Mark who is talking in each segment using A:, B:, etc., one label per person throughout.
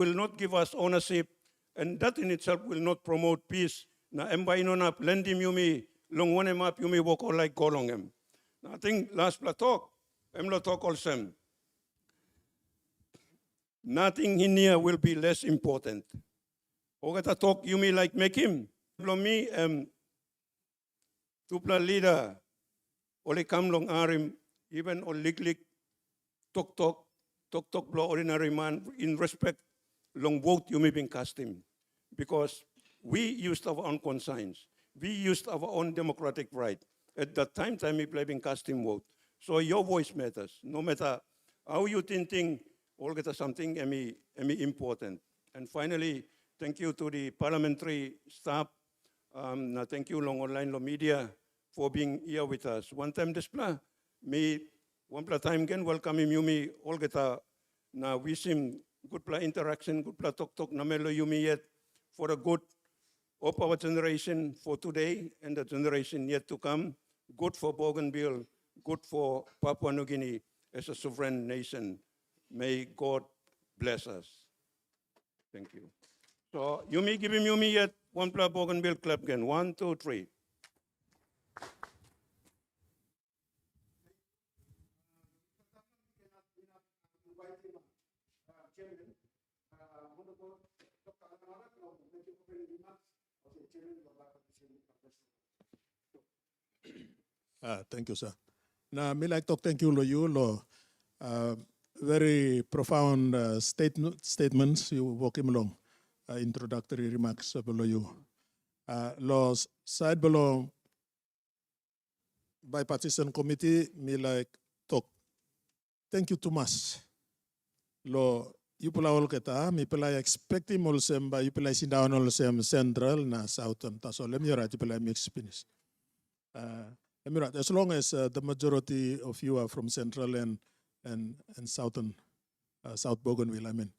A: will not give us ownership, and that in itself will not promote peace. Na embay no na lendim yumi long one map yumi woko like golongem. I think last talk, emlo talk also. Nothing in here will be less important. Ogata talk yumi like make him. Me tupla leader ole kam long arim even ol lik tok blow ordinary man in respect long vote you may be cast him. Because we used our own conscience. We used our own democratic right. At that time we play in casting vote. So your voice matters. No matter how you think, all get something important. And finally, thank you to the parliamentary staff. Thank you long online media for being here with us. One time display, me one time again welcome him me all get na wish him good interaction, good talk na melo yumi yet for the good of our generation for today and the generation yet to come. Good for Bougainville, good for Papua New Guinea as a sovereign nation. May God bless us. Thank you. So Yumi, give him Yumi yet one plus Bougainville club again. 1, 2, 3.
B: Thank you, sir. Now, me like to thank you, lo very profound statements you walk him along. Introductory remarks below you. Lo side below Bipartisan Committee, me like talk. Thank you too much. Lo you pula all keta, me pula expect him also ba you pula sit down also central na southern. So let me write you pula mix finish. As long as the majority of you are from central and southern, South Bougainville, I mean.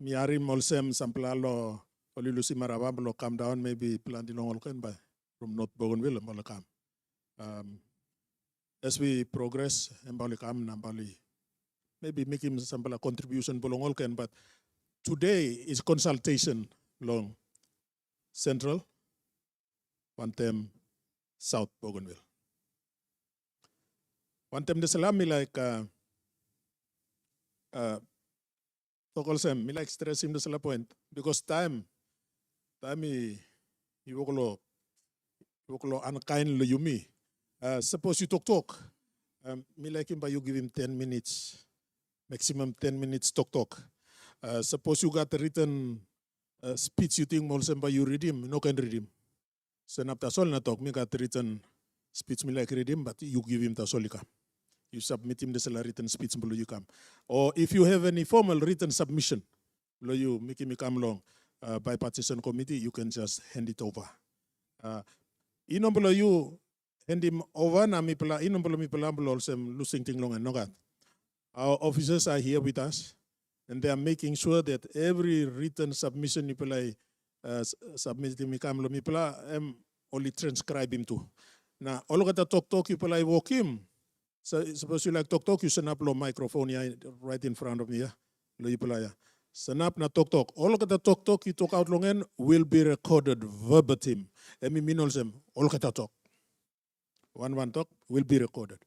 B: Miari molsem samplalo olilusi Arawa lo come down maybe plantinong olken by from North Bougainville mbalo come. As we progress mbalo come nambali maybe making some contribution bolong olken, but today is consultation long central one time South Bougainville. One time the salami like me like stress him the point because time you woklo unkind lo yumi. Suppose you talk. Me like him by you give him 10 minutes, maximum 10 minutes talk. Suppose you got a written speech you think more by you read him, no can read him. So after sol na talk, me got written speech me like read him, but you give him the solika. You submit him the written speech below you come. Or if you have any formal written submission, below you make him come along Bipartisan Committee, you can just hand it over. Inom below you hand him over na mi pala inom below mi pala below some losing thing long and no got. Our officers are here with us, and they are making sure that every written submission you pala submit him come lo mi pala only transcribe him to. Now all of that talk you pala walk him. So suppose you like talk, you send up lo microphone here right in front of me. Lo yipalaya. Send up na talk. All of the talk you talk out long and will be recorded verbatim. Emi minol sem all of the talk. One talk will be recorded.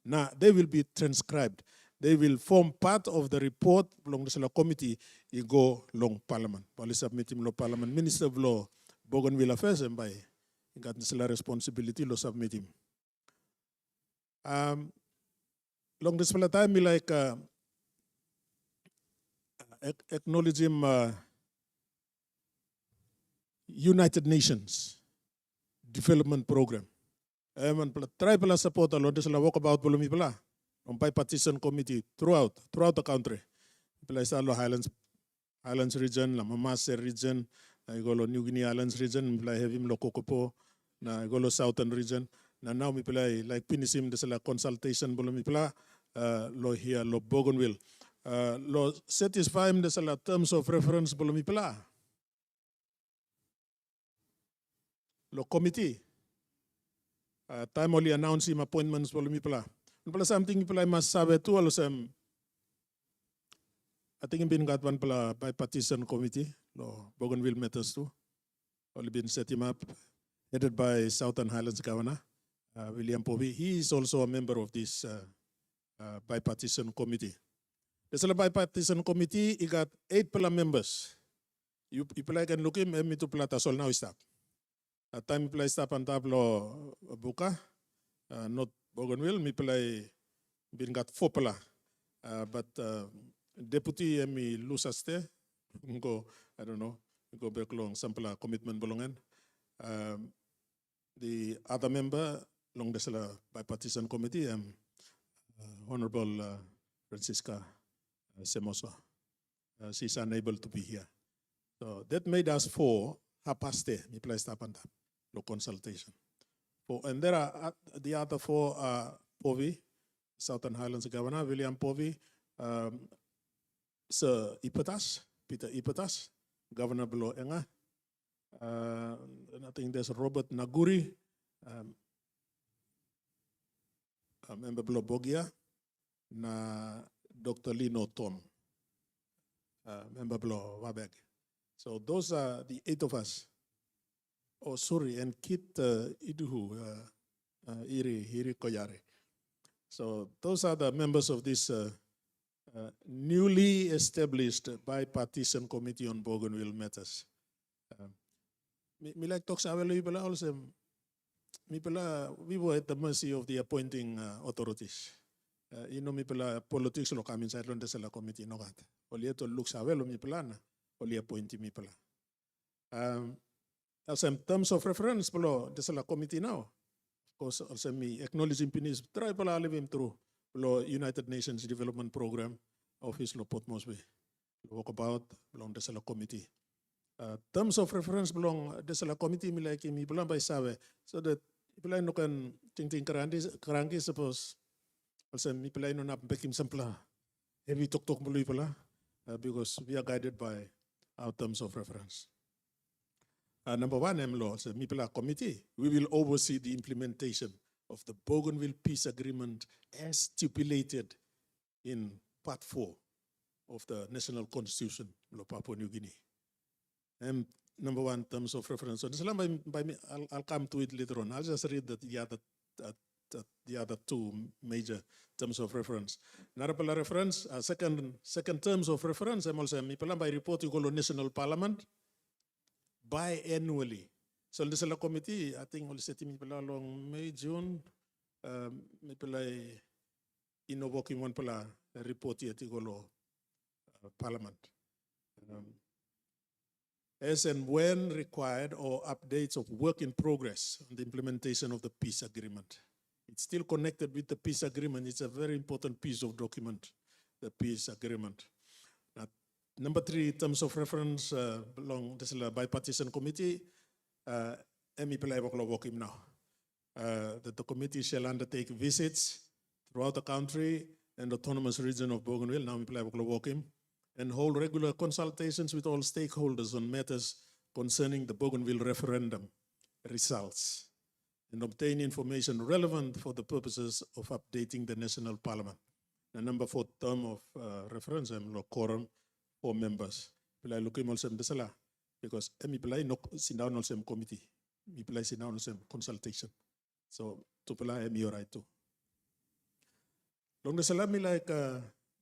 B: Now they will be transcribed. They will form part of the report long the committee. You go long parliament. Pali submit him lo parliament. Minister of Law, Bougainville Affairs and by you got the responsibility lo submit him. Long this time, we like acknowledge him United Nations Development Program. Try to support along this walk about Bolomipala on Bipartisan Committee throughout the country. Highlands region, La Mamase region, I go to New Guinea Islands region, I have him Lokokopo, I go to Southern region. Now we play like Pinisim, this is a consultation, Bolomipla, lo here, lo Bougainville. Lo satisfy him, this is a terms of reference, Bolomipla. Lo committee. Time only announce him appointments, Bolomipla. Something people must sabe too, also I think been got one pala bipartisan committee, lo Bougainville matters too. Only been set him up, headed by Southern Highlands Governor William Povey. He is also a member of this bipartisan committee. There's a bipartisan committee. He got 8 pala members. You people can look him. Me to plata sol now stop. Time play stop on tablo buka, not Bougainville. Me play been got 4 pala, but deputy me lusaste. Go I don't know. Go back long sample commitment belongan. The other member long the bipartisan committee, Honorable Francisca Semoso. She's unable to be here. So that made us 4 hapaste, mi place tapanta, lo consultation. And there are the other 4 Povey, Southern Highlands Governor, William Povey, Sir Ipatas, Peter Ipatas, Governor below Enga. And I think there's Robert Naguri, member below Bogia, na Dr. Lino Tom, member below Wabeg. So those are the 8 of us. Oh, sorry, and Kit Iduhu, Iri Koyare. So those are the members of this newly established bipartisan committee on Bougainville matters. Me like talks also. We were at the mercy of the appointing authorities. Me pala politics lo kami sa ron sa committee no kat. Oli to looks awelo me pala na. Oli appointi me pala. Also in terms of reference pala sa committee now. Of course also me acknowledging pinis try pala alivim through pala United Nations Development Program office lo Port Moresby. Walk about belong sa committee. Terms of reference belong sa committee me like me pala by sabe so that pala no kan ting karangi suppose also mi pala no nap bekim sampla heavy tok mului pala because we are guided by our terms of reference. Number 1 law so mi pala committee we will oversee the implementation of the Bougainville Peace Agreement as stipulated in Part 4 of the National Constitution of Papua New Guinea. And number 1 terms of reference. So I'll come to it later on. I'll just read the other 2 major terms of reference. Narapala reference, second terms of reference, I'm also by reporting to the National Parliament biannually. So the National Committee, I think we'll set along May, June, invoking one pala report here to Parliament. As and when required or updates of work in progress on the implementation of the peace agreement. It's still connected with the peace agreement. It's a very important piece of document, the peace agreement. Now, number 3, terms of reference belong to the bipartisan committee. Working now. That the committee shall undertake visits throughout the country and autonomous region of Bougainville. Now we play working. And hold regular consultations with all stakeholders on matters concerning the Bougainville referendum results and obtain information relevant for the purposes of updating the National Parliament. The number 4 term of reference, quorum 4 members. Pilay looking also because mi pilay no sit down also committee. Mi pilay sit down also consultation. So to pilay mi right too. Long the sala mi like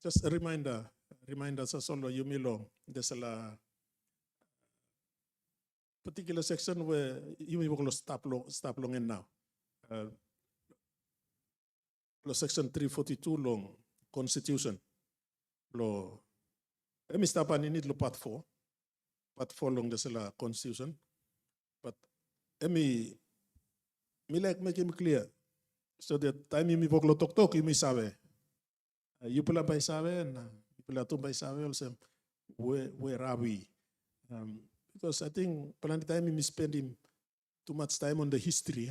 B: just a reminder sa solo yumilo there's a particular section where you will stop long in now. Section 342 long Constitution. Lo emi stapan in it lo part 4 long the Constitution. But emi like make him clear so that time you lo tok you sabe. You pula by sabe and by also, where are we? Because I think the time we spending too much time on the history.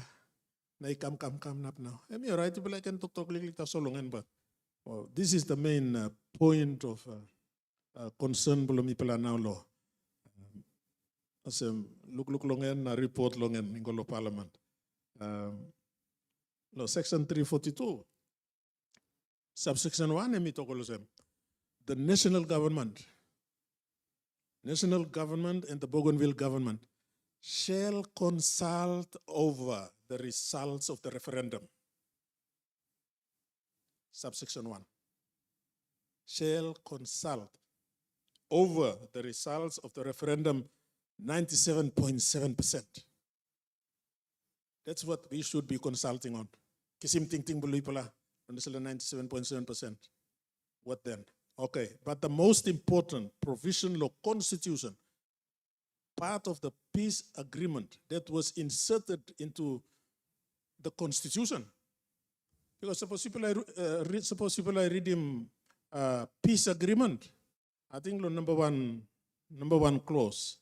B: Na come up now. I mean, right, people can talk like so long, but this is the main point of concern below people now law. Look long and report long and in Parliament. Section 342, subsection 1, the national government and the Bougainville government shall consult over the results of the referendum. Subsection 1. Shall consult over the results of the referendum 97.7%. That's what we should be consulting on. Kisim ting ting bului pala, 97.7%. What then? Okay, but the most important provision law constitution, part of the peace agreement that was inserted into the constitution. Because suppose people I read him peace agreement, I think number one clause,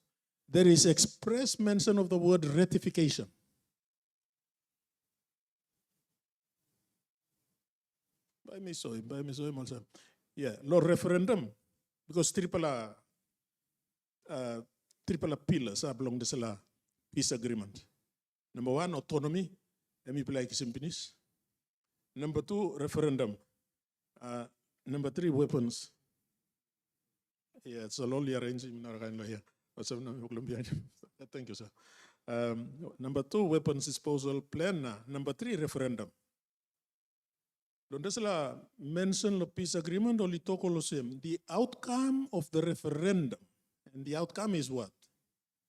B: there is express mention of the word ratification. By me so, also. Yeah, law referendum, because triple pillars belong to the peace agreement. Number 1, autonomy, like simpinis. Number 2, referendum. Number 3, weapons. Yeah, it's a lonely arrangement here. Thank you, sir. Number 2, weapons disposal plan. Number 3, referendum. There's a mention of peace agreement only talk the outcome of the referendum, and the outcome is what?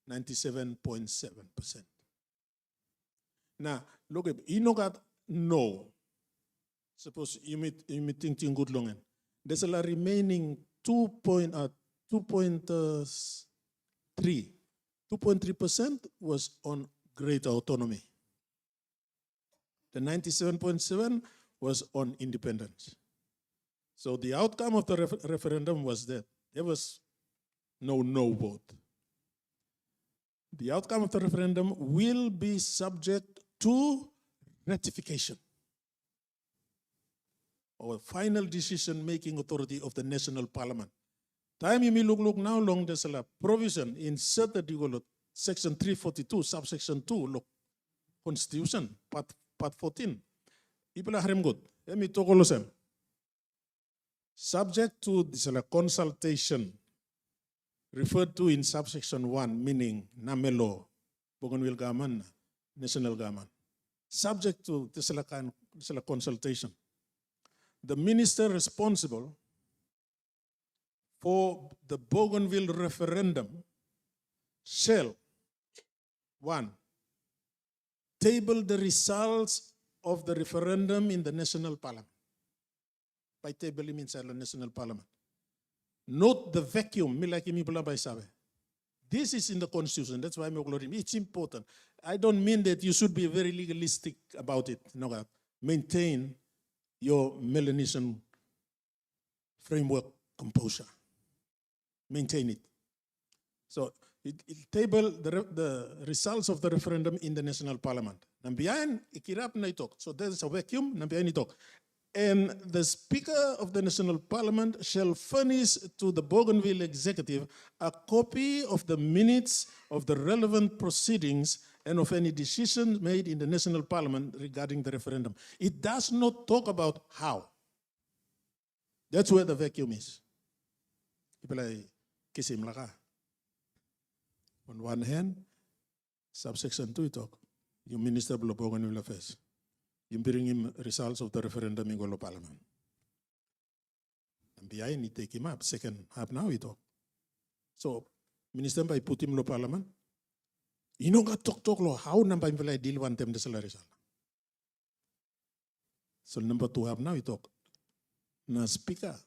B: 97.7%. Now, look at you know that no. Suppose you meet thinking good long end. There's a remaining 2.3% was on greater autonomy. The 97.7 was on independence. So the outcome of the referendum was that there was no vote. The outcome of the referendum will be subject to ratification or final decision-making authority of the national parliament. Time you may look now long there's a provision inserted section 342, subsection 2, look, Constitution, part 14. People are good. Let me talk all subject to this consultation referred to in subsection 1, meaning Namelo, Bougainville government, national government. Subject to this consultation. The minister responsible for the Bougainville referendum shall, 1, table the results of the referendum in the national parliament. By table, it means the national parliament. Note the vacuum. This is in the constitution. That's why it's important. I don't mean that you should be very legalistic about it. No, maintain your Melanesian framework composure. Maintain it. So it table the results of the referendum in the national parliament. Nambiyan ikirap na itok. So there's a vacuum. Nambiyan itok. And the Speaker of the National Parliament shall furnish to the Bougainville Executive a copy of the minutes of the relevant proceedings and of any decisions made in the National Parliament regarding the referendum. It does not talk about how. That's where the vacuum is. On one hand, subsection 2 talk, you Minister of Bougainville Affairs. You bring him results of the referendum in the parliament. And behind he take him up. Second half now he talk. So minister by put him in the parliament. You know got talk lo how number in deal one them the salary. So number 2 half now he talk. Na speaker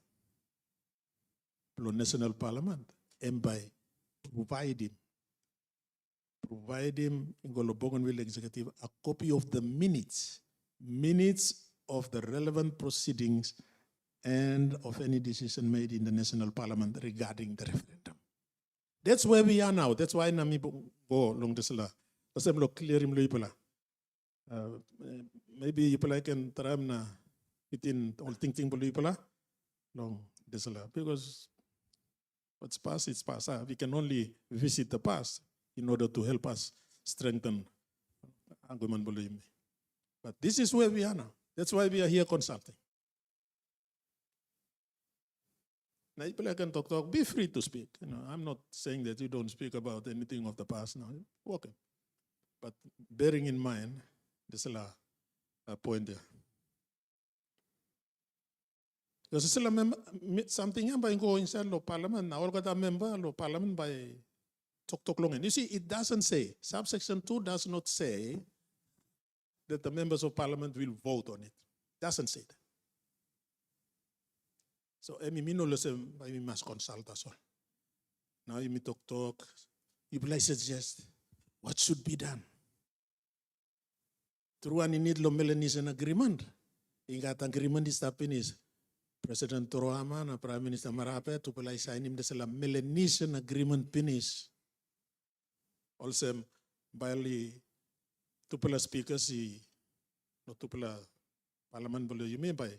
B: the national parliament and by provide him in the Bougainville executive a copy of the minutes of the relevant proceedings and of any decision made in the national parliament regarding the referendum. That's where we are now. That's why nami go long the sala. Kasi mo clear him pala. Maybe you can try na itin all thinking pala long the sala because what's past is past. We can only visit the past in order to help us strengthen argument volume. But this is where we are now. That's why we are here consulting. Now, people can talk, be free to speak. You know, I'm not saying that you don't speak about anything of the past now. Okay. But bearing in mind, there's a point there. Because something by go inside the parliament, now all got a member of parliament by talk long. And you see, it doesn't say, subsection 2 does not say that the members of parliament will vote on it. Doesn't say that. So, I must consult us all. Now, you talk, you please suggest what should be done. Through an need lo Melanesian agreement. Ingat agreement is tapinis. President Torohama na Prime Minister Marape to pala sign him the Melanesian agreement finish. Also, by to pala speakers no to pala parliament bolo you mean by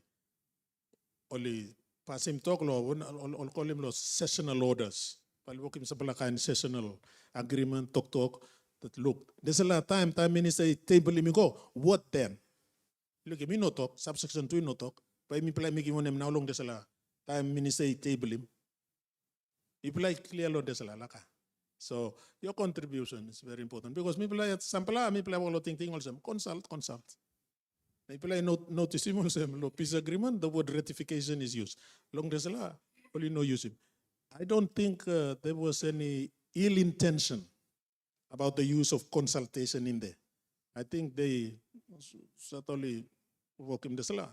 B: only pass him talk law all call him sessional orders. Palwok him sa pala kind sessional agreement talk that look there's a lot of time minister table him go what then look me no talk subsection 2 no talk by me play making him now long there's a lot time minister table him he play clear lo there's a lot so your contribution is very important because me play at sampla me play all thing also consult me play notice him also lo peace agreement the word ratification is used long there's a lot only no use him. I don't think there was any ill intention about the use of consultation in there. I think they certainly work in the sala.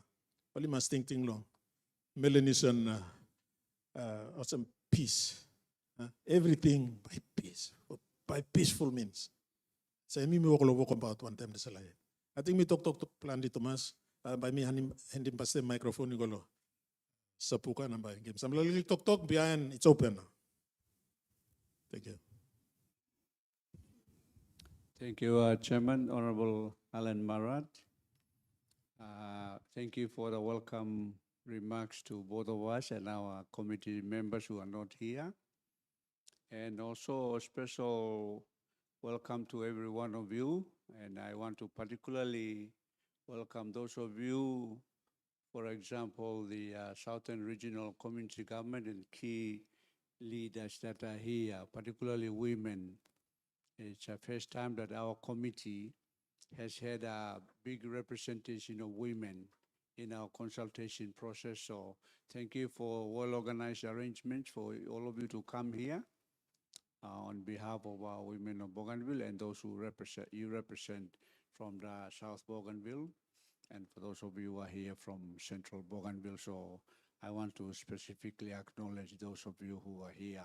B: Only must think long. Melanesian some peace. Everything by peace, by peaceful means. So I work about one time the sala. I think me talk to plan di Thomas by me handing pass the microphone you go. Sapuka na ba game. Some little talk behind it's open. Thank you.
C: Thank you, Chairman, Honorable Alan Marat. Thank you for the welcome remarks to both of us and our committee members who are not here. And also a special welcome to every one of you. And I want to particularly welcome those of you, for example, the Southern Regional Community Government and key leaders that are here, particularly women. It's the first time that our committee has had a big representation of women in our consultation process. So thank you for well-organized arrangements for all of you to come here on behalf of our women of Bougainville and those who represent from the South Bougainville, and for those of you who are here from Central Bougainville. So I want to specifically acknowledge those of you who are here.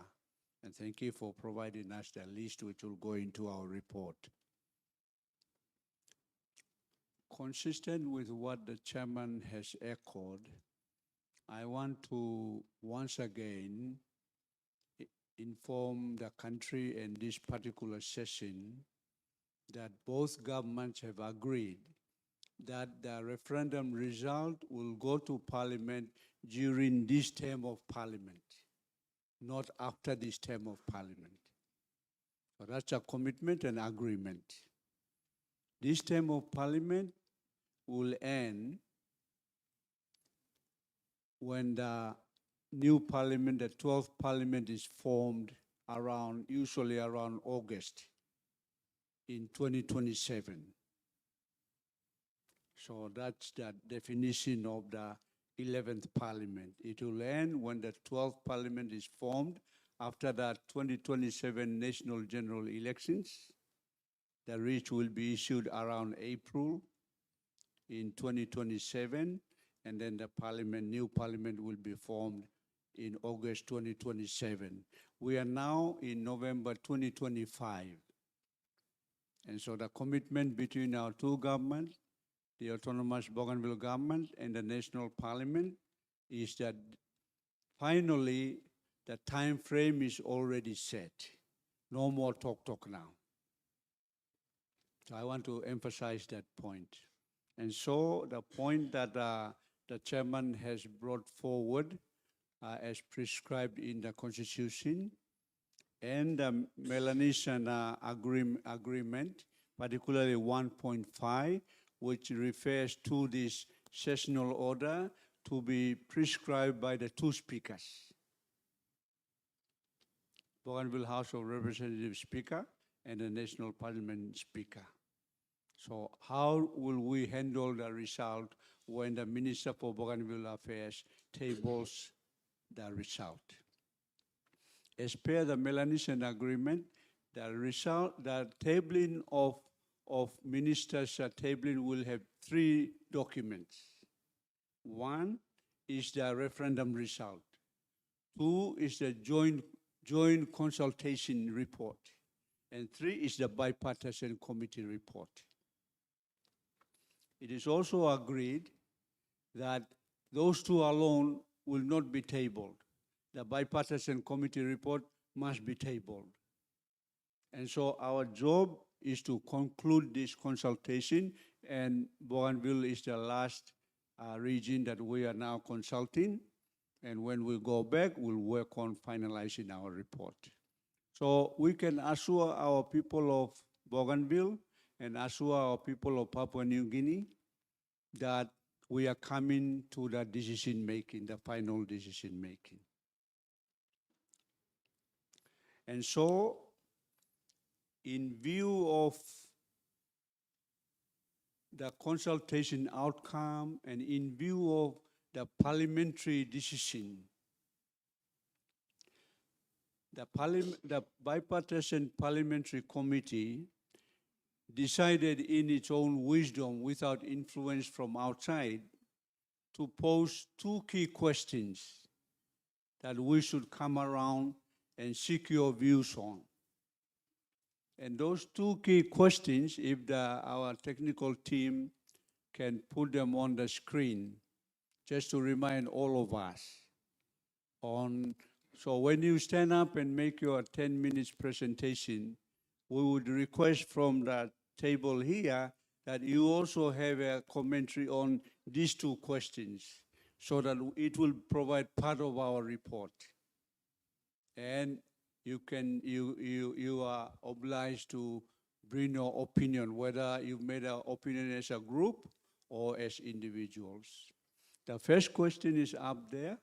C: And thank you for providing us the list which will go into our report. Consistent with what the chairman has echoed, I want to once again inform the country in this particular session that both governments have agreed that the referendum result will go to Parliament during this term of Parliament, not after this term of Parliament. So that's a commitment and agreement. This term of Parliament will end when the new Parliament, the 12th Parliament, is formed usually around August in 2027. So that's the definition of the 11th Parliament. It will end when the 12th Parliament is formed after the 2027 national general elections. The writ will be issued around April in 2027, and then the new Parliament will be formed in August 2027. We are now in November 2025. And so the commitment between our two governments, the autonomous Bougainville government and the national parliament, is that finally the time frame is already set. No more talk now. So I want to emphasize that point. And so the point that the chairman has brought forward as prescribed in the Constitution and the Melanesian agreement, particularly 1.5, which refers to this sessional order to be prescribed by the two speakers. Bougainville House of Representatives Speaker and the National Parliament Speaker. So how will we handle the result when the Minister for Bougainville Affairs tables the result? As per the Melanesian Agreement, the tabling of ministers' tabling will have 3 documents. One is the referendum result. 2 is the joint consultation report. And 3 is the bipartisan committee report. It is also agreed that those 2 alone will not be tabled. The bipartisan committee report must be tabled. And so our job is to conclude this consultation, and Bougainville is the last region that we are now consulting. And when we go back, we'll work on finalizing our report. So we can assure our people of Bougainville and assure our people of Papua New Guinea that we are coming to the decision making, the final decision making. And so, in view of the consultation outcome and in view of the parliamentary decision, the Bipartisan Parliamentary Committee decided in its own wisdom, without influence from outside, to pose 2 key questions that we should come around and seek your views on. And those 2 key questions, if our technical team can put them on the screen, just to remind all of us on. So when you stand up and make your 10 minutes presentation, we would request from the table here that you also have a commentary on these 2 questions so that it will provide part of our report. And you are obliged to bring your opinion, whether you've made an opinion as a group or as individuals. The first question is up there,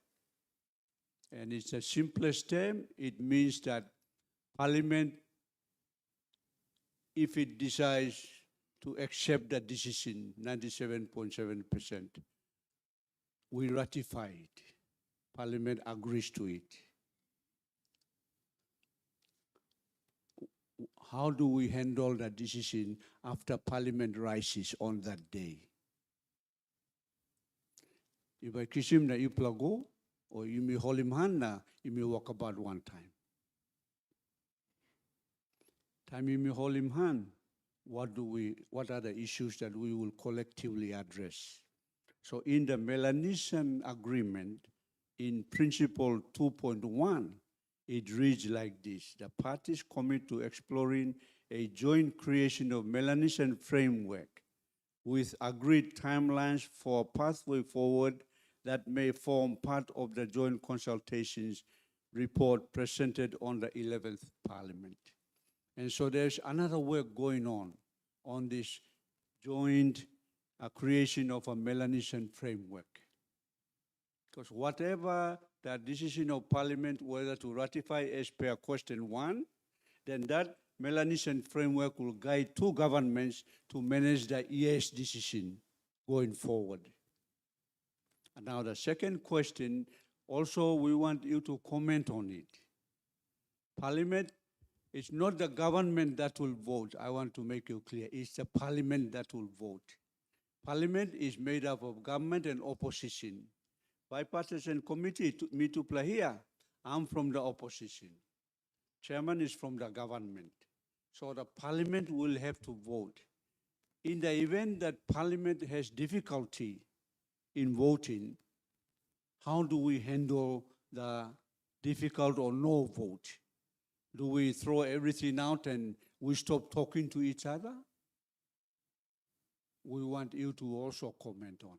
C: and it's the simplest term. It means that Parliament, if it decides to accept the decision, 97.7%, we ratify it. Parliament agrees to it. How do we handle that decision after Parliament rises on that day? If I kisim na iplago, or you may hold him hand na, you may walk about one time. Time you may hold him hand, what are the issues that we will collectively address? So in the Melanesian Agreement, in Principle 2.1, it reads like this: the parties commit to exploring a joint creation of Melanesian framework with agreed timelines for a pathway forward that may form part of the joint consultations report presented on the 11th Parliament. And so there's another work going on this joint creation of a Melanesian framework. Because whatever the decision of Parliament, whether to ratify as per question 1, then that Melanesian framework will guide 2 governments to manage the ES decision going forward. And now the second question, also we want you to comment on it. Parliament, it's not the government that will vote. I want to make you clear. It's the Parliament that will vote. Parliament is made up of government and opposition. Bipartisan committee, me to play here, I'm from the opposition. Chairman is from the government. So the Parliament will have to vote. In the event that Parliament has difficulty in voting, how do we handle the difficult or no vote? Do we throw everything out and we stop talking to each other? We want you to also comment on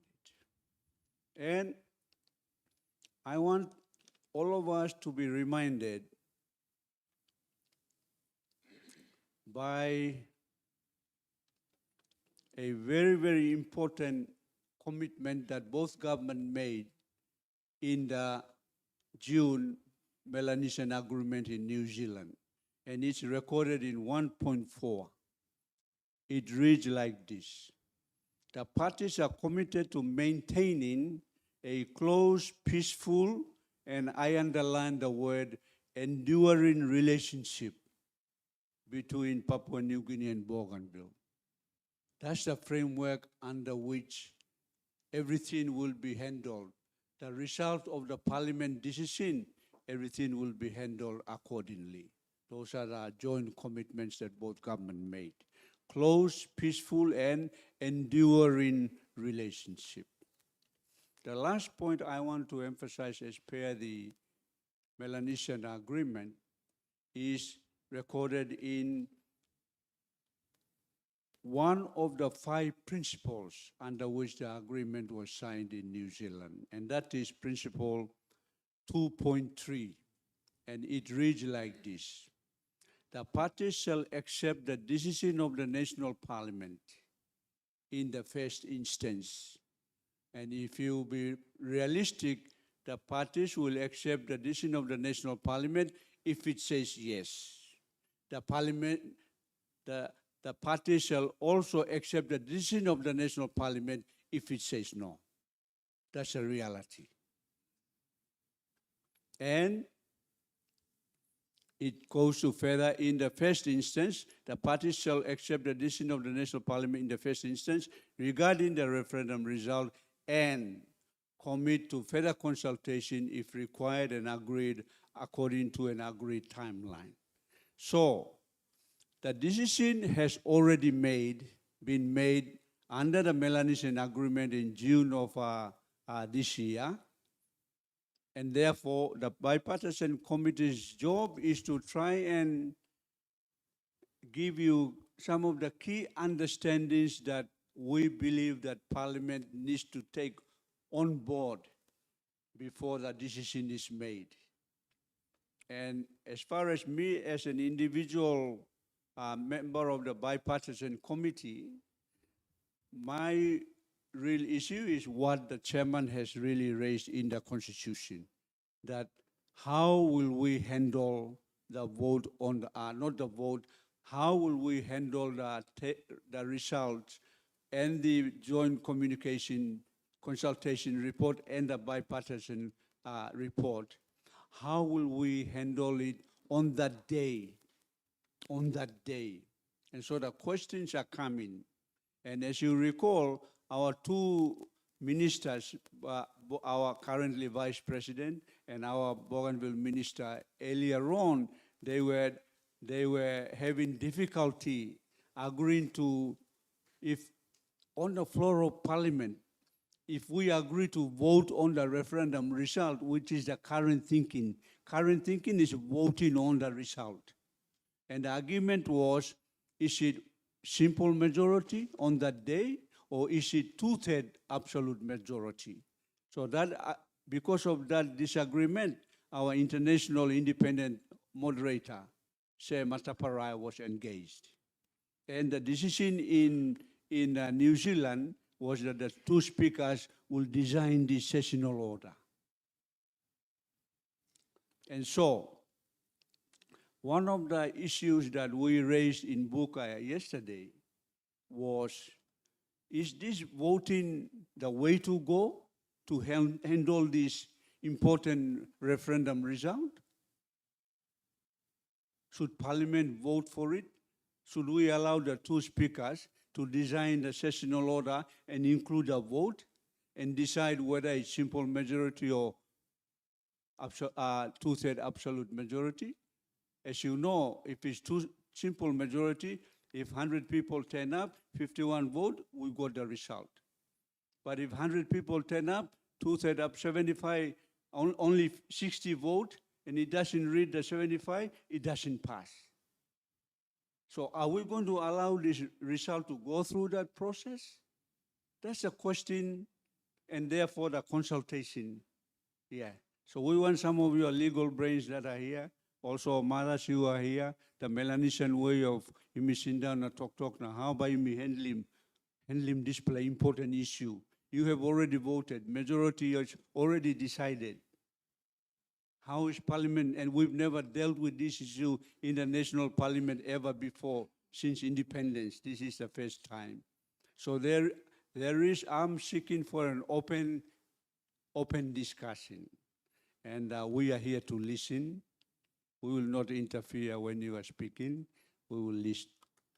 C: it. And I want all of us to be reminded by a very, very important commitment that both governments made in the June Melanesian agreement in New Zealand, and it's recorded in 1.4. It reads like this: the parties are committed to maintaining a close, peaceful, and I underline the word enduring relationship between Papua New Guinea and Bougainville. That's the framework under which everything will be handled. The result of the parliament decision, everything will be handled accordingly. Those are the joint commitments that both governments made. Close, peaceful, and enduring relationship. The last point I want to emphasize as per the Melanesian agreement is recorded in one of the 5 principles under which the agreement was signed in New Zealand, and that is principle 2.3, and it reads like this: the parties shall accept the decision of the National Parliament in the first instance. And if you be realistic, the parties will accept the decision of the National Parliament if it says yes. The parties shall also accept the decision of the National Parliament if it says no. That's a reality. And it goes to further, in the first instance, the parties shall accept the decision of the National Parliament in the first instance regarding the referendum result and commit to further consultation if required and agreed according to an agreed timeline. So, the decision has already been made under the Melanesian Agreement in June of this year. And therefore, the bipartisan committee's job is to try and give you some of the key understandings that we believe that Parliament needs to take on board before the decision is made. And as far as me as an individual member of the bipartisan committee, my real issue is what the chairman has really raised in the Constitution, that how will we handle the vote on the, not the vote, how will we handle the results and the joint consultation report and the bipartisan report? How will we handle it on that day? On that day. And so the questions are coming. And as you recall, our 2 ministers, our currently vice president and our Bougainville minister earlier on, they were having difficulty agreeing to, if on the floor of parliament, if we agree to vote on the referendum result, which is the current thinking is voting on the result. And the argument was, is it simple majority on that day, or is it 2/3 absolute majority? So that, because of that disagreement, our international independent moderator, Sir Mataparai, was engaged. And the decision in New Zealand was that the 2 speakers will design the sessional order. And so, one of the issues that we raised in Buka yesterday was, is this voting the way to go to handle this important referendum result? Should Parliament vote for it? Should we allow the 2 speakers to design the sessional order and include a vote and decide whether it's simple majority or 2/3 absolute majority? As you know, if it's simple majority, if 100 people turn up, 51 vote, we got the result. But if 100 people turn up, 2/3 up 75, only 60 vote, and it doesn't read the 75, it doesn't pass. So are we going to allow this result to go through that process? That's a question, and therefore the consultation. Yeah. So we want some of your legal brains that are here, also mothers who are here, the Melanesian way of sitting down and talk now. How about you handling this important issue? You have already voted, majority has already decided. how is Parliament, and we've never dealt with this issue in the national Parliament ever before since independence. This is the first time. So I'm seeking for an open discussion. And we are here to listen. We will not interfere when you are speaking. We will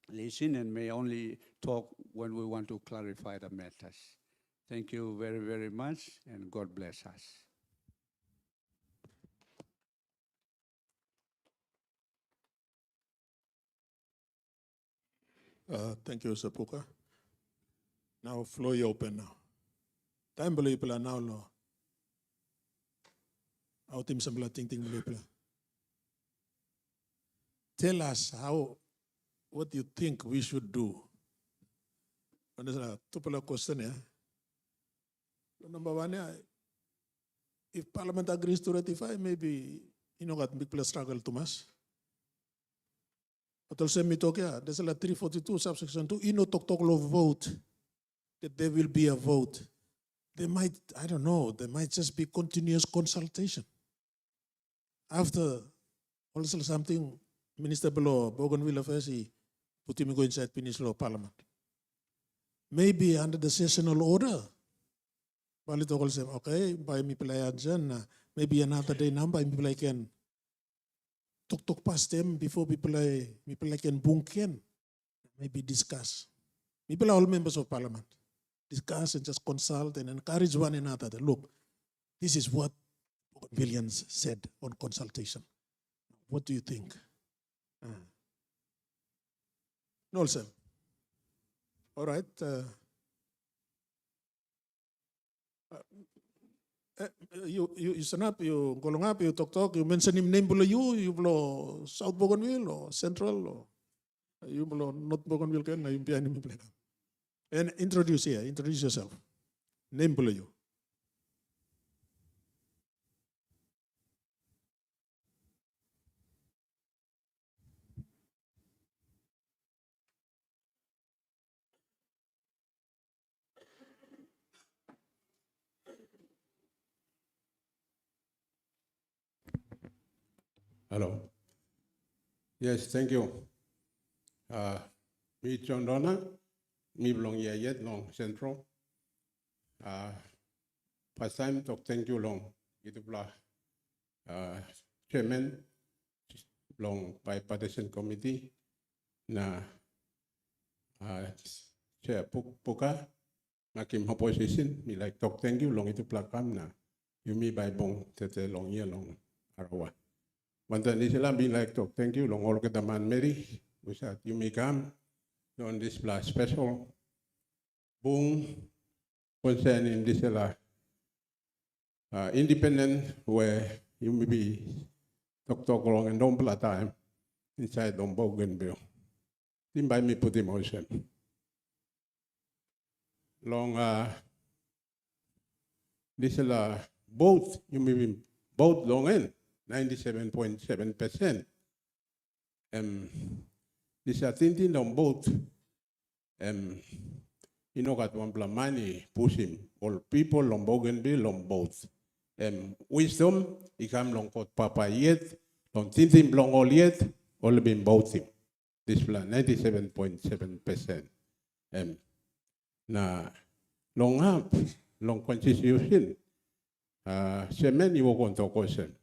C: listen and may only talk when we want to clarify the matters. Thank you very, very much, and God bless us.
B: Thank you, Sapuka. Now, floor is open now. Time boleh pula now lo. Au tim sebelah ting boleh pula. Tell us what you think we should do. Itu pula question ya. Number one, if Parliament agrees to ratify, maybe got big plus struggle too much. But also me talk ya, there's a 342 subsection 2, talk law vote, that there will be a vote. They might, I don't know, there might just be continuous consultation. After also something, Minister below Bougainville affairs, he put him go inside Peninsula Parliament. Maybe under the sessional order. Bali to say, okay, by me play maybe another day number, me play can talk past them before me play can bunken. Maybe discuss. People are all members of Parliament. Discuss and just consult and encourage one another. Look, this is what Bougainvilleans said on consultation. What do you think? No, sir. All right. You stand up, you go along up, you talk, you mention him name below you below South Bougainville or Central, or you below North Bougainville, you be enemy player. And introduce yourself. Name below you.
D: Hello. Yes, thank you. Me John Donna, me belong here yet long Central. First time talk thank you long. Itu pula chairman long Bipartisan Committee na chair Puka makim opposition. Me like talk thank you long itu pula kam na yumi by bong tete long year long Arawa. One time this be like talk thank you long all the man Mary. We said you may come on this special boom concerning this independent where you may be talk long and don't play time inside on Bougainville. Didn't by me put emotion. Long this both you may be both long in 97.7%. This is thinking on both. Got one plan money pushing all people on Bougainville on both. Wisdom, he come long called Papa yet, long thinking long all yet, all been both him. This plan 97.7%. Na long up, long constitution. Semen you want to question.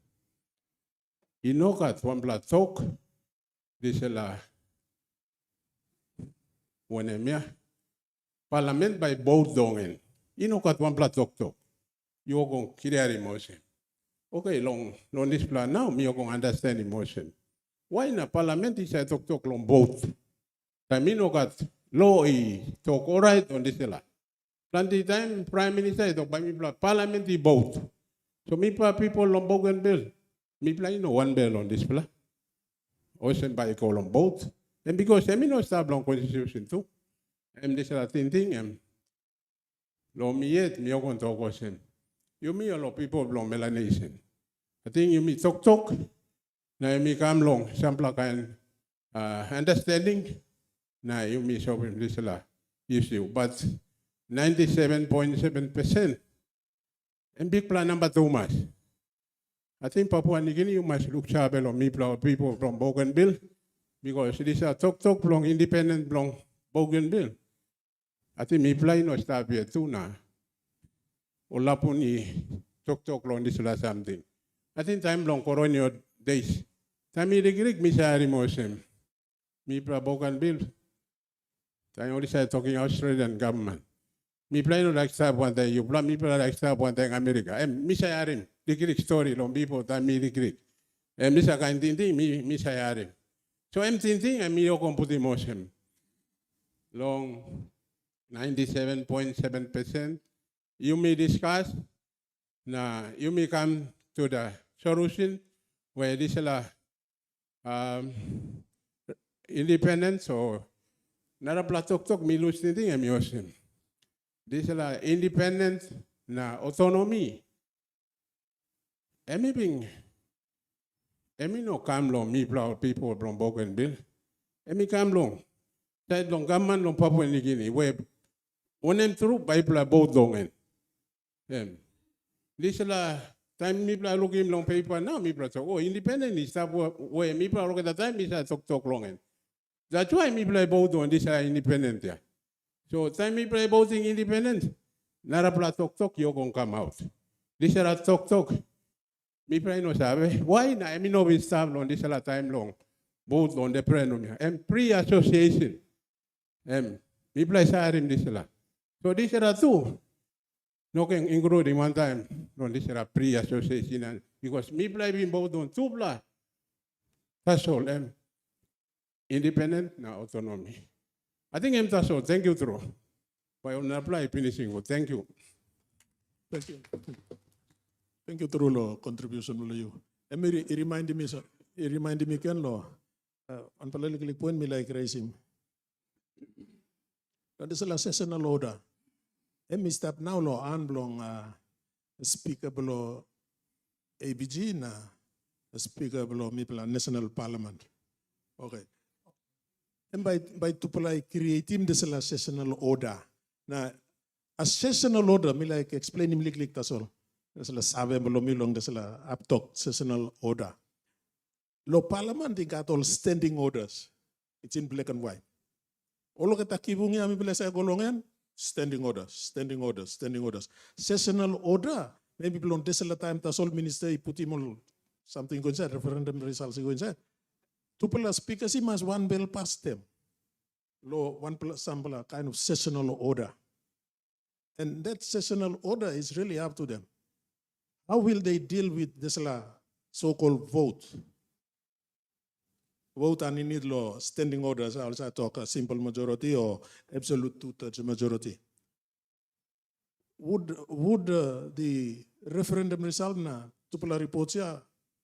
D: Got one blood talk. This is when Parliament by both dongen. Got one blood talk. You are going to carry emotion. Okay, long this plan now, me are going to understand emotion. Why in a Parliament is I talk long both? I mean, got law talk all right on this la. Plenty time Prime Minister talk by me Parliament both. So me people on Bougainville. Me play one bell on this plan. Ocean by call on both. And because I mean no start long constitution too. This is thing lo me yet me going to talk question. You me a lot of people belong melanation. I think you me talk. Now me come long sample kind understanding. Now you me show him this issue. But 97.7% and big plan number too much. I think Papua New Guinea, you must look sharp on people from Bougainville, because it is a talk long independent long Bougainville. I think me play no stop here too now. O lapuni talk long this last something. I think time long colonial days. Time me the Greek me say emotion. Me play Bougainville. Time only say talking Australian government. Me play no like stop one day. You play me play like stop one day in America. Me say arim the Greek story long people time me the Greek. Me say kind thing me say arim. So I'm thinking and me yo put emotion. Long 97.7%. You may discuss, you may come to the solution where this is independence or not a platok me lose anything I'm using. This is independence na autonomy. Anything, no come long me people from Bougainville. Come long. That long government long Papua New Guinea where one and through Bible both long. This time me look him long paper now me talk independent is that where me look at the time me talk long. That's why me both on this independent there. So time me both independent. Nara talk you gonna come out. This is talk. Me no sabe why na me no be stop on this time long. Both on the prenum and pre-association. Me sa him this la. So this is two. No can include one time. No, this is a pre-association because me being both on two blah. That's all. Independent na autonomy. I think that's all. Thank you, Through. By on apply finishing. Thank you.
B: Thank you. Thank you, through law contribution lo you. Emi remind me kan lo. An politically point me like raising. That is a sessional order. Emi step now lo anblong speaker below ABG na speaker below mipla National Parliament. Okay. And by tupulay creating this la sessional order. Na a sessional order me like explain him like that's all. This la sabe below me long this la uptalk sessional order. Lo Parliament they got all standing orders. It's in black and white. All of the kibungi ami bila saya golongan standing orders. Sessional order. Maybe belong this la time tas all minister put him all something going said referendum results going said. Tupula speakers he must one bill past them. Law one sample kind of sessional order. And that sessional order is really up to them. How will they deal with this so-called vote? Vote and in need law standing orders. I also talk a simple majority or absolute two-thirds majority. Would the referendum result na tupula reports ya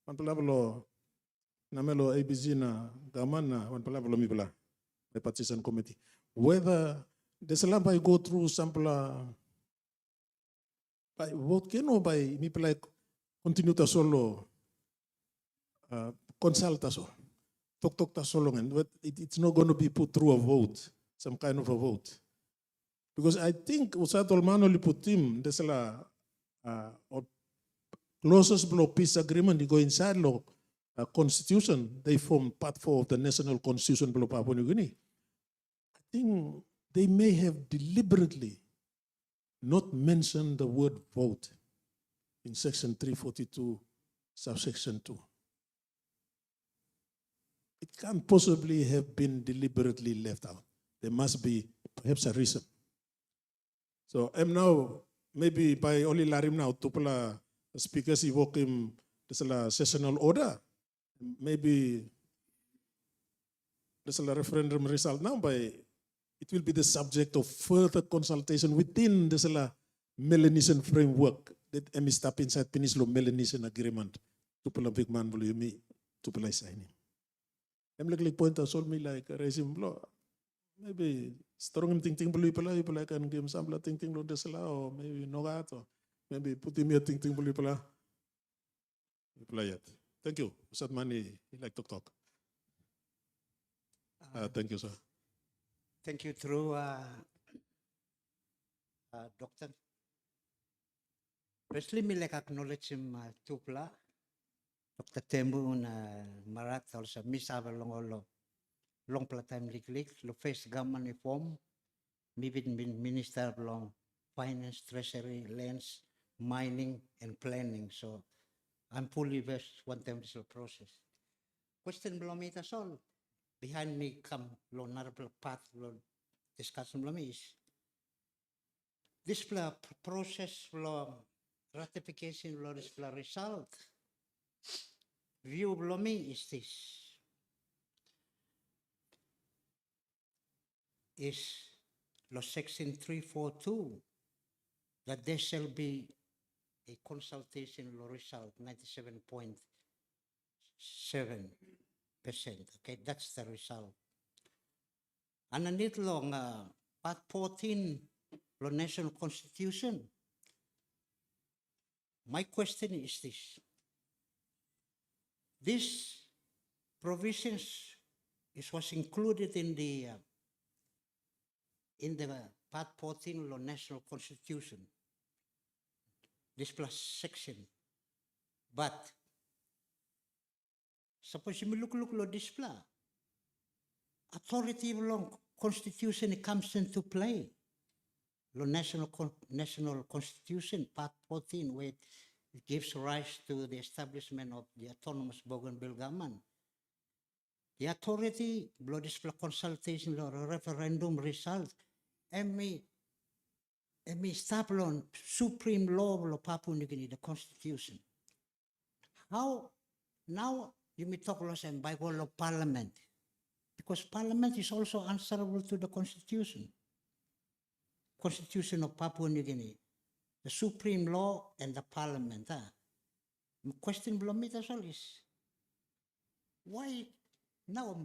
B: one palablo namelo ABC na gaman na one palablo mipala the partisan committee whether the salampai go through sample by vote can or by mipala continue to solo consult us all. Talk ta solo but it's not going to be put through a vote, some kind of a vote. Because I think Usatol Manoli put him, there's closest below peace agreement, they go inside law constitution, they form part 4 of the national constitution below Papua New Guinea. I think they may have deliberately not mentioned the word vote in section 342, subsection 2. It can't possibly have been deliberately left out. There must be perhaps a reason. So I'm now, maybe by only Larim now, Tupula speakers evoke him, there's a sessional order. Maybe there's a referendum result now, by it will be the subject of further consultation within the Melanesian framework that emi step inside Peninsula Melanesian agreement. Tupula big man bulu yumi, Tupula signing. I'm like point out me like raising blow. Maybe strong thinking bulu pala can give some thinking lo desala or maybe no gato. Maybe put him here thinking bulu pala. Thank you. Usat money he like talk. Thank you, sir.
E: Thank you, through Doctor. Firstly, me like acknowledge him Tupla Dr. Temu na marat also misava long platime liklik lo face government reform mibin minister long finance, treasury, lands, mining and planning. So I'm fully versed one time this process. Question below me that's all. Behind me come lo narable path lo discussion below me is this process lo ratification lo this result. View below me is this. Is law section 342 that there shall be a consultation law result 97.7%. Okay, that's the result. Underneath long part 14 law national constitution. My question is this. This provisions was included in the Part 14 law national constitution, this plus section. But suppose you look law this plus, authority law constitution comes into play. Law national constitution, Part 14, where it gives rise to the establishment of the autonomous Bougainville government. The authority, law this plus consultation, law referendum result, and me establish supreme law of Papua New Guinea, the constitution. How now you may talk about by wall of parliament, because parliament is also answerable to the constitution of Papua New Guinea, the supreme law and the parliament. The question below me as well is why now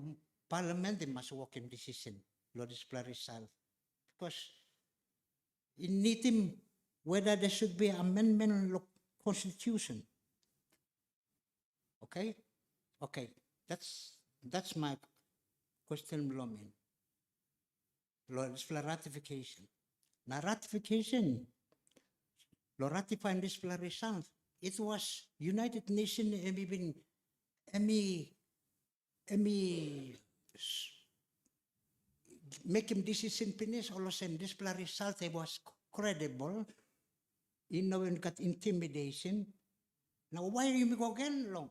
E: parliament they must work in decision law display result. Because in need whether there should be amendment in the constitution. Okay? Okay. That's my question below me. Law ratification. Now ratification, law ratifying this result, it was United Nations even make him decision finish all of them this result was credible in no one got intimidation. Now why you go again long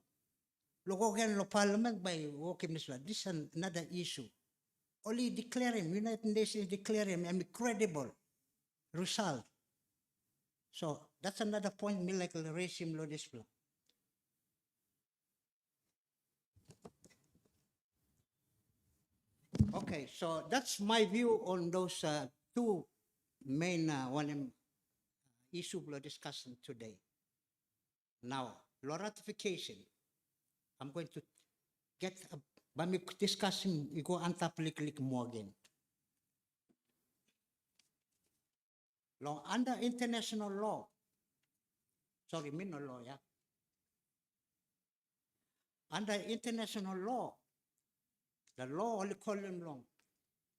E: go again lo parliament by working this one? This is another issue. Only declare him, United Nations declare him credible result. So that's another point me like raise him lo display. Okay, so that's my view on those two main issue we're discussing today. Now, law ratification. I'm going to get by me discussing, you go antaplik more again. Law under international law. Sorry, me no law, yeah. Under international law, the law only call them long.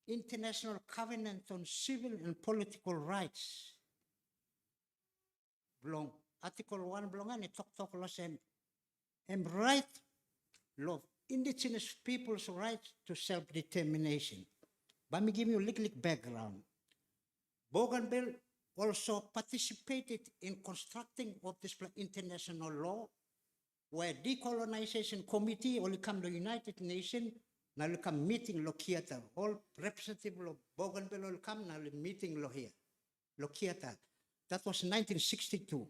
E: International Covenant on Civil and Political Rights. Belong Article 1 belongan talk law and right law indigenous people's right to self-determination. Let me give you a little background. Bougainville also participated in constructing of this international law, where decolonization committee only come to United Nations. Now we come meeting Lokiata. All representative of Bougainville will come now meeting lo here. Lokiata. That was 1962.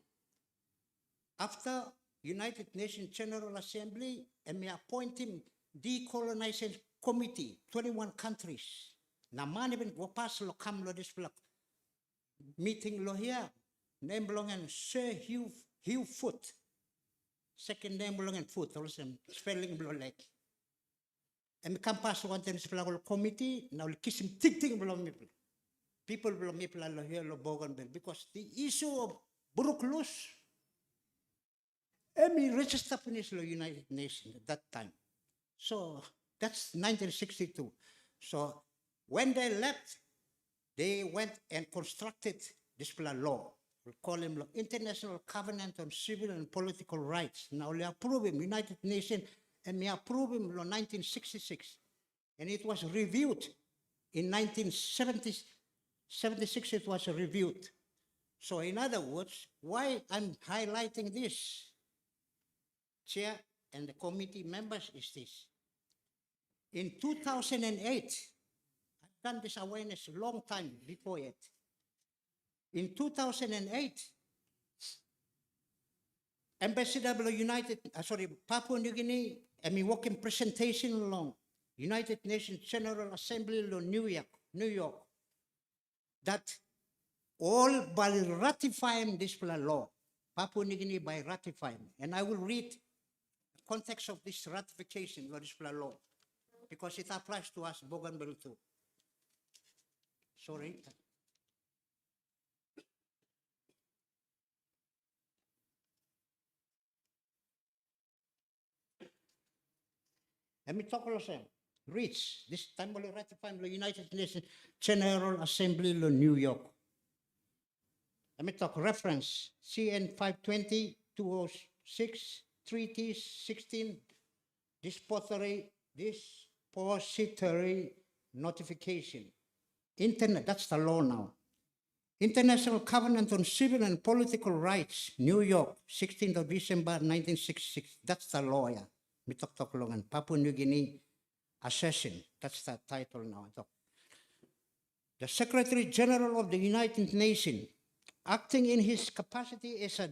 E: After United Nations General Assembly, and we appoint him decolonization committee, 21 countries. Now man even go pass lo come lo this block. Meeting lo here. Name belonging Sir Hugh Foot. Second name belonging Foot. Also spelling below like. And we come pass one time committee, now we kiss him ting below me. People below me here lo Bougainville because the issue of Buruklus, Emi register finish lo United Nations at that time. So that's 1962. So when they left, they went and constructed this law, we call him the International Covenant on Civil and Political Rights. Now, they approve him, United Nations, and they approve him in 1966. And it was reviewed in 1976, it was reviewed. So in other words, why I'm highlighting this, Chair and the committee members, is this. In 2008, I've done this awareness a long time before it. In 2008, Ambassador of Papua New Guinea, and me working presentation along United Nations General Assembly in New York, that all by ratifying this law, Papua New Guinea by ratifying, and I will read the context of this ratification of this law, because it applies to us, Bougainville too. Sorry. Let me talk also. Reach this time will ratify the United Nations General Assembly in New York. Let me talk reference CN 520-206 Treaty 16 dispository notification. Internet, that's the law now. International Covenant on Civil and Political Rights, New York, 16th of December 1966. That's the law, yeah. Me talk long and Papua New Guinea accession. That's the title now. The Secretary General of the United Nations, acting in his capacity as a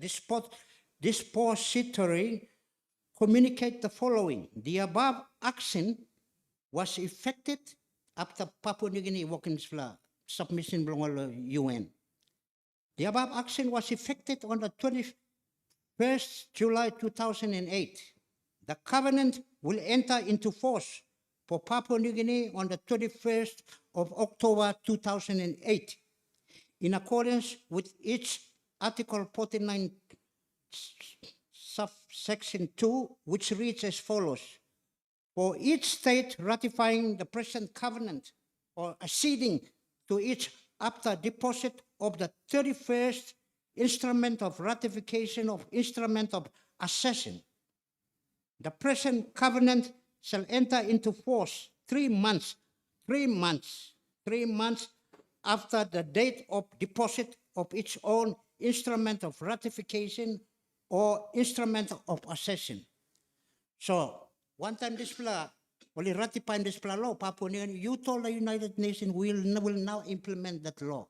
E: dispository, communicate the following. The above action was effected after Papua New Guinea working submission belong to UN. The above action was effected on the 21st July 2008. The covenant will enter into force for Papua New Guinea on the 21st of October 2008, in accordance with each Article 49, subsection 2, which reads as follows. For each state ratifying the present covenant or acceding to each after deposit of the 31st instrument of ratification of instrument of accession, the present covenant shall enter into force 3 months after the date of deposit of its own instrument of ratification or instrument of accession. So, one time this law, only ratifying this law, Papua New Guinea, you told the United Nations will now implement that law.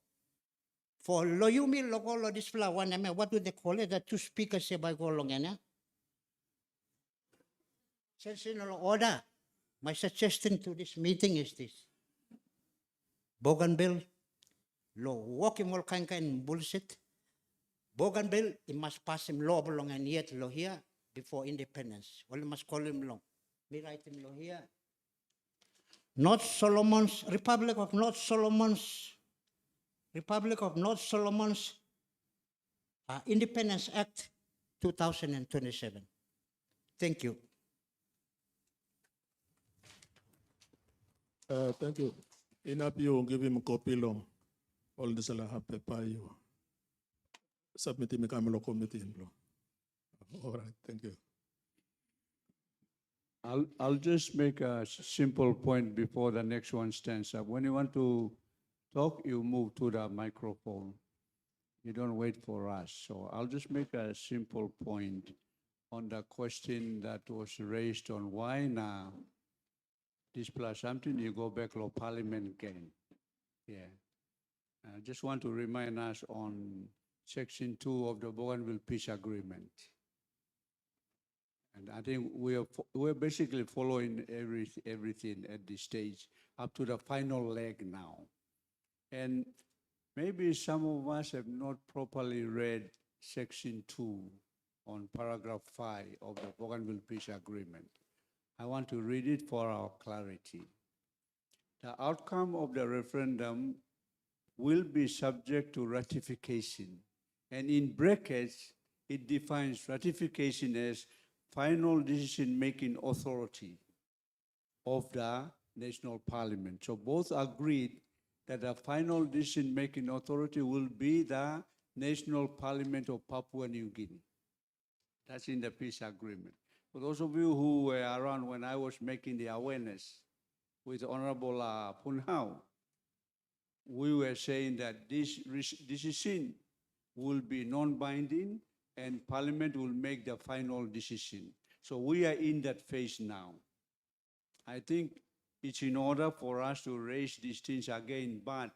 E: For Loyumi Logolo this law, what do they call it? The two speakers say by Golongena. Sessional order. My suggestion to this meeting is this. Bougainville, law, walking all kind of bullshit. Bougainville, it must pass him law belong and yet law here before independence. Well, you must call him law. Me write him law here. North Solomons, Republic of North Solomons, Independence Act 2027. Thank you.
B: Thank you. Enough you give him a copy long. All this will have paper you. Submit him a Camelo committee. All right, thank you.
C: I'll just make a simple point before the next one stands up. When you want to talk, you move to the microphone. You don't wait for us. So I'll just make a simple point on the question that was raised on why now this plus something, you go back to Parliament again. Yeah. I just want to remind us on Section 2 of the Bougainville Peace Agreement. And I think we're basically following everything at this stage up to the final leg now. And maybe some of us have not properly read Section 2 on paragraph 5 of the Bougainville Peace Agreement. I want to read it for our clarity. The outcome of the referendum will be subject to ratification. And in brackets, it defines ratification as final decision-making authority of the National Parliament. So both agreed that the final decision-making authority will be the National Parliament of Papua New Guinea. That's in the peace agreement. For those of you who were around when I was making the awareness with Honorable Punhao, we were saying that this decision will be non-binding and Parliament will make the final decision. So we are in that phase now. I think it's in order for us to raise these things again, but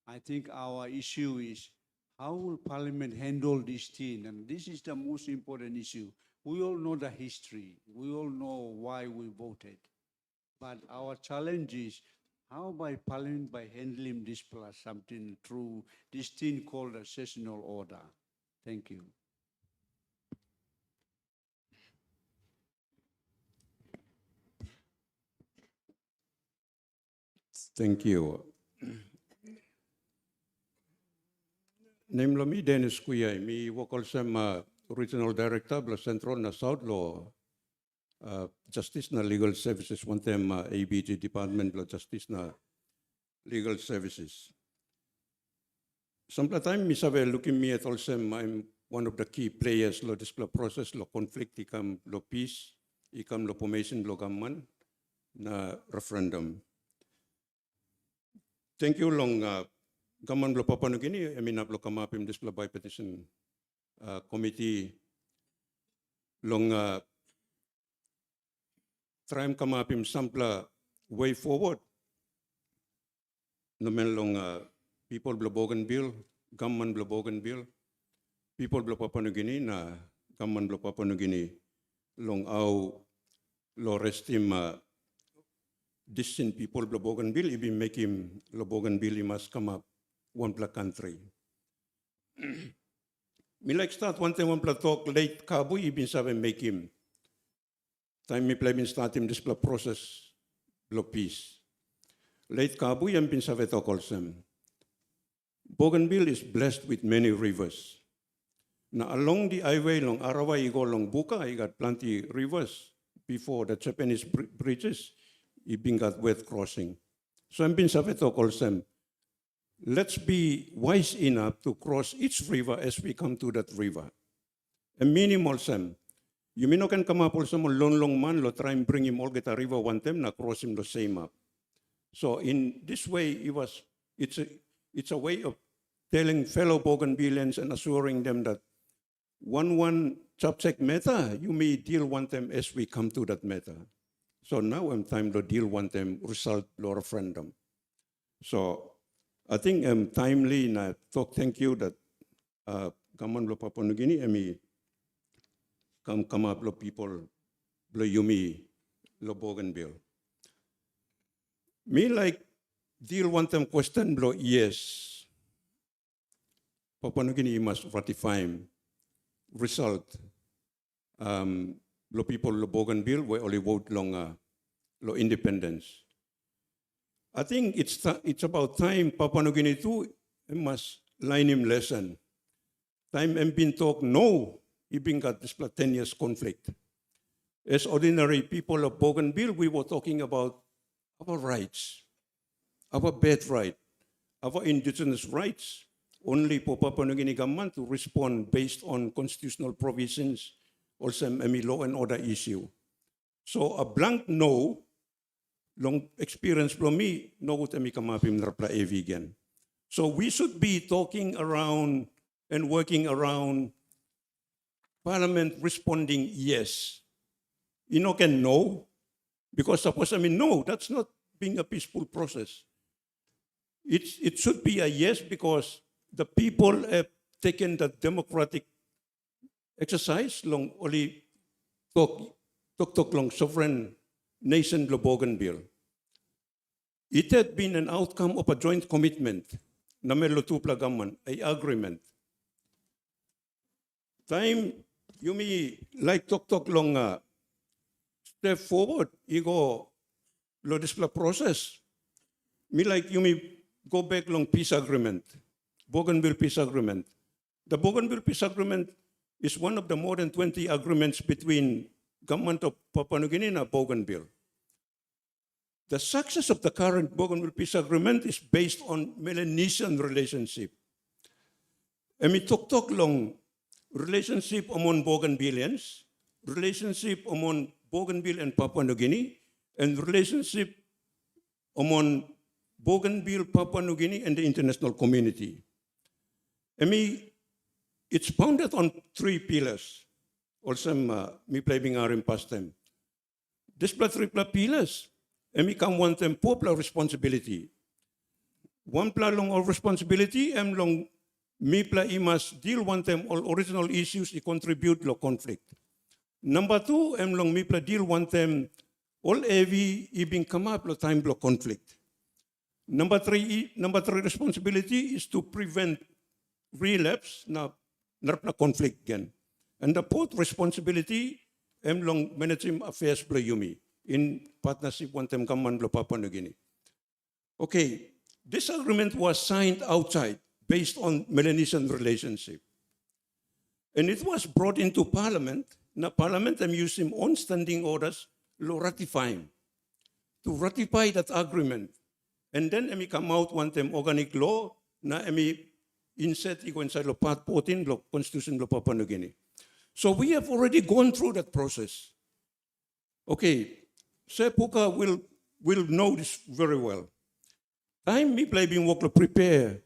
C: I think our issue is how will Parliament handle this thing? And this is the most important issue. We all know the history. We all know why we voted. But our challenge is how by Parliament by handling this plus something through this thing called a sessional order. Thank you.
A: Thank you. Name lo mi Dennis Kuyay, mi wakol sa Regional Director bla Central na South Law Justice na Legal Services, one time ABG Department bla Justice na Legal Services. Some time mi sabi looking me at also I'm one of the key players lo this process lo conflict ikam lo peace ikam lo formation lo gaman na referendum. Thank you long gaman lo Papua New Guinea, eminap lo kamapim this bipartisan committee long trying kamapim sampla way forward. Namen long people blo Bougainville, gaman blo Bougainville, people blo Papua New Guinea na gaman blo Papua New Guinea long au lo restim distant people blo Bougainville, even make him lo Bougainville he must come up one black country. Me like start one time one black talk late kabu even sabi make him. Time me play bin start him this process blo peace. Late kabu yan bin sabi talk also. Bougainville is blessed with many rivers. Now along the highway long Arawa you go long Buka, you got plenty rivers before the Japanese bridges. You been got wet crossing. So I'm being sabi talk also. Let's be wise enough to cross each river as we come to that river. A minimal sem. You mean can come up also long man lo try and bring him all get a river one time na cross him the same up. So in this way it's a way of telling fellow Bougainvilleans and assuring them that one subject matter you may deal one time as we come to that matter. So now I'm time to deal one time result lo referendum. So I think I'm timely na talk thank you that gaman lo Papua New Guinea ami come up lo people lo yumi lo Bougainville. Me like deal one time question lo yes. Papua New Guinea must ratify result lo people lo Bougainville we only vote long lo independence. I think it's about time Papua New Guinea too must line him lesson. Time and been talk no, he been got this 10 years conflict. As ordinary people of Bougainville, we were talking about our rights, our birthright, our indigenous rights. Only for Papua New Guinea government to respond based on constitutional provisions, also a law and order issue. So a blank no. Long experience from me, no good ami kamapim narapla vegan. So we should be talking around and working around Parliament responding yes. You know can no, because suppose no, that's not being a peaceful process. It should be a yes because the people have taken the democratic exercise long only talk long sovereign nation lo Bougainville. It had been an outcome of a joint commitment na may lutupla gaman, ay agreement. Time you may like talk long step forward, you go lo display process. Me like you may go back long peace agreement, Bougainville peace agreement. The Bougainville peace agreement is one of the more than 20 agreements between government of Papua New Guinea and Bougainville. The success of the current Bougainville peace agreement is based on Melanesian relationship. emi tok long relationship among Bougainvilleans, relationship among Bougainville and Papua New Guinea, and relationship among Bougainville, Papua New Guinea, and the international community. It's founded on 3 pillars. Also, mi plebing arim past time. This three pillars, come one them popular responsibility. One long of responsibility, long mi must deal one them all original issues, contribute to conflict. Number 2, long mi deal one them all heavy ibing come up lo time lo conflict. Number 3 responsibility is to prevent relapse na conflict again. And the 4th responsibility long managing affairs blo yumi in partnership one time kaman blo Papua New Guinea. Okay, this agreement was signed outside based on Melanesian relationship. And it was brought into Parliament. Now Parliament using on standing orders to ratify that agreement. And then come out one time organic law na insert inside the part 14 of Constitution of Papua New Guinea. So we have already gone through that process. Okay, Sepuka will know this very well. Time me being work to prepare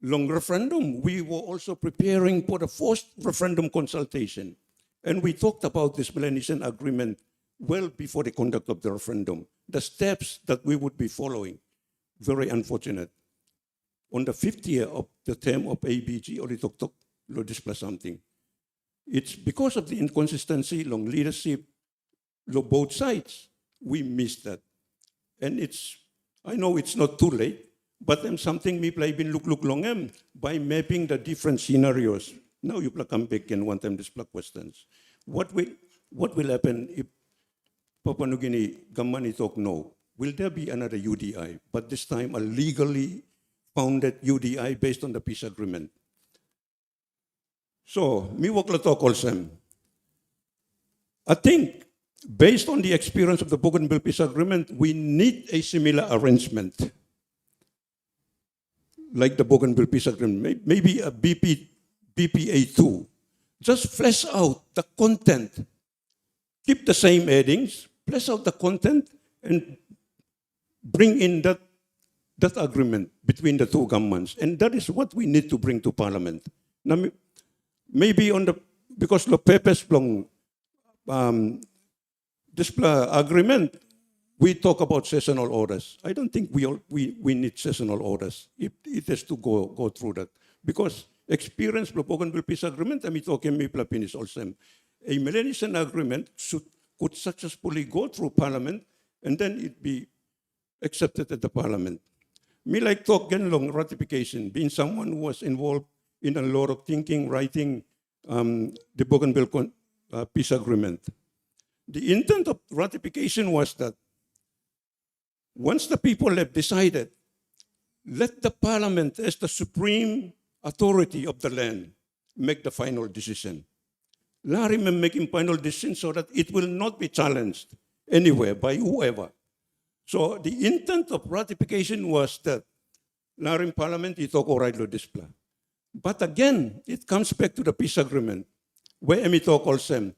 A: long referendum, we were also preparing for the first referendum consultation. And we talked about this Melanesian agreement well before the conduct of the referendum, the steps that we would be following. Very unfortunate. On the 5th year of the term of ABG, only talk lo display something. It's because of the inconsistency long leadership lo both sides, we missed that. And I know it's not too late, but something me play been look long by mapping the different scenarios. Now you come back and one time display questions. What will happen if Papua New Guinea Gamani talk no? Will there be another UDI, but this time a legally founded UDI based on the peace agreement? So, me work la talk also. I think, based on the experience of the Bougainville peace agreement, we need a similar arrangement, like the Bougainville peace agreement, maybe a BPA2. Just flesh out the content, keep the same headings, flesh out the content, and bring in that agreement between the two governments. And that is what we need to bring to Parliament. Now, maybe because the purpose long this agreement, we talk about seasonal orders. I don't think we need seasonal orders. It has to go through that. Because experience of Bougainville peace agreement, I mean talking me finish also. A Melanesian agreement could successfully go through Parliament and then it be accepted at the Parliament. Me like talk again long ratification, being someone who was involved in a lot of thinking, writing the Bougainville peace agreement. The intent of ratification was that once the people have decided, let the Parliament as the supreme authority of the land make the final decision. Let him making final decision so that it will not be challenged anywhere by whoever. So the intent of ratification was that Larim Parliament it talk alright lo display. But again, it comes back to the peace agreement, where Emi talk also.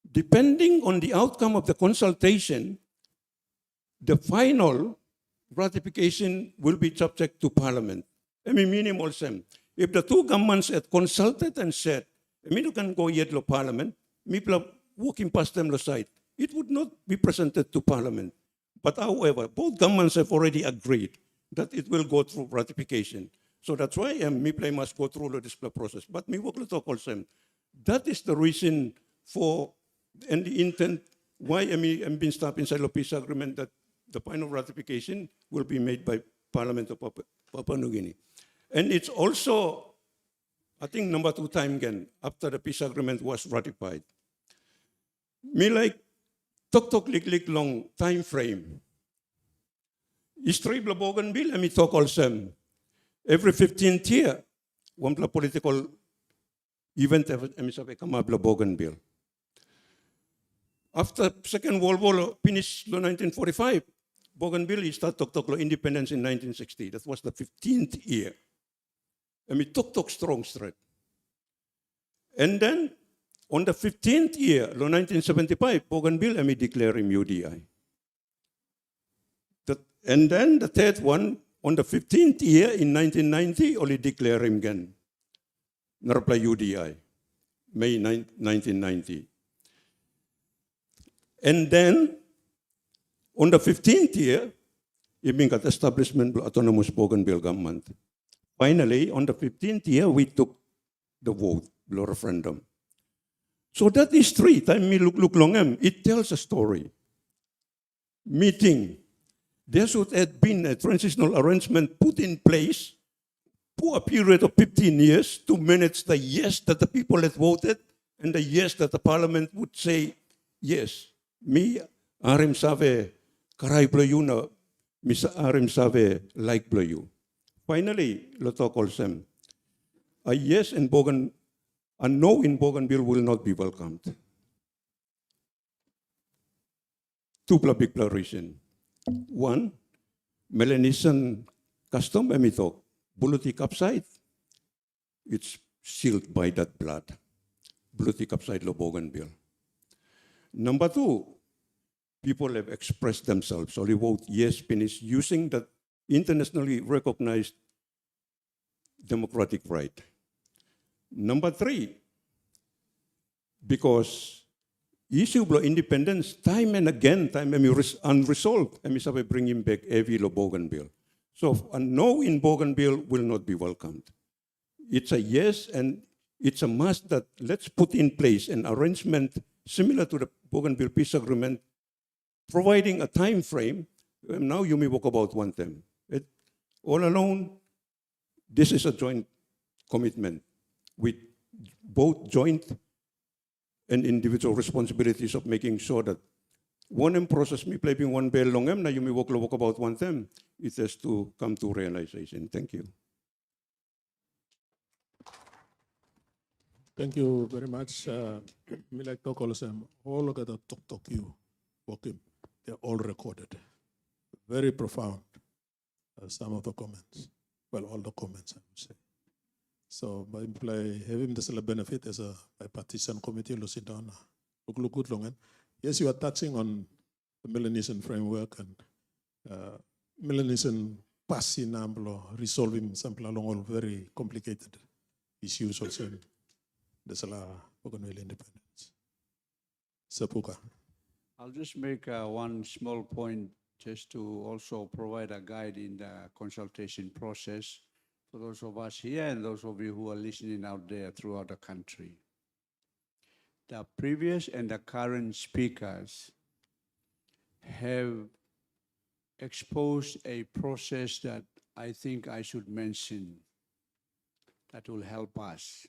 A: Depending on the outcome of the consultation, the final ratification will be subject to Parliament. Emi meaning also, if the two governments had consulted and said, Emi can go yet lo Parliament, me walking past them lo side, it would not be presented to Parliament. But however, both governments have already agreed that it will go through ratification. So that's why MIPLA must go through the display process. But me work talk also. That is the reason for and the intent why I'm being stopped inside the peace agreement that the final ratification will be made by Parliament of Papua New Guinea. And it's also, I think, number 2 time again after the peace agreement was ratified. Me like talk long time frame. History of Bougainville, and me talk also. Every 15th year, one political event come up Bougainville. After Second World War finished in 1945, Bougainville started to talk independence in 1960. That was the 15th year. and we tok strong straight. And then, on the 15th year, 1975, Bougainville, and we declare him UDI. And then the third one, on the 15th year in 1990, only declare him again. Narapla UDI, May 1990. And then, on the 15th year, he got establishment of autonomous Bougainville government. Finally, on the 15th year, we took the vote, the referendum. So that is three. Time me look long, it tells a story. Meeting. There should have been a transitional arrangement put in place for a period of 15 years to manage the yes that the people had voted and the yes that the parliament would say yes. Me, Arim Save, Karai Playuna, Mr. Arim Save, like Playu. Finally, Lotok Olsem, a yes in a no in Bougainville will not be welcomed. Two big reasons. One, Melanesian custom, emitok, buluti kapsait, it's sealed by that blood. Buluti kapsait lo Bougainville. Number two, people have expressed themselves. So they vote yes, finish using that internationally recognized democratic right. Number three, because issue of independence, time and again, unresolved, and we bring him back every lo Bougainville. So a no in Bougainville will not be welcomed. It's a yes, and it's a must that let's put in place an arrangement similar to the Bougainville Peace Agreement, providing a time frame. Now you may talk about one term. All alone, this is a joint commitment with both joint and individual responsibilities of making sure that one process me playing one bell long na you may walk about one term, it has to come to realization. Thank you.
B: Thank you very much. Me like to call them all of the talk you walking. They're all recorded. Very profound. Some of the comments. Well, all the comments, I would say. So by having this benefit as a bipartisan committee, look good long. Yes, you are touching on the Melanesian framework and Melanesian passing resolving some all very complicated issues also. There's a lot of independence. Sapuka.
C: I'll just make one small point just to also provide a guide in the consultation process for those of us here and those of you who are listening out there throughout the country. The previous and the current speakers have exposed a process that I think I should mention that will help us.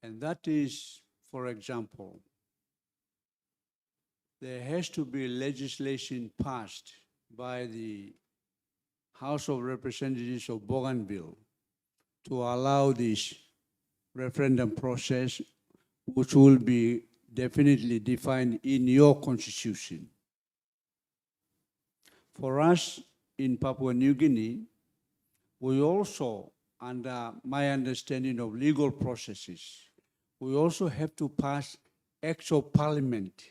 C: And that is, for example, there has to be legislation passed by the House of Representatives of Bougainville to allow this referendum process, which will be definitely defined in your constitution. For us in Papua New Guinea, we also, under my understanding of legal processes, we also have to pass acts of parliament,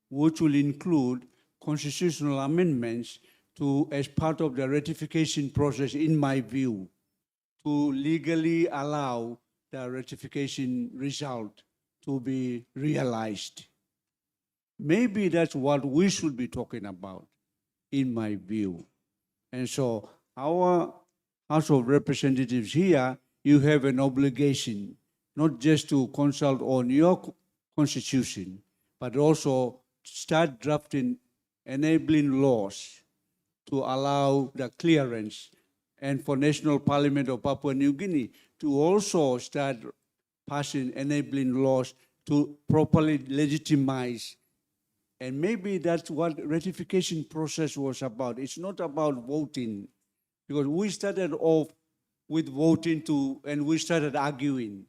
C: which will include constitutional amendments as part of the ratification process, in my view, to legally allow the ratification result to be realized. Maybe that's what we should be talking about, in my view. And so our House of Representatives here, you have an obligation not just to consult on your constitution, but also start drafting enabling laws to allow the clearance, and for National Parliament of Papua New Guinea to also start passing enabling laws to properly legitimize. And maybe that's what ratification process was about. It's not about voting, because we started off with voting and we started arguing.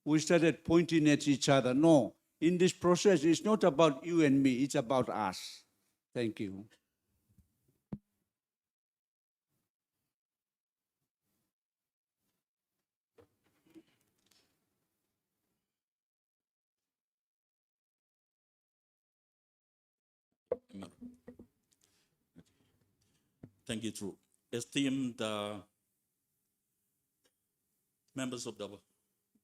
C: We started pointing at each other. No, in this process, it's not about you and me, it's about us. Thank you.
F: Thank you, Drew. Esteemed members of the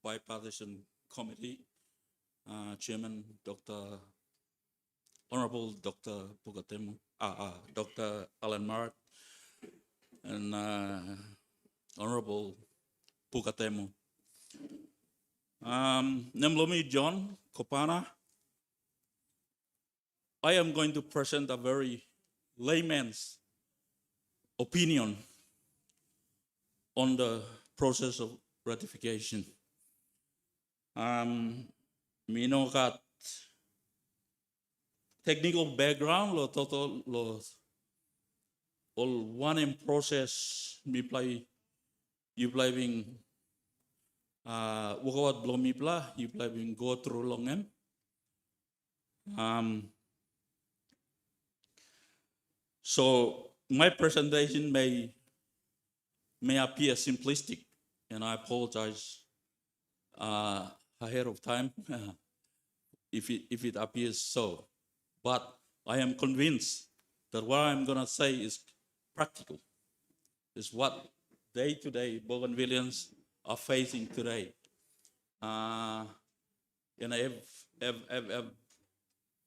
F: Bipartisan Committee, Chairman Dr. Honorable Dr. Pugatemu, Dr. Alan Mart, and Honorable Pugatemu. Nemlomi John Kopana. I am going to present a very layman's opinion on the process of ratification. Minokat technical background lo total lo all one in process mi play you playing wakawat blow mi pla you playing go through long so my presentation may appear simplistic, and I apologize ahead of time if it appears so. But I am convinced that what I'm going to say is practical, is what day-to-day Bougainvilleans are facing today. And I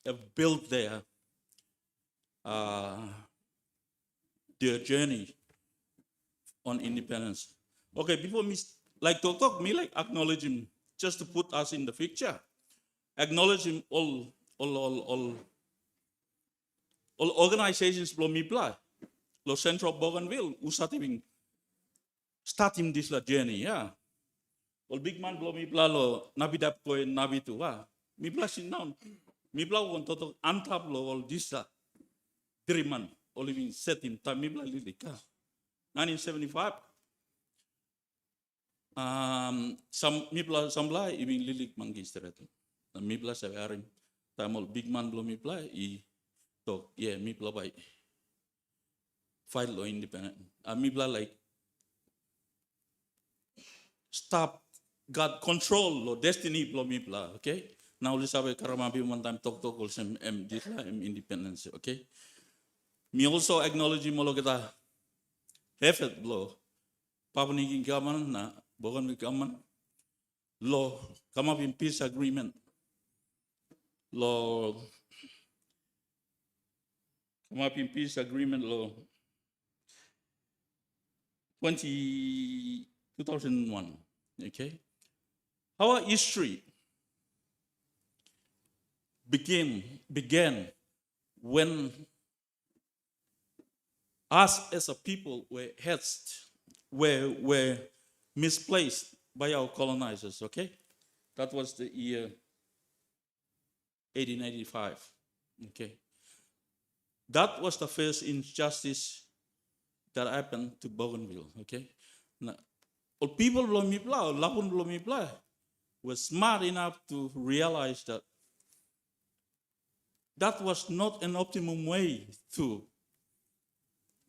F: have built their journey on independence. Okay, before me, like talk, me like acknowledge him, just to put us in the picture. Acknowledge him all organizations blow me blah. Lo Central Bougainville, who starting this journey, yeah. All big man blow me blah lo nabidap ko nabitu mi blah sin down. Mi blah won toto antap lo all this diriman, all living set him time mi blah lilika. 1975. Some mipla sambla ibing lilik manggis teretu. Mipla saya arim. Tamol big man belum mipla I talk yeah mipla by fight lo independent. Mipla like stop God control lo destiny belum mipla. Okay. Now let's have a karamabi one time talk also this independence. Okay. Me also acknowledge molo kita effort lo Papaniging government na Bougainville government law come up in peace agreement law come up in peace agreement law 2001. Okay, our history began when us as a people were misplaced by our colonizers, okay? That was the year 1885, okay? That was the first injustice that happened to Bougainville, okay? Now, all people were smart enough to realize that that was not an optimum way to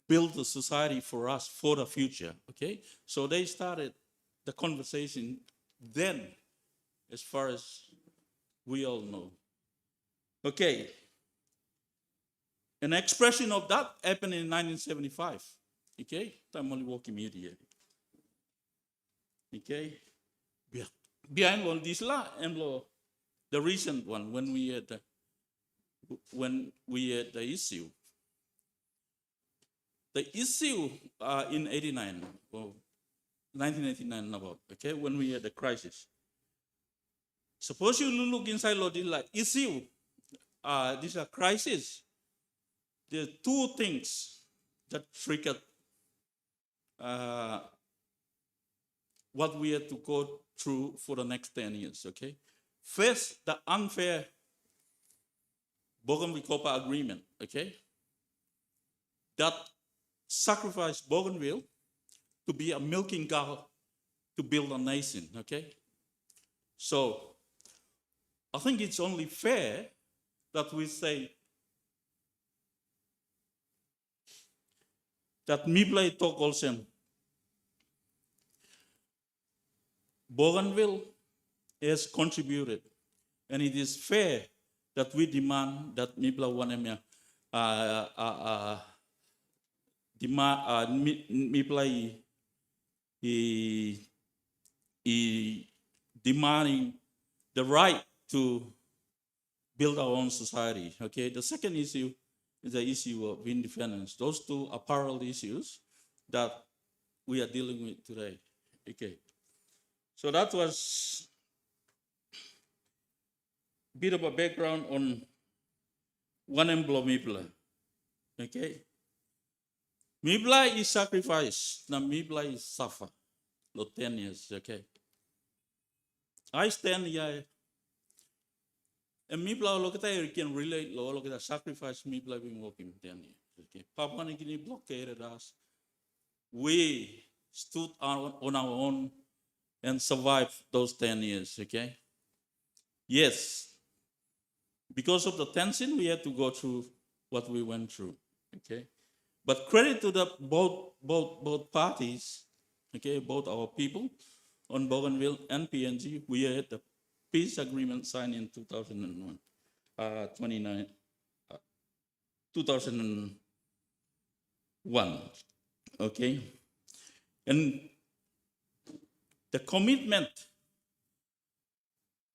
F: build a society for us for the future, okay? So they started the conversation then, as far as we all know. Okay, an expression of that happened in 1975, okay? I'm only walking media. Okay? Behind all this law and law, the recent one, when we had the issue. The issue in 89, or 1989 about, okay, when we had the crisis. Suppose you look inside this like issue, this is a crisis. There are two things that triggered what we had to go through for the next 10 years, okay? First, the unfair Bougainville-Copa agreement, okay? That sacrificed Bougainville to be a milking cow to build a nation, okay? So I think it's only fair that we say that Miblay talk also Bougainville has contributed, and it is fair that we demand that Mibla Wanemia demanding the right to build our own society. Okay. The second issue is the issue of independence. Those two are parallel issues that we are dealing with today. Okay. So that was a bit of a background on Wanem Blo Mibla. Okay. Mibla is sacrifice. Now Mibla is suffer. Not 10 years. Okay. I stand here. And Mibla lokata can relate lo lokata sacrifice Mibla being working 10 years. Okay. Papa Nikini blockaded us. We stood on our own and survived those 10 years. Okay. Yes. Because of the tension, we had to go through what we went through. Okay. But credit to the both parties, okay, both our people on Bougainville and PNG, we had the peace agreement signed in 2001, 2001, okay? And the commitment,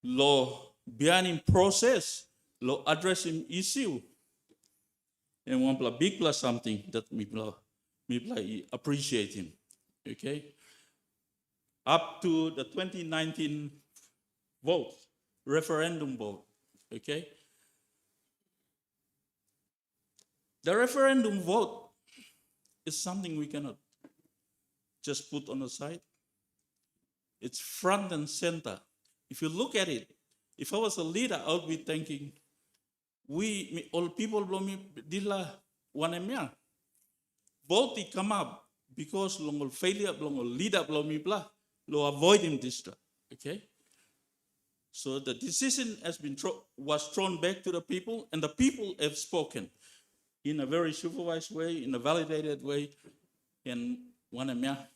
F: law behind process, law addressing issue, and one plus big plus something that me appreciate him, okay? Up to the 2019 vote, referendum vote, okay? The referendum vote is something we cannot just put on the side. It's front and center. If you look at it, if I was a leader, I would be thinking, all people blow me dila wanemia. Vote come up because long failure, long leader blow me blah, lo avoiding this stuff. Okay. So the decision was thrown back to the people, and the people have spoken in a very supervised way, in a validated way, and wanemia.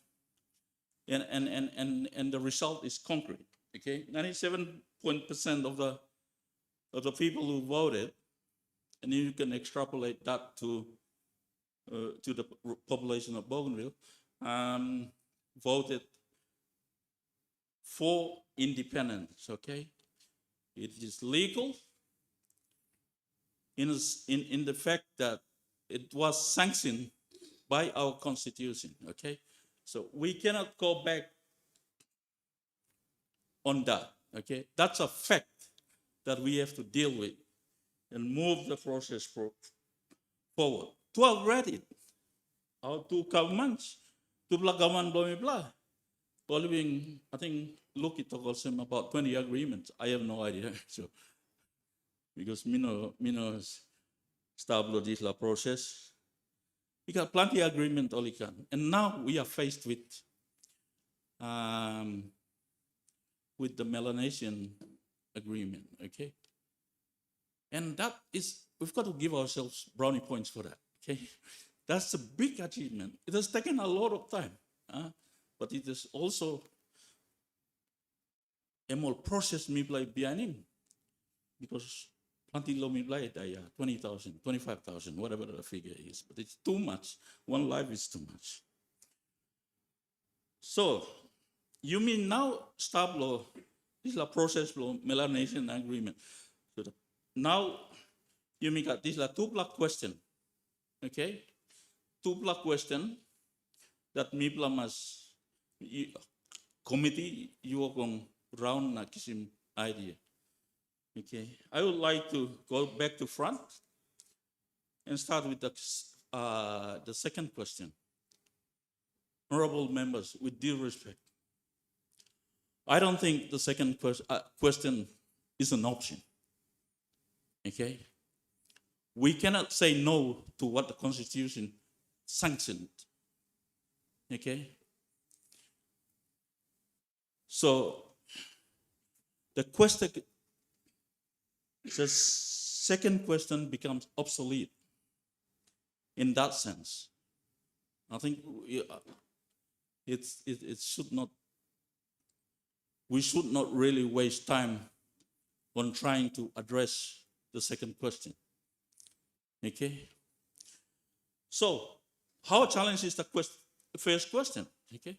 F: And the result is concrete. Okay. 97% of the people who voted, and you can extrapolate that to the population of Bougainville, voted for independence. Okay, it is legal in the fact that it was sanctioned by our constitution. Okay, so we cannot go back on that. Okay, that's a fact that we have to deal with and move the process forward. To already, our 2 governments, to government blah, following, I think, look it talks about 20 agreements. I have no idea. So, because Mino established this process, we got plenty of agreement, all can. And now we are faced with the Melanesian agreement, okay? And that is, we've got to give ourselves brownie points for that, okay? That's a big achievement. It has taken a lot of time, but it is also a more process me play behind him, because plenty low me play 20,000, 25,000, whatever the figure is, but it's too much. One life is too much. So, you mean now stop law, this is a process law, Melanesian agreement. So now you make this is a 2-block question, okay? 2-block question that Mipla must committee you are going round na kisim idea, okay? I would like to go back to front and start with the second question. Honorable members, with due respect, I don't think the second question is an option. Okay? We cannot say no to what the Constitution sanctioned. Okay? So, the second question becomes obsolete in that sense. I think it should not. We should not really waste time on trying to address the second question. Okay? So, how challenge is the first question? Okay,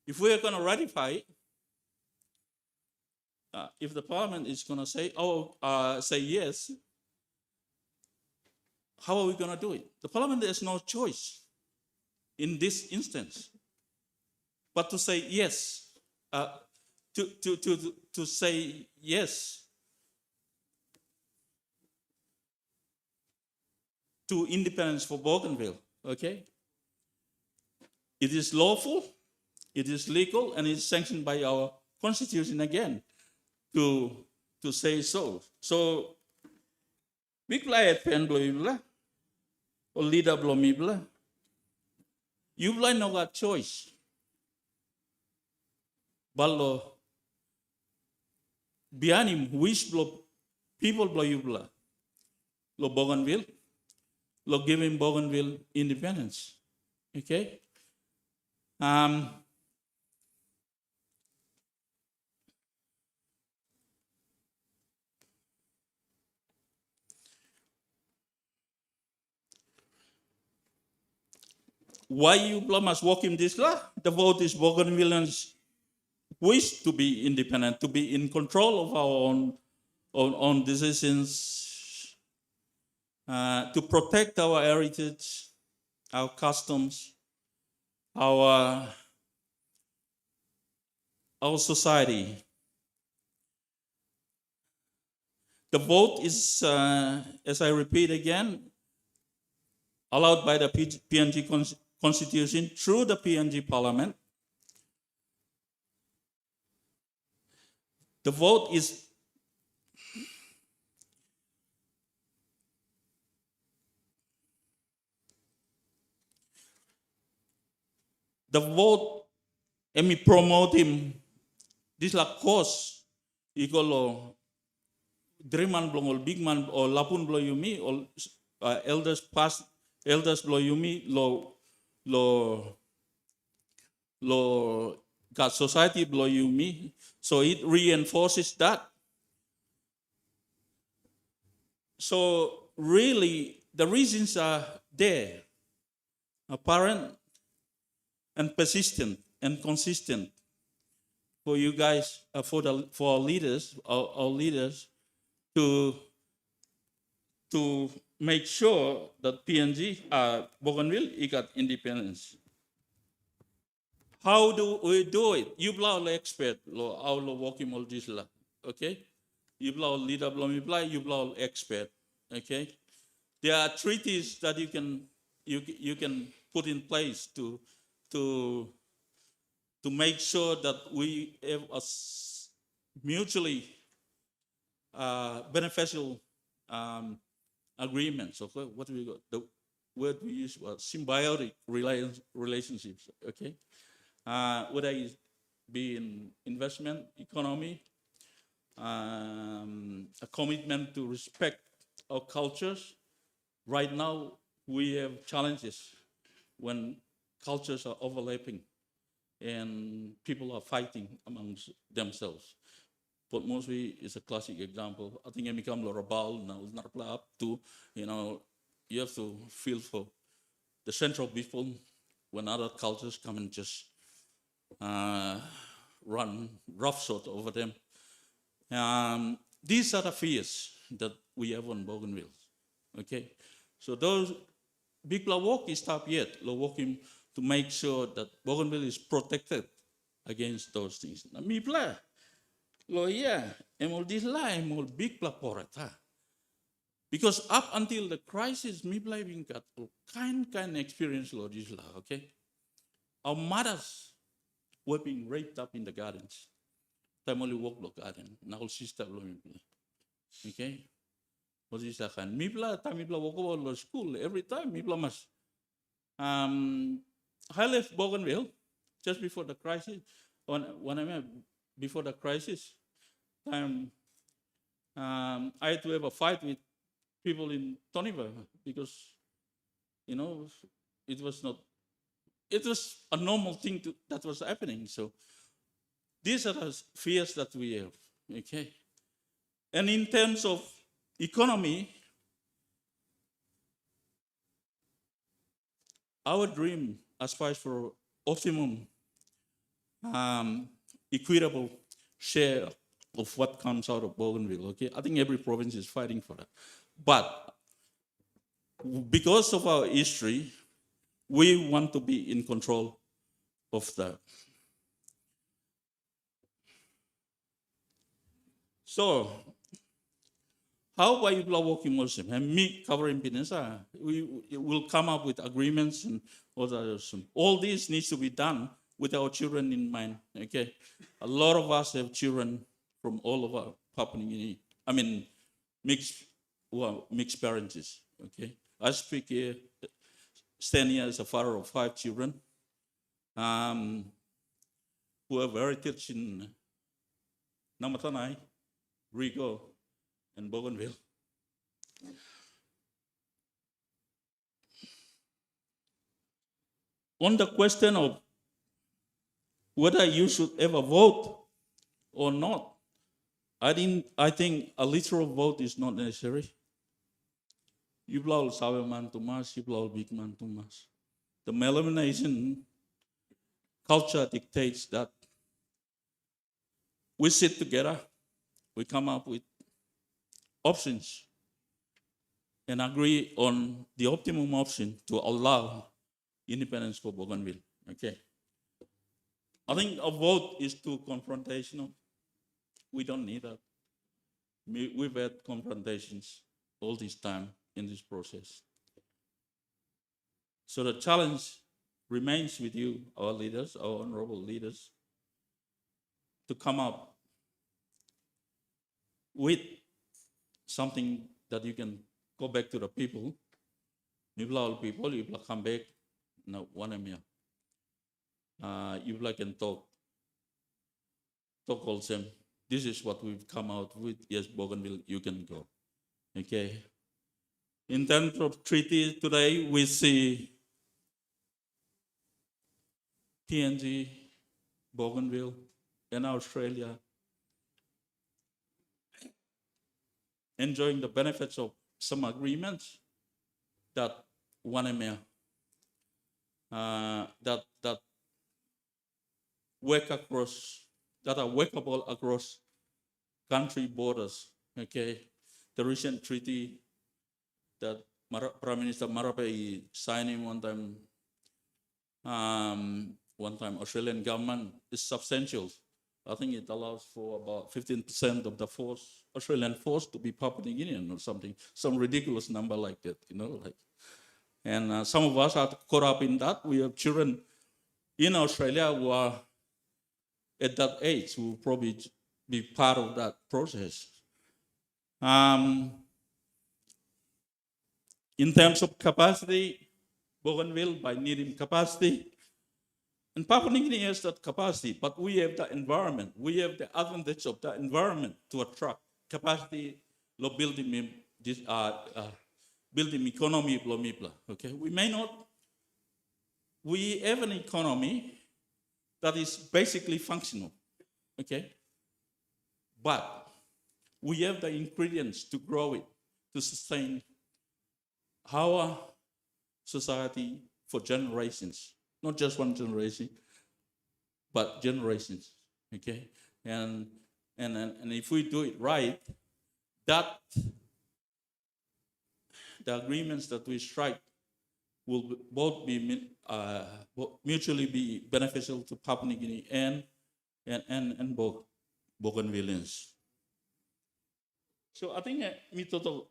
F: if we are going to ratify it, if the parliament is going to say, say yes, how are we going to do it? The parliament has no choice in this instance, but to say yes, to say yes to independence for Bougainville. Okay, it is lawful, it is legal, and it's sanctioned by our constitution again to say so. So, big player pen blow or leader blow me blah. You blind no got choice. Ballo bianim wish blow people blow you blah. Lo Bougainville, lo giving Bougainville independence. Okay? Why you must walk in this law? The vote is Bougainvilleans wish to be independent, to be in control of our own decisions, to protect our heritage, our customs, our society. The vote is, as I repeat again, allowed by the PNG Constitution through the PNG Parliament. The vote is and we promote him. This la cause equal dream man blong or big man or lapun blow you me or elders past elders blow you me lo God society blow you me. So it reinforces that. So really the reasons are there, apparent and persistent and consistent for you guys, for our leaders, our leaders to make sure that PNG, Bougainville, got independence. How do we do it? You blow expert, lo aulo walking all this la, okay? You blow leader blow me blind, you blow expert, okay? There are treaties that you can put in place to make sure that we have a mutually beneficial agreements. Okay, what we got? The word we use was symbiotic relationships. Okay, whether it be in investment, economy, a commitment to respect our cultures. Right now, we have challenges when cultures are overlapping and people are fighting amongst themselves. But mostly it's a classic example. I think I become a rebel now, it's not up to, you have to feel for the central people when other cultures come and just run roughshod over them. These are the fears that we have on Bougainville. Okay, so those big la work is stop yet. La working to make sure that Bougainville is protected against those things. Na mi pla, lo yeah, emol this la emol big pla porata. Because up until the crisis, mi pla being got kind experience lo this la. Okay, our mothers were being raped up in the gardens. Time only walk lo garden. Na all sister lo mi pla. Okay. What is that? Mipla, time mipla walk over to school every time. Mipla mas. I left Bougainville just before the crisis. When I met before the crisis, I had to have a fight with people in Toniva because, it was not. It was a normal thing that was happening. So these are the fears that we have. Okay, and in terms of economy, our dream aspires for optimum, equitable share of what comes out of Bougainville. Okay, I think every province is fighting for that, but because of our history, we want to be in control of that. So, how about you working Muslim and me covering business? We will come up with agreements and all this needs to be done with our children in mind. Okay, a lot of us have children from all over Papua New Guinea. I mean, mixed parents. Okay, I speak here, stand here as a father of 5 children, who have heritage in Namatanai, Rigo, and Bougainville. On the question of whether you should ever vote or not, I think a literal vote is not necessary. You blow sawe man tumas, you blow big man tumas. The Melanesian culture dictates that we sit together, we come up with options and agree on the optimum option to allow independence for Bougainville. Okay. I think a vote is too confrontational. We don't need that. We've had confrontations all this time in this process. So the challenge remains with you, our leaders, our honorable leaders, to come up with something that you can go back to the people. You will come back. No, one of you. You can talk also. This is what we've come out with. Yes, Bougainville, you can go. Okay. In terms of treaty today, we see PNG, Bougainville, and Australia enjoying the benefits of some agreements that that work across, that are workable across country borders. Okay, the recent treaty that Prime Minister Marape signed one time Australian government is substantial. I think it allows for about 15% of the force, Australian force, to be Papua New Guinean or something, some ridiculous number like that, And some of us are caught up in that. We have children in Australia who are at that age, who will probably be part of that process. In terms of capacity, Bougainville, by needing capacity, and Papua New Guinea has that capacity, but we have the environment. We have the advantage of the environment to attract capacity, building this building economy, okay? We have an economy that is basically functional, okay? But we have the ingredients to grow it, to sustain our society for generations, not just one generation, but generations, okay? And if we do it right, that the agreements that we strike will both be mutually be beneficial to Papua New Guinea and Bougainvilleans. So I think me total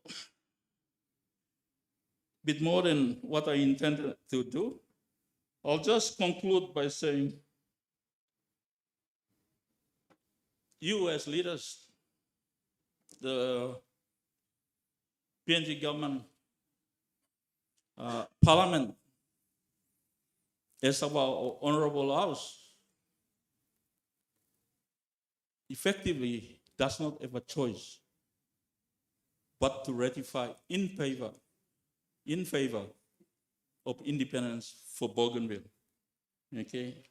F: bit more than what I intended to do. I'll just conclude by saying, you as leaders, the PNG government, Parliament, as our honorable house, effectively does not have a choice but to ratify in favor of independence for Bougainville. Okay?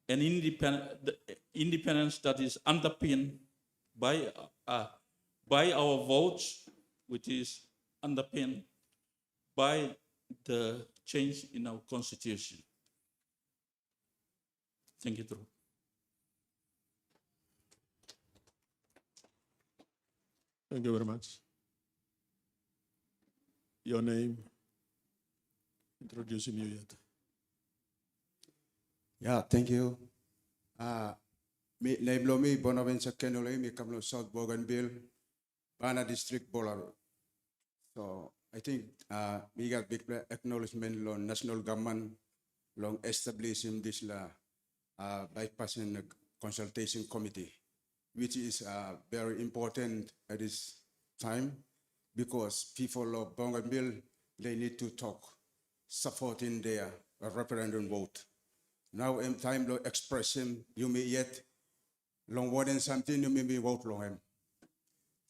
F: An independence that is underpinned by our votes, which is underpinned by the change in our constitution. Thank you, Drew.
B: Thank you very much. Your name? Introducing you yet.
G: Yeah, thank you. Me name lo mi Bonaventure Kenole, me come from South Bougainville, Bana District Bolaro. So I think we got big acknowledgement on national government long establishing this bipartisan consultation committee, which is very important at this time because people of Bougainville, they need to talk, supporting their referendum vote. Now in time to express him, you may yet long more than something you may be vote long him.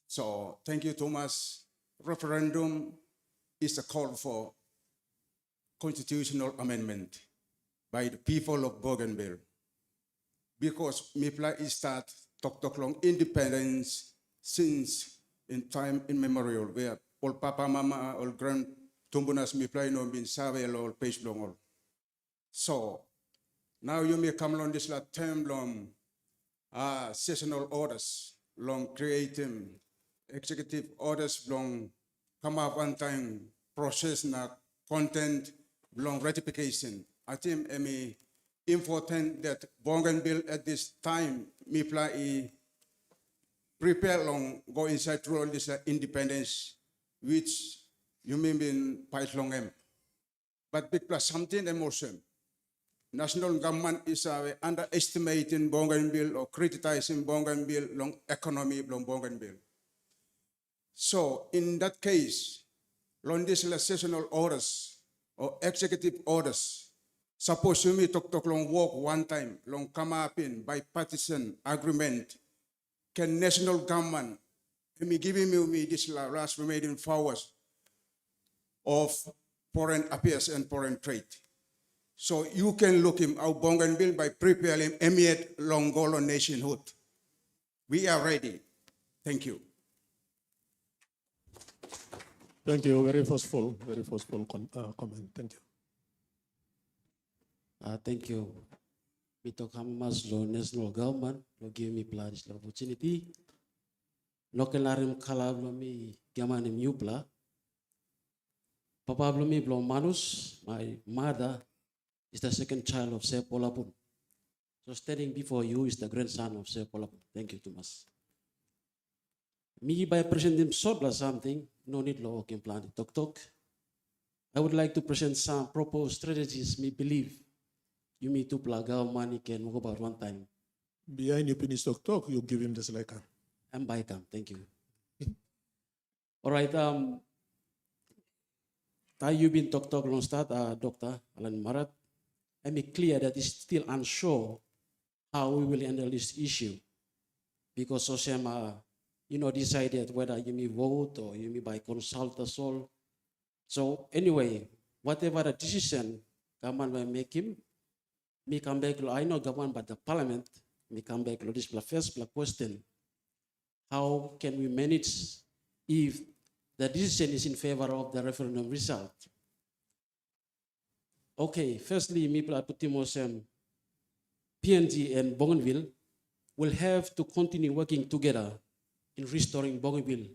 G: So thank you, Thomas. Referendum is a call for constitutional amendment by the people of Bougainville. Because Mipla is start talk long independence since in time immemorial, where all papa, mama, all grand tumbunas Mipla no been savel or page long all. So now you may come along this term long seasonal orders, long creating executive orders, long come up one time process na content, long ratification. I think important that Bougainville at this time, Mipla prepare long go inside through all this independence, which you may be quite long. But big plus something emotion. National government is underestimating Bougainville or criticizing Bougainville long economy long Bougainville. So in that case, long this seasonal orders or executive orders, suppose you may talk long walk one time, long come up in bipartisan agreement, can national government me giving me this last remaining powers of foreign affairs and foreign trade. So you can look him out Bougainville by preparing immediate long goal on nationhood. We are ready. Thank you.
B: Thank you. Very forceful comment. Thank you.
H: Thank you. Mito kamas lo national government lo give me this opportunity. Lo kelarim kalab lo mi gamanim yupla. Papa lo mi blo manus. My mother is the second child of Sir Polapun. So standing before you is the grandson of Sir Polapun. Thank you, Thomas. Me by presenting Sobla something, no need law can plan it. Talk. I would like to present some proposed strategies me believe you need to plug our money can go about one time.
B: Behind you finish talk, you give him the slide.
H: And by come, thank you. All right, you've been talk long start, Dr. Alan Marat. I make clear that it's still unsure how we will handle this issue because Sosema, decided whether you may vote or you may by consult us all. So anyway, whatever the decision government will make him, me come back, I know government, but the parliament, me come back, this first question, how can we manage if the decision is in favor of the referendum result? Okay, firstly, me Putimosem, PNG and Bougainville will have to continue working together in restoring Bougainville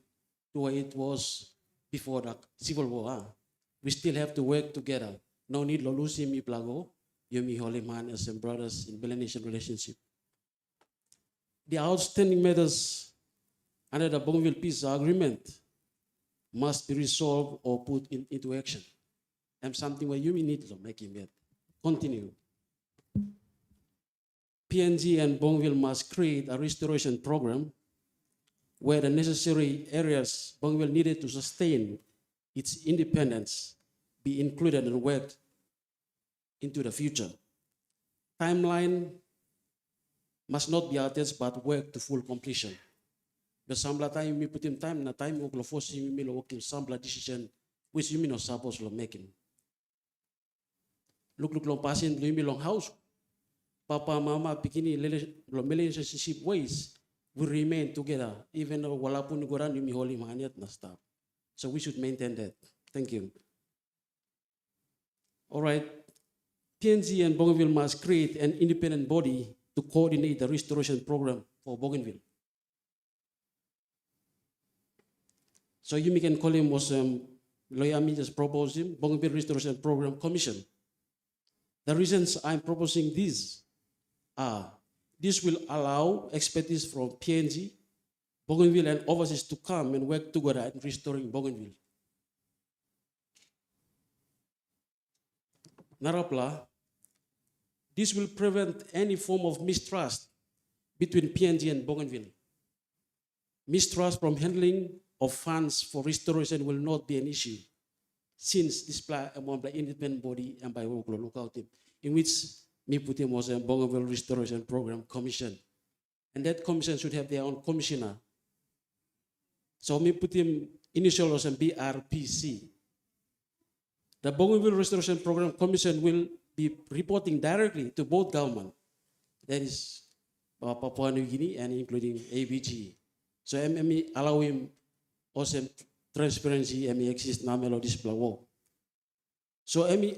H: to where it was before the civil war. We still have to work together. No need to lose me plago, Yumi holy man as brothers in Melanesian relationship. The outstanding matters under the Bougainville Peace Agreement must be resolved or put into action. And something where you need to make it continue. PNG and Bougainville must create a restoration program where the necessary areas Bougainville needed to sustain its independence be included and worked into the future. Timeline must not be attached but work to full completion. The sambla time we put in time na time we force him to working sambla decision which you not supposed to making. Look long passing long house. Papa, mama, bikini relationship ways will remain together even though walapun goran yumi holy maniat na stop. So we should maintain that. Thank you. All right. PNG and Bougainville must create an independent body to coordinate the restoration program for Bougainville. So you can call him was lawyer me just proposed him Bougainville Restoration Program Commission. The reasons I'm proposing this are this will allow expertise from PNG, Bougainville, and overseas to come and work together in restoring Bougainville. Narapla, this will prevent any form of mistrust between PNG and Bougainville. Mistrust from handling of funds for restoration will not be an issue since displayed among the independent body and by local team, in which me put him was a Bougainville Restoration Program Commission. And that commission should have their own commissioner. So me put him initial was a BRPC. The Bougainville Restoration Program Commission will be reporting directly to both government, that is Papua New Guinea and including ABG. So I allow him also transparency and exist na melodies blawo. So I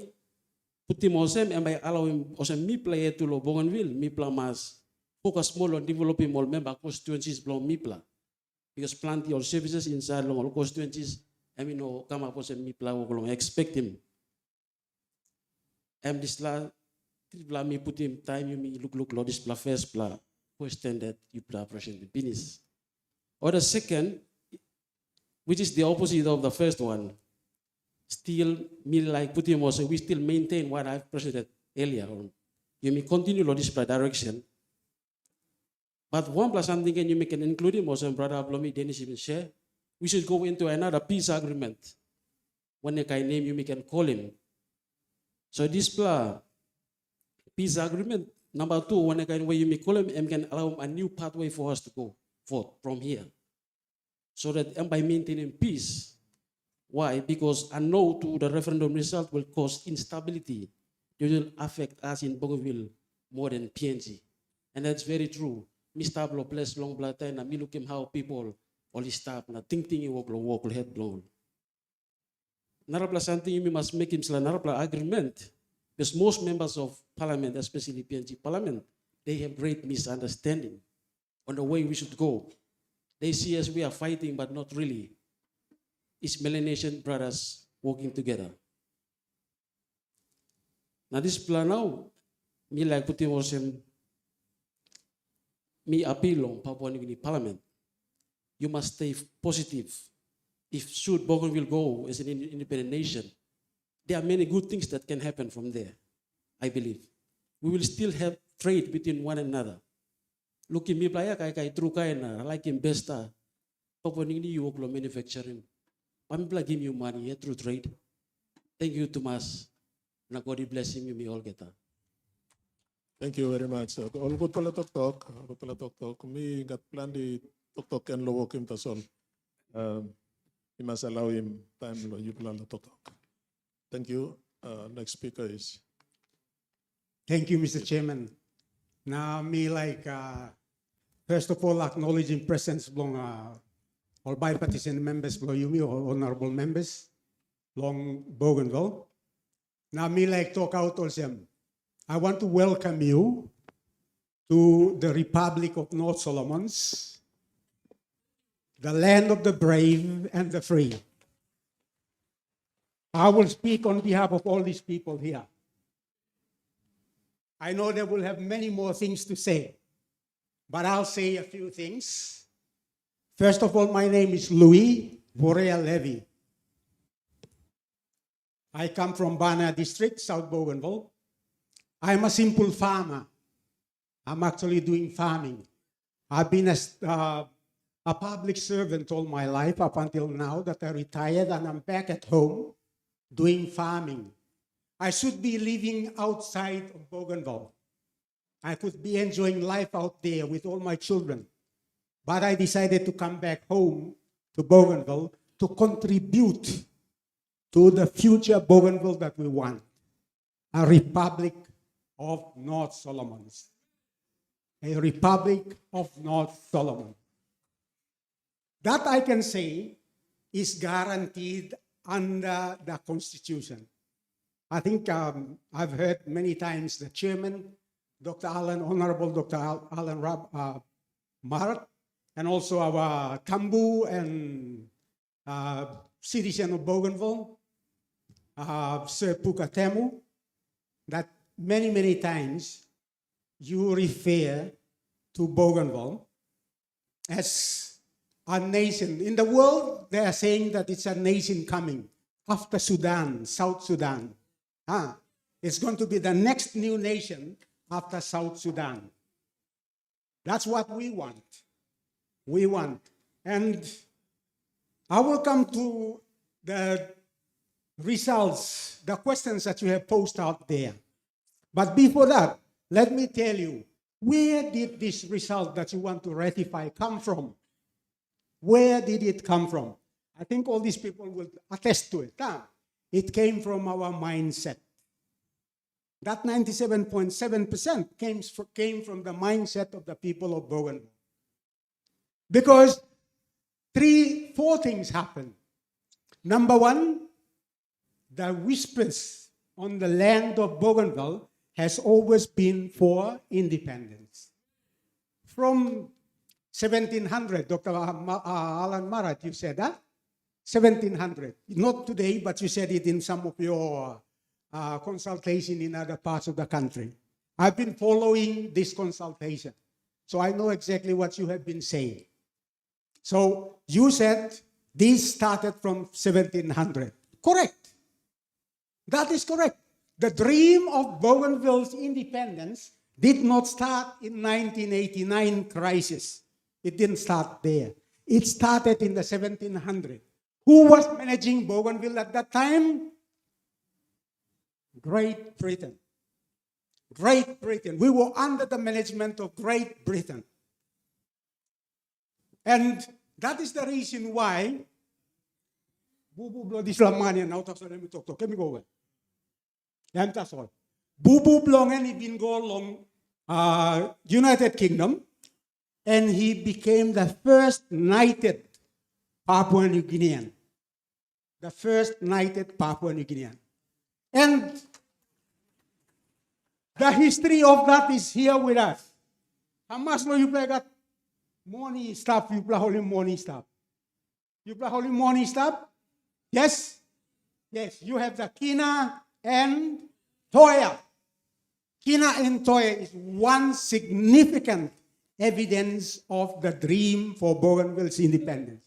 H: put him also and I allow him also me play to lo Bougainville, me pla mas focus more on developing more member constituencies below me pla. Because plenty of services inside long constituencies, no come up with me pla long expect him. This la me put him time you me look lo this pla first pla question that you pla President business. Or the second, which is the opposite of the first one, still me like put him also we still maintain what I've presented earlier on. You may continue lo this pla direction. But one plus something can you make an include him also brother Blomi Dennis even share. We should go into another peace agreement. When a guy name you may can call him. So this peace agreement number 2, when a guy where you may call him and can allow a new pathway for us to go forth from here. So that and by maintaining peace. Why? Because a no to the referendum result will cause instability. It will affect us in Bougainville more than PNG. And that's very true. Me stop lo place long blata and me look him how people only stop na think you walk head blown. Narapla something you must make him narapla agreement. Because most members of parliament, especially PNG parliament, they have great misunderstanding on the way we should go. They see us we are fighting, but not really. It's Melanesian brothers working together. Now this plan now, me like putting was me appeal on Papua New Guinea Parliament. You must stay positive. If should Bougainville go as an independent nation, there are many good things that can happen from there, I believe. We will still have trade between one another. Look at me playa kay true kay na like him best Papua New Guinea you work manufacturing. Pamipla give you money through trade. Thank you Tomas. Na God bless him you me all get.
B: Thank you very much. All good pala talk. Good pala talk. Me got plan di talk and lo work him to son. We must allow him time lo you plan talk. Thank you. Next speaker is.
I: Thank you, Mr. Chairman. Now, me like, first of all, acknowledging presence belong all bipartisan members below you, me, all honorable members, long Bougainville. Now, me like talk out also. I want to welcome you to the Republic of North Solomons, the land of the brave and the free. I will speak on behalf of all these people here. I know they will have many more things to say, but I'll say a few things. First of all, my name is Louis Borea Levy. I come from Bana District, South Bougainville. I'm a simple farmer. I'm actually doing farming. I've been a public servant all my life up until now that I retired and I'm back at home doing farming. I should be living outside of Bougainville. I could be enjoying life out there with all my children. But I decided to come back home to Bougainville to contribute to the future Bougainville that we want. A Republic of North Solomons. A Republic of North Solomon. That I can say is guaranteed under the Constitution. I think I've heard many times the chairman, Honorable Dr. Alan Marat, and also our Kambu and citizen of Bougainville, Sir Pukatemu, that many times you refer to Bougainville as a nation. In the world, they are saying that it's a nation coming after Sudan, South Sudan. It's going to be the next new nation after South Sudan. That's what we want. We want. And I will come to the results, the questions that you have posed out there. But before that, let me tell you, where did this result that you want to ratify come from? Where did it come from? I think all these people will attest to it. It came from our mindset. That 97.7% came from the mindset of the people of Bougainville. Because 4 things happened. Number one, the whispers on the land of Bougainville has always been for independence. From 1700, Dr. Alan Marat, you said that? 1700. Not today, but you said it in some of your consultation in other parts of the country. I've been following this consultation, so I know exactly what you have been saying. So you said this started from 1700. Correct. That is correct. The dream of Bougainville's independence did not start in 1989 crisis. It didn't start there. It started in the 1700s. Who was managing Bougainville at that time? Great Britain. Great Britain. We were under the management of Great Britain. And that is the reason why Bubu Blodislamania now talks to me talk. Let me go away. And that's all. Bubu Blongen, he been go along United Kingdom, and he became the first knighted Papua New Guinean. The first knighted Papua New Guinean. And the history of that is here with us. How much more you play got money stuff, you play holy money stuff. You play holy money stuff? Yes? Yes, you have the Kina and Toya. Kina and Toya is one significant evidence of the dream for Bougainville's independence.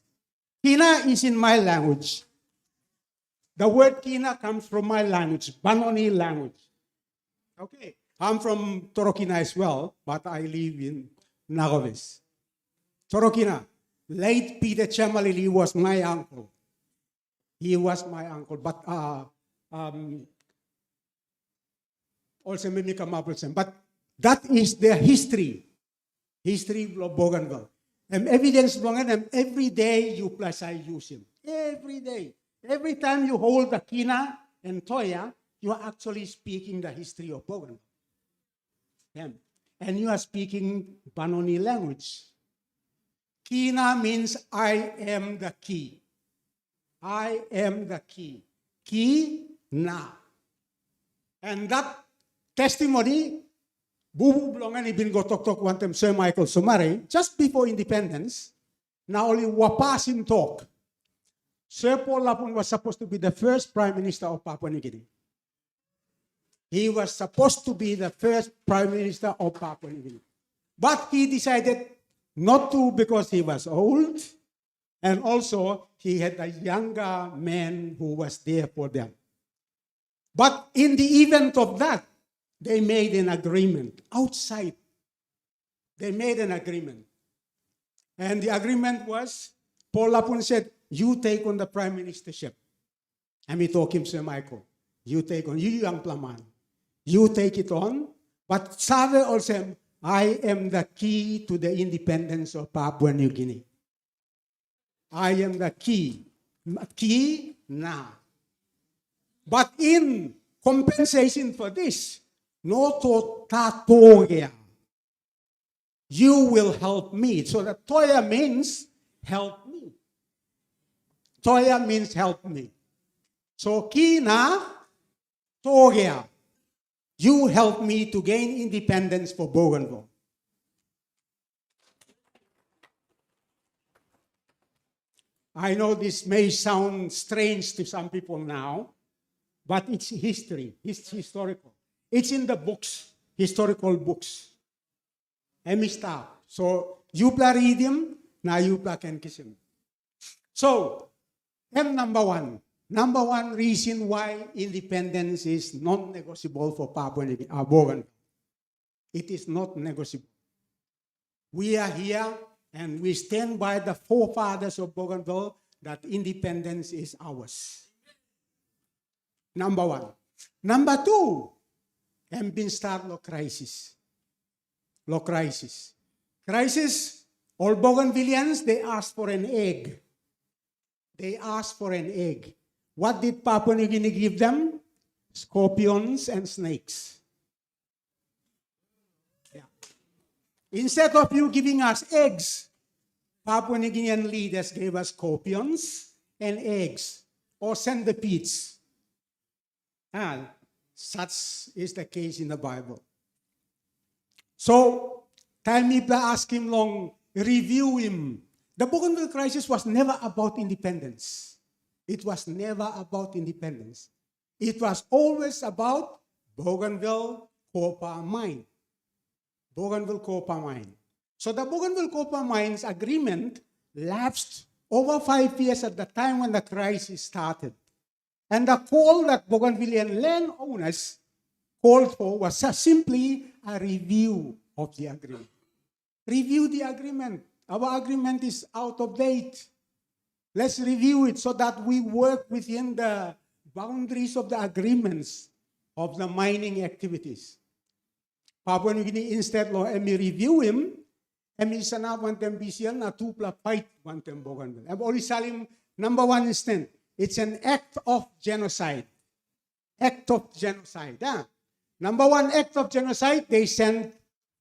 I: Kina is in my language. The word Kina comes from my language, Banoni language. Okay, I'm from Torokina as well, but I live in Nagoves. Torokina, late Peter Chamalili was my uncle. He was my uncle, but also Mimika Mapelsen. But that is the history of Bougainville. And evidence belongs, and every day you plus I use him. Every day. Every time you hold the Kina and Toya, you are actually speaking the history of Bougainville. Yeah. And you are speaking Banoni language. Kina means I am the key. I am the key. Key na. And that testimony, Bubu Blongan ibin go talk one time Sir Michael Sumare, just before independence, now only wapasin talk. Sir Paul Lapun was supposed to be the first Prime Minister of Papua New Guinea. He was supposed to be the first Prime Minister of Papua New Guinea. But he decided not to because he was old, and also he had a younger man who was there for them. But in the event of that, they made an agreement outside. They made an agreement. And the agreement was, Paul Lapun said, you take on the prime ministership. And we told him, Sir Michael, you take on, you young plaman, you take it on. But Save also, I am the key to the independence of Papua New Guinea. I am the key. Key na. But in compensation for this, no to tatoya. You will help me. So the toya means help me. Toya means help me. So Kina, Togia, you help me to gain independence for Bougainville. I know this may sound strange to some people now, but it's history. It's historical. It's in the books, historical books. Emista. So you read him, now you can kiss him. So, number one. Number one reason why independence is non-negotiable for Papua New Guinea, Bougainville. It is not negotiable. We are here and we stand by the forefathers of Bougainville that independence is ours. Number one. Number two, been start law crisis. Law crisis. Crisis, all Bougainvilleans, they asked for an egg. They asked for an egg. What did Papua New Guinea give them? Scorpions and snakes. Yeah. Instead of you giving us eggs, Papua New Guinean leaders gave us scorpions and eggs, or centipedes. And such is the case in the Bible. So, time people ask him long, review him. The Bougainville crisis was never about independence. It was never about independence. It was always about Bougainville copper mine. Bougainville copper mine. So the Bougainville copper mines agreement lapsed over 5 years at the time when the crisis started. And the call that Bougainvillean landowners called for was simply a review of the agreement. Review the agreement. Our agreement is out of date. Let's review it so that we work within the boundaries of the agreements of the mining activities. Papua New Guinea instead lo emi review him, emi sana wantem bisian na tupla fight wantem Bougainville. Eb oli salim number one instant. It's an act of genocide. Act of genocide. Number one act of genocide, they sent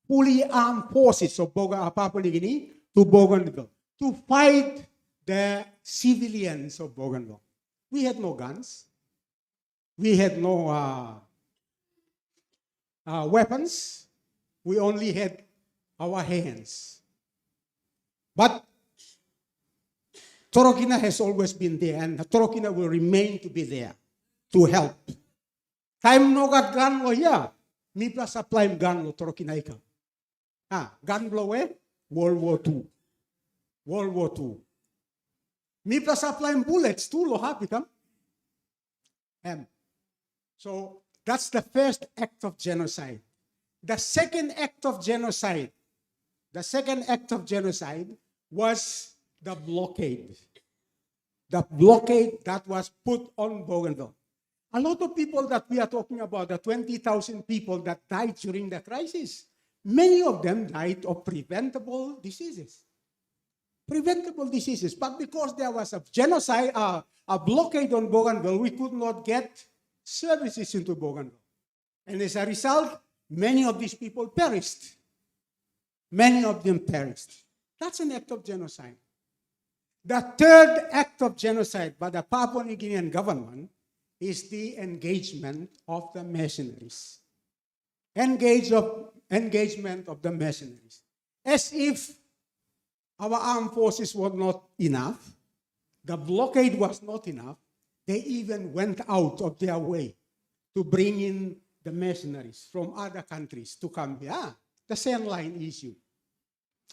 I: fully armed forces of Papua New Guinea to Bougainville to fight the civilians of Bougainville. We had no guns. We had no weapons. We only had our hands. But Torokina has always been there, and Torokina will remain to be there to help. Time no got gun lo ya, mi plus supply gun lo Torokina ika. Gun blow World War II. World War II. Mi plus supply bullets too lo happy come. So that's the first act of genocide. The second act of genocide, was the blockade. The blockade that was put on Bougainville. A lot of people that we are talking about, the 20,000 people that died during the crisis, many of them died of preventable diseases. Preventable diseases. But because there was a genocide, a blockade on Bougainville, we could not get services into Bougainville. And as a result, many of these people perished. Many of them perished. That's an act of genocide. The third act of genocide by the Papua New Guinean government is the engagement of the mercenaries. Engagement of the mercenaries. As if our armed forces were not enough, the blockade was not enough, they even went out of their way to bring in the mercenaries from other countries to come here. The sand line issue.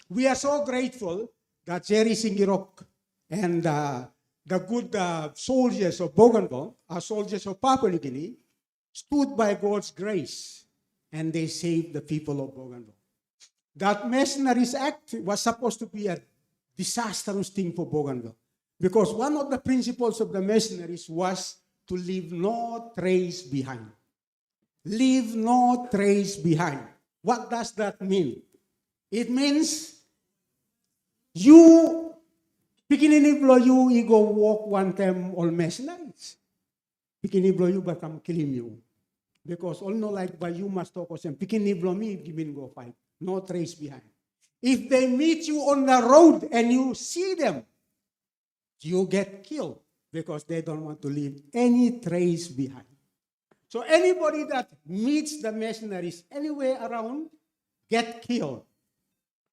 I: We are so grateful that Jerry Singirok and the good soldiers of Bougainville, soldiers of Papua New Guinea, stood by God's grace and they saved the people of Bougainville. That Mercenaries Act was supposed to be a disastrous thing for Bougainville because one of the principles of the mercenaries was to leave no trace behind. Leave no trace behind. What does that mean? It means you, pikiniblo you go walk one time all mercenaries. Pikiniblo you become killing you. Because all no like by you must talk of them. Pikiniblo me, given go fight. No trace behind. If they meet you on the road and you see them, you get killed because they don't want to leave any trace behind. So anybody that meets the mercenaries anywhere around get killed.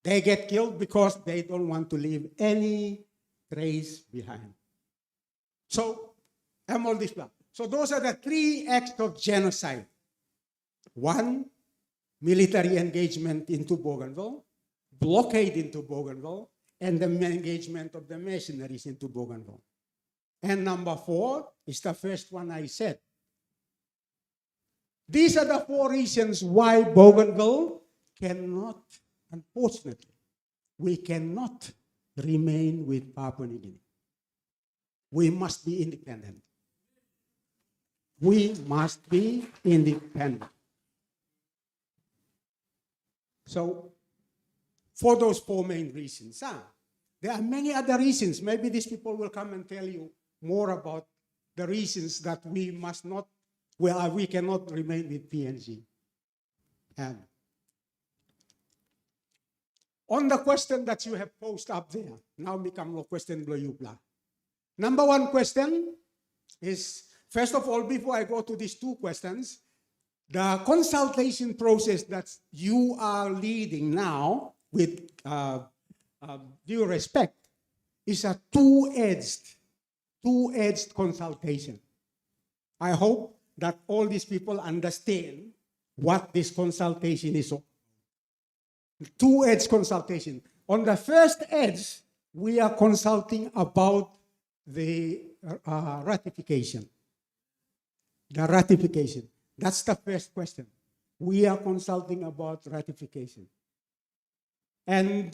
I: They get killed because they don't want to leave any trace behind. So, I'm all this plan. So those are the 3 acts of genocide. 1, military engagement into Bougainville, blockade into Bougainville, and the engagement of the mercenaries into Bougainville. And number 4 is the first one I said. These are the 4 reasons why Bougainville cannot, unfortunately, we cannot remain with Papua New Guinea. We must be independent. We must be independent. So, for those 4 main reasons, there are many other reasons. Maybe these people will come and tell you more about the reasons that we must not, we cannot remain with PNG. And on the question that you have posed up there, now become no question below you. Number 1 question is, first of all, before I go to these 2 questions, the consultation process that you are leading now, with due respect, is a two-edged consultation. I hope that all these people understand what this consultation is. Two-edged consultation. On the first edge, we are consulting about the ratification. The ratification. That's the first question. We are consulting about ratification. And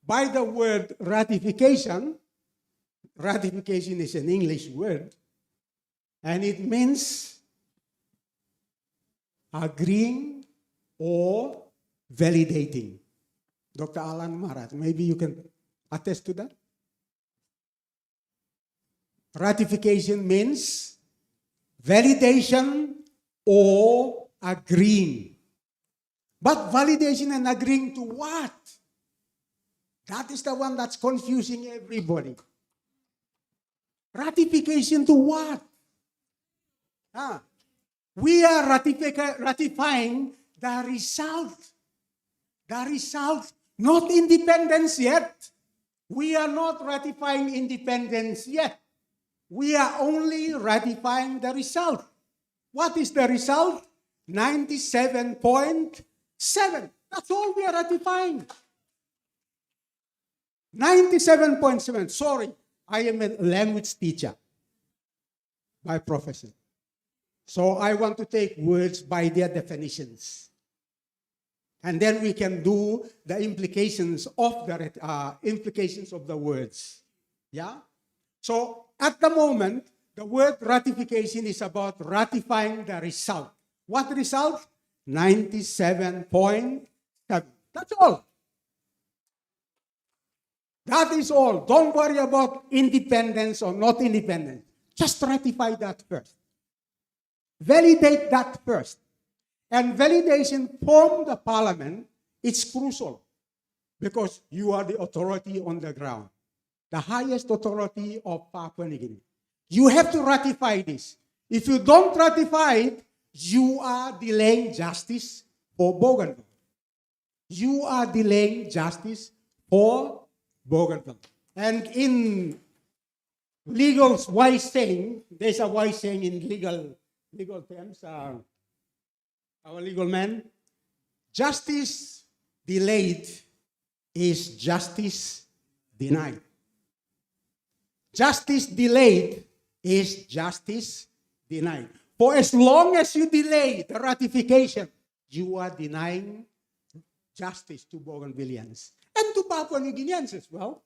I: by the word ratification, ratification is an English word, and it means agreeing or validating. Dr. Alan Marat, maybe you can attest to that? Ratification means validation or agreeing. But validation and agreeing to what? That is the one that's confusing everybody. Ratification to what? We are ratifying the result. The result, not independence yet. We are not ratifying independence yet. We are only ratifying the result. What is the result? 97.7. That's all we are ratifying. 97.7. Sorry, I am a language teacher by profession. So I want to take words by their definitions. And then we can do the implications of the words. Yeah? So at the moment, the word ratification is about ratifying the result. What result? 97.7. That's all. That is all. Don't worry about independence or not independence. Just ratify that first. Validate that first. And validation from the parliament is crucial because you are the authority on the ground, the highest authority of Papua New Guinea. You have to ratify this. If you don't ratify it, you are delaying justice for Bougainville. You are delaying justice for Bougainville. And in legal wise saying, there's a wise saying in legal terms, our legal man, justice delayed is justice denied. Justice delayed is justice denied. For as long as you delay the ratification, you are denying justice to Bougainvilleans and to Papua New Guineans as well.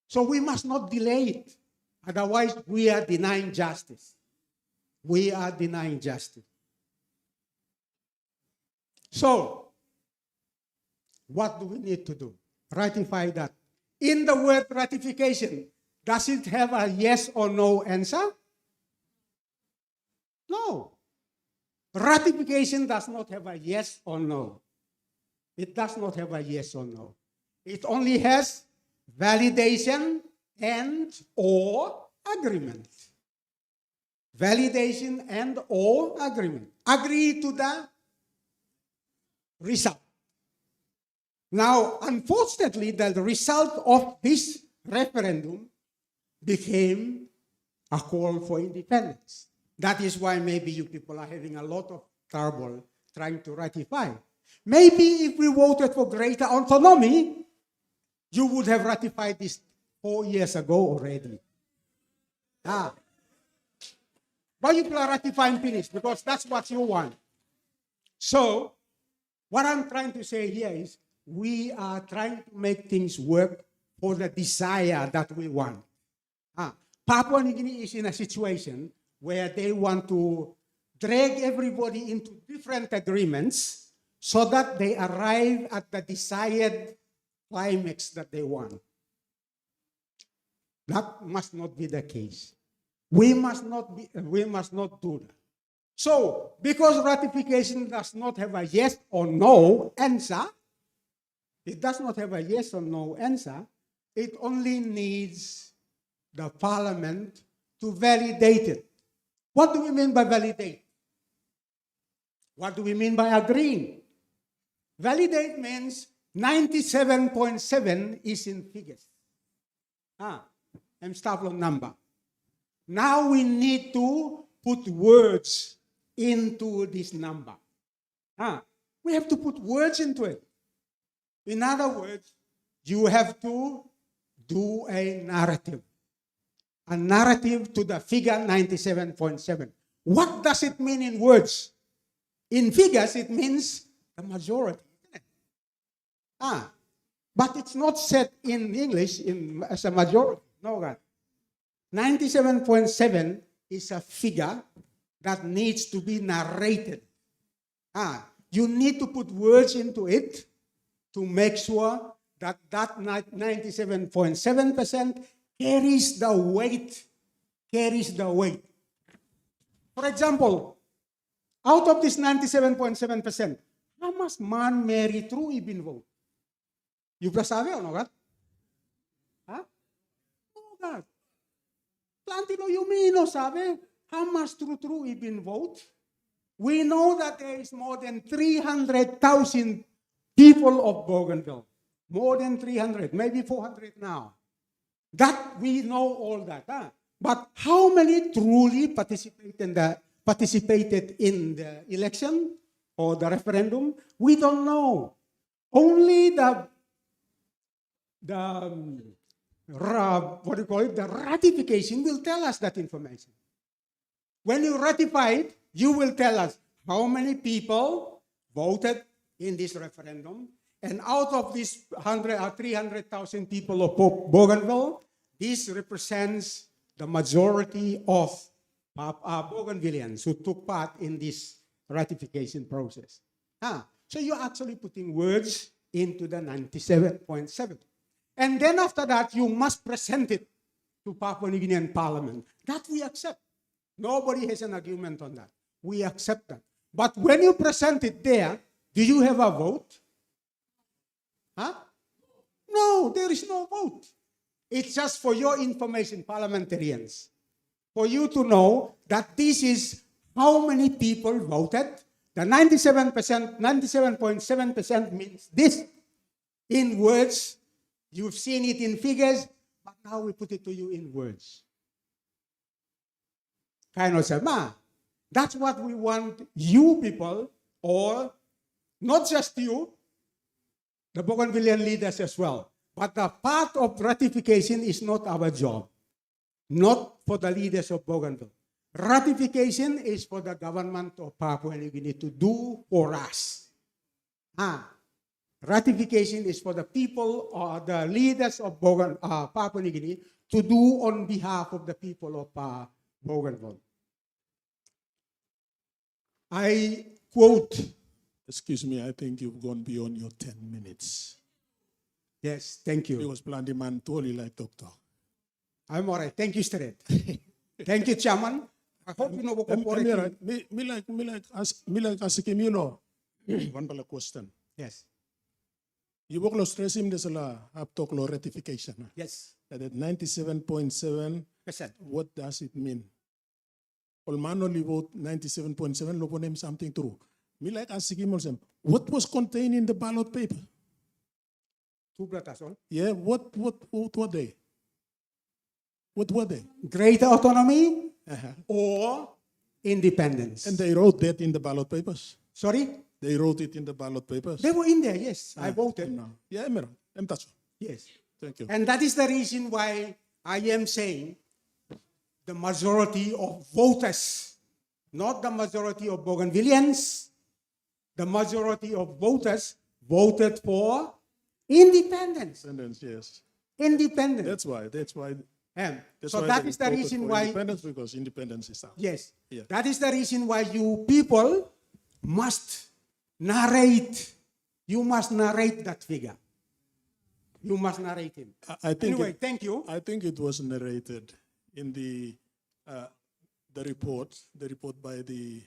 I: So we must not delay it. Otherwise, we are denying justice. We are denying justice. So, what do we need to do? Ratify that. In the word ratification, does it have a yes or no answer? No. Ratification does not have a yes or no. It does not have a yes or no. It only has validation and or agreement. Validation and or agreement. Agree to the result. Now, unfortunately, the result of this referendum became a call for independence. That is why maybe you people are having a lot of trouble trying to ratify. Maybe if we voted for greater autonomy, you would have ratified this 4 years ago already. But you are ratifying finish because that's what you want. So, what I'm trying to say here is we are trying to make things work for the desire that we want. Papua New Guinea is in a situation where they want to drag everybody into different agreements so that they arrive at the desired climax that they want. That must not be the case. We must not do that. So, because ratification does not have a yes or no answer, it does not have a yes or no answer, it only needs the parliament to validate it. What do we mean by validate? What do we mean by agreeing? Validate means 97.7 is in figures. And start from number. Now we need to put words into this number. We have to put words into it. In other words, you have to do a narrative to the figure 97.7. What does it mean in words? In figures, it means the majority. But it's not said in English as a majority. No, God. 97.7 is a figure that needs to be narrated. You need to put words into it to make sure that 97.7% carries the weight. For example, out of this 97.7%, how much man Mary true ibin vote? You sabi o no, God? No, God. Plantino Yumino sabi, how much true ibin vote? We know that there is more than 300,000 people of Bougainville. More than 300, maybe 400 now. That we know all that. But how many truly participated in the election or the referendum? We don't know. Only the ratification will tell us that information. When you ratify it, you will tell us how many people voted in this referendum. And out of these 300,000 people of Bougainville, this represents the majority of Bougainvilleans who took part in this ratification process. So you're actually putting words into the 97.7. And then after that, you must present it to Papua New Guinean Parliament. That we accept. Nobody has an argument on that. We accept that. But when you present it there, do you have a vote? No, there is no vote. It's just for your information, parliamentarians, for you to know that this is how many people voted. The 97.7% means this. In words, you've seen it in figures, but now we put it to you in words. That's what we want you people, or not just you, the Bougainvillean leaders as well. But the part of ratification is not our job. Not for the leaders of Bougainville. Ratification is for the government of Papua New Guinea to do for us. Ratification is for the people or the leaders of Papua New Guinea to do on behalf of the people of Bougainville. I quote.
B: Excuse me, I think you've gone beyond your 10 minutes.
I: Yes, thank you.
B: Because Planty Man told you like doctor.
I: I'm all right. Thank you, Steret. Thank you, Chairman. I hope you know what
B: Me like asking, you know, one question.
I: Yes.
B: You work lo stress him this la up talk lo ratification.
I: Yes.
B: That at 97.7,
I: Percent.
B: what does it mean? Olman only vote 97.7, lo name something true. Me like asking him also, what was contained in the ballot paper?
I: Two brothers all.
B: Yeah, what were they? What were they?
I: Greater autonomy
B: Uh-huh.
I: or independence.
B: And they wrote that in the ballot papers.
I: Sorry?
B: They wrote it in the ballot papers.
I: They were in there, yes. I voted.
B: No. Yeah, I'm touched.
I: Yes.
B: Thank you.
I: And that is the reason why I am saying the majority of voters, not the majority of Bougainvilleans, the majority of voters voted for independence.
B: Independence, yes.
I: Independence.
B: That's why.
I: So
B: why
I: that
B: they
I: is the
B: voted
I: reason
B: for
I: why,
B: independence, because independence is out.
I: yes,
B: Yeah.
I: that is the reason why you people must narrate. You must narrate that figure. You must narrate him.
B: I think
I: Anyway, thank you.
B: I think it was narrated in the report by the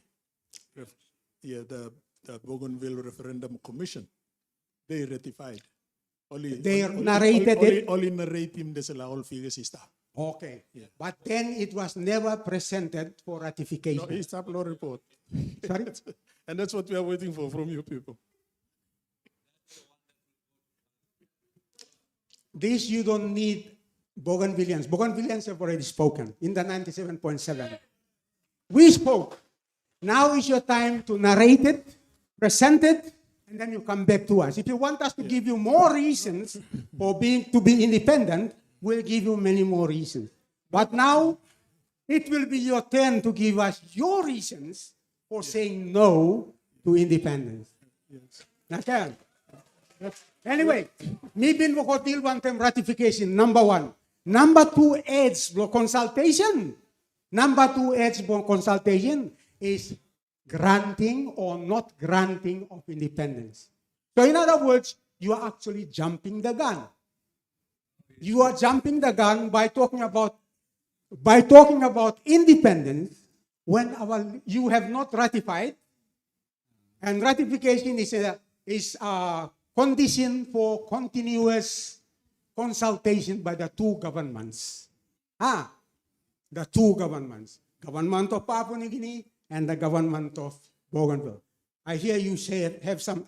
B: Bougainville Referendum Commission. They ratified.
I: They narrated it.
B: Only narrate him this all figures is stuff.
I: Okay.
B: Yeah.
I: But then it was never presented for ratification.
B: No, it's up law report.
I: Sorry?
B: And that's what we are waiting for from you people.
I: This you don't need Bougainvilleans. Bougainvilleans have already spoken in the 97.7. We spoke. Now is your time to narrate it, present it, and then you come back to us. If you want us to give you more reasons for to be independent, we'll give you many more reasons. But now it will be your turn to give us your reasons for saying no to independence. Okay. Anyway, me bin vokotil one time ratification, number one. Number two, aids consultation. Number two, aids consultation is granting or not granting of independence. So in other words, you are actually jumping the gun. You are jumping the gun by talking about independence when you have not ratified, and ratification is a condition for continuous consultation by the two governments. The two governments. Government of Papua New Guinea and the government of Bougainville. I hear you have some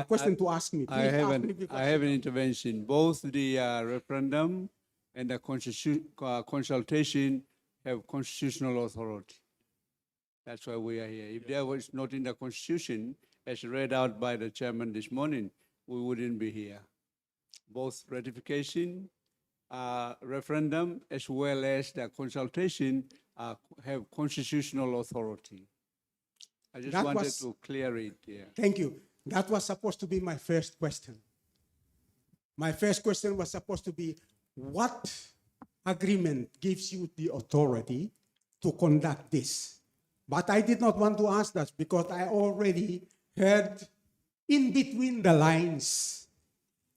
I: question to ask me.
C: I
I: Please
C: have
I: ask me the
C: I have
I: question.
C: an intervention. Both the referendum and the consultation have constitutional authority. That's why we are here. If there was not in the Constitution, as read out by the chairman this morning, we wouldn't be here. Both ratification, referendum, as well as the consultation have constitutional authority. I just
I: That
C: wanted
I: was-
C: to clear it here.
I: Thank you. That was supposed to be my first question. My first question was supposed to be, what agreement gives you the authority to conduct this? But I did not want to ask that because I already heard in between the lines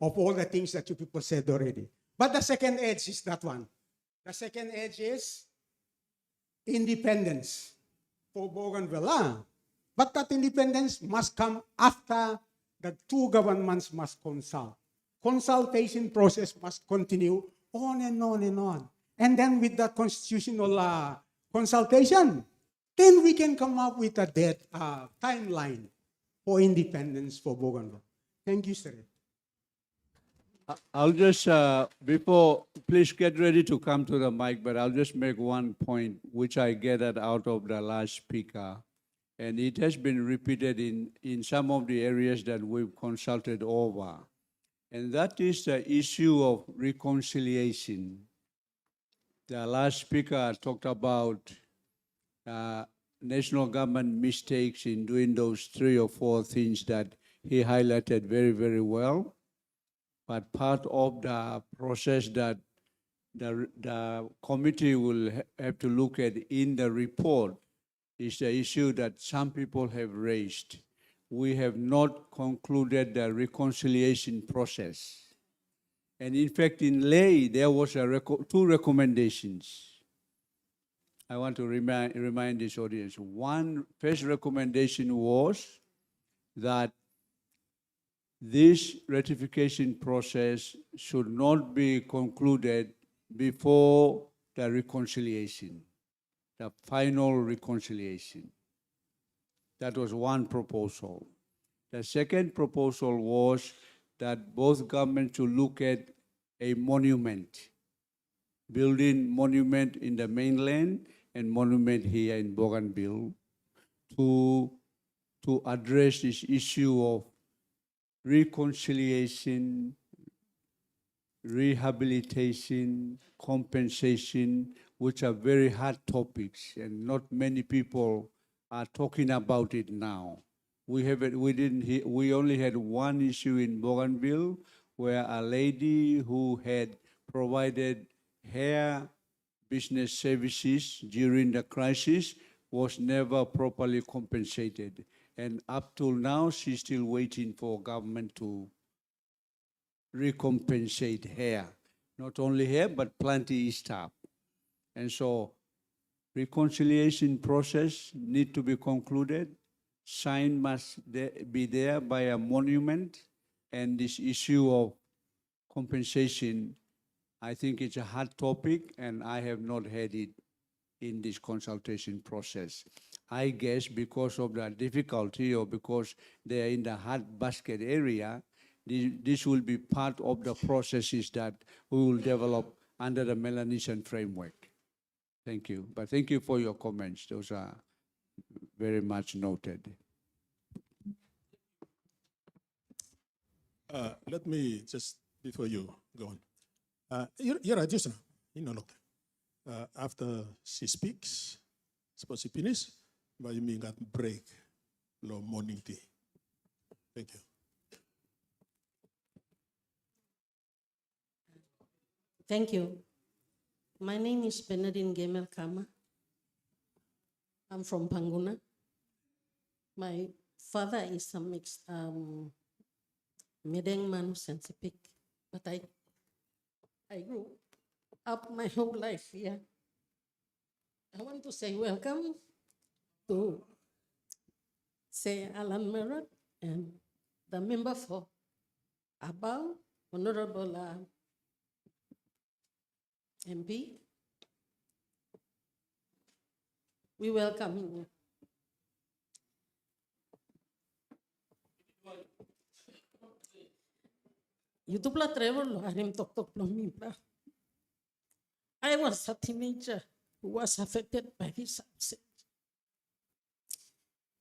I: of all the things that you people said already. But the second edge is that one. The second edge is independence for Bougainville. But that independence must come after the two governments must consult. Consultation process must continue on and on and on. And then with the constitutional consultation, then we can come up with a timeline for independence for Bougainville. Thank you, sir.
C: I'll just, please get ready to come to the mic, but I'll just make one point which I gathered out of the last speaker. And it has been repeated in some of the areas that we've consulted over. And that is the issue of reconciliation. The last speaker talked about national government mistakes in doing those 3 or 4 things that he highlighted very, very well. But part of the process that the committee will have to look at in the report is the issue that some people have raised. We have not concluded the reconciliation process. And in fact, in lay, there was 2 recommendations. I want to remind this audience. One first recommendation was that this ratification process should not be concluded before the reconciliation, the final reconciliation. That was one proposal. The second proposal was that both governments should look at a monument, building monument in the mainland and monument here in Bougainville to address this issue of reconciliation, rehabilitation, compensation, which are very hard topics, and not many people are talking about it now. We only had one issue in Bougainville where a lady who had provided hair business services during the crisis was never properly compensated. And up till now, she's still waiting for government to recompensate her. Not only her, but plenty staff. And so reconciliation process need to be concluded. Sign must be there by a monument. And this issue of compensation, I think it's a hard topic, and I have not had it in this consultation process. I guess because of the difficulty or because they are in the hard basket area, this will be part of the processes that we will develop under the Melanesian framework. Thank you. But thank you for your comments. Those are very much noted.
B: Let me just, before you go on. You're right, just look. After she speaks, suppose she finishes, but you mean got break, low morning tea. Thank you.
J: Thank you. My name is Benedine Gemel Kama. I'm from Panguna. My father is a mixed Medeng Manus and Sepik, but I grew up my whole life here. I want to say welcome to say Alan Merritt and the member for Abao, Honorable MP. We welcome you. YouTube la travel harim tok plomipla. I was a teenager who was affected by this absence.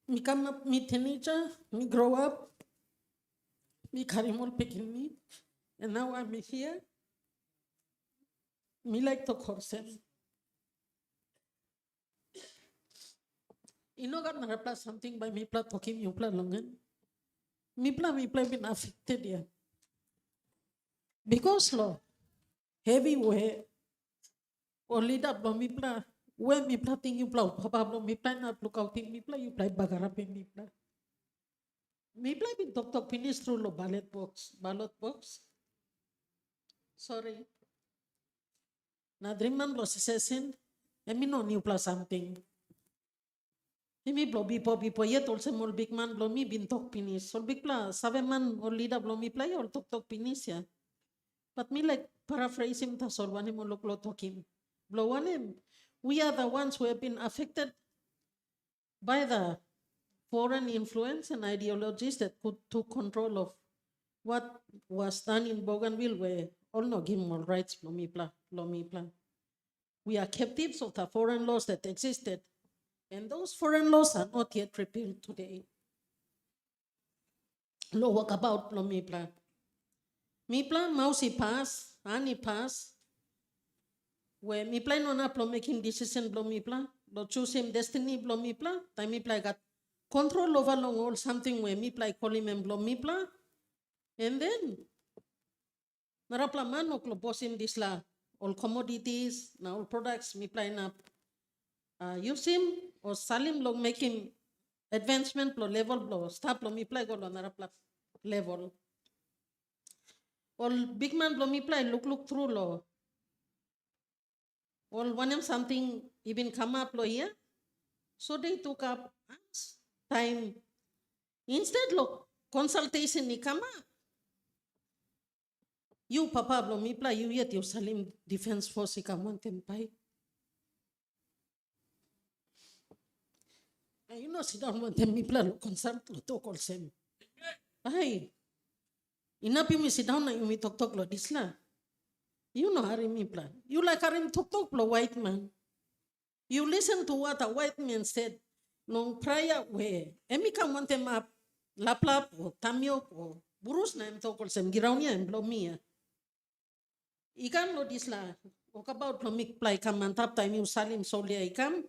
J: Me come up, me teenager, me grow up, me carry more picking me, and now I'm here. Me like to corset. You know, got na something by me pla talking you pla longan. Me pla been affected here. Because law, heavy way, or lead up lo me pla, when me pla ting you pla, papa me pla not look out in me pla, you play bagarap in me pla. Me pla been talk finish through lo ballot box. Sorry. Na dream man lo sesin, and me no new plus something. Me blow bipo yet also more big man blow me bin talk finish. So big pla, 7 man or lead up blow me play or talk finish ya. But me like paraphrase him ta solve him look lo talking. Blow one him. We are the ones who have been affected by the foreign influence and ideologies that took control of what was done in Bougainville, where all no give more rights, lo me pla. We are captives of the foreign laws that existed, and those foreign laws are not yet repealed today. Lo walk about lo me pla. Me pla mousy pass, ani pass. Where me pla no na plo making decision blo me pla, lo choose him destiny blo me pla. Time me pla got control over long all something where me pla call him and blo me pla. And then narapla man no boss him this la all commodities, na all products me pla na use him or sell him lo make him advancement lo level lo stop lo me pla go lo narapla level. All big man lo me pla look through lo. All one of something even come up lo here. So they took up time. Instead lo consultation ni kama You papa blo mi pla you yet you salim defense force ikamontem pai. You know sit down montem mi pla lo consult lo talk all same. Pai. Inapi mi sit down na you mi talk lo disla. You know harim mi pla. You like harim talk lo white man. You listen to what a white man said. Nung prior we emi ka montem up laplap o tamyo o burus na em talk all same giraunia em blo mia. Ikan lo disla, o about lo mikplay kamantap time yung salim solia ikam,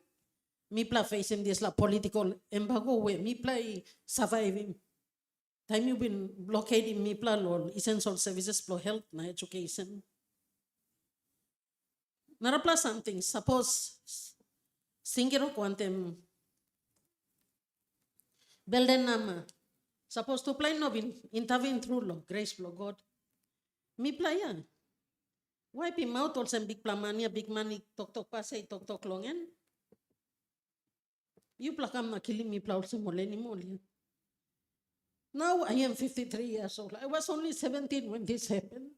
J: mipla facing disla political embargo we miplay surviving. Time you been blockading mipla lo essential services lo health na education. Narapla something, suppose singiro quantem belden nama, suppose to play no bin intervene through lo grace lo God. Mipla ya. Why be mouth also big plamania, big money, tok pasay, tok longen? You plakam na killing me also moleni moli. Now I am 53 years old. I was only 17 when this happened.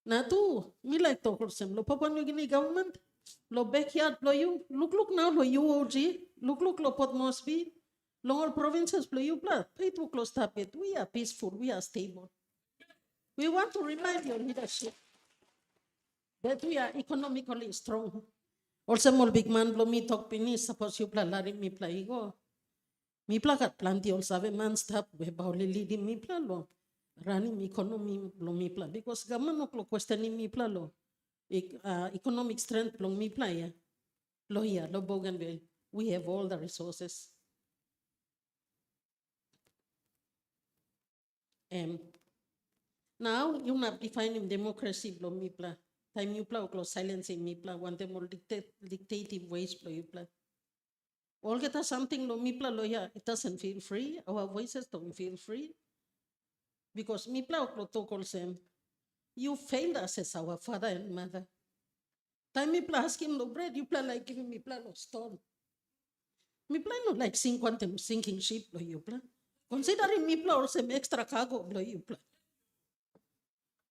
J: Na tu, me like tok also. Lo Papua New Guinea government, lo backyard lo you, look now lo UOG, look lo Port Moresby, lo all provinces lo you pla. Pay to close tap it. We are peaceful, we are stable. We want to remind your leadership that we are economically strong. Also, more big man blow me talk pini, suppose you pla lari mi pla igo. Mi pla kat planti also have man stop we bauli leading mi pla lo. Running economy blow mi pla because government no questioning mi pla lo. Economic strength blow mi pla ya. Lo here, lo Bougainville. We have all the resources. Now you not defining democracy blow mi pla. Time you pla close silencing me pla want them more dictative ways pla you pla. All get us something lo me pla lo ya it doesn't feel free. Our voices don't feel free. Because me pla protocol same. You failed us as our father and mother. Time me pla ask him lo bread, you pla like giving me pla lo stone. Me pla no like sinking ship lo you pla. Considering me pla also extra cargo lo you pla.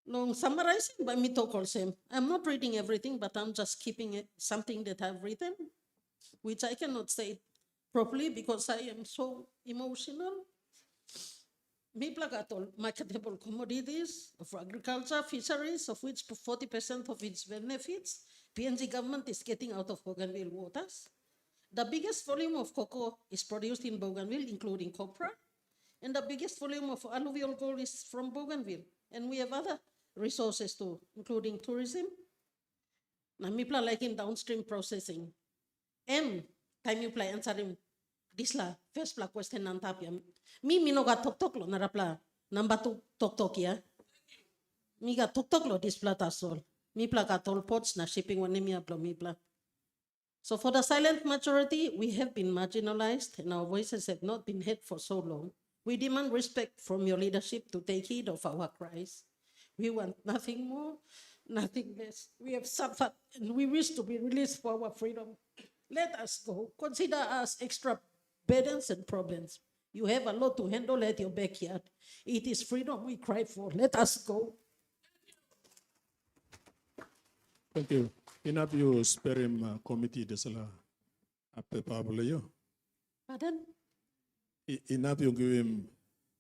J: No, summarizing by me talk also. I'm not reading everything, but I'm just keeping it something that I've written, which I cannot say properly because I am so emotional. Me plagatol marketable commodities of agriculture, fisheries, of which 40% of its benefits, PNG government is getting out of Bougainville waters. The biggest volume of cocoa is produced in Bougainville, including copra, and the biggest volume of alluvial gold is from Bougainville. And we have other resources too, including tourism. Na mi pla like in downstream processing. Time you play answering disla first pla question nan tapia. Mi no ga tok lo narapla namba tok ya. Mi ga tok lo displata tasol. Mi pla ga toll ports na shipping one mi aplo mi pla. So for the silent majority, we have been marginalized and our voices have not been heard for so long. We demand respect from your leadership to take heed of our cries. We want nothing more, nothing less. We have suffered and we wish to be released for our freedom. Let us go. Consider us extra burdens and problems. You have a lot to handle at your backyard. It is freedom we cry for. Let us go.
B: Thank you. Inap you spare him committee desala ape pablo yo.
J: Pardon?
B: Inap you give him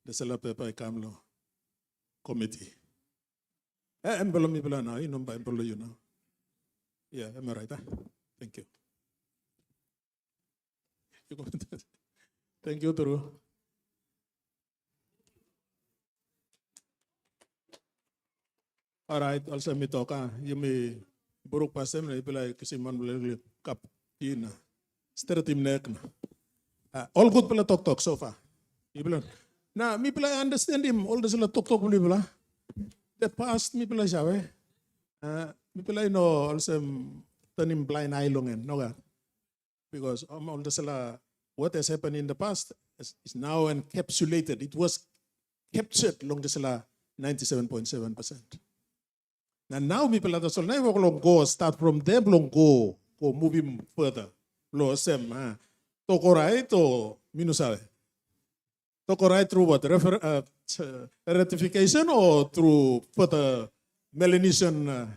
B: desala pepa ikamlo committee. Embolo mi bela now, inom ba embolo you now. Yeah, am I right? Thank you. Thank you, Turu. All right, also mi toka, you may buruk pasem na ipila kasi man bela kap ina. Stereotype nek na. All good pala talk so far. Ibla. Na mi pala understand him all the sila talk mi pala. The past mi pala siya mi pala no also turning blind eye longen no ga. Because all the sila what has happened in the past is now encapsulated. It was captured long the sila 97.7%. Now mi pala so na long go start from there long go moving further. Lo sem to right to minusabe. To right through what ratification or through further Melanesian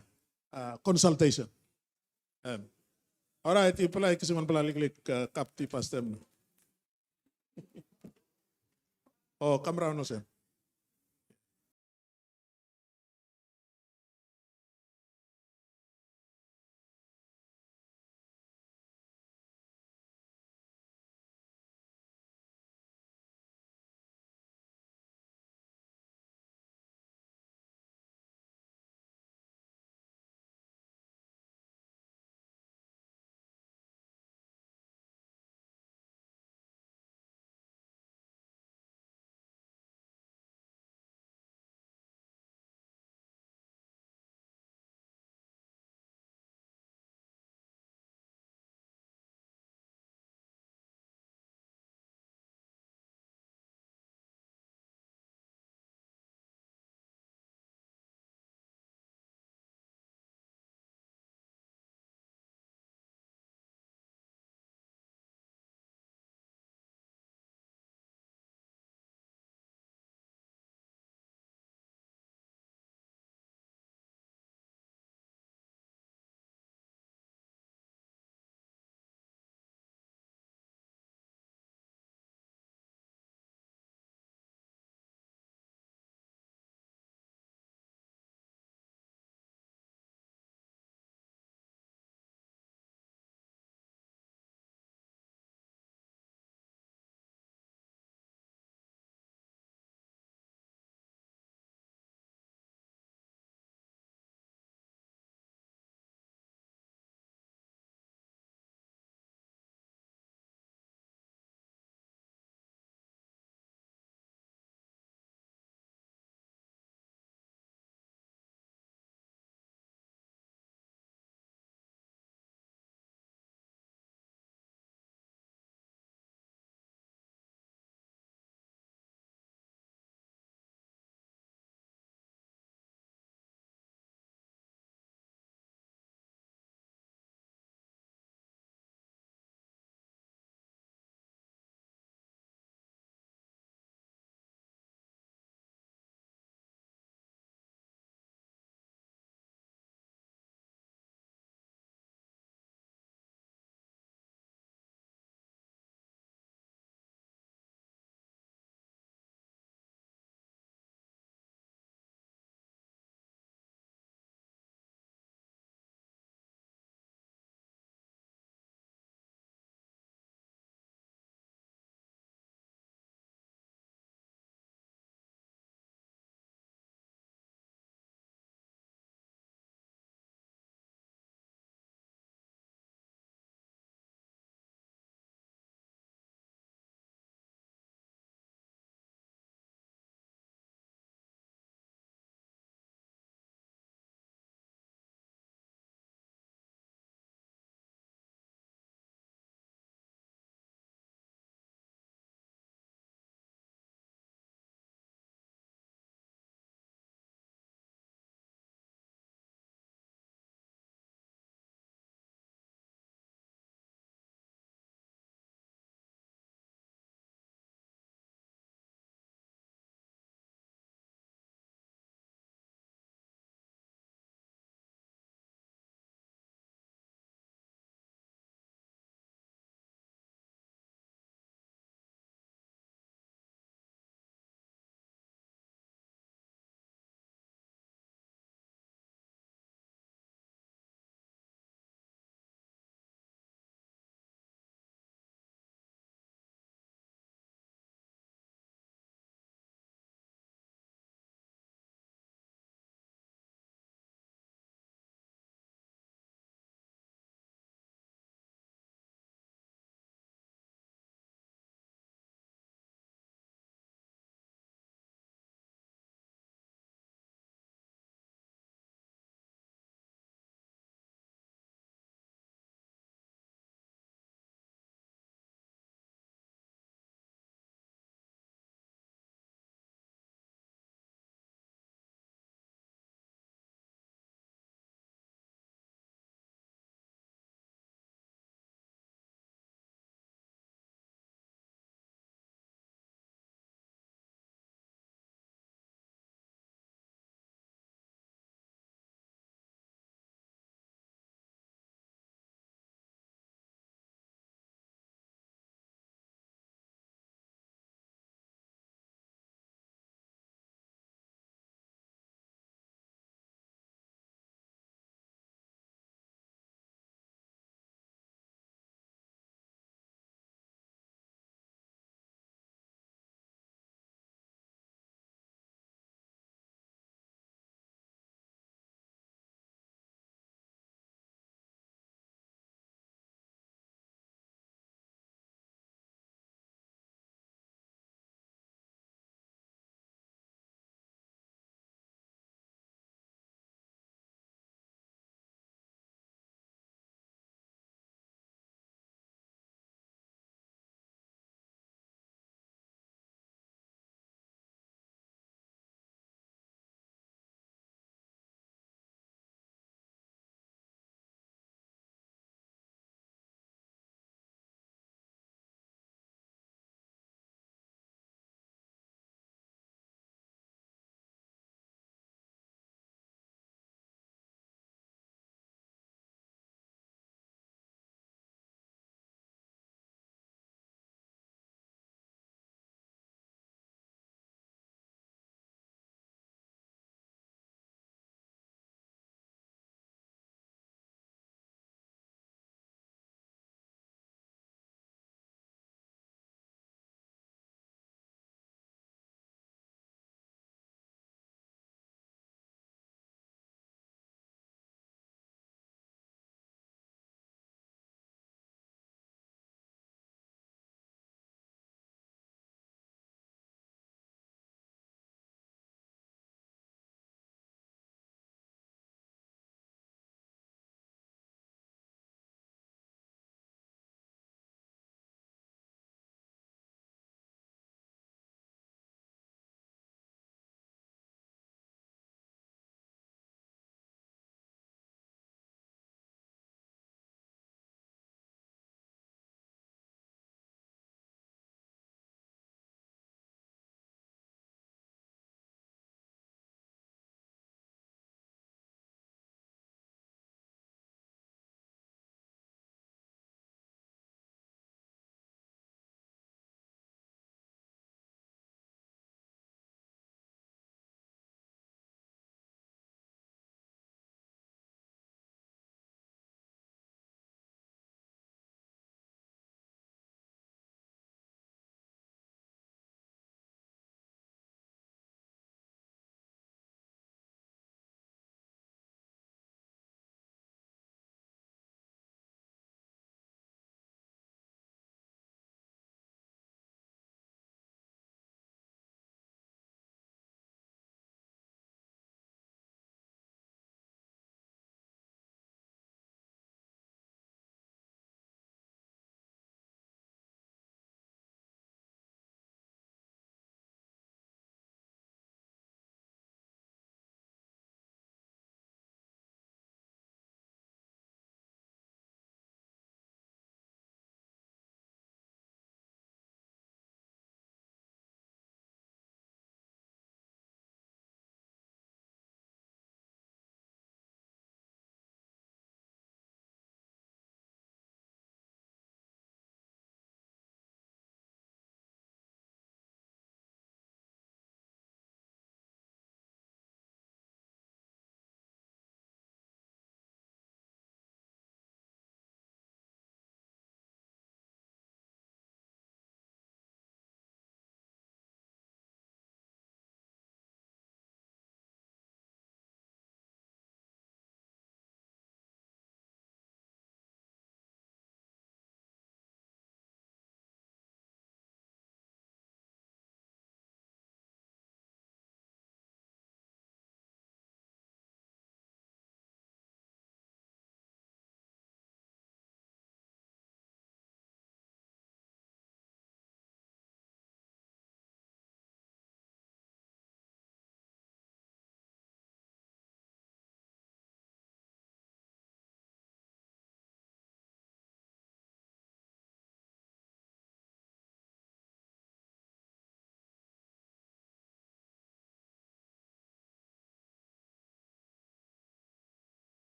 B: consultation? All right, ipalay kasi man pala liklik kapti pastem. Oh, kamera no sen.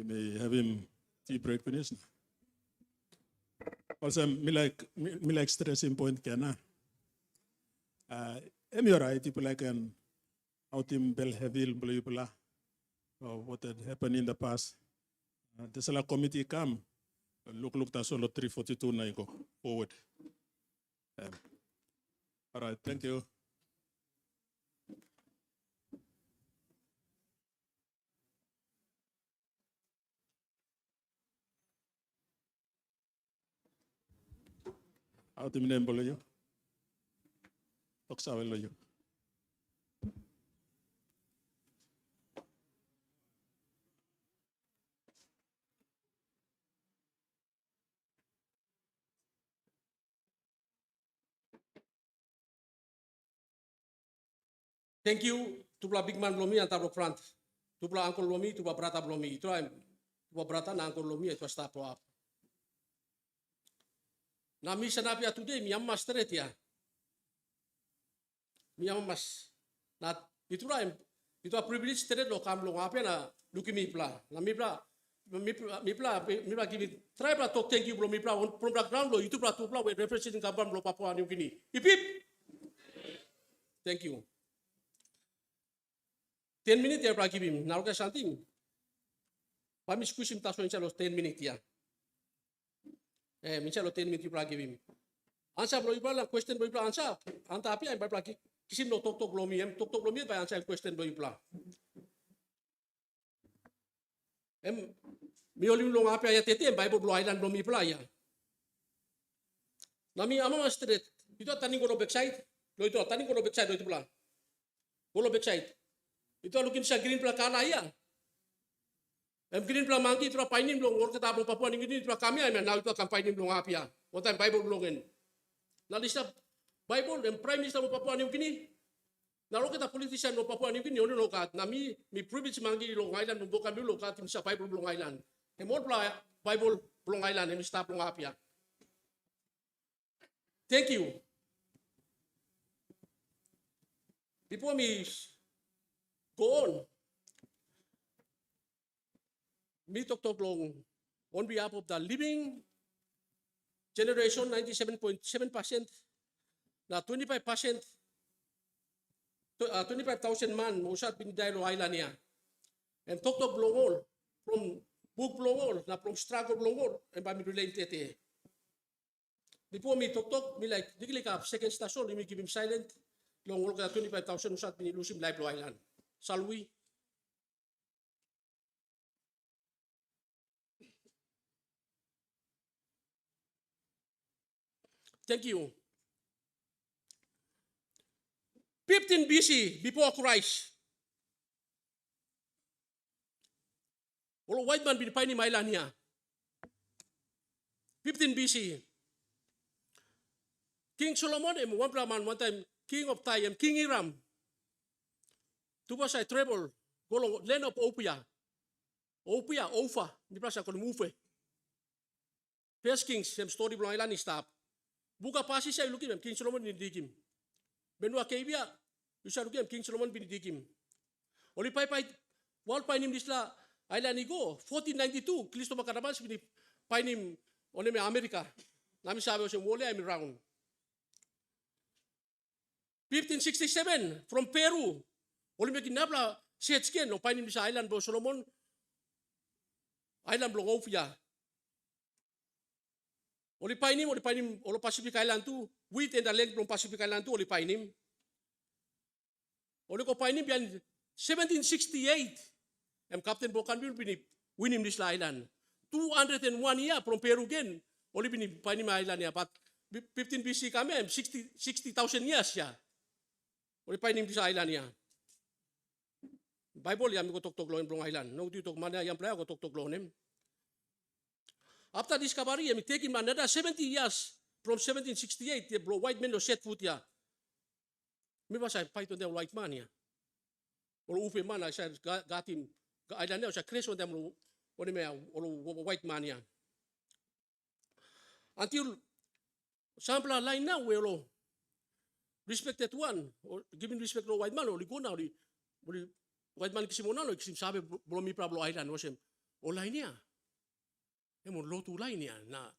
B: You may have him tea break finish. Also, me like stressing point kana. Am you right? People like an out in Belleville, blah, what had happened in the past. The Sala committee come, look, that's solo 342 na go forward. All right, thank you. Out in name below you. Talk below you.
K: Thank you to big man Blomi and Tabo Front. To Uncle Lomi, to Brata Blomi. To Brata and Uncle Lomi, it was stop up. Na mi sanapia today, mi amma straight ya. Mi amma mas. Na itulah itu a privilege straight lo kam lo ngape na luki mi pla. Na mi pla give me try pla talk thank you bro mi pla from background lo itu pla tu pla we representing government lo Papua New Guinea. Hip hip. Thank you. 10 minutes ya pla give him. Now ke something. Pamis kusim taso insya Allah 10 minutes ya. Mincha lo 10 minutes pla give him. Ansa bro ipla question bro ipla ansa. Anta api ay pla kisim lo tok lomi em tok lomi ba ansa question bro ipla. Mi olim lo ngapi ay tete Bible blo island lomi pla ya. Nami ama straight. Itu tani ko backside. Lo itu tani ko backside lo itu pla. Ko backside. Itu lukin sa green pla kana ya. Green pla mangki itu painin belum ngor kata belum Papua New Guinea itu kami ay na itu kampanye belum ngapi ya. Waktu Bible belum en. Lalu sa Bible dan Prime Minister Papua New Guinea. Nalu kita politician no Papua New Guinea ono lokat. Nami mi privilege mangki Long Island no Bougainville lokat tim sa Bible Long Island. Emol pla Bible Long Island emi stop Long ngapi ya. Thank you. Before me go on. Me talk long on behalf of the living generation 97.7%, na 25%, 25,000 man usat pinidaylo island niya. And talk long from book long na from struggle long and by me related tete. Before me talk me like digli ka second station me give him silent long ka 25,000 usat pinilusim live lo island. Salwi. Thank you. 15 BC before Christ. Wala white man binipay ni Mailan niya. 15 BC. King Solomon one time king of Tyre, King Hiram. Tuba sa travel golong land of Opia. Ofa, di pa sa move. First Kings, some story belong island stop. Buka pasi siya ilukim, King Solomon binidigim. Benua Kebia, isa lukim, King Solomon binidigim. Oli pay wal painim disla island igo 1492 Kristo makaraman si painim oneme Amerika. Nami sabi ko wole I'm round. 1567 from Peru. Oli me kinabla setsken no painim sa island bo Solomon. Island blong Ofia. Oli painim olo Pacific Island tu, width and the length from Pacific Island tu oli painim. Oli ko painim yan 1768. Captain Bougainville winim this island. 201 year from Peru again. Oli painim island ya, but 15 BC kami 60,000 years ya. Oli painim this island ya. Bible yam ko tok lo blong island. No di tok mana yam playa ko tok lo nem. After discovery, I take him another 70 years from 1768. The white men set foot ya. Me was I fight on them white man ya. Or ufe man I said got him. I don't know. I crash on them or white man ya. Until sample line now we all respected one or giving respect to white man or go now the white man kisimona no kisim sabe blomi problem island was him. O lain niya. Emo lotu lain niya na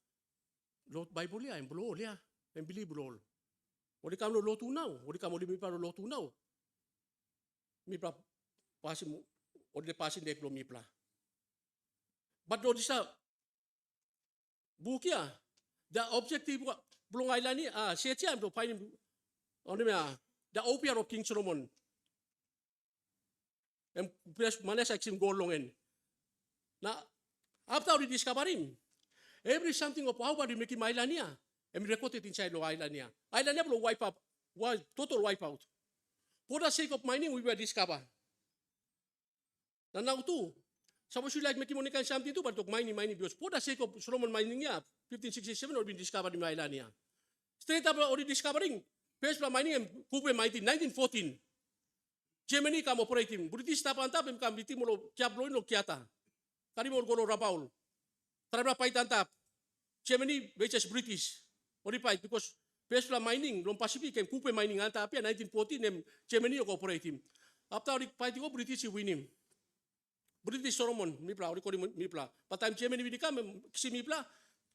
K: lot Bible niya, emblo niya, embili blol. O di kamo lotu now, o di kamo limi pa lotu now. Mi pra pasim o di pasin de mi pla. But do disa bukia the objective belum ailani siya do pain ono me the opium of King Solomon. Em pres mana saksim golongen. Na after we discovering every something of how body making Mailania, and recorded inside of Islandia. Islandia will wipe up, total wipe out. For the sake of mining, we were discovered. And now too, suppose you like making money and something too, but of mining because for the sake of Solomon mining, 1567 or been discovered in Islandia. Straight up already discovering, first mining and Kupe mining, 1914. Germany come operating, British tap on top and come Vitimulo, Kiabloin or Kiata. Karimor Golo Rapaul. Trabla Paitan tap. Germany versus British. What if because Pesla mining, Long Pacific and Kupe mining Antapia 1914 and Germany cooperating. After the fighting of British win him. British Solomon, Mipla, Mipla. But time Germany become Mipla,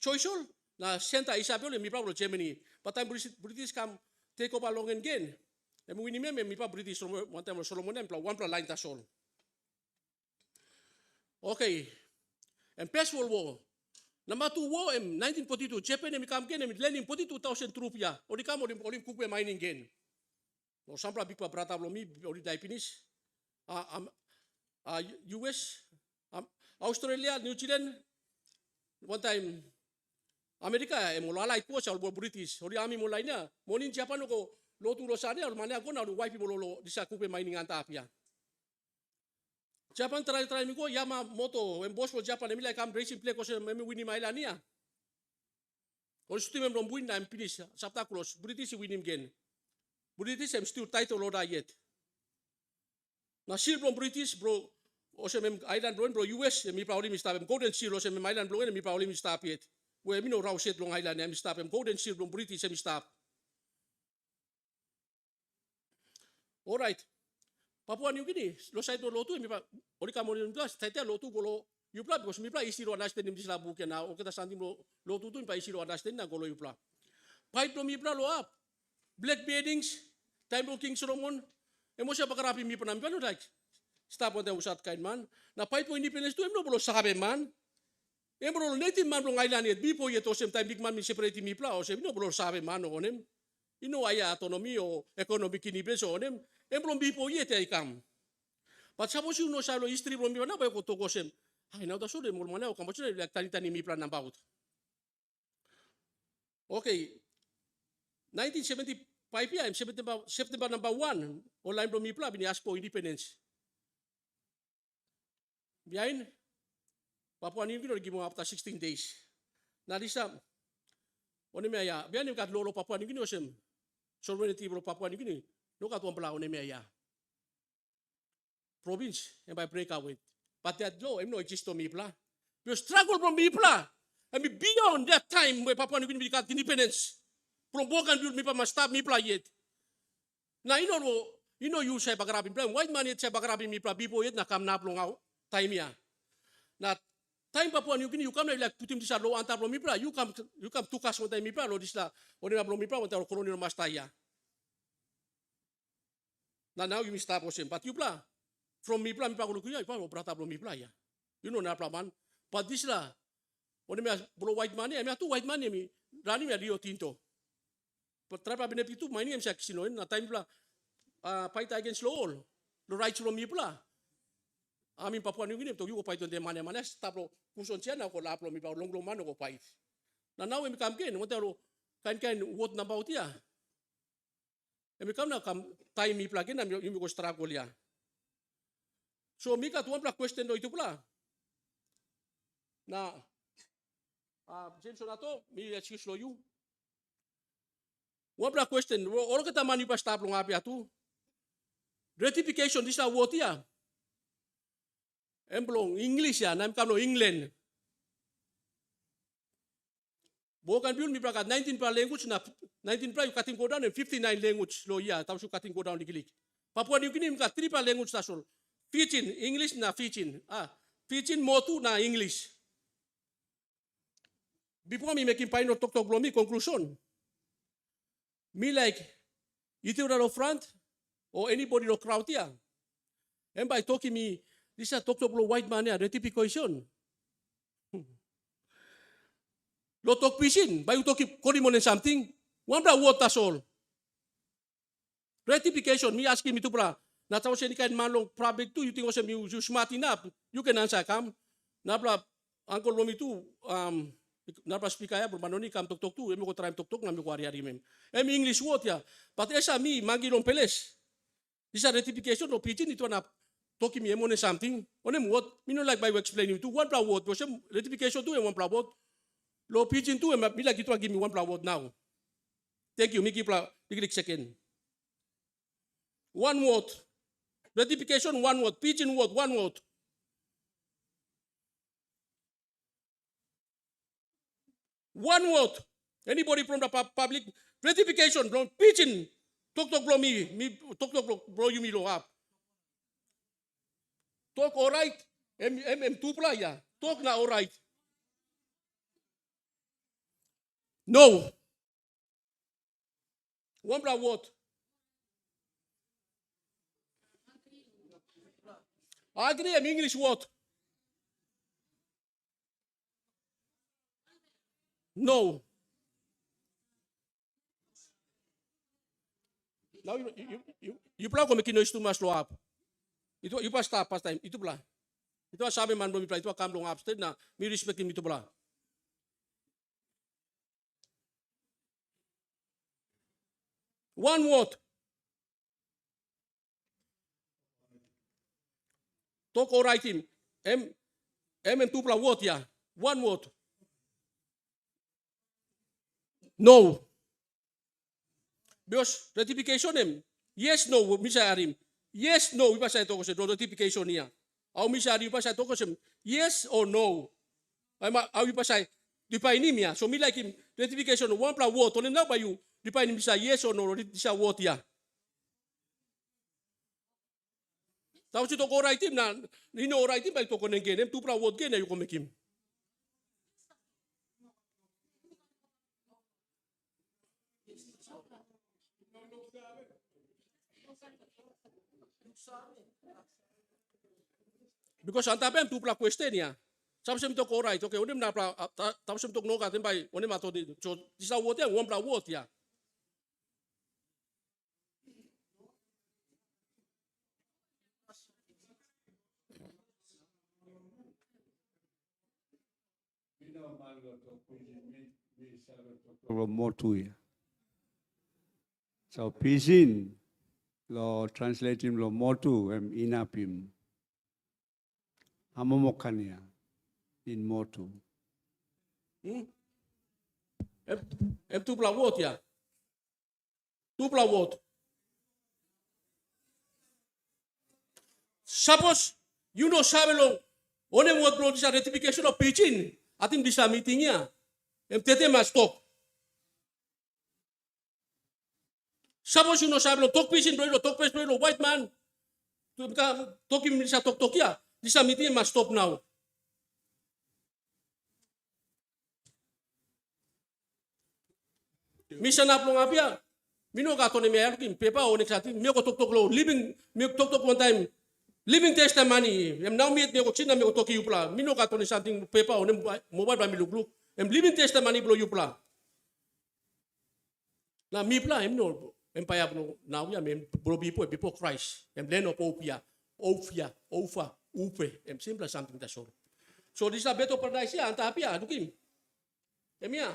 K: Choiceol, na Santa Isabel and Mipla Germany. But time British come take over long again. And we remember Mipa British one time Solomon and one line tasol. Okay. And First World War. Number 2 war in 1942, Japan and become again and lending 42,000 troops ya. Or the come on Kupe mining again. No sampla big brata blomi or the Japanese. US, Australia, New Zealand, one time America, and Molala was our British, or the army Molina, morning Japan go low to Rosania, or Mania go now to wipe people this Kupe mining Antapia. Japan try me go Yamamoto and boss for Japan and like I'm racing play because I'm winning Mailania. Or still from win and finish Saptaculos, British winning again. British I'm still title order yet. Now seal from British bro. Also, island bro, US, and me probably missed up. Golden Seal, also, island blow, and me probably missed up yet. Where me no row set long island, and stop him. Golden Seal from British, and stop. All right. Papua New Guinea, Los Angeles Lotu, and me, Orica Monium Plus, Tata Lotu Golo, you play because me play is zero understand in this book and now, okay, something Lotu to by zero understand, and Golo you play. Pipe to me, blow up. Black beddings, time of King Solomon, and Mosha Bakarapi, me, and I'm going to like. Stop on the usat kain man. Na pai po independence to emno bolo sabe man. Emro native man long island yet bipo yet osem time big man mi separate mi pla osem no bolo sabe man onem. Ino aya autonomy o economic independence onem. Emro bipo yet ay kam. But suppose you know salo history from mi na ba ko to osem. Ay na da so de mo mana o kam chile like tani mi plan about. Okay. 1975 PM September number 1 online from mi pla bini ask for independence. Behind Papua New Guinea give after 16 days. Now this one me ya. Behind got lolo Papua New Guinea osem sovereignty of Papua New Guinea. No got one pla one me ya. Province and by break away. But that law no exist to me pla. You struggle from me pla. I mean beyond that time where Papua New Guinea got independence. From Bougainville me pa must stop me pla yet. Now you know you say bagrabin plan. White man yet say bagrabin me pla bipo yet na kam na plong out. Time ya. Now, time Papua New Guinea, you come like put him this low antar from Mipra, you come to cast one time Mipra, or this la, or in a Mipra, or colonial mastaya. Now you stop him, but you play from Mipra, Mipra, or Brata from Mipra. You know, Napa man, but this la, when I blow white money, I mean, two white money, running a Rio Tinto. But Trapa Benepitu, my name is Saxino, in a time fight against all the rights from Mipra. Amin Papua New Guinea to you fight on the money stablo kuson siya na ko laplo mi pa long mano ko fight. Na now we come again what kan what na about ya. E mi kam na kam time mi plug in mi ko struggle ya. So mi ka tuan pla question do itu pula. Na James Sonato mi excuse lo you. One pla question oro kita mani pa stablo ngapi atu. Ratification this a what ya. Emblong English ya, nam kano England. Bougainville mi prakat 19 pa language na 19 pa you cutting go down and 59 language lo ya, tapos you cutting go down digilik. Papua New Guinea mi kat 3 pa language tasol. Fijin English na Fijin. Pidgin motu na English. Before me making final talk below me conclusion. Me like either the front or anybody the crowd here. And by talking me, this is talk below white man here, ratification. Lo talk pisin, by you talk Korimon and something, one bra what that's all. Ratification, me asking me to bra. Not how any kind man long public too, you think also you smart enough, you can answer come. Nabla Uncle Lomi too, nabla speak I but manoni come talk too, emi ko try talk na mi ko ari mem. Emi English word ya. But esa mi magi long peles. This is ratification of pigeon itu na talking me emone something. Onem what? Me no like by explain you to one bra word, because ratification too and one bra word. Lo pigeon too and me like itu give me one bra word now. Thank you, Miki bra second. One word. Ratification, one word. Pigeon word, one word. One word. Anybody from the public? Ratification, from pigeon. Talk blow me talk blow you me lo up. Talk all right. Two playa. Talk na all right. No. One bra word. I agree, I'm English word. No. Now you plan como que não estou mais up. Itu you pas time. Itu pula. Itu sabi man belum itu kam long upstate na me respect itu pula. One word. Talk all right him. And two pula word ya. One word. No. Because ratification him. Yes, no, misa arim. Yes, no, iba sa ito ko sa ratification niya. Au misa arim pa sa ito ko sa yes or no. Au iba sa define niya. So me like him ratification one plus word. Only now by you define him sa yes or no sa word ya. Tapos ito ko right him na nino right him ba ito ko nang game two plus word game na yung kumikim. Because ang tabi ang tupla question niya. Sabi sa mito ko right, okay, unim na pra, tapos sa mito no katin ba, unim ato dito. So, isa word yan, one pra word ya.
C: More to ya. So, pisin, lo translate him lo motu, inapim. Hamomokania in motu.
K: Tupla word ya. Tupla word. Suppose, you know sabi lo, onem word bro sa ratification of pitching, ating bisa meeting niya. Tete mas stop. Suppose you know sabi lo, talk pitching bro, talk pitching bro, white man. Talking sa talk ya. This meeting must stop now. Misa na plong apia. Mino ka to ni mayor kim pepa o next atin. Mio ko tok lo living mio tok one time. Living testimony. Em now meet mio ko china mio tok yupla. Mino ka to ni something pepa o mobile ba mi lugluk. Em living testimony blo yupla. Na mi pla em no em paya blo now ya mem bro before Christ. Em len of opia. Ofa. Upe, simple something that's all. So this is a better paradise ya, anta apia, dukim. Emia,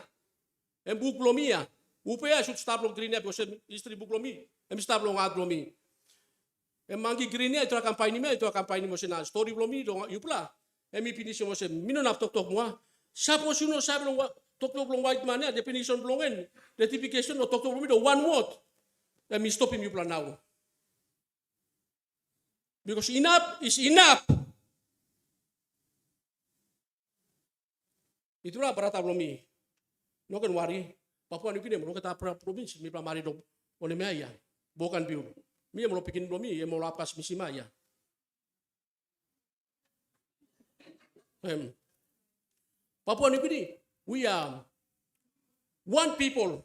K: buklomia. Upe ya should stop long green ya, because history buklomi. Stop long ad blomi. Mangi green ya, ito kampanya mo sina story blomi, yupla. Finish mo sen, mino nap tok mo. Suppose you know sabi long tok long white man ya, definition blongen, ratification no tok blomi do one word. Stop him yupla now. Because enough is enough. Itulah berata blomi. No kan wari. Papua New Guinea mo kata province mi pramari do one meya. Bougainville. Mi mo pikin blomi, mo lapas misima ya. Papua New Guinea, we are one people,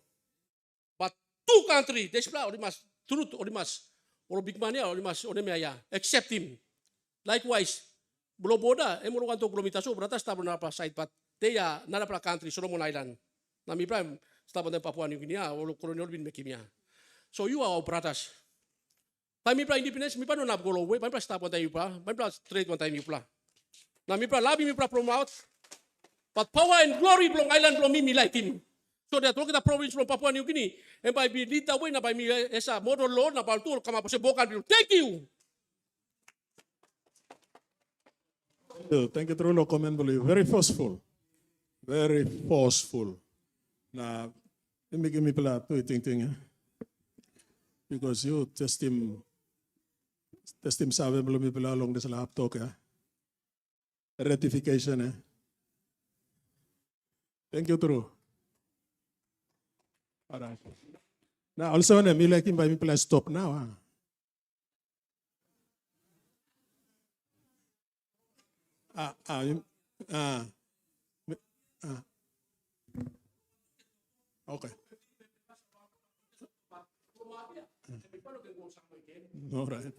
K: but two countries. Despla orimas truth orimas oro big mania orimas onemaya accept him. Likewise, Bloboda emoro kanto kilomita so berata stable na pa side but they are nada pra country Solomon Island. Nami prime stable na Papua New Guinea oro kolonial bin mekimia. So you are our brothers. Time pra independence mi pa no nap golo we, pa stable tayo pa, pa trade one time you pla. Nami pra labi mi pra promote. But power and glory belong island belong me like him. So that look at the province from Papua New Guinea, and by me lead the way, na by me as a model law, na by tool come up with Bougainville. Thank you.
B: Thank you, Trulo. Commendable. Very forceful. Very forceful. Now, let me give me pala to ting. Because you test him sabi mo lumi pala along this laptop. Ratification. Thank you, True. All right. Now, also, me like him by me pala stop now. Okay. All right.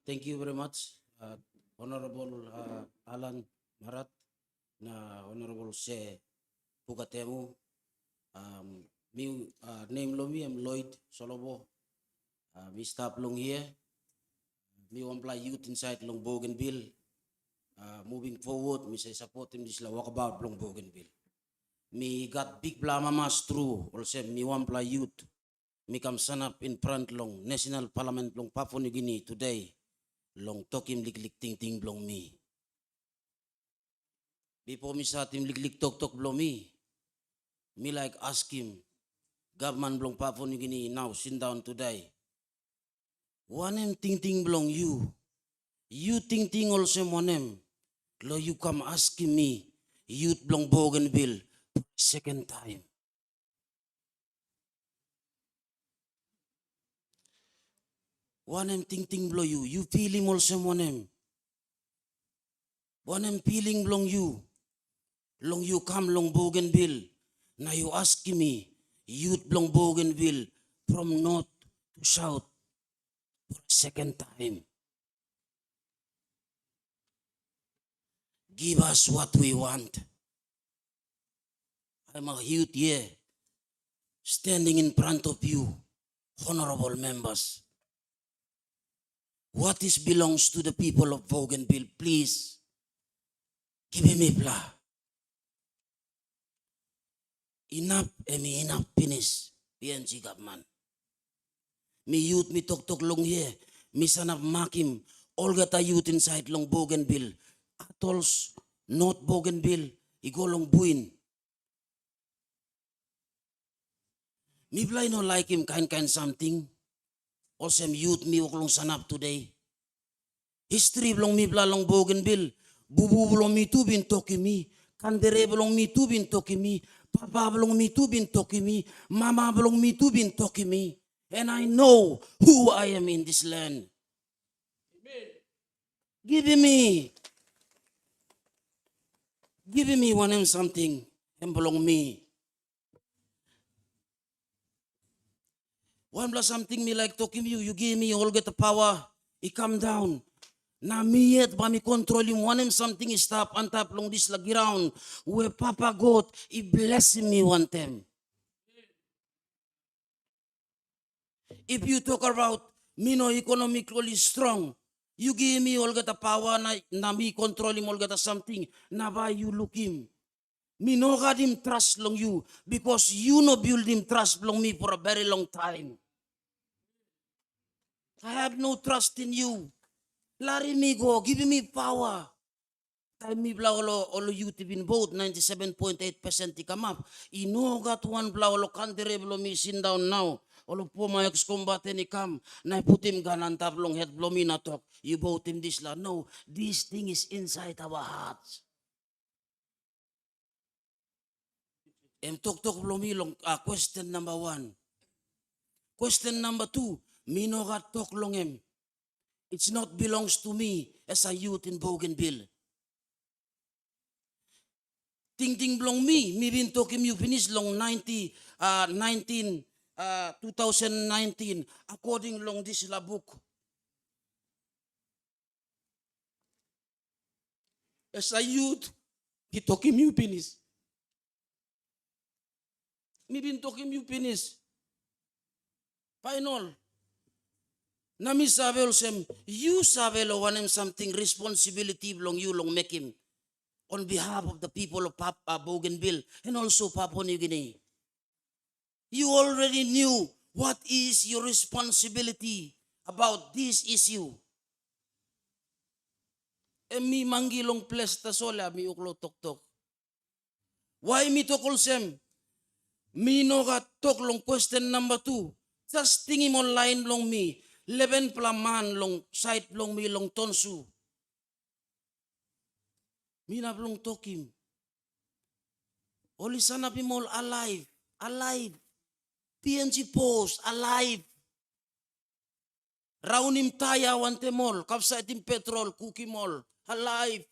L: Thank you very much, Honorable Alan Marat, na Honorable Se Pugatemu. Me name Lomi, I'm Lloyd Solobo. We stop long here. Me apply youth inside long Bougainville. Moving forward, me say support him this la walkabout long Bougainville. Me got big blamamas through. Also, me apply youth. Me come stand up in front long National Parliament long Papua New Guinea today. Long talk him lik ting blong me. Before me start him lik talk blong me like ask him, government blong Papua New Guinea now sit down today. One him ting blong you. You ting also monem. Lo you come asking me, youth blong Bougainville second time. One em ting blow you. You feel him also one em. One em feeling blong you. Long you come long Bougainville. Now you ask me, youth blong Bougainville from north to south for a second time. Give us what we want. I'm a youth here, standing in front of you, honorable members. What is belongs to the people of Bougainville, please give me pla. Enough enough finish, PNG government. Me youth me talk long here, me son of Makim, all got a youth inside long Bougainville. Atolls, North Bougainville, igo long Buin. Me play no like him kind something. Also youth me long sanap today. History belong me bla long Bougainville. Bubu belong me too bin talking me. Kandere belong me too bin talking me. Papa belong me too bin talking me. Mama belong me too bin talking me. And I know who I am in this land. Amen. Give me one and something and belong me. One plus something me like talking to you. You give me all get the power. He come down. Na me yet ba me control him. One and something is stop on top long this lagi round. Where Papa God, he bless me one time. If you talk about me no economically strong, you give me all get the power na me control him all get something. Na ba you look him. Me no got him trust long you because you no build him trust long me for a very long time. I have no trust in you. Larry me go, give me power. Time me bla olo you bin vote 97.8% to come up. I no got one bla olo country blo me sit down now. Olo po my ex-combatant ni come. Na put him gun on top long head blo me na talk. You vote him this la. No, this thing is inside our hearts. Talk blo me long question number one. Question number 2, me no got talk long him. It's not belongs to me as a youth in Bougainville. Ting blong me been talking you finish long 2019, according long this la book. As a youth, he talking you finish. Me been talking you finish. Final. Nami sabi olsem, you sabi lo wanem something responsibility long you long make him on behalf of the people of Bougainville and also Papua New Guinea. You already knew what is your responsibility about this issue. E mi mangilong plesta sola mi uklo tok. Why mi tokol sem? Mi no ga tok long question number 2. Just tingin online long mi. 11 plaman long site long mi long tonsu. Mi na long tokim. Oli sana pimol alive. PNG post alive. Raunim taya wante mol, kapsa itim petrol, cookie mall, alive.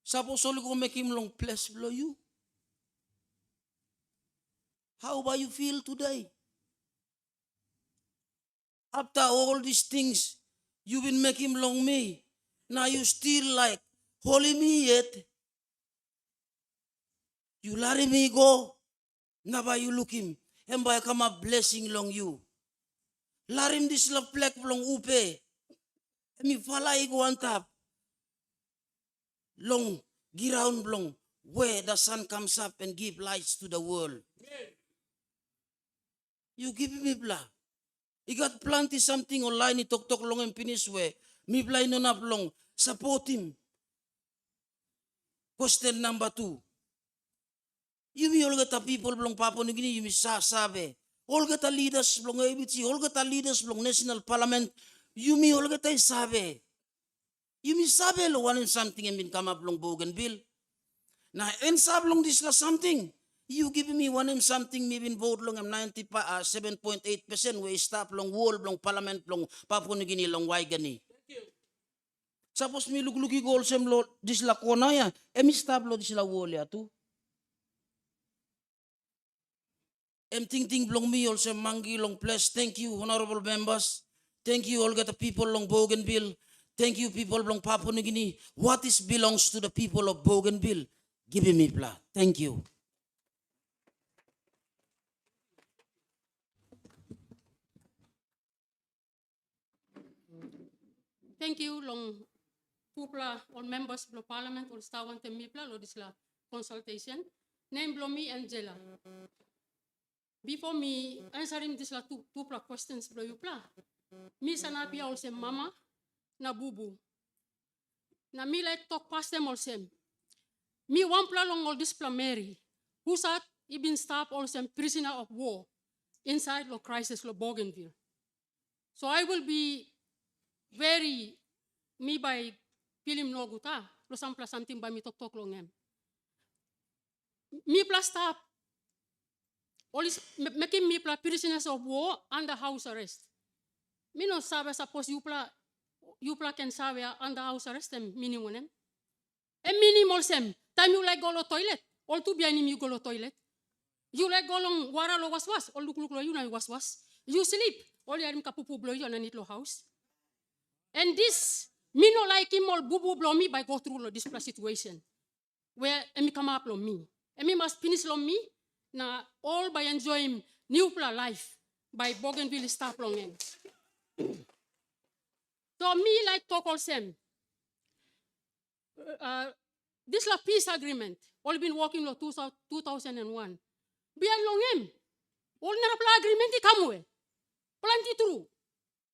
L: Suppose only go make him long place below you. How about you feel today? After all these things, you been making long me. Now you still like holy me yet. You let me go. Now by you look him. And by come a blessing long you. Larim this love plek long upe. Mi fala igo on top. Long giround long where the sun comes up and give lights to the world. You give me blah. You got plenty something online, ni talk long and finish where me blind no up long. Support him. Question number 2. You me all get the people belong Papua New Guinea, you me sabe. All get the leaders belong ABC, all get the leaders belong National Parliament. You me all get the sabe. You me sabe lo one something and been come up long Bougainville. Now and sab long this la something. You give me one and something, maybe in vote long, I'm 97.8% where stop long wall long parliament long Papua New Guinea long Waigani. Suppose me look goal sem lo this la kona ya, mi stop lo this la wall ya tu. Ting long me also mangi long place. Thank you, honorable members. Thank you all the people long Bougainville. Thank you people long Papua New Guinea. What is belongs to the people of Bougainville? Give me pla. Thank you.
M: Thank you, long pupla, all members of the parliament, all stawan temipla, lo disla consultation. Name Blomi Angela. Before me answering this la two questions blo you pla, me sanapia also mama na bubu. Na me like talk past them also. Me one pla long all this pla Mary, who sat been stabbed also prisoner of war inside lo crisis lo Bougainville. So I will be very me by film no guta lo sampla something by me talk long em. Me plus stop. Always making me plus prisoners of war under house arrest. Me no sabe suppose you pla can sabe under house arrest em minimum em. E minimal sem. Time you like go to toilet. All to be you go to toilet. You like go long wara lo was. All look lo you na was. You sleep. All you are kapupu blow you and lo house. And this, me no like him all bubu blow me by go through this situation. Where me come up on me. And me must finish on me. Na all by enjoying new life by Bougainville staff long end. So me like talk all same. This la peace agreement. All been working on 2001. Be long him. All na agreement come away. Plenty true.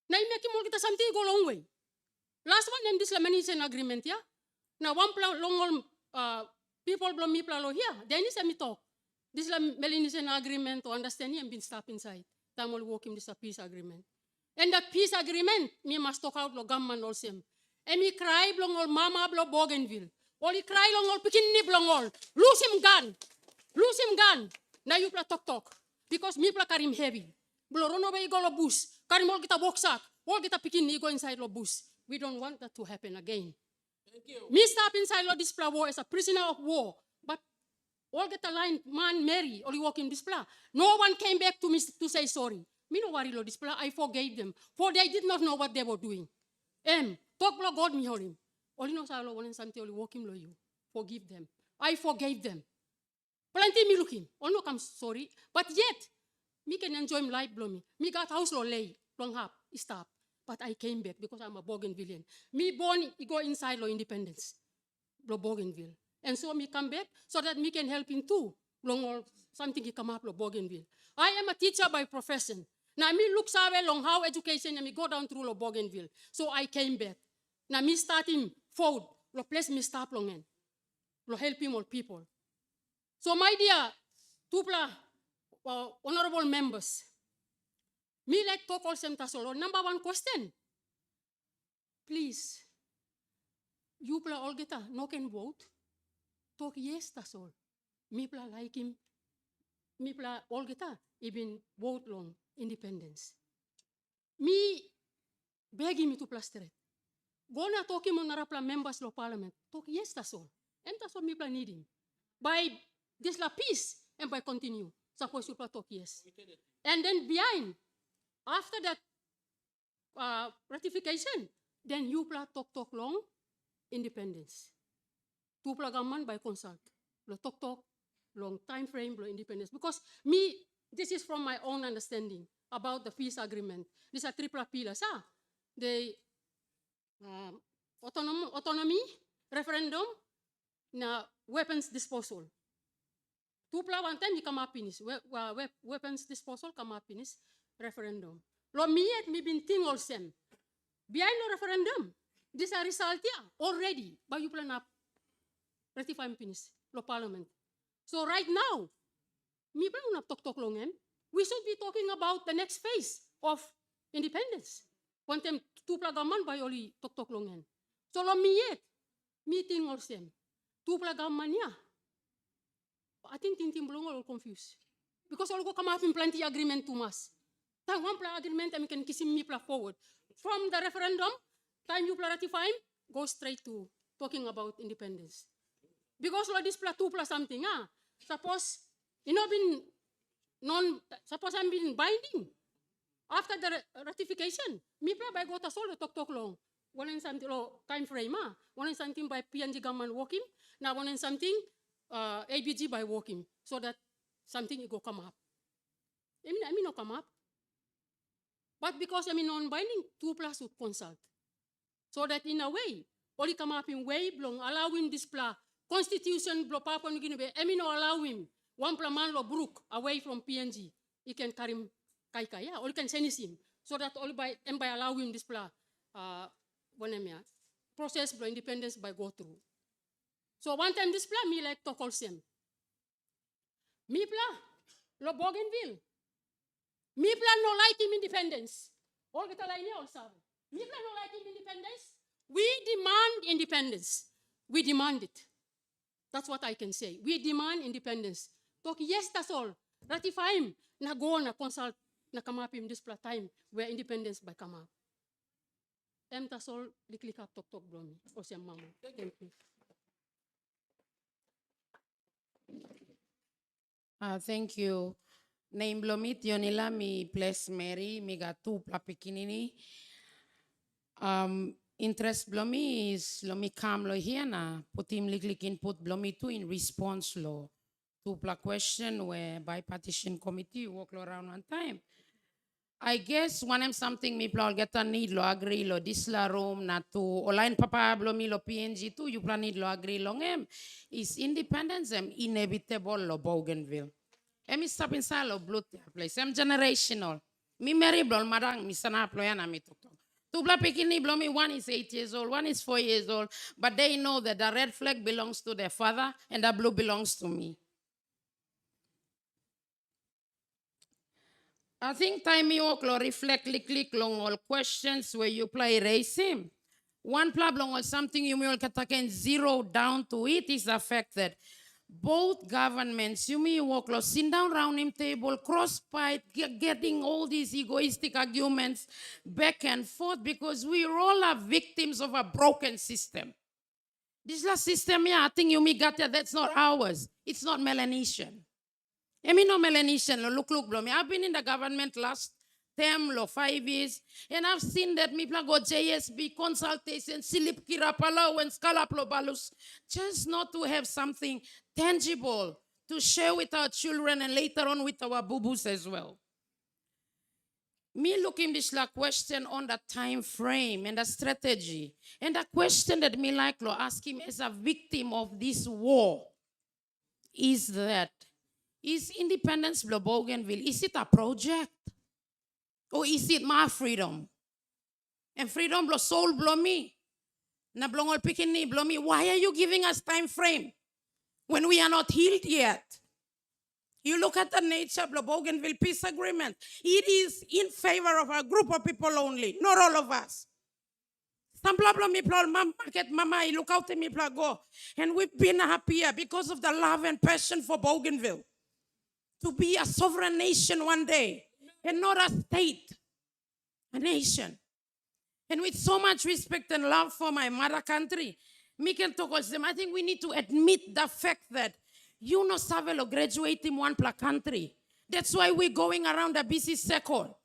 M: Na make him all get something go long way. Last one and this la management agreement, yeah. Now one long people blow me plalo here. Then is me talk. This la Melanesian agreement to understand and been stopped inside. Time will work in this peace agreement. And the peace agreement, me must talk out lo gamman also. And me cry blong all mama blo Bougainville. All he cry long all pikin ni blong all. Lose him gun. Now you pla talk. because me pla karim heavy. Blorono be go lo bus. Karim all kita boksak. All kita pikin ni go inside lo bus. We don't want that to happen again. Me stop inside lo display war as a prisoner of war. But all get a line man Mary only walk in display. No one came back to me to say sorry. Me no worry lo display. I forgave them. For they did not know what they were doing. Talk blo God me horim. Only no sa lo one something only walk him lo you. Forgive them. I forgave them. Plenty me looking. All no come sorry. But yet, me can enjoy my life blow me. Me got house lo lay. Long hap. Stop. But I came back because I'm a Bougainvillian. Me born, go inside lo independence. Lo Bougainville. And so me come back so that me can help him too. Long all something he come up lo Bougainville. I am a teacher by profession. Now me look sabe long how education and me go down through lo Bougainville. So I came back. Now me start him forward. Lo place me stop long en. Lo help him all people. So my dear tupla honorable members, me like talk all same tasolo. Number one question. Please, you pla all geta no can vote. Talk yes tasol. Me pla like him. Me pla all geta even vote long independence. Me begging me to pla straight. Go na talk him on narapla members lo parliament. Talk yes tasol. And tasol me pla need him. By this la peace and by continue. Suppose you pla talk yes. And then behind, after that ratification, then you pla talk long independence. Tu pla gaman by consult. Lo talk long time frame lo independence. Because me, this is from my own understanding about the peace agreement. These are triple pillars. The autonomy, referendum, na weapons disposal. Tupla one time, he come up in this weapons disposal, come up in this referendum. Lo miet mi binting all sem. Behind the referendum, this a result already, but you plan up ratify finish lo parliament. So right now, mi plan up talk long em. We should be talking about the next phase of independence. One time, tupla gaman by only talk long em. So lo miet meeting all sem. Tupla gaman ya. I think Tintin belong all confused. Because all go come up in plenty agreement to us. Time one pla agreement and can kiss me pla forward. From the referendum, time you pla ratify, go straight to talking about independence. Because lo this pla two plus something, suppose you know suppose I'm been binding. After the ratification, me pla by go to solo talk long. One in something time frame, one in something by PNG government working, now one in something ABG by walking, so that something will go come up. I mean no come up. But because I mean non-binding, 2 plus would consult. So that in a way, only come up in way long, allowing this pla constitution blo Papua New Guinea, I mean no allow him, one pla man lo brook away from PNG. He can carry him kai, or he can send him. So that only by allowing this pla process blo independence by go through. So one time this pla me like talk all same. Me pla lo Bougainville. Me pla no like him independence. All get a line also. Me pla no like him independence. We demand independence. We demand it. That's what I can say. We demand independence. Talk yes, that's all. Ratify him. Na go na consult na come up in this pla time where independence by come up. That's all. Click up talk bro me. O siyang mama. Thank you.
N: Thank you. Name blomit yonila mi place Mary mi gatu plapikinini. Interest blomi is lomi kam lo hiana putim liklik input blomi tu in response lo to pla question where bipartisan committee walk around one time. I guess one am something mi pla get a need lo agree lo disla room na to online papa blomi lo PNG tu you plan need lo agree long em is independence em inevitable lo Bougainville. Emi stop inside lo blue place em generational. Mi Mary blol madang mi sana ployana mi tuktok. Tu bla pikini blomi one is 8 years old, one is 4 years old, but they know that the red flag belongs to their father and the blue belongs to me. I think time you reflect click long all questions where you play raise him. One problem or something you will can zero down to it is affected. both governments, you may walk close, sit down round him table, cross fight, getting all these egoistic arguments back and forth because we all are victims of a broken system. This last system, yeah, I think you may got that, that's not ours. It's not Melanesian. I mean, no Melanesian, look, blow me. I've been in the government last term, 5 years, and I've seen that me go JSB, consultation, silip kirapala, and scalaplo balus, just not to have something tangible to share with our children and later on with our boo-boos as well. Me looking this like question on the time frame and the strategy, and the question that me like to ask him as a victim of this war is that, is independence blow Bougainville, is it a project? Or is it my freedom? And freedom blow soul blow me. Na blongol pikini blow me. Why are you giving us time frame when we are not healed yet? You look at the nature of the Bougainville peace agreement. It is in favor of a group of people only, not all of us. Some blow me market mama, I look out at me go. And we've been happier because of the love and passion for Bougainville to be a sovereign nation one day. And not a state, a nation. And with so much respect and love for my mother country, me can talk with them. I think we need to admit the fact that you know Savelo graduate in one country. That's why we're going around the busy circle,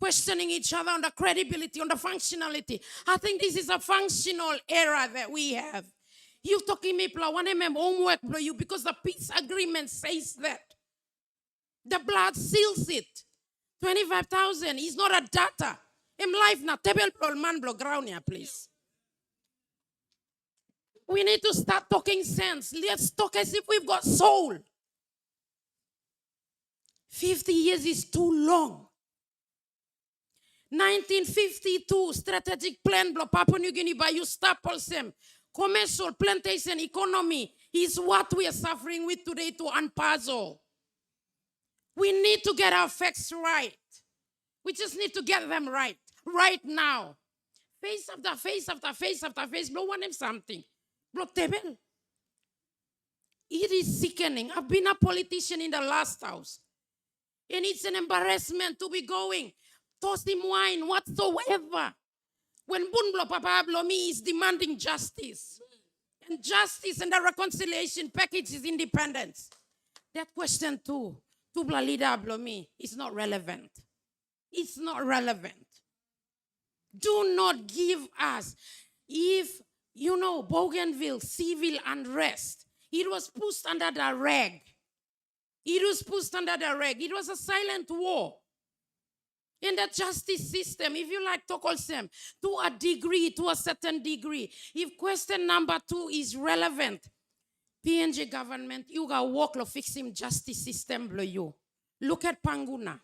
N: questioning each other on the credibility, on the functionality. I think this is a functional era that we have. You talking me one homework you because the peace agreement says that. The blood seals it. 25,000 is not a data. In life na table man blow ground here, please. We need to start talking sense. Let's talk as if we've got soul. 50 years is too long. 1952 strategic plan blow Papua New Guinea by you Stapolsem. Commercial plantation economy is what we are suffering with today to unpuzzle. We need to get our facts right. We just need to get them right now. Face after face after face after face, blow one of something. Blow table. It is sickening. I've been a politician in the last house. And it's an embarrassment to be going, toss him wine, whatsoever. When Bunblo Papa Blomi is demanding justice. And justice and the reconciliation package is independence. That question too. Tubla leader Blomi is not relevant. It's not relevant. Do not give us, if you know Bougainville civil unrest, it was pushed under the rag. It was pushed under the rag. It was a silent war. In the justice system, if you like Tokolsem, to a degree, to a certain degree, if question number 2 is relevant, PNG government, you got work to fix him justice system blow you. Look at Panguna.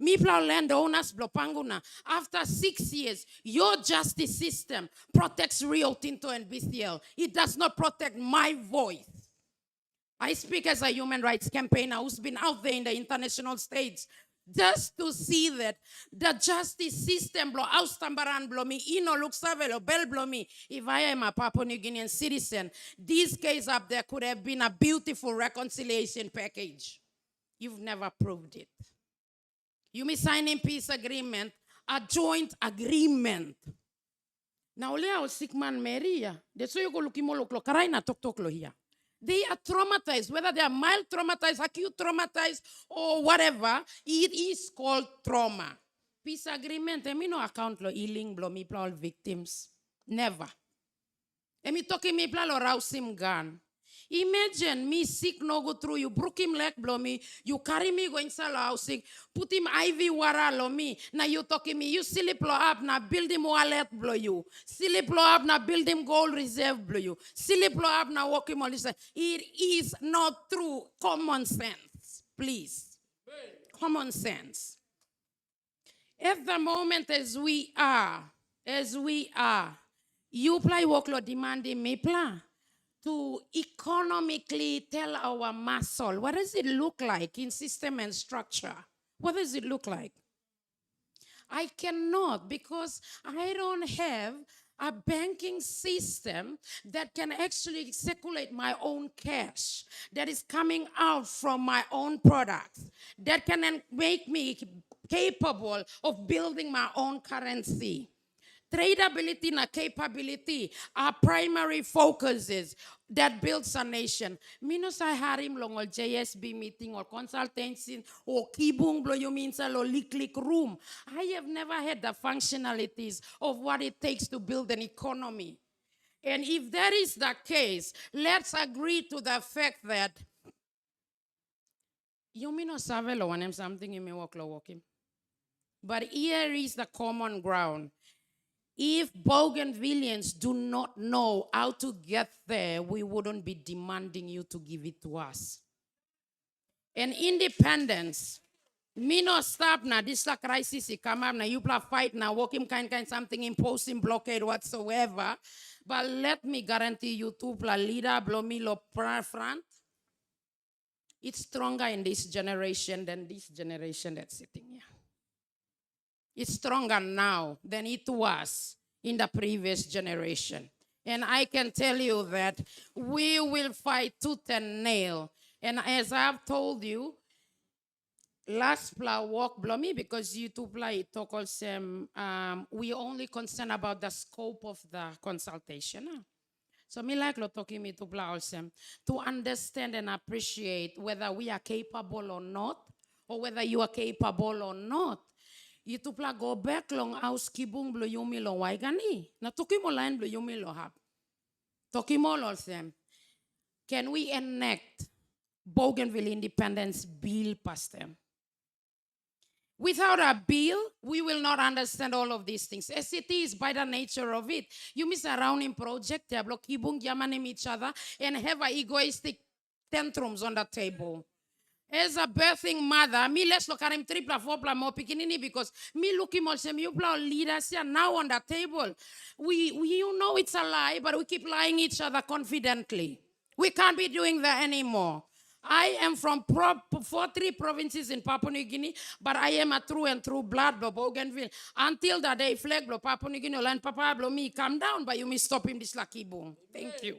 N: Mipla landowners blow Panguna. After 6 years, your justice system protects Rio Tinto and BCL. It does not protect my voice. I speak as a human rights campaigner who's been out there in the international stage just to see that the justice system blow austambaran blow me, ino luxavelo bel blow me. If I am a Papua New Guinean citizen, this case up there could have been a beautiful reconciliation package. You've never proved it. You may sign in peace agreement, a joint agreement. Now leo sikman Maria, de so you go looking more look karaina tok lo here. They are traumatized, whether they are mild traumatized, acute traumatized, or whatever, it is called trauma. Peace agreement, emi no account lo iling blo mi all victims. Never. Emi talking me lo rausim gun. Imagine me sick no go through you, broke him leg blow me, you carry me going salo housing, put him IV wara lo me, now you talking me, you silly blow up, now build him wallet blow you, silly blow up, now build him gold reserve blow you, silly blow up, now walk him all this. It is not true. Common sense, please. Common sense. At the moment as we are, you play workload demanding me plan to economically tell our muscle, what does it look like in system and structure? What does it look like? I cannot, because I don't have a banking system that can actually circulate my own cash, that is coming out from my own products, that can make me capable of building my own currency. Tradability and capability are primary focuses that builds a nation. Minus I had him long or JSB meeting or consultation or kibung blow you means or lick room. I have never had the functionalities of what it takes to build an economy. And if that is the case, let's agree to the fact that you may not save lo one something you may walk him. But here is the common ground. If Bougainvillians do not know how to get there, we wouldn't be demanding you to give it to us. And independence, me no stop now. This la crisis, come up now. You play fight now, walking kind something, imposing blockade whatsoever. But let me guarantee you, two play leader, blow me lo front. It's stronger in this generation than this generation that's sitting here. It's stronger now than it was in the previous generation. And I can tell you that we will fight tooth and nail. And as I've told you, last plow walk blow me because you two play talk also, we only concerned about the scope of the consultation. So me like lo talking me to play also to understand and appreciate whether we are capable or not, or whether you are capable or not. Itu pla go back long aus kibung blo yumi lo waigani. Na toki mo line blo yumi lo hap. Toki mo lo them. Can we enact Bougainville Independence Bill past them? Without a bill, we will not understand all of these things. As it is by the nature of it. You miss a rounding project, they block kibung yamanim each other and have a egoistic tantrums on the table. As a birthing mother, me let's look at him 3 4 more pikinini because me look him also you leaders here now on the table. We you know it's a lie, but we keep lying each other confidently. We can't be doing that anymore. I am from 43 provinces in Papua New Guinea, but I am a true and true blood of Bougainville. Until the day flag blow Papua New Guinea land Papa blow me calm down, but you may stop him this lucky boom. Thank you.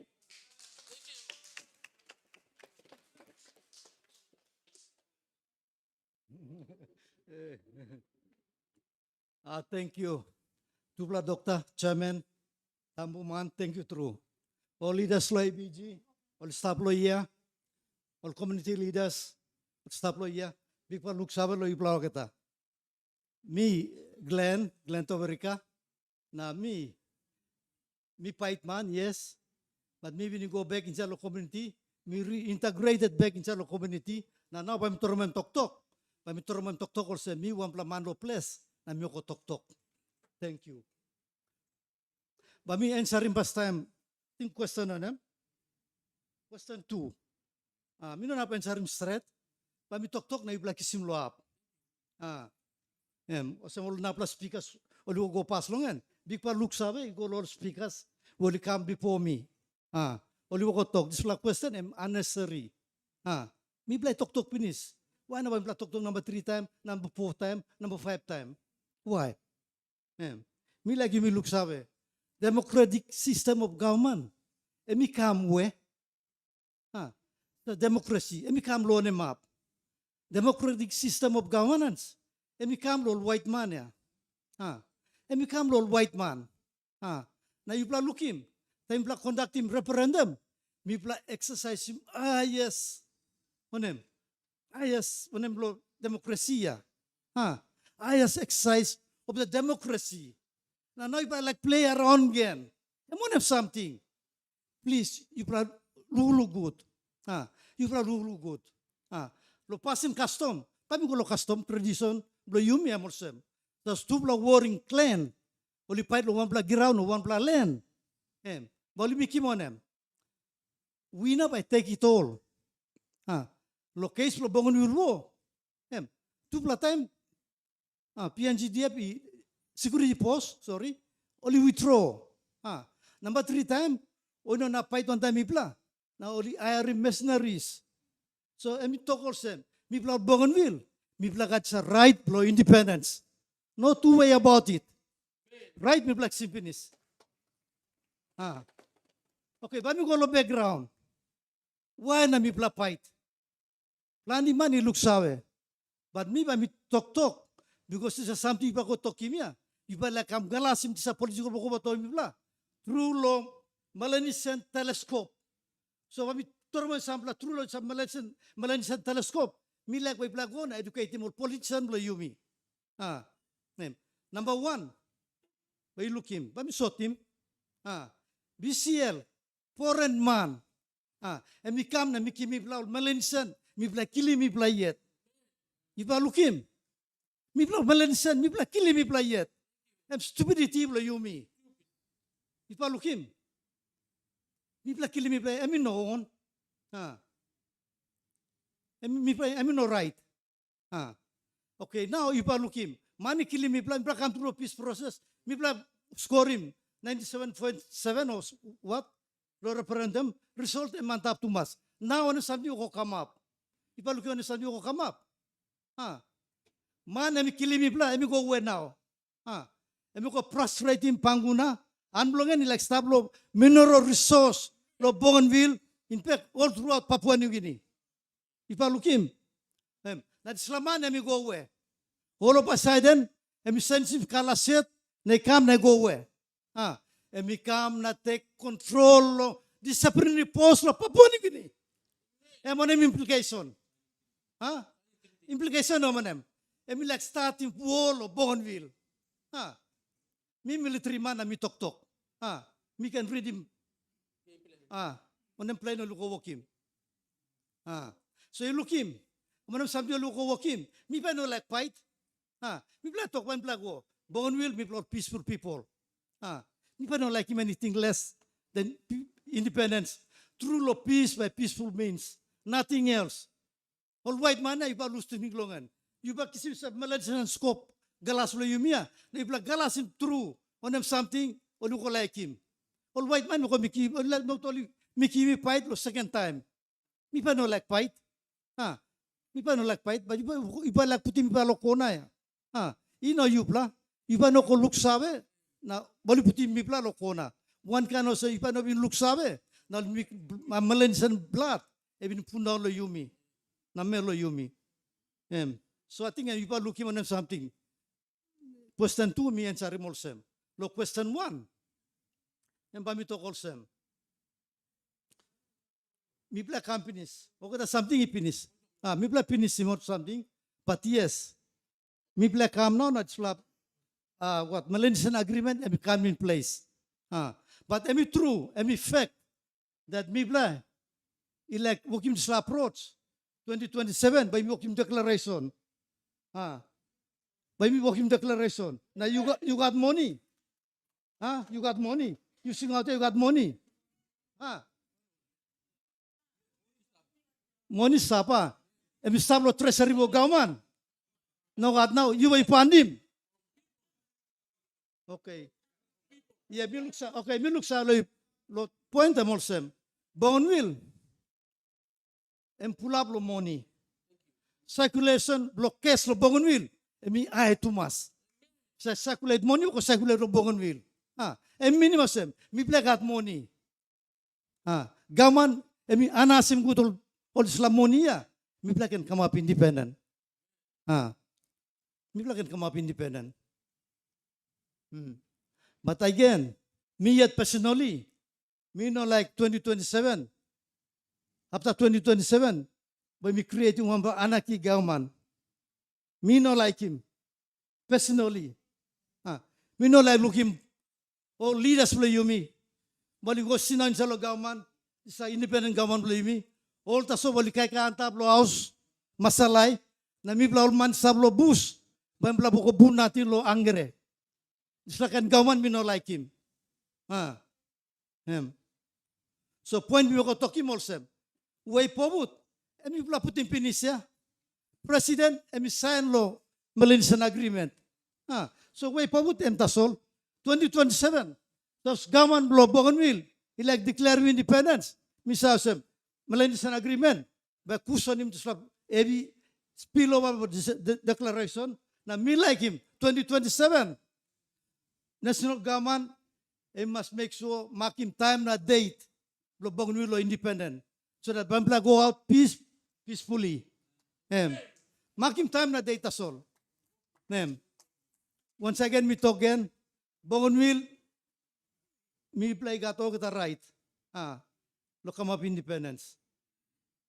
E: Thank you. Tupla Doctor, Chairman, Tambuman, thank you true. All leaders lo IBG, all staff lo here, all community leaders, staff lo here, big pa look sabe lo iplaw kita. Me, Glenn Toverica, na me fight man, yes, but maybe we go back inside the community, me reintegrated back inside the community, now I'm torment tok. Pami torman tok also mi wan plamando place na mi ko tok. Thank you. Bami answering past time. Think question on them. Question 2. Mi no na answering straight. Bami tok na ibla kisim lo up. Ose mo na plus speakers oli go pass longan. Big pa look sabe go lord speakers will come before me. Oli go talk this question am unnecessary. Mi play tok finish. Why na ba talk number 3 time, number 4 time, number 5 time? Why? Me lagi mi look sabe. Democratic system of government. Mi come we. The democracy. Mi come lo ne map. Democratic system of governance. Mi come lo white man ya. Mi come lo white man. Na you pla look him. Time pla conduct him referendum. Mi pla exercise him. Yes. Onem. Yes, when democracy. Yes, exercise of the democracy. Now if I like play around again, I want to have something. Please, you probably lulu good. You probably lulu good. Lo passing custom. Pami ko lo custom tradition. Lo yumi amorsem. That's two bla warring clan. Oli pait lo one bla ground, one bla land. Bali mikimonem. We na by take it all. Lo case lo Bougainville lo. Tu pla time. PNG DP security post, sorry. Only withdraw. Number 3 time. Ono na fight one time ipla. Na only IRM mercenaries. So emi talk also. Mi pla Bougainville. Mi pla got sa right plo independence. No two way about it. Right mi pla simpiness. Okay, but me go lo background. Why na mi pla fight? Plani man ni look sawe. But me ba mi talk because it's something pa ko talk kimia. Iba la kam galasim sa political ko ba to mi pla. Through lo Melanesian telescope. So ba mi tormo sampla through lo sa Melanesian telescope. Mi like by pla go na educate mo politician lo yumi. Number one, by look him. Ba mi sot him. BCL, foreign man. And mi kam na mi kimi pla Melanesian. Mi pla kili mi pla yet. Iba look him. Mi pla Melanesian, mi pla kili mi pla yet. And stupidity lo yumi. Iba look him. Mi pla kili mi pla. I mean no on. I mean no right. Okay, now iba look him. Mani kili mi pla come through a peace process. Mi pla score him 97.7 or what? The referendum result and mantap to mas. Now on something will come up. Iba look on something will come up. Man, emi kili mi pla, emi go away now. Emi go frustrate him panguna. Anblongen like stablo mineral resource lo Bougainville. In fact, all throughout Papua New Guinea. Iba look him. Na Islaman emi go away. All of a sudden, emi sensitive kalaset, na come na go away. Emi come na take control lo disciplinary post lo Papua New Guinea. Emon implication. Implication no manem. Emi like starting wall lo Bougainville. Me military man na mi tok. Me can read him. Manem play no luko walk him. So you look him. Manem samdi luko walk him. Me pa no like fight. Me play talk one play go. Bougainville me play peaceful people. Me pa no like him anything less than independence. True law peace by peaceful means. Nothing else. All white man na iba lose to minglongan. You ba kisi sa Melanesian scope galas lo yumia. Na iba galas in true on them something on ko like him. All white man ko miki not only miki me fight lo second time. Mi pa no like fight. Mi pa no like fight but iba like puti mi pa lo kona ya. Ino yupla. Iba no ko look sabe na bali puti mi pla lo kona. One can also iba no bin look sabe na Melanesian blood. Even puna lo yumi. Na melo yumi. So I think you are looking on something. Question 2, me and Sari Molsem. Lo question 1. And Bamito Kolsem. Me play companies. Okay, that's something he finish. Me play finish him or something. But yes, me play come now, not slap. What Melanesian agreement and come in place. But am it true, am it fact that me play elect working this approach 2027 by working declaration. By me working declaration. Now you got money. You got money. You sing out there, you got money. Money sapa. And we start lo treasury mo gaman. Now you will fund him. Okay. Yeah, me look sa lo point them also. Bougainville. And pull up lo money. Circulation block cash lo Bougainville. And me ay tumas. Sa circulate money ko circulate lo Bougainville. And minimum sem. Me play got money. Gaman and me anasim gutol all Islam money ya. Me play can come up independent. Me play can come up independent. But again, me yet personally, me no like 2027. After 2027, when we create one anarchy government, me no like him. Personally. Me no like looking all leaders play you me. But you go see now in government, it's an independent government play me. All the so bali kay kanta blo house masalay na mi blo man sablo bus. Ban bla ko bun natin lo angere. It's like an government me no like him. So point we ko talking also. Way forward. Emi bla putin pinisya. President emi sign lo Melanesian agreement. So way forward em tasol 2027. Those government blo Bougainville like declare independence. Misasem Melanesian agreement. Ba kuson him to slap every spill over declaration. Na me like him 2027. National government
O: must make sure making time na date lo Bougainville lo independent so that Bambla go out peacefully. Making time na date asol. Once again, me talk again. Bougainville, me play gato kita right. Lo come up independence.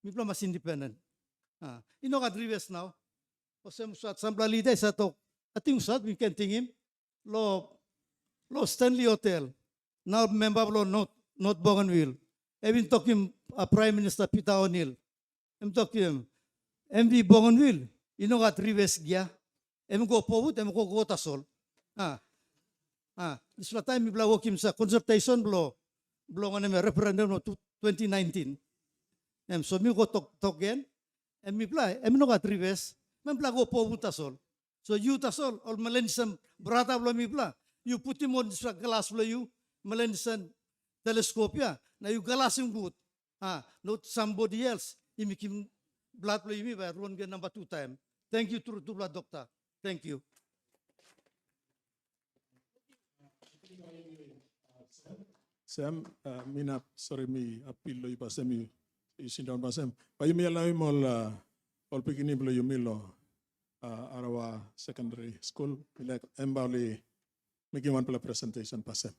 O: Me play mas independent. Ino ka 3 years now. O sem suat sampla lida sa tok. Ating usat we can ting him. Lo Stanley Hotel. Now member lo not Bougainville. I've been talking Prime Minister Peter O'Neill. I'm talking MV Bougainville. Ino ka 3 years gya. Em go forward, em go tasol. This la time mi bla work him sa consultation blow ngane me referendum no 2019. So mi go talk again. Em mi bla em no ka 3 years. Mem bla go forward tasol. So you tasol or malensam brata bla mi bla. You put him on sa glass bla you malensan telescope ya. Na you glass him good. Not somebody else. Imikim blood bla you by run again number 2 time. Thank you to blood doctor. Thank you.
B: Sam, mina sorry mi apil lo ipa semi isin down pa Sam. Pa yumi alay mo all pikini blo yumi lo Arawa Secondary School. Like embali making one pala presentation pa Sam.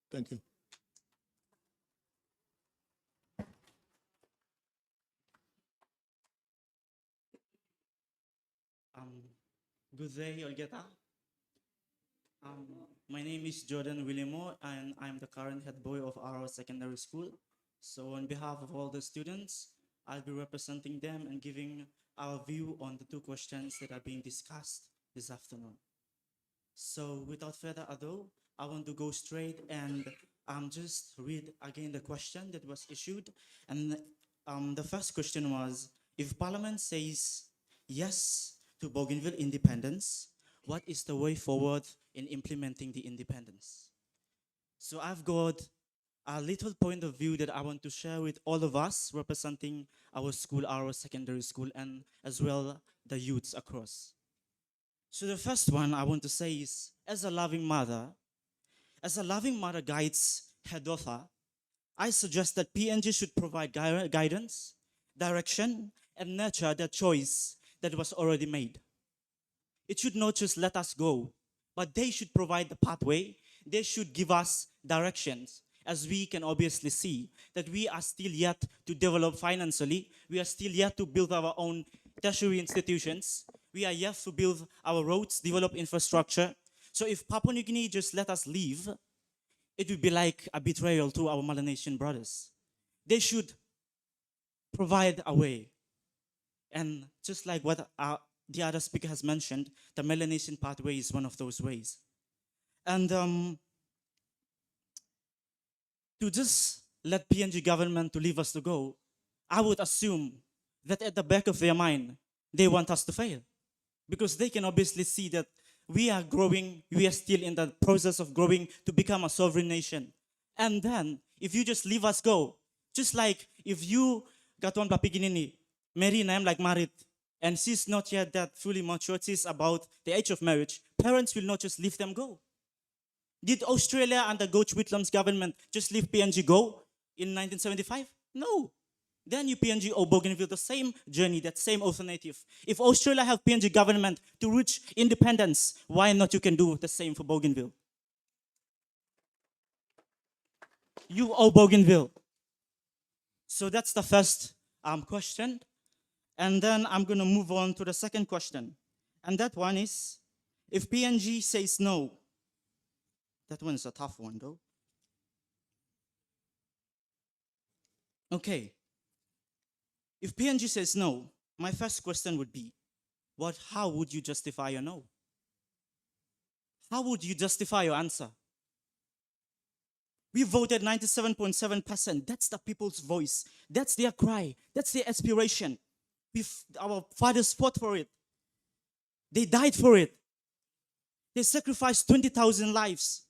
B: Thank you.
P: Good day, Olgeta. My name is Jordan Willimo, and I'm the current head boy of Arawa Secondary School. So on behalf of all the students, I'll be representing them and giving our view on the 2 questions that are being discussed this afternoon. So without further ado, I want to go straight and just read again the question that was issued. And the first question was, if Parliament says yes to Bougainville independence, what is the way forward in implementing the independence? So I've got a little point of view that I want to share with all of us representing our school, our secondary school, and as well the youths across. So the first one I want to say is, as a loving mother guides her daughter, I suggest that PNG should provide guidance, direction, and nurture the choice that was already made. It should not just let us go, but they should provide the pathway. They should give us directions, as we can obviously see that we are still yet to develop financially. We are still yet to build our own tertiary institutions. We are yet to build our roads, develop infrastructure. So if Papua New Guinea just let us leave, it would be like a betrayal to our Melanesian brothers. They should provide a way. And just like what the other speaker has mentioned, the Melanesian pathway is one of those ways. And to just let PNG government to leave us to go, I would assume that at the back of their mind, they want us to fail. Because they can obviously see that we are growing, we are still in the process of growing to become a sovereign nation. And then, if you just leave us go, just like if you, Gatuan Papiginini, marry and I'm like married, and she's not yet that fully mature, she's about the age of marriage, parents will not just leave them go. Did Australia under Goach Whitlam's government just leave PNG go in 1975? No. Then you PNG or Bougainville, the same journey, that same alternative. If Australia have PNG government to reach independence, why not you can do the same for Bougainville? You owe Bougainville. So that's the first question. And then I'm going to move on to the second question. And that one is, if PNG says no, that one is a tough one though. Okay. If PNG says no, my first question would be, how would you justify your no? How would you justify your answer? We voted 97.7%. That's the people's voice. That's their cry. That's their aspiration. Our fathers fought for it. They died for it. They sacrificed 20,000 lives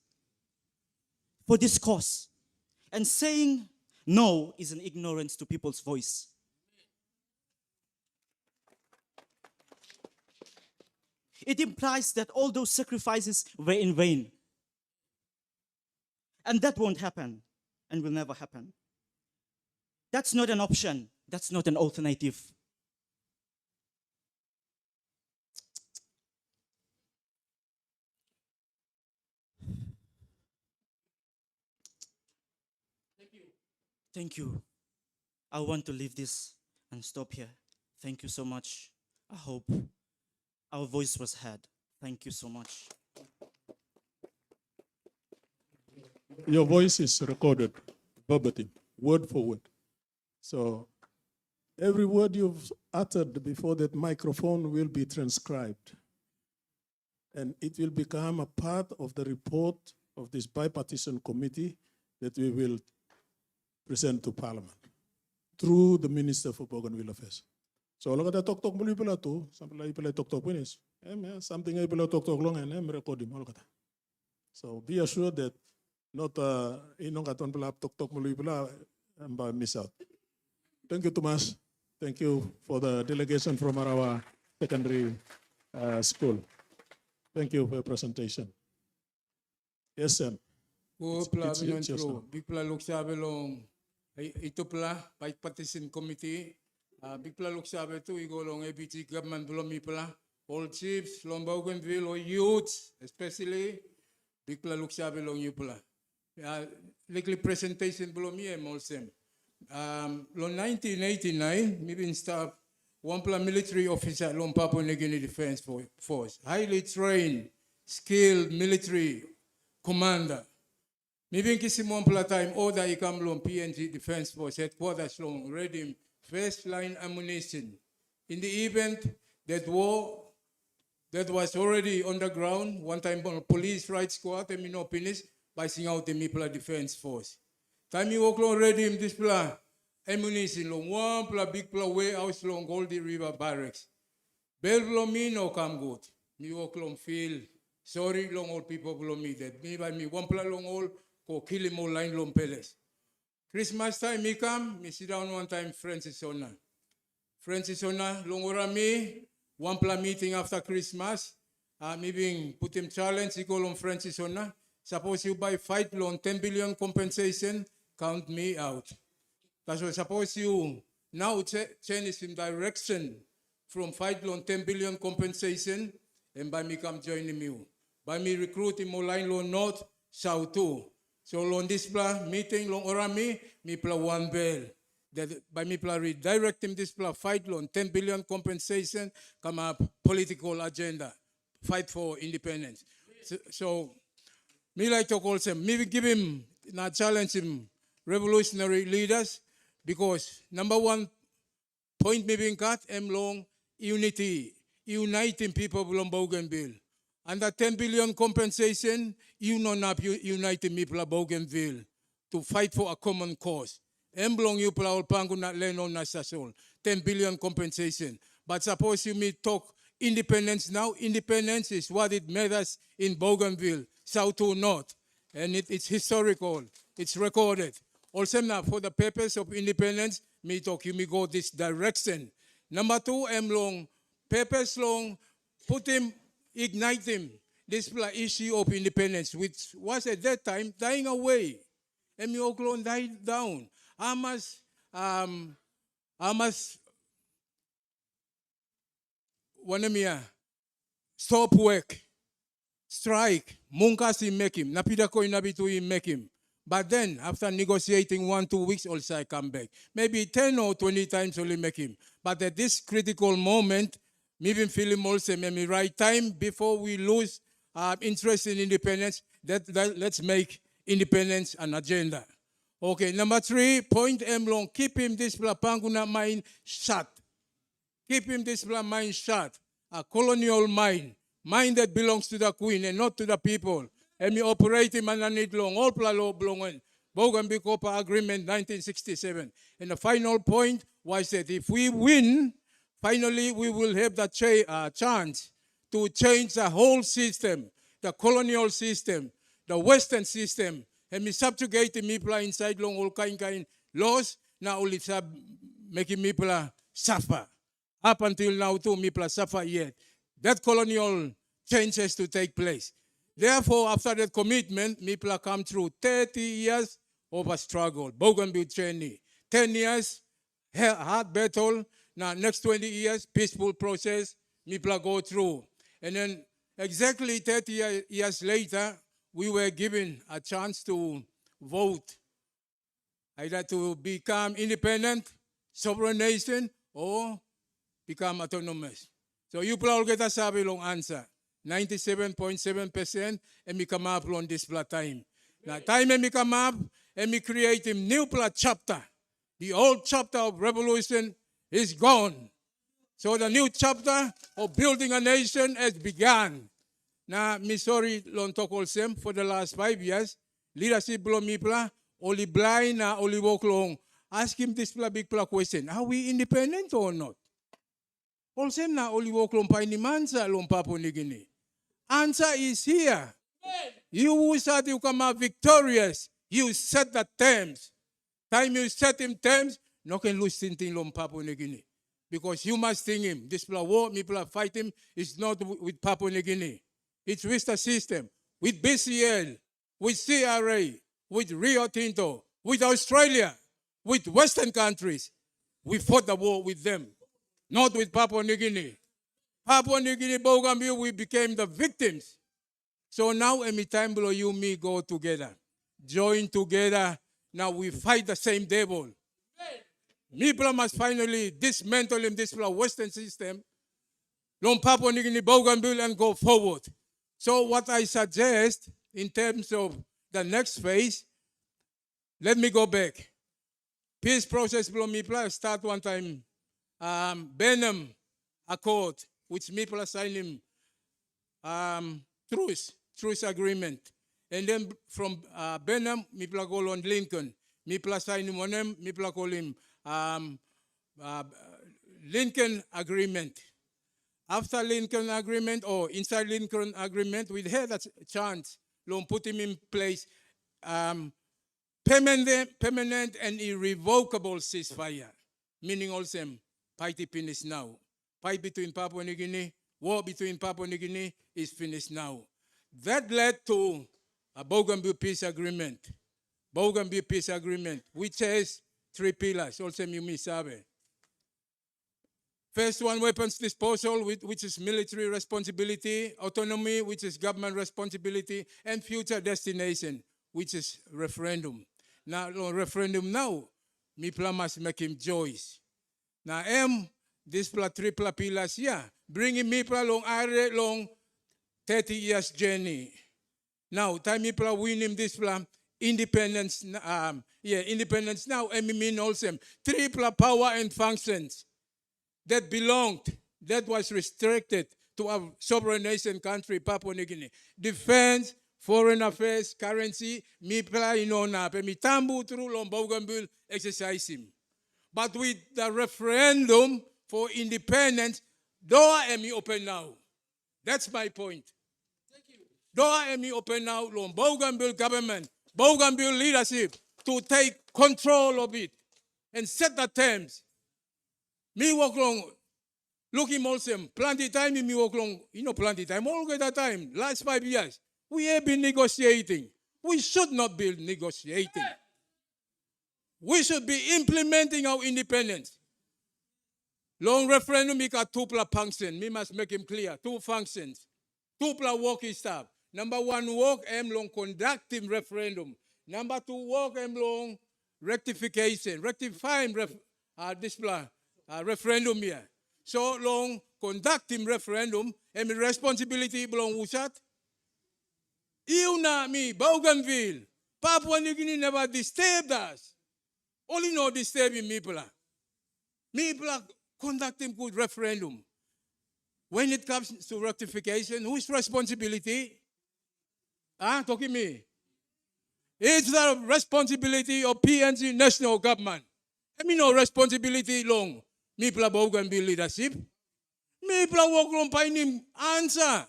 P: for this cause. And saying no is an ignorance to people's voice. It implies that all those sacrifices were in vain. And that won't happen and will never happen. That's not an option. That's not an alternative. Thank you. I want to leave this and stop here. Thank you so much. I hope our voice was heard. Thank you so much.
B: Your voice is recorded verbatim, word for word. So every word you've uttered before that microphone will be transcribed. And it will become a part of the report of this bipartisan committee that we will present to Parliament through the Minister for Bougainville Affairs. So look at the talk muli pala to, something like talk finish. Something like talk long and record him. So be assured that not inong katon pala talk muli pala and miss out. Thank you, Tomas. Thank you for the delegation from Arawa Secondary School. Thank you for your presentation. Yes, Sam.
D: Big pla luk sabi long ito pala bipartisan committee. Big pla luk sabi to igo long ABT government belum pala all chiefs long Bougainville or youth especially big pla luk sabi long you pala. Likely presentation belum molsem. Long 1989 maybe staff one pla military officer long Papua New Guinea Defense Force, highly trained, skilled military commander. Maybe kisi mo pala time order ikam long PNG Defense Force headquarters long ready first line ammunition. In the event that war that was already on the ground, one time police right squad and no finish by sing out the Mipla Defense Force. Time you walk long ready this pla ammunition long one pla big pla way house long Goldie River Barracks. Bell below me no come good. Me walk long feel sorry long old people below me that me by me one pla long old ko kill him all line long palace. Christmas time me come, me sit down one time Francis Ona. Francis Ona long ora me one pla meeting after Christmas. Me being put him challenge he go long Francis Ona. Suppose you buy fight loan 10 billion compensation, count me out. That's what suppose you now change him direction from fight loan 10 billion compensation and by me come join him. By me recruit him line loan north, south too. So on this pla meeting long ora me pla one bell. That by me pla redirect him this pla fight loan 10 billion compensation come up political agenda. Fight for independence. So me like to call him, me give him, not challenge him, revolutionary leaders, because number one point me being cut, long unity, uniting people from Bougainville. Under 10 billion compensation, you know not uniting people of Bougainville to fight for a common cause. Long you pla pangu not learn on nasasol, 10 billion compensation. But suppose you me talk independence now, independence is what it matters in Bougainville, south to north. And it's historical, it's recorded. Also now for the purpose of independence, me talk you me go this direction. Number two, long purpose long, put him, ignite him, this issue of independence, which was at that time dying away. And me Oklon died down. I must stop work, strike, munkasi make him, napida ko inabitu make him. But then, after negotiating 1-2 weeks, also I come back. Maybe 10 or 20 times only make him. But at this critical moment, me even feeling also maybe right time before we lose interest in independence, let's make independence an agenda. Okay, number 3, point long, keep him this Panguna mind shut. Keep him this mind shut. A colonial mind that belongs to the queen and not to the people. And me operate him and need long, all law belonging. Bougainville Copa Agreement 1967. And the final point was that if we win, finally we will have the chance to change the whole system, the colonial system, the Western system, and me subjugate the people inside long all kind laws, now only making people suffer. Up until now too, people suffer yet. That colonial change has to take place. Therefore, after that commitment, Mipla come through 30 years of a struggle, Bougainville journey. 10 years, hard battle. Now, next 20 years, peaceful process, Mipla go through. And then exactly 30 years later, we were given a chance to vote, either to become independent, sovereign nation, or become autonomous. So you all get a sabi long answer. 97.7% and we come up on this plot time. Now time and we come up and we create a new plot chapter. The old chapter of revolution is gone. So the new chapter of building a nation has begun. Now, me sorry, long talk also for the last 5 years. Leadership below me pla, only blind, only walk long. Ask him this big question. Are we independent or not? Also, na only walk long pa ni mansa long Papua New Guinea. Answer is here. You who said you come out victorious, you set the terms. Time you set him terms, no can lose anything long Papua New Guinea. Because you must think him. This war, people fight him, it's not with Papua New Guinea. It's with the system, with BCL, with CRA, with Rio Tinto, with Australia, with Western countries. We fought the war with them, not with Papua New Guinea. Papua New Guinea, Bougainville, we became the victims. So now, every time below you, me go together, join together. Now we fight the same devil. Mipla must finally dismantle him, this Western system, long Papua New Guinea, Bougainville, and go forward. So what I suggest in terms of the next phase, let me go back. Peace process below Mipla start one time. Benham Accord, which Mipla signed him, truce agreement. And then from Benham, Mipla go on Lincoln. Mipla sign him on him, Mipla call him Lincoln Agreement. After Lincoln Agreement or inside Lincoln Agreement, we had a chance to put him in place permanent and irrevocable ceasefire, meaning also fight finished now. Fight between Papua New Guinea, war between Papua New Guinea is finished now. That led to a Bougainville Peace Agreement. Bougainville Peace Agreement, which has 3 pillars, also you may sabe. First one, weapons disposal, which is military responsibility, autonomy, which is government responsibility, and future destination, which is referendum. Now, referendum now, Mipla must make him choice. Now, this 3 pillars, yeah, bringing Mipla long 30 years journey. Now, time Mipla win him this independence, independence now, and mean also 3 power and functions that belonged, that was restricted to a sovereign nation country, Papua New Guinea. Defense, foreign affairs, currency, Mipla inona, mitambu through long Bougainville exercise him. But with the referendum for independence, door emi open now. That's my point. Door emi open now, long Bougainville government, Bougainville leadership to take control of it and set the terms. Me walk long, looking also, plenty time me walk long, plenty time, all the time, last 5 years. We have been negotiating. We should not be negotiating. We should be implementing our independence. Long referendum, we got 2 functions. We must make him clear. 2 functions. 2 working staff. Number 1, work long conducting referendum. Number 2, work long rectification. Rectifying referendum here. So long conducting referendum and responsibility belong usat. You na me, Bougainville, Papua New Guinea never disturbed us. Only no disturbing Mipla. Mipla conducting good referendum. When it comes to rectification, whose responsibility? Talking me. It's the responsibility of PNG national government. No responsibility long. Mipla Bougainville leadership. Mipla walk long finding answer.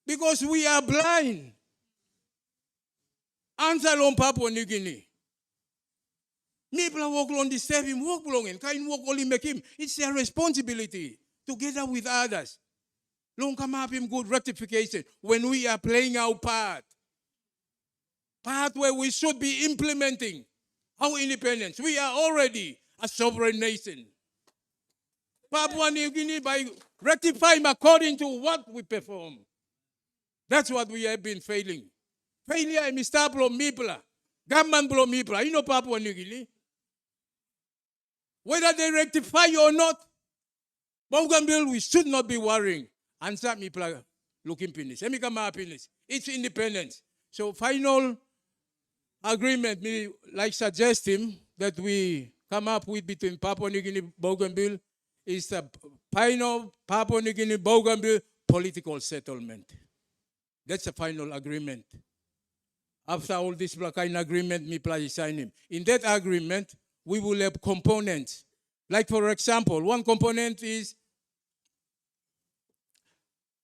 D: Because we are blind. Answer long Papua New Guinea. Mipla walk long disturb him, walk long and kind walk only make him. It's their responsibility together with others. Long come up him good rectification when we are playing our part where we should be implementing our independence. We are already a sovereign nation. Papua New Guinea by rectifying according to what we perform. That's what we have been failing. Failure is Mr. Blo Mipla. Government Blo Mipla. You know Papua New Guinea? Whether they rectify or not, Bougainville, we should not be worrying. Answer Mipla looking finish. Let me come up finish. It's independence. So final agreement, me like suggest him that we come up with between Papua New Guinea Bougainville is a final Papua New Guinea Bougainville political settlement. That's a final agreement. After all this kind of agreement, me plus sign him. In that agreement, we will have components. Like for example, one component is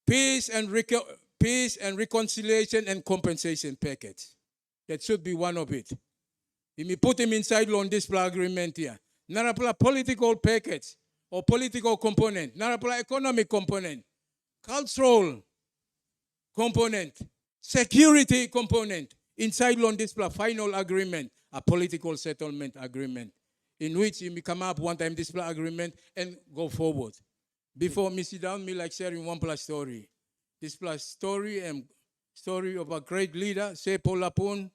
D: peace and reconciliation and compensation package. That should be one of it. If we put him inside on this agreement here, not a political package or political component, not a economic component, cultural component, security component, inside on this final agreement, a political settlement agreement, in which we come up one time this agreement and go forward. Before me sit down, me like sharing one plus story. This plus story and story of a great leader, Sepo Lapun,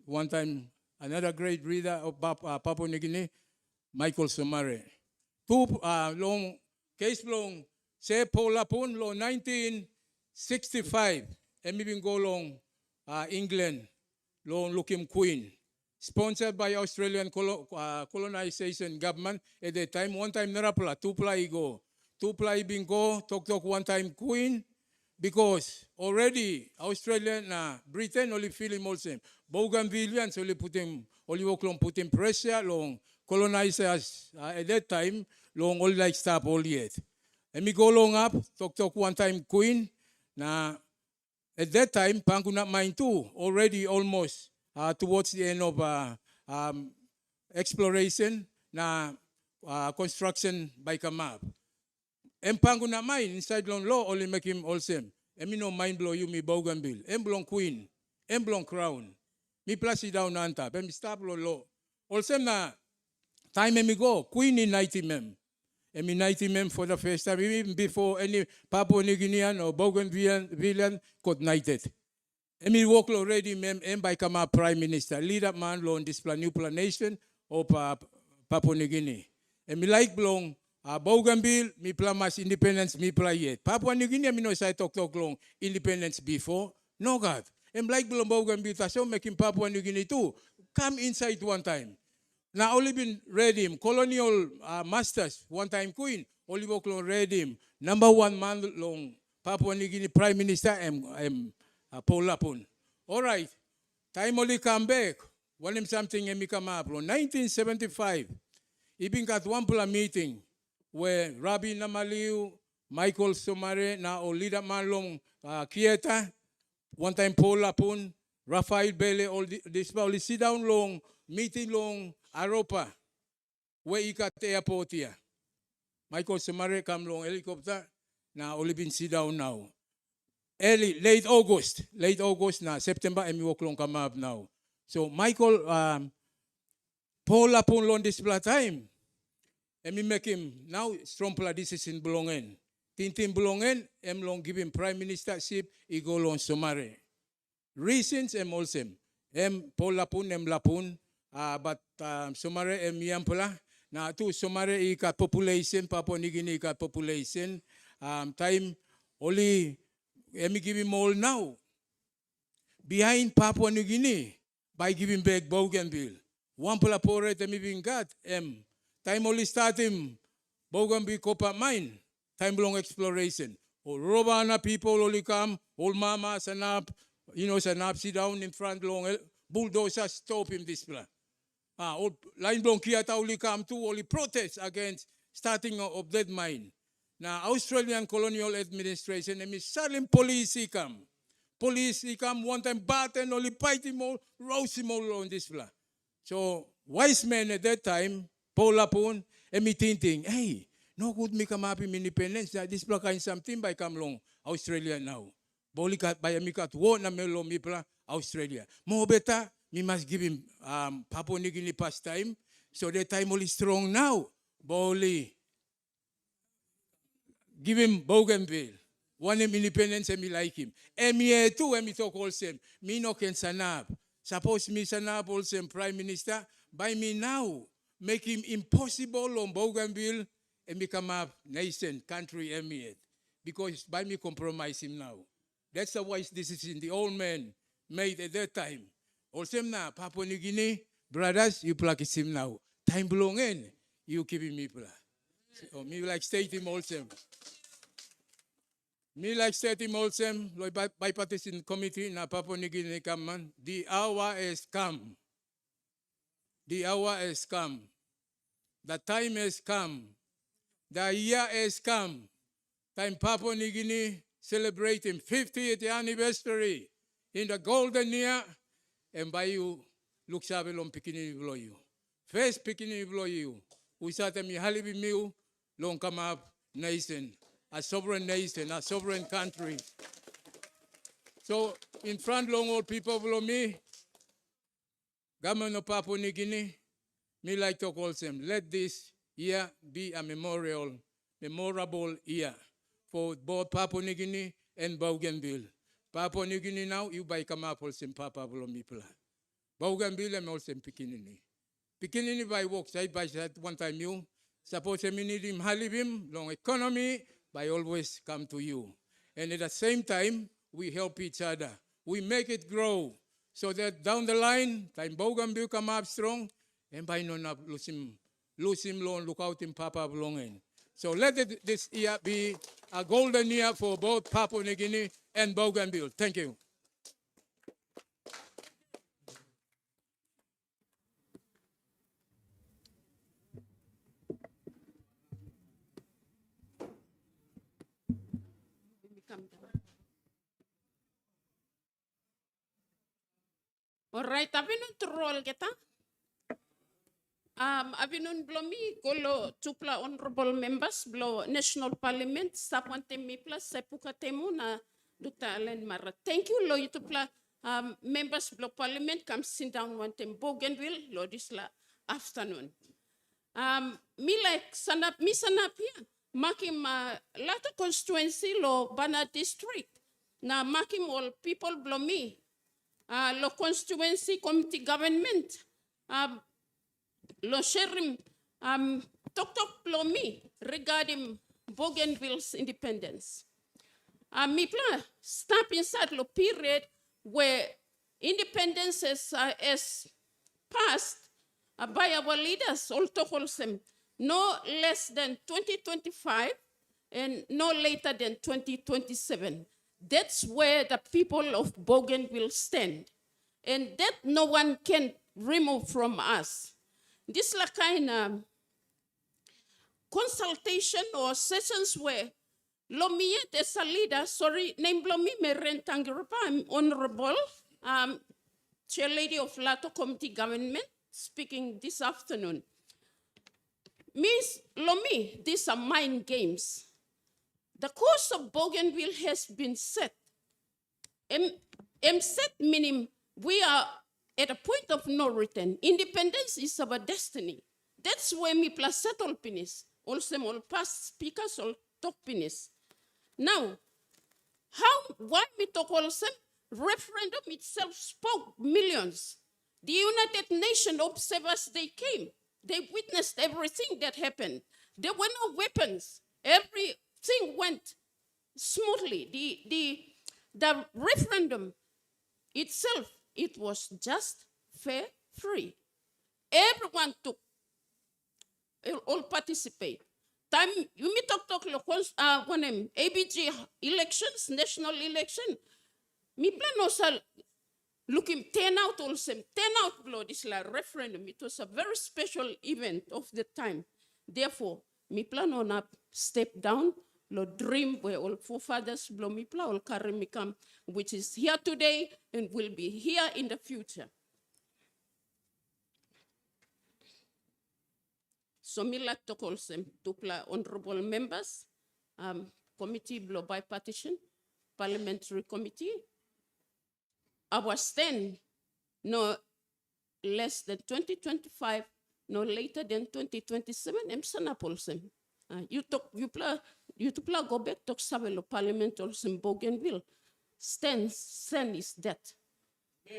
D: one time another great leader of Papua New Guinea, Michael Somare. Two long case long Sepo Lapun, long 1965, and even go long England, long looking Queen. Sponsored by Australian colonization government at the time. One time narapla, two play go. Two play bingo, talk one time Queen, because already Australian, Britain only feeling also. Bougainvilleans only put him pressure long colonizers at that time, long all like stop all yet. And me go long up, talk one time Queen. Now at that time, Pangu not mine too, already almost towards the end of exploration, construction by Kamab. And Pangu not mine inside long law only make him all same. And me no mind blow you me Bougainville. And belong Queen. And belong Crown. Me plus it down on top. And me stop law. All same na time me go. Queen in 90 mem. And me 90 mem for the first time. Even before any Papua New Guinean or Bougainvillean got knighted. And me walk already mem and by Kama Prime Minister. Lead up man law on this new planation of Papua New Guinea. And me like belong Bougainville, me plus independence, me plus yet. Papua New Guinea, me no say talk long independence before. No God. And like belong Bougainville, so making Papua New Guinea too. Come inside one time. Now only been read him. Colonial masters, one time Queen, only walk long read him. Number one man long Papua New Guinea Prime Minister and Paul Lapun. All right. Time only come back. One him something and me come up. 1975, he been got one meeting where Rabbi Namaliu, Michael Somare, now leader man long Kieta, one time Paul Lapun, Raphael Bele, all this probably sit down long, meeting long Arawa, where he got the airport here. Michael Somare come long helicopter, now only been sit down now. Late August now, September, and we walk long come up now. So Michael, Paul Lapun long this time. And me make him now strong decision belongen. Tintin belongen, em long give him prime ministership, he go long Somare. Reasons em also. Em Paul Lapun, em Lapun, but Somare em yampala. Na tu Somare ikat population, Papua New Guinea ikat population. Time only em give him all now. Behind Papua New Guinea, by giving back Bougainville. One pala pore em even got em. Time only start him, Bougainville Copa Mine, time long exploration. All Robana people only come, all mama, Sanap, Sanap sit down in front long, bulldozers stop him this plan. All line long Kiata only come to, only protest against starting of that mine. Now, Australian colonial administration, and suddenly police come. Police come one time, batten, only fight him all, roast him all on this plan. So, wise men at that time, Paul Lapun, and me thinking, hey, no good me come up in independence. This block kind something by come long.
Q: Australia now. Bolikat bayamikat wo na melo mipla Australia. Mo beta, we must give him Papua New Guinea pastime. So the time only strong now. Boli. Give him Bougainville. Want him independence and me like him. And me too when me talk also. Me no can sanab. Suppose me sanab also Prime Minister. By me now, make him impossible on Bougainville and become a nation, country, emirate. Because by me compromise him now. That's a wise decision the old man made at that time. Also now, Papua New Guinea, brothers, you practice him now. Time belonging, you keep him me. So me like state him also. Me like state him also, like bipartisan committee na Papua New Guinea come. The hour has come. The hour has come. The time has come. The year has come. Time Papua New Guinea celebrating 50th anniversary in the golden year. And by you, look sabi long pikini below you. First pikini below you. Usata mi halibi miu long come up nation. A sovereign nation, a sovereign country. So in front long old people below me, government of Papua New Guinea, me like to call them, let this year be a memorable year for both Papua New Guinea and Bougainville. Papua New Guinea now, you buy come up also Papa below me pla. Bougainville and also Pikinini. Pikinini by walk side by side one time you. Suppose me need him halibim, long economy, by always come to you. And at the same time, we help each other. We make it grow. So that down the line, time Bougainville come up strong, and by no not lose him long, look out in Papa belonging. So let this year be a golden year for both Papua New Guinea and Bougainville. Thank you.
N: Alright, avinun troll kita. Avinun blomi kolo tupla honorable members blo National Parliament sapwante mi plus sepuka temu na Dr. Alan Mara. Thank you lo tupla members blo Parliament come sit down one time Bougainville lo this la afternoon. Me like sanap here. Makim lato constituency lo Bana district. Na makim all people blo me. Lo constituency committee government. Lo sherim tok plomi regarding Bougainville's independence. Me plan stop inside lo period where independence is passed by our leaders, all tokolsem, no less than 2025 and no later than 2027. That's where the people of Bougainville stand. And that no one can remove from us. This is kind of consultation or sessions where Lomiet as a leader, sorry, name Lomi Merentangrupa, I'm honorable chair lady of Lato Committee Government, speaking this afternoon. Miss Lomi, these are mind games. The course of Bougainville has been set. Set meaning we are at a point of no return. Independence is our destiny. That's where me plus settle penis. Also, all past speakers all talk penis. Now, why me talk also? Referendum itself spoke millions. The United Nations observers, they came. They witnessed everything that happened. There were no weapons. Everything went smoothly. The referendum itself, it was just, fair, free. Everyone took, all participate. Time you meet talk when ABG elections, national election. Me plan also looking 10 out also 10 out blow this la referendum. It was a very special event of the time. Therefore, me plan on up step down. Lo dream where all forefathers blow me plow all carry me come, which is here today and will be here in the future. So me like to call them to honorable members, committee blow bipartisan,
R: Parliamentary Committee. Our stand no less than 2025, no later than 2027, emsana polsem. You to go back to Savelo Parliament also in Bougainville. Stand is that.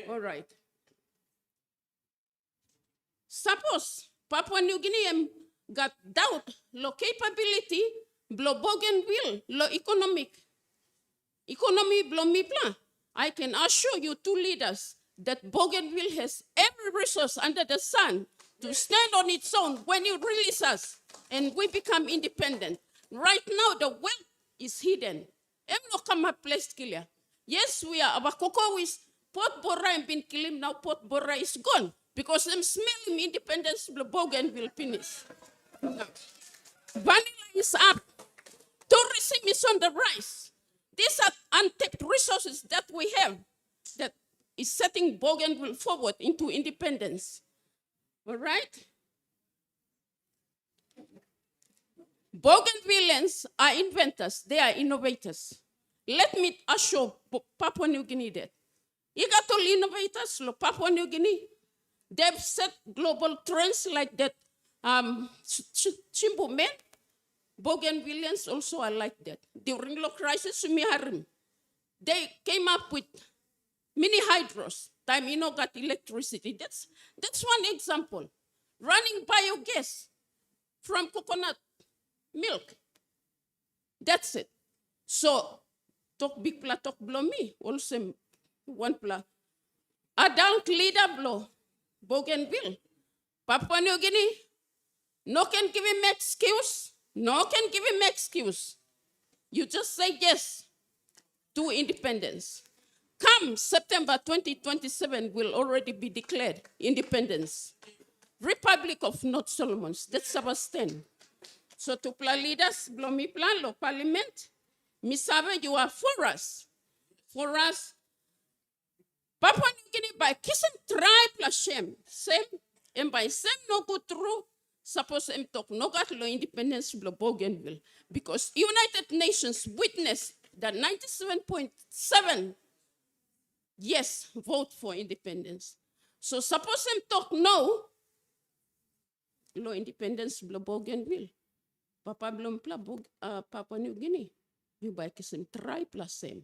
R: All right. Suppose Papua New Guinea got doubt lo capability blo Bougainville lo economy blo mi plan. I can assure you two leaders that Bougainville has every resource under the sun to stand on its own when you release us and we become independent. Right now, the wealth is hidden. Yes, we are. Our cocoa is Port Bora and Bin Kilim. Now Port Bora is gone because I'm smelling independence of Bougainville finish. Vanilla is up. Tourism is on the rise. These are untapped resources that we have that is setting Bougainville forward into independence. All right? Bougainvilleans are inventors. They are innovators. Let me assure Papua New Guinea that. You got all innovators, Papua New Guinea. They've set global trends like that. Chimbo men, Bougainvilleans also are like that. During the crisis, they came up with mini hydros. Time got electricity. That's one example. Running biogas from coconut milk. That's it. So, talk big pla, talk blow me. Also, one pla. Adult leader blow. Bougainville. Papua New Guinea. No can give him excuse. No can give him excuse. You just say yes to independence. Come September 2027 will already be declared independence. Republic of North Solomons. That's our stand. So to plan leaders, blow me plan, lo parliament, Misabe, you are for us. For us. Papua New Guinea by kissing tribe la shame. Same, and by same no go through, suppose em talk no got lo independence blo Bougainville. Because United Nations witnessed that 97.7 yes vote for independence. So suppose em talk no, lo independence blo Bougainville. Papa Blumpla, Papua New Guinea, you by kissing tribe plus same.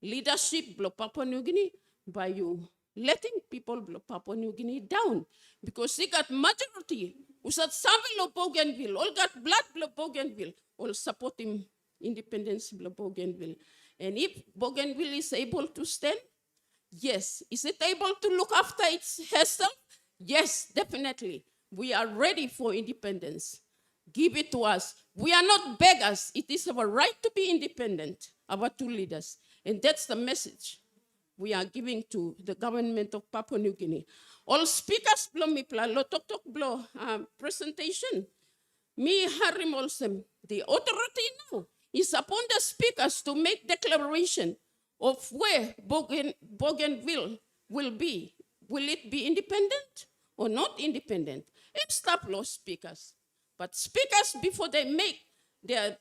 R: Leadership blow Papua New Guinea by you letting people blow Papua New Guinea down because he got majority. Usat Savilo Bougainville, all got blood blow Bougainville, all supporting independence blow Bougainville. And if Bougainville is able to stand, yes. Is it able to look after herself? Yes, definitely. We are ready for independence. Give it to us. We are not beggars. It is our right to be independent, our two leaders. And that's the message we are giving to the government of Papua New Guinea. All speakers blow me pla lo tok blow presentation. Me harim olsem. The authority now is upon the speakers to make declaration of where Bougainville will be. Will it be independent or not independent? It's stop law speakers. But speakers, before they make their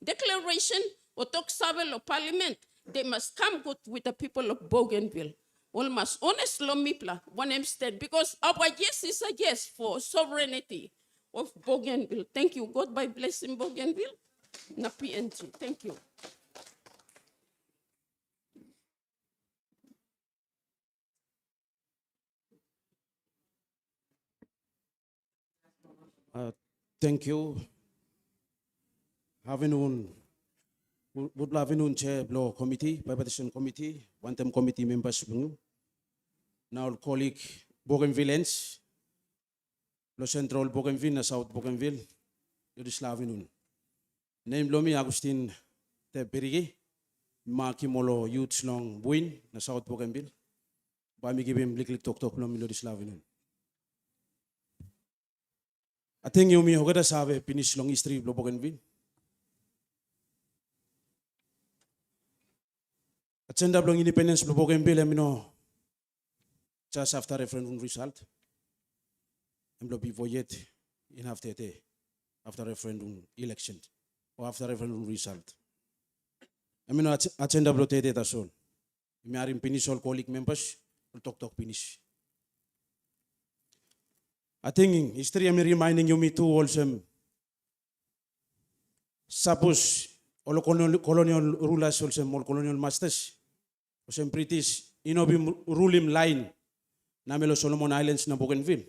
R: declaration or talk Savel or parliament, they must come good with the people of Bougainville. Almost honest Lomipla, one instead, because our yes is a yes for sovereignty of Bougainville. Thank you. God by blessing Bougainville. Na PNG. Thank you.
L: Thank you. Would chair blow committee, Bipartisan Committee, one-time committee members. Now colleague Bougainvilleans, Lo Central Bougainville, na South Bougainville, Yudislavinun. Name Lomi Agustin Te Berigi, Makimolo Youths Long Buin, na South Bougainville. By me give him Liklik Tok Lomi Yudislavinun. I think you may have sabe finish long history of Bougainville. Agenda long independence of Bougainville, just after referendum result. I'm be voyed in after referendum election or after referendum result. Amino agenda blotate tasol. Mi arim finish all colleague members, talk finish. I think history am reminding you me too also. Suppose all colonial rulers also all colonial masters, also British, ruling line, namelo Solomon Islands na Bougainville.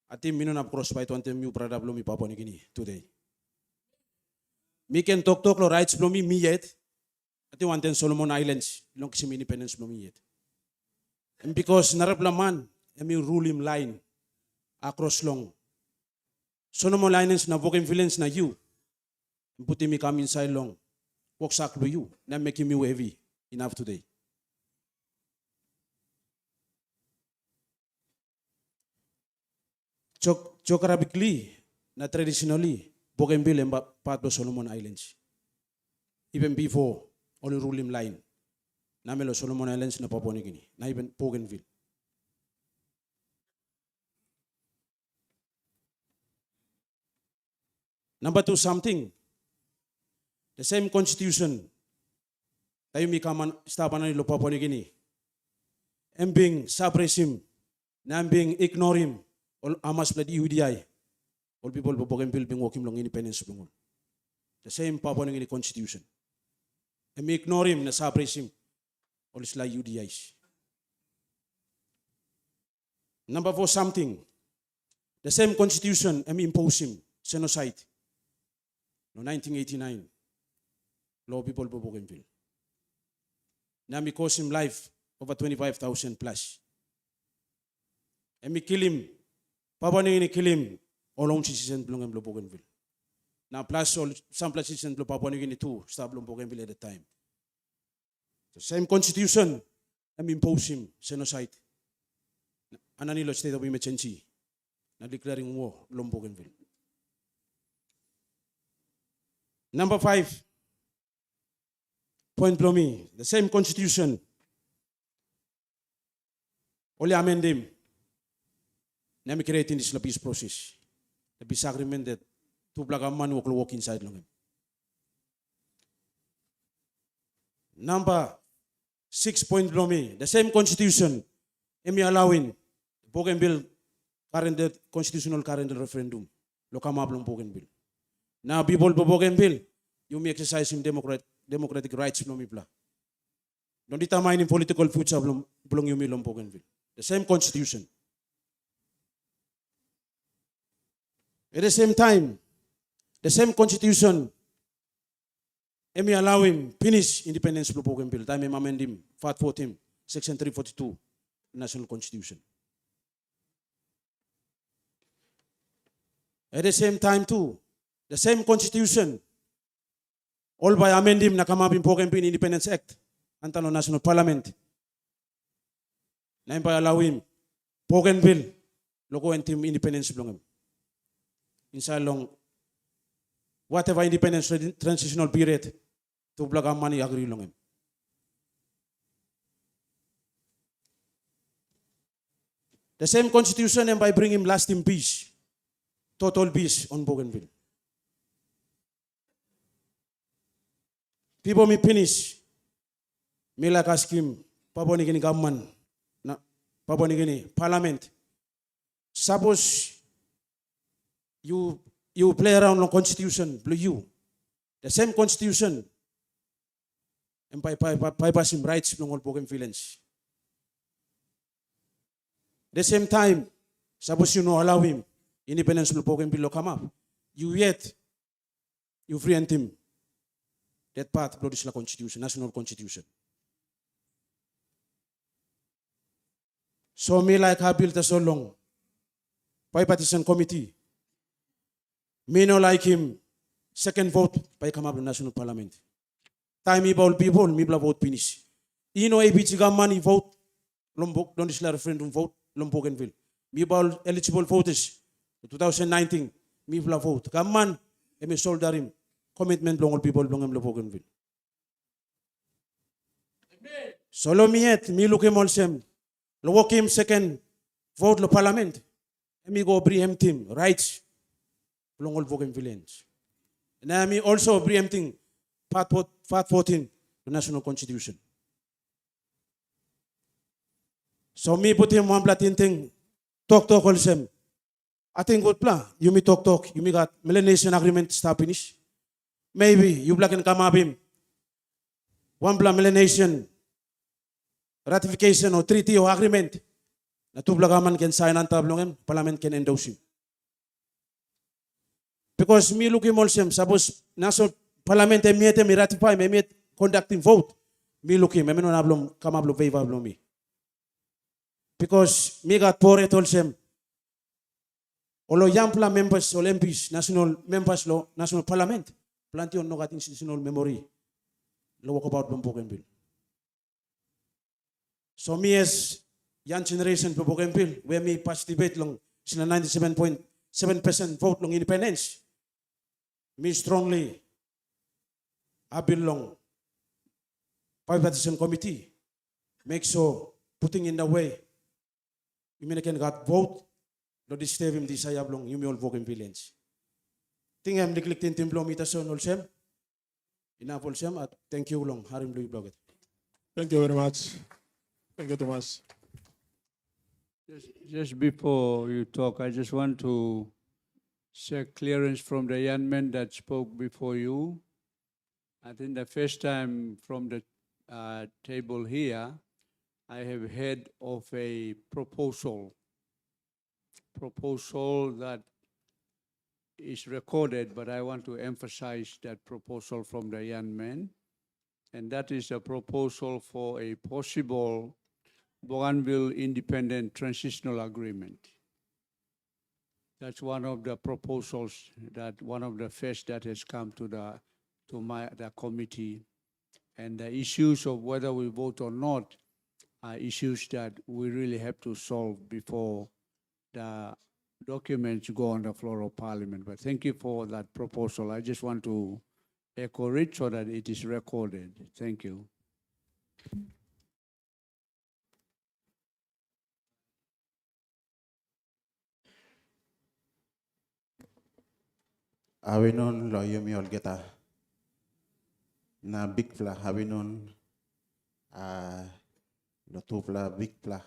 L: Ati mino na cross by 20 mi brother blomi Papua New Guinea today. Mi can talk lo rights blomi mi yet. Ati wanten Solomon Islands long kisi independence blomi yet. And because narablaman emi ruling line across long. Solomon Islands na Bougainville na you. Putting me come inside long. Walk sack to you. Not making me heavy enough today. Geographically, na traditionally, Bougainville is part of Solomon Islands. Even before, on the ruling line, namelo Solomon Islands na Papua New Guinea, na even Bougainville. Number two, something. The same constitution, tayo may kaman stapanan nilo Papua New Guinea. And being suppressive, na being ignore him, all amas plat UDI, all people of Bougainville being walking long independence. The same Papua New Guinea constitution. And we ignore him, na suppressive, all is like UDIs. Number four, something. The same constitution, and impose him, genocide. No, 1989. Law people of Bougainville. Now me cost him life over 25,000 plus. And me kill him. Papa ni kill him. All on citizens belong in Bougainville. Now plus all some plus citizens belong Papua New Guinea too. Start belong Bougainville at the time. The same constitution. And impose him genocide. Ananilo state of emergency. Now declaring war belong Bougainville. Number 5. Point below me, the same constitution. Only amend him. Now we create in this peace process. The peace agreement that two black men will walk inside long. Number 6 point below me, the same constitution. Emi allowing Bougainville current constitutional current referendum. Lokama belum Bougainville. Now people of Bougainville, you may exercise in democratic rights belum ipla. Don't determine in political future belum you may Bougainville. The same constitution. At the same time, the same constitution, emi allow him finish independence of Bougainville. Time him amend him, Part 14, Section 342, National Constitution. At the same time too, the same constitution, all by amending nakamabing Bougainville Independence Act, Antano National Parliament. Na by allow him, Bougainville, logo and team independence belong him. Inside long, whatever independence transitional period, to blaga money agree long him. The same constitution and by bringing lasting peace, total peace on Bougainville. People me finish. Me like ask him, Papua New Guinea government, Papua New Guinea parliament. Suppose you play around on constitution, blue you. The same constitution. And by passing rights belong all Bougainvilleans. The same time, suppose you no allow him, independence of Bougainville come up. You free him. That part of the Constitution, National Constitution. So me like I built so long. Bipartisan Committee. Me no like him. Second vote by come up the National Parliament. Time me ball people, me bla vote finish. You know ABG money vote. Lombok don't this referendum vote. Bougainville. Me ball eligible voters. 2019. Me bla vote. Gaman. Me soldier him. Commitment long all people belong in Bougainville. Solo me yet, me look him also. Lo walk him second vote lo parliament. And me go preempt him rights long all Bougainvilleans. And I me also preempting part 14
H: the national constitution. So me put him one platin thing, talk all same. I think good plan. You me talk, you me got Melanesian agreement start finish. Maybe you black and come up him. One plan Melanesian ratification or treaty or agreement. Na two black man can sign on tablong parliament can endorse him. Because me looking all same, suppose national parliament me ratify, me conducting vote. Me looking, me no nablom come up favor me. Because me got poor at all same. Olo yampla members, or MPs, national members, law, national parliament, plenty on no got institutional memory. Lo walk about Bougainville. So me as young generation for Bougainville, where me participate long, sina 97.7% vote long independence. Me strongly, I belong Bipartisan Committee. Make sure putting in the way, you mean I can got vote, do disturb him this ayablong, you may all Bougainville. Ting am neglecting timblo mita son olsem. Enough olsem at thank you long, harim lui bloget.
B: Thank you very much. Thank you, Thomas.
C: Just before you talk, I just want to seek clearance from the young man that spoke before you. I think the first time from the table here, I have heard of a proposal that is recorded, but I want to emphasize that proposal from the young man. And that is a proposal for a possible Bougainville Independent Transitional Agreement. That's one of the proposals that one of the first that has come to the committee. And the issues of whether we vote or not are issues that we really have to solve before the documents go on the floor of Parliament. But thank you for that proposal. I just want to echo it so that it is recorded. Thank you.
S: Awinon lo yumi olgeta na big pla awinon lo tupla big pla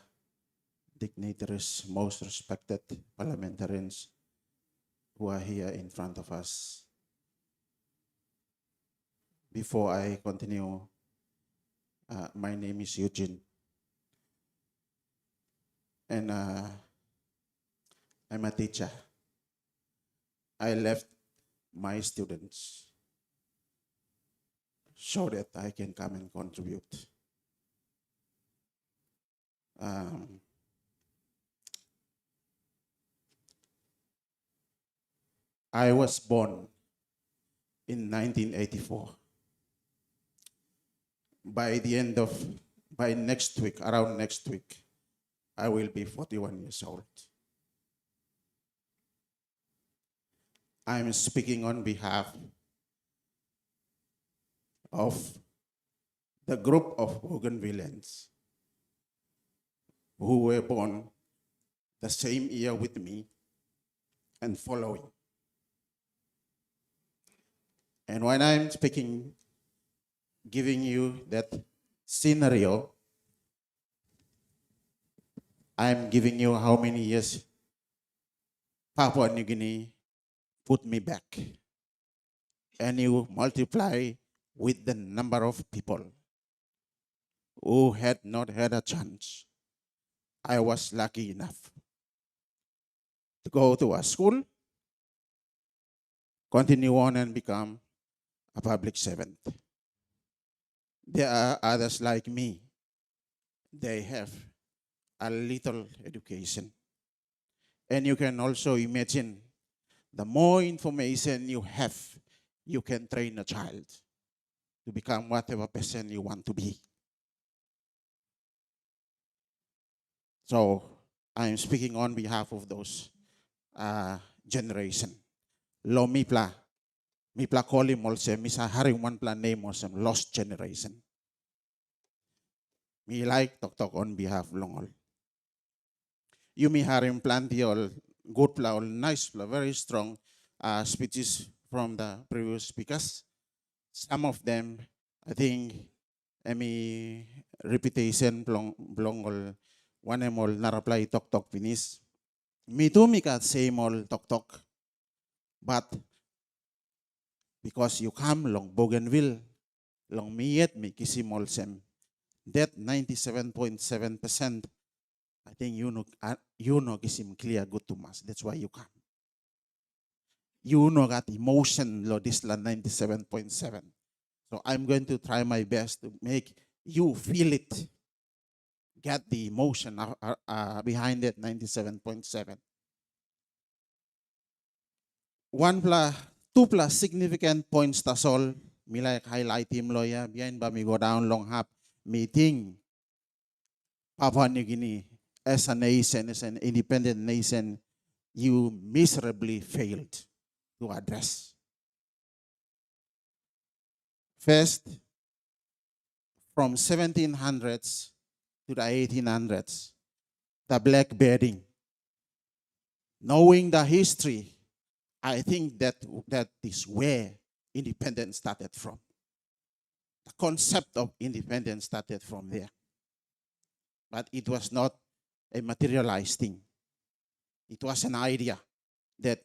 S: dignitaries, most respected parliamentarians who are here in front of us. Before I continue, my name is Eugene, and I'm a teacher. I left my students so that I can come and contribute. I was born in 1984. By next week, around next week, I will be 41 years old. I'm speaking on behalf of the group of Bougainvilleans who were born the same year with me and following. And when I'm speaking, giving you that scenario, I'm giving you how many years Papua New Guinea put me back. And you multiply with the number of people who had not had a chance. I was lucky enough to go to a school, continue on and become a public servant. There are others like me. They have a little education. And you can also imagine the more information you have, you can train a child to become whatever person you want to be. So I'm speaking on behalf of those generation. Lo mipla koli molse misa haring one plan name mosem lost generation. Me like talk on behalf long all. You me haring plenty all good pla all nice pla very strong speeches from the previous speakers. Some of them I think emi reputation blong ol wanemol naraply tok finish. Me too me kat same ol tok. But because you come long Bougainville, long me yet me kisimol sem. That 97.7%, I think you know kisim clear good to mas. That's why you come. You know that emotion lo this la 97.7. So I'm going to try my best to make you feel it. Get the emotion behind it 97.7. 2 plus significant points tasol. Milay highlight him loya. Behind ba mi go down long hap meeting. Papua New Guinea as a nation, as an independent nation, you miserably failed to address. First, from 1700s to the 1800s, the black bearding. Knowing the history, I think that is where independence started from. The concept of independence started from there. But it was not a materialized thing. It was an idea that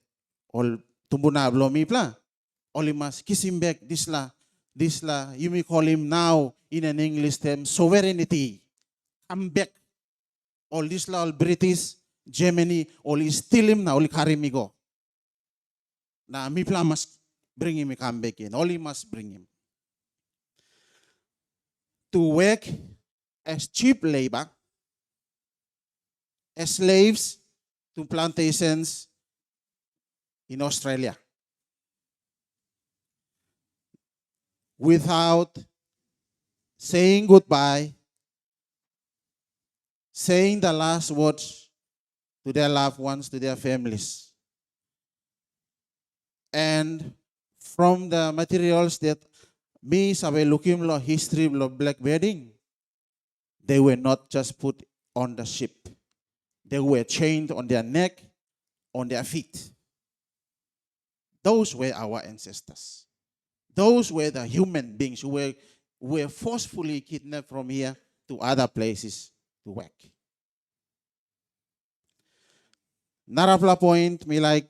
S: all tumbuna blomi pla, olimas kisimbek disla, you may call him now in an English term, sovereignty. Come back. All disla, all British, Germany, all is still him na, all karimigo. Na mi pla must bring him come back in. All he must bring him. To work as cheap labor, as slaves to plantations in Australia. Without saying goodbye, saying the last words to their loved ones, to their families. And from the materials that me sabi looking lo history lo black bearding, they were not just put on the ship. They were chained on their neck, on their feet. Those were our ancestors. Those were the human beings who were forcefully kidnapped from here to other places to work. Narapla point, me like,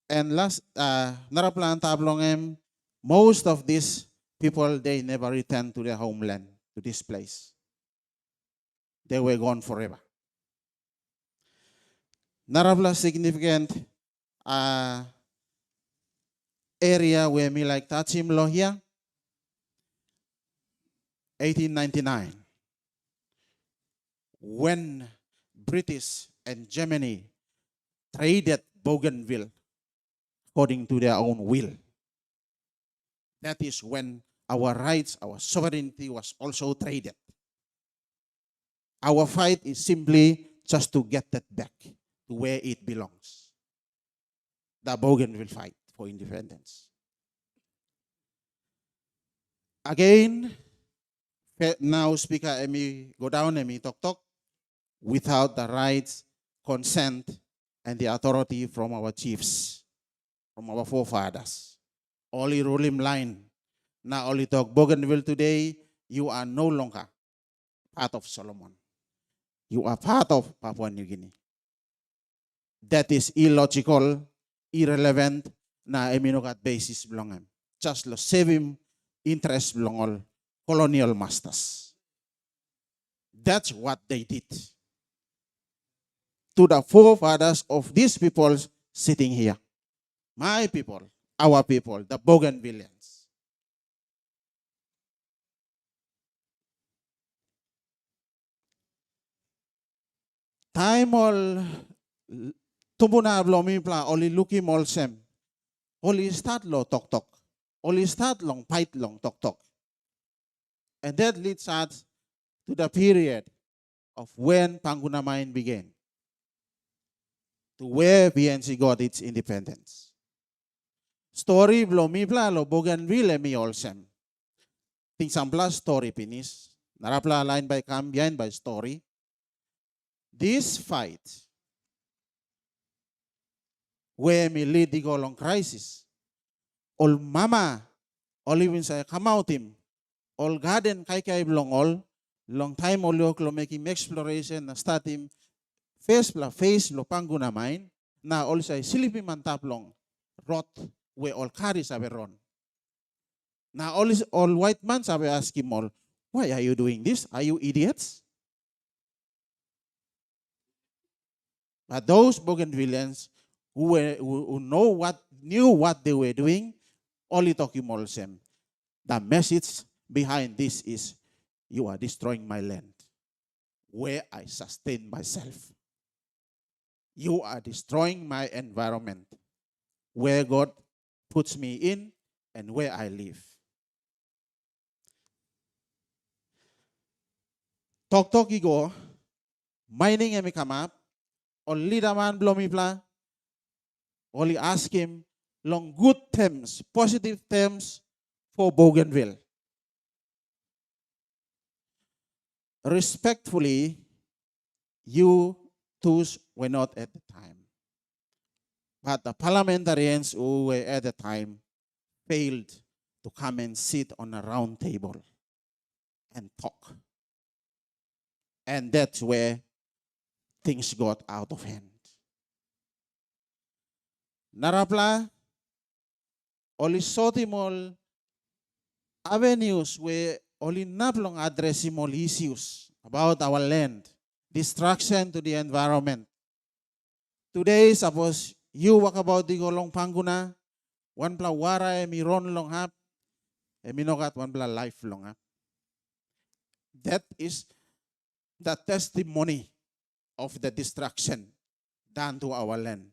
S: and last, Narapla and Tablongem, most of these people, they never returned to their homeland, to this place. They were gone forever. Narapla significant area where me like Tachim lo here, 1899. When British and Germany traded Bougainville according to their own will. That is when our rights, our sovereignty was also traded. Our fight is simply just to get that back to where it belongs. The Bougainville fight for independence. Again, now Speaker Emi go down, Emi talk, without the rights, consent, and the authority from our chiefs, from our forefathers. Only ruling line. Now only talk Bougainville today, you are no longer part of Solomon. You are part of Papua New Guinea. That is illogical, irrelevant, na eminokat basis belongem. Just lo saving interest belong all colonial masters. That's what they did to the forefathers of these people sitting here. My people, our people, the Bougainvilleans. Time all tubuna blomi pla oli luki mol sem. Oli start lo tok. Oli start long fight long tok. And that leads us to the period of when Panguna Mine began, to where BNC got its independence. Story blomi pla lo Bougainville mi olsem. Ting sampla story pinis. Narapla line by come behind by story. This fight, where me lead the long crisis, all mama, all even say come out him, all garden kay blong all, long time all yok lo making exploration na statim face lo panguna main, na all say silipi mantap long, rot we all carry sabe ron. Na all white man sabe ask him all, why are you doing this? Are you idiots? But those Bougainvilleans who knew what they were doing, only talking all same. The message behind this is, you are destroying my land, where I sustain myself. You are destroying my environment, where God puts me in and where I live. Talk igo, mining emi come up, only the man blow me pla, only ask him long good terms, positive terms for Bougainville. Respectfully, you two were not at the time. But the parliamentarians who were at the time failed to come and sit on a round table and talk. And that's where things got out of hand. Narapla, only sotimol avenues where only naplong addressimol issues about our land, destruction to the environment. Today, suppose you walk about the golong panguna, one pla wara emi ron long hap, emi nogat one pla life long hap. That is the testimony of the destruction done to our land.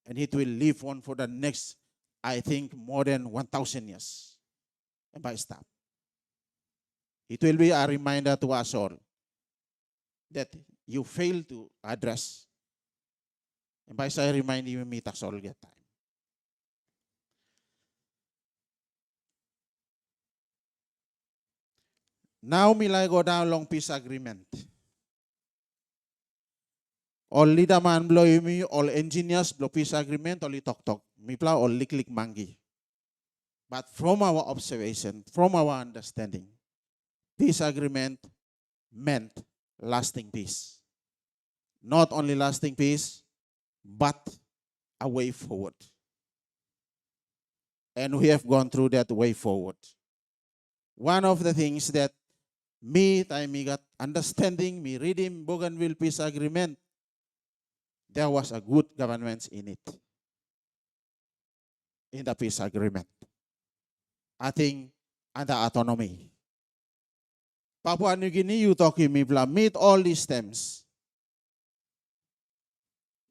S: And it will live on for the next, I think, more than 1,000 years. And by stop. It will be a reminder to us all that you fail to address. And by say remind you meet us all that time. Now milay go down long peace agreement. All leader man blow me, all engineers blow peace agreement, only talk. Mipla all lick mangi. But from our observation, from our understanding, peace agreement meant lasting peace. Not only lasting peace, but a way forward. And we have gone through that way forward. One of the things that me got understanding, me reading Bougainville peace agreement, there was a good governance in it. In the peace agreement. I think under autonomy. Papua New Guinea, you talking me meet all these terms.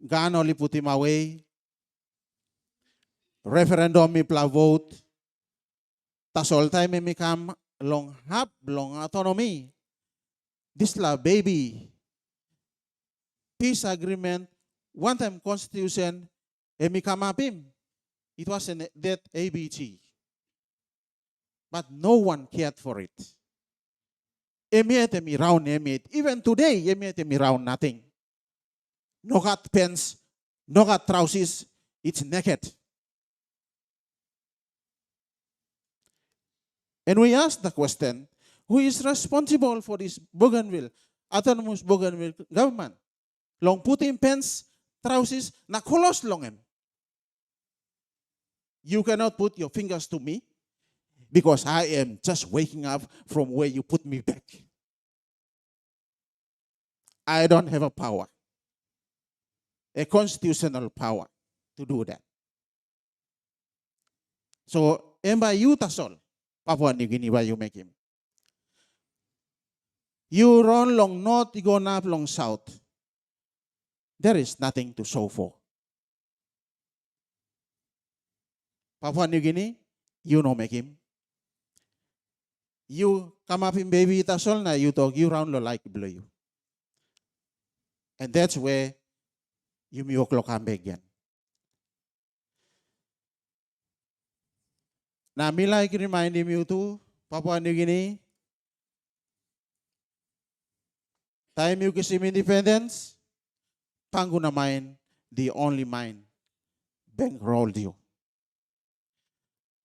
S: Gan only put him away. Referendum me vote. Tasol time me come long autonomy. This la baby. Peace agreement, one time constitution, me come up him. It was in that ABG. But no one cared for it. Emi round emi. Even today, emi round nothing. No got pants, no got trousers, it's naked. And we ask the question, who is responsible for this Bougainville, autonomous Bougainville government? Long putting pants, trousers, na kolos long em. You cannot put your fingers to me because I am just waking up from where you put me back. I don't have a power, a constitutional power to do that. So, emba you tasol, Papua New Guinea, why you make him? You run long north, you go up long south. There is nothing to show for. Papua New Guinea, you know make him. You come up in baby tasol na you talk, you round lo like below you. And that's where you mioklo come back again. Na me like reminding you to Papua New Guinea. Time you kisim independence, Panguna mine, the only mine, bankrolled you.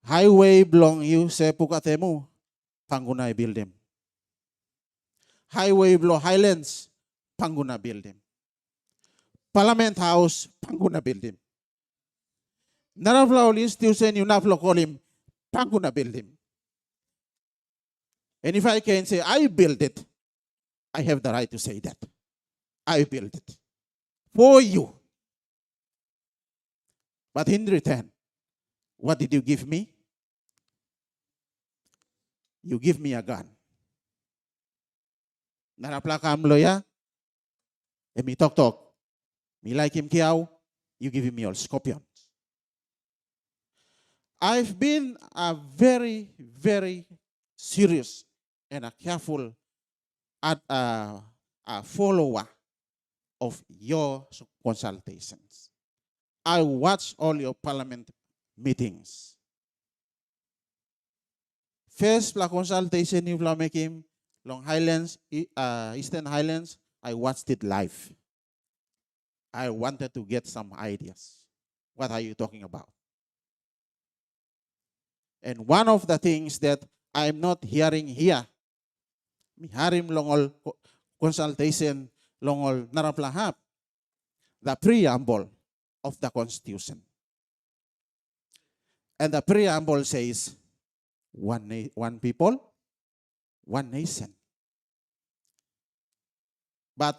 S: Highway belong you sa Pukatemu. Panguna building. Highway below Highlands, Panguna building. Parliament House, Panguna building. Narafla institution, you naflo call him Panguna building. And if I can say I built it, I have the right to say that. I built it for you. But in return, what did you give me? You give me a gun. Narapla kam loya, and me talk. Me like him kiao, you give me all scorpions. I've been a very, very serious and a careful a follower of your consultations. I watch all your parliament meetings. First, la consultation you will make him Long Highlands, Eastern Highlands. I watched it live. I wanted to get some ideas. What are you talking about? And one of the things that I'm not hearing here, mi harim longol consultation longol naraplahap, the preamble of the Constitution. And the preamble says, one people, one nation. But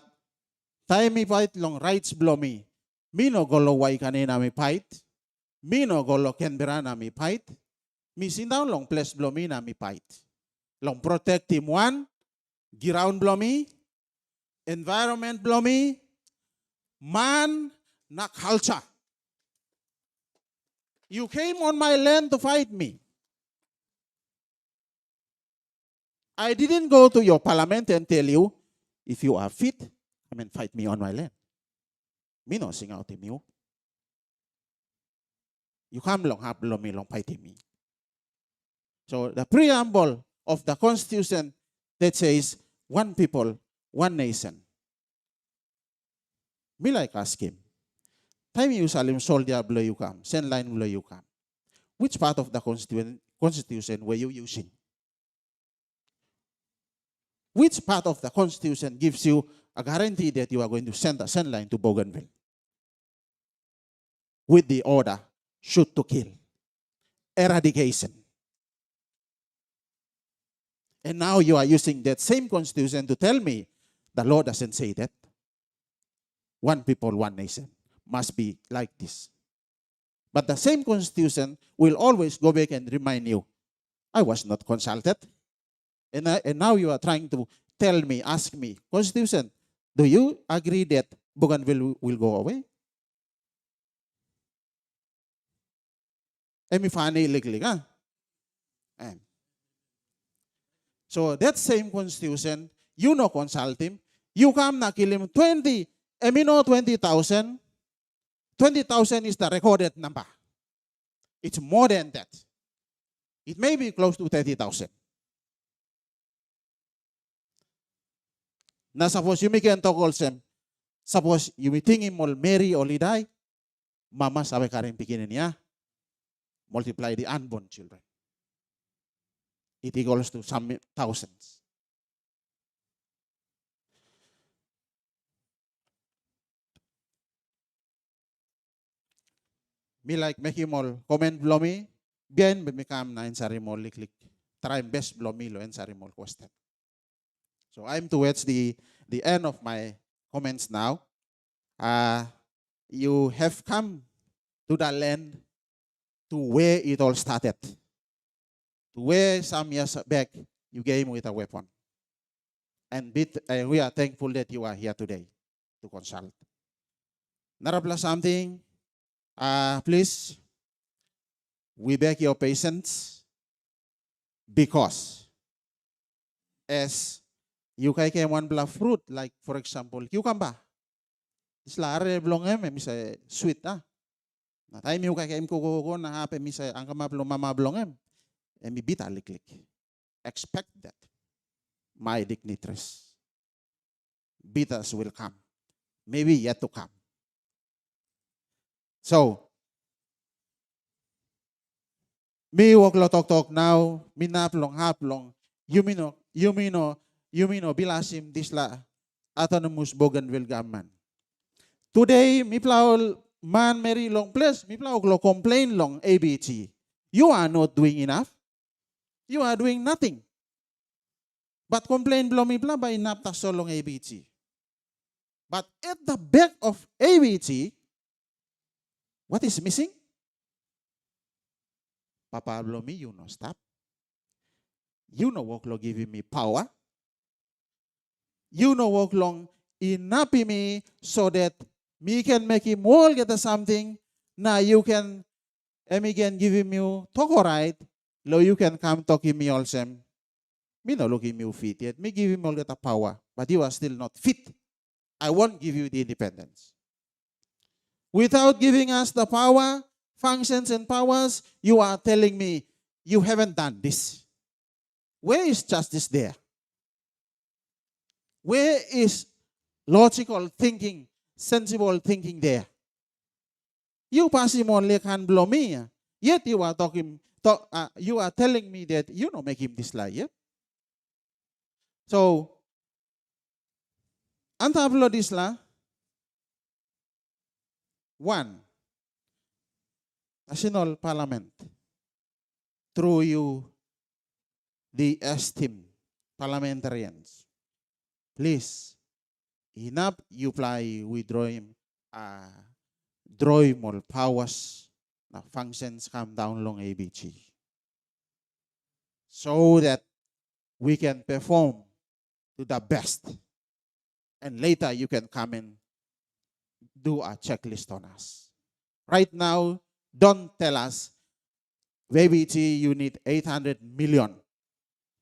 S: time mi fight long rights blow me no golo wai kanina mi fight, mi no golo Canberra na mi fight, mi sindaw long place blow me na mi fight. Long protect team one, ground blow me, environment blow me, man na culture. You came on my land to fight me. I didn't go to your parliament and tell you, if you are fit, come and fight me on my land. Me no sing out him you. You come long have me long fighting me. So the preamble of the Constitution that says one people, one nation. Me like ask him, time you salim soldier blow you come, send line blow you come. Which part of the Constitution were you using? Which part of the Constitution gives you a guarantee that you are going to send a send line to Bougainville with the order, shoot to kill, eradication? And now you are using that same Constitution to tell me the law doesn't say that. One people, one nation must be like this. But the same Constitution will always go back and remind you, I was not consulted. And now you are trying to tell me, ask me, Constitution, do you agree that Bougainville will go away? Emi funny likely, huh? So that same Constitution, you no consult him, you come na kill him 20, emi no 20,000. 20,000 is the recorded number. It's more than that. It may be close to 30,000. Na suppose you make an tokol sem, suppose you meeting him all marry or die, mama sabi karing pikinin niya, multiply the unborn children. It equals to some thousands. Me like make him all comment below me, bien become na insari mo liklik. Try best below me lo insari mo question. So I'm towards the end of my comments now. You have come to the land to where it all started. To where some years back you came with a weapon. And we are thankful that you are here today to consult. Narapla something, please, we beg your patience because as you can one bluff fruit, like for example, cucumber. Islare blongem, misa sweet ah. Na time you kaya ko na hape misa ang kamablo mama blongem. Emi bita liklik. Expect that. My dignitaries. Bitters will come. Maybe yet to come. So, me walk lo talk now, minap long hap long. you bilasim disla autonomous Bougainville government. Today, mi plau man Mary long place, mi plau lo complain long ABT. You are not doing enough. You are doing nothing. But complain blo mi pla by enough tasol long ABT. But at the back of ABT, what is missing? Papa blo mi, you know stop. You know work lo giving me power. You know work long enough me so that me can make him all get something. Now you can again give him you talk all right. Lo you can come talk him me also. Me no look him you fit yet. Me give him all get a power, but you are still not fit. I won't give you the independence. Without giving us the power, functions and powers, you are telling me you haven't done this. Where is justice there? Where is logical thinking, sensible thinking there? You pass him on like hand blow me. Yet you are you are telling me that you don't make him this lie. Yeah? So, antablo this la. One, National Parliament, through you, the esteemed parliamentarians, please, enough you apply withdraw him, draw him all powers, na functions come down long ABG, so that we can perform to the best, and later you can come and do a checklist on us. Right now, don't tell us, VBT, you need 800 million.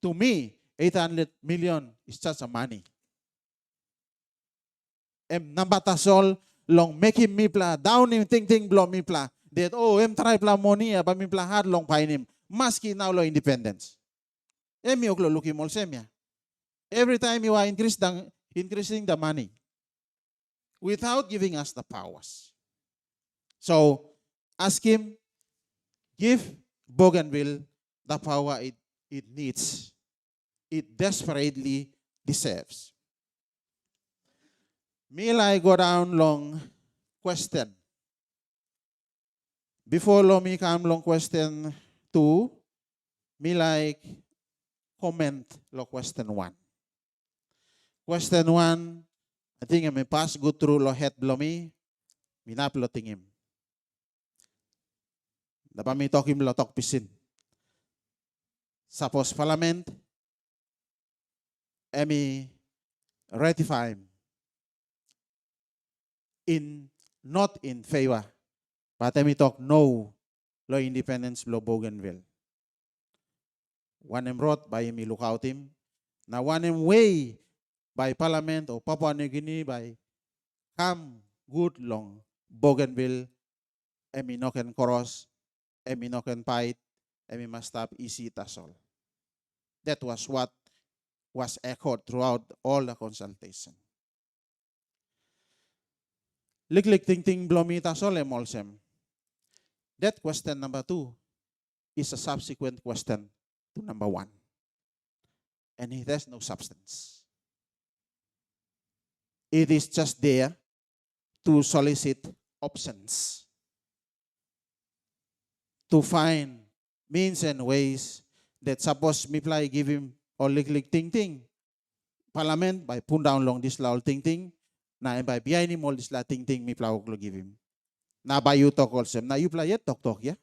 S: To me, 800 million is just a money. Nambatasol, long making me pla, down him, ting blow me pla. That, try pla money, but me pla hard long pain him. Maski now lo independence. Mi oklo looking mol semia. Every time you are increasing the money, without giving us the powers. So, ask him, give Bougainville the power it needs. It desperately deserves. May I go down long question. Before me come long question 2, me like comment lo question 1. Question 1, I think I may pass go through lo head blow me minaploting him. Dapat mi talk him lo talk pisin. Suppose parliament, emi ratify him not in favor, but emi talk no lo independence lo Bougainville. One em wrote by emi look out him. Now one em way by parliament or Papua New Guinea by come good long Bougainville, emi no can cross, emi no can fight, emi must stop easy tasol. That was what was echoed throughout all the consultation. Lik ting blomi tasol emolsem. That question number 2 is a subsequent question to number 1. And it has no substance. It is just there to solicit options, to find means and ways that suppose me play give him or lik ting parliament by put down long this law ting na by behind him all this la ting me play lo give him na by you talk also na you play yet talk yeah.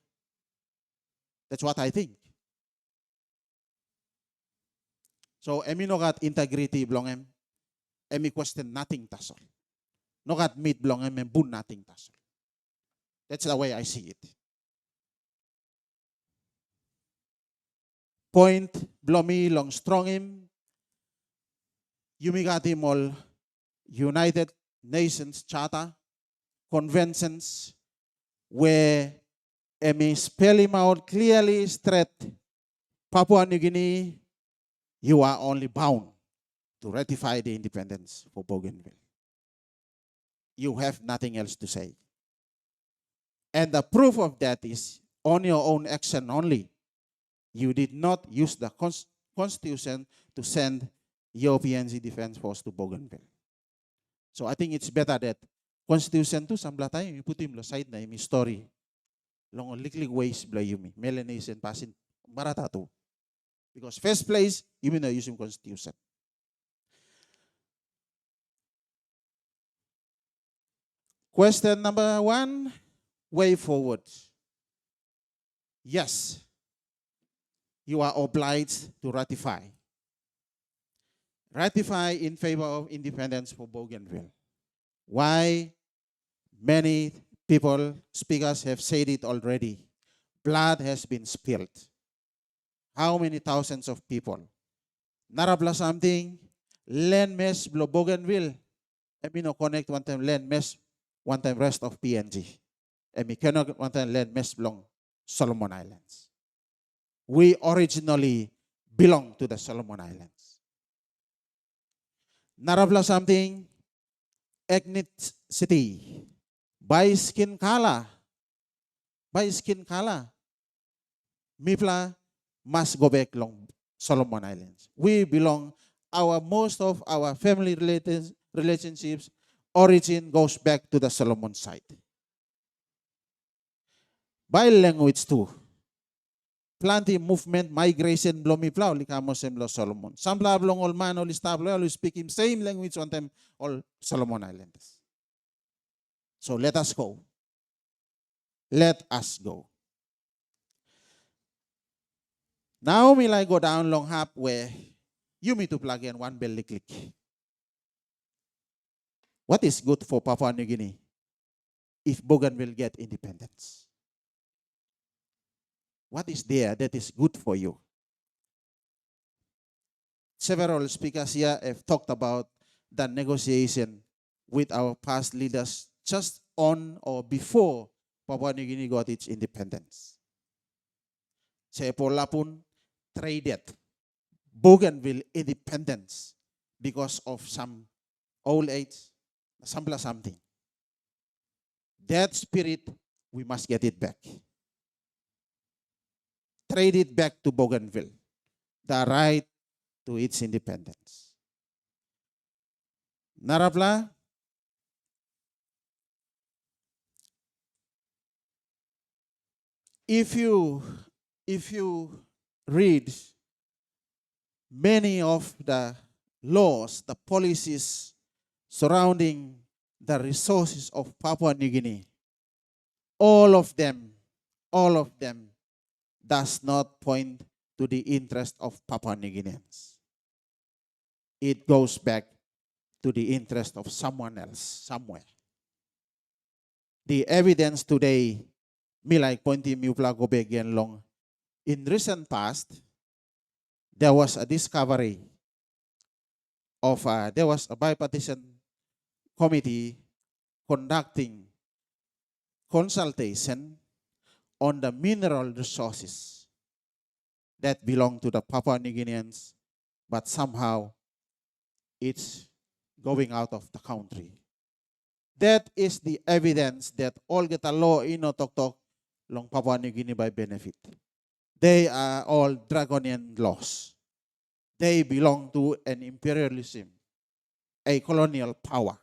S: That's what I think. So emi no got integrity belong em, emi question nothing tasol. No got meat belong em bun nothing tasol. That's the way I see it. Point blomi long strong him. Got him all United Nations Charter, conventions, where emi spell him out clearly straight. Papua New Guinea, you are only bound to ratify the independence for Bougainville. You have nothing else to say. And the proof of that is on your own action only. You did not use the Constitution to send your PNG Defense Force to Bougainville. So I think it's better that Constitution to sambla tayo, iputim lo side na yung story. Long liklik ways bla yumi. Melanesian pasin marata to. Because first place, you may not using Constitution. Question number 1, way forward. Yes, you are obliged to ratify. Ratify in favor of independence for Bougainville. Why? Many people, speakers have said it already. Blood has been spilled. How many thousands of people? Narabla something, land mess blow Bougainville. And no connect one time land mess, one time rest of PNG. And we cannot one time land mess belong Solomon Islands. We originally belong to the Solomon Islands. Narabla something, ethnicity, by skin color, Mipla must go back long Solomon Islands. We belong, most of our family relationships, origin goes back to the Solomon side. By language too. Plenty movement, migration, blomi plau, likamos lo Solomon. Some blong all man, all stablo, all speaking same language on them, all Solomon Islands. So let us go. Let us go. Now we like go down long hap where you need to plug in one belly click. What is good for Papua New Guinea if Bougainville get independence? What is there that is good for you? Several speakers here have talked about the negotiation with our past leaders just on or before Papua New Guinea got its independence. Sepolapun traded Bougainville independence because of some old age, something. That spirit, we must get it back. Trade it back to Bougainville, the right to its independence. Narapla, if you read many of the laws, the policies surrounding the resources of Papua New Guinea, all of them does not point to the interest of Papua New Guineans. It goes back to the interest of someone else, somewhere. The evidence today, me like pointing me go back again long. In recent past, there was a discovery of there was a bipartisan committee conducting consultation on the mineral resources that belong to the Papua New Guineans, but somehow it's going out of the country. That is the evidence that all get a law ino tok long Papua New Guinea by benefit. They are all draconian laws. They belong to an imperialism, a colonial power.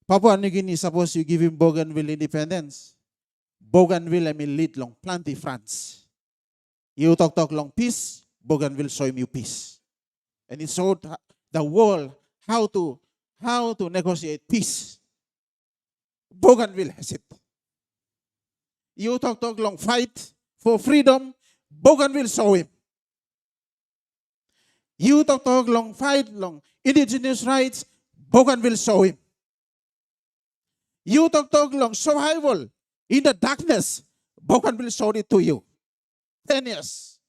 S: Papua New Guinea suppose you give him Bougainville independence. Bougainville I mean lead long plenty France. You talk long peace, Bougainville show you peace. And it showed the world how to negotiate peace. Bougainville has it. You talk long fight for freedom, Bougainville show him. You talk long fight long indigenous rights, Bougainville show him. You talk long survival in the darkness, Bougainville showed it to you. 10 years.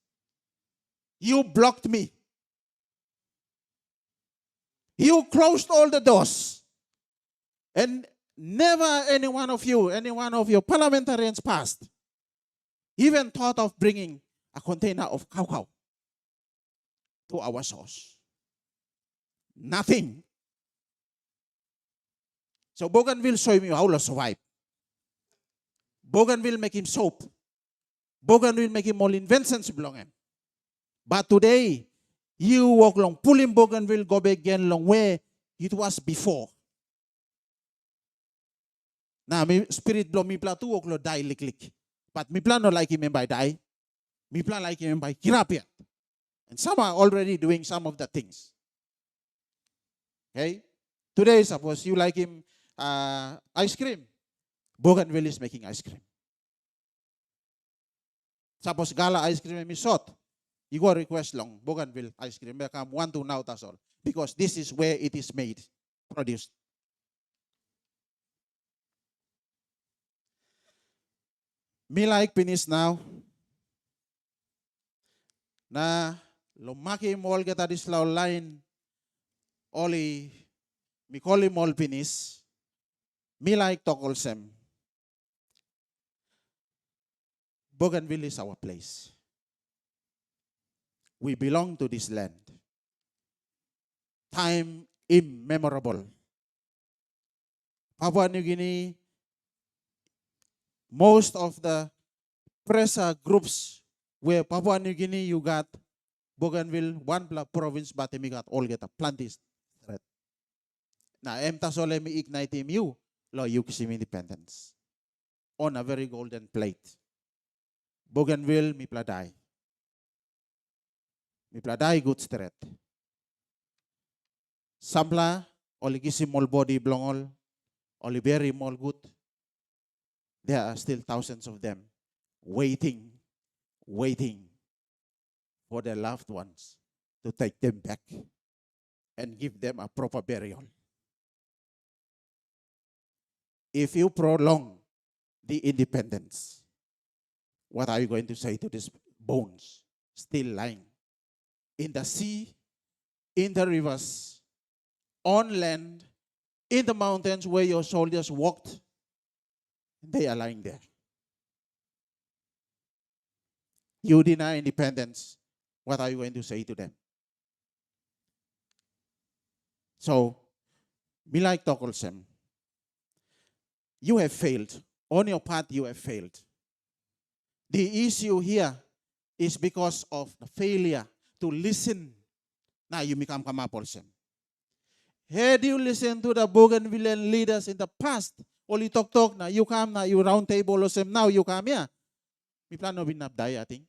S: You blocked me. You closed all the doors. And never any one of your parliamentarians past even thought of bringing a container of cow to our source. Nothing. So Bougainville show me how to survive. Bougainville make him soap. Bougainville make him all inventions belong him. But today, you walk along, pulling Bougainville, go back again long where it was before. Now, me spirit blow me plan to walk lo die lik. But me plan not like him by die. Me plan like him by kirapia. And some are already doing some of the things. Okay? Today, suppose you like him ice cream. Bougainville is making ice cream. Suppose gala ice cream is short. You go request long Bougainville ice cream. Become 1 to now, that's all. Because this is where it is made, produced. Me like finish now. Na lumaki mall kita di slaw line. Oli Mikoli mall finish. Me like Tokolsem. Bougainville is our place. We belong to this land. Time immemorable. Papua New Guinea, most of the pressure groups where Papua New Guinea you got Bougainville, one province, but we got all get a plantis. Now, emtasole mi ignite you, lo yukisim independence. On a very golden plate. Bougainville, mi pladai. Mi pladai good stret. Sampla, oligisim mol body blongol, oliberi mol good. There are still thousands of them waiting for their loved ones to take them back and give them a proper burial. If you prolong the independence, what are you going to say to these bones still lying in the sea, in the rivers, on land, in the mountains where your soldiers walked? They are lying there. You deny independence. What are you going to say to them? So, me like Tokolsem, you have failed. On your part, you have failed. The issue here is because of the failure to listen. Now you become Kamapolsem. Had you listened to the Bougainvillean leaders in the past, only talk, now you come, now you round table, now you come here. We plan to not die, I think.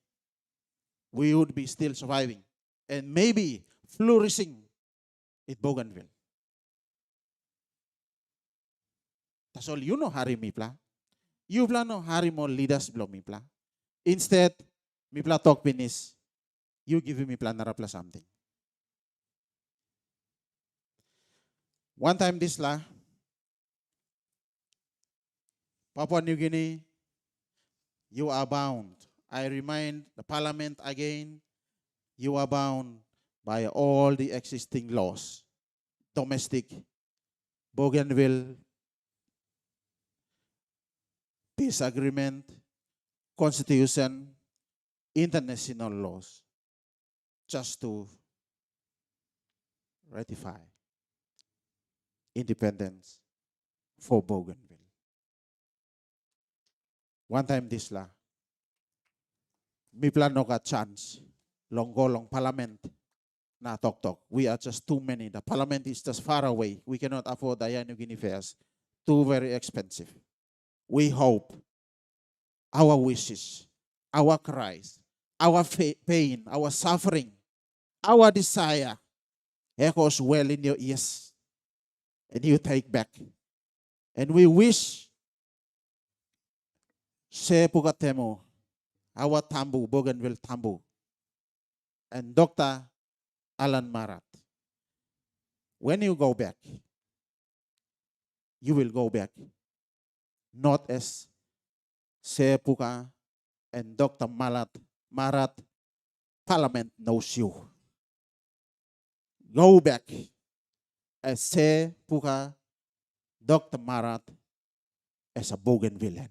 S: We would be still surviving and maybe flourishing in Bougainville. That's all you know, Hari Mipla. You plan no Hari more leaders blow Mipla. Instead, Mipla talk finish. You give me plan narapla something. One time this la, Papua New Guinea, you are bound. I remind the parliament again, you are bound by all the existing laws. Domestic, Bougainville, peace agreement, constitution, international laws, just to ratify independence for Bougainville. One time this la, mi plan no got chance, long go long parliament, na talk. We are just too many. The parliament is just far away. We cannot afford the New Guinea fares. Too very expensive. We hope our wishes, our cries, our pain, our suffering, our desire echoes well in your ears. And you take back. And we wish Se Pugatemo, our Tambu, Bougainville Tambu, and Dr. Alan Marat. When you go back, you will go back not as Se Puka and Dr. Marat, Parliament knows you. Go back as Se Puka, Dr. Marat, as a Bougainvillean.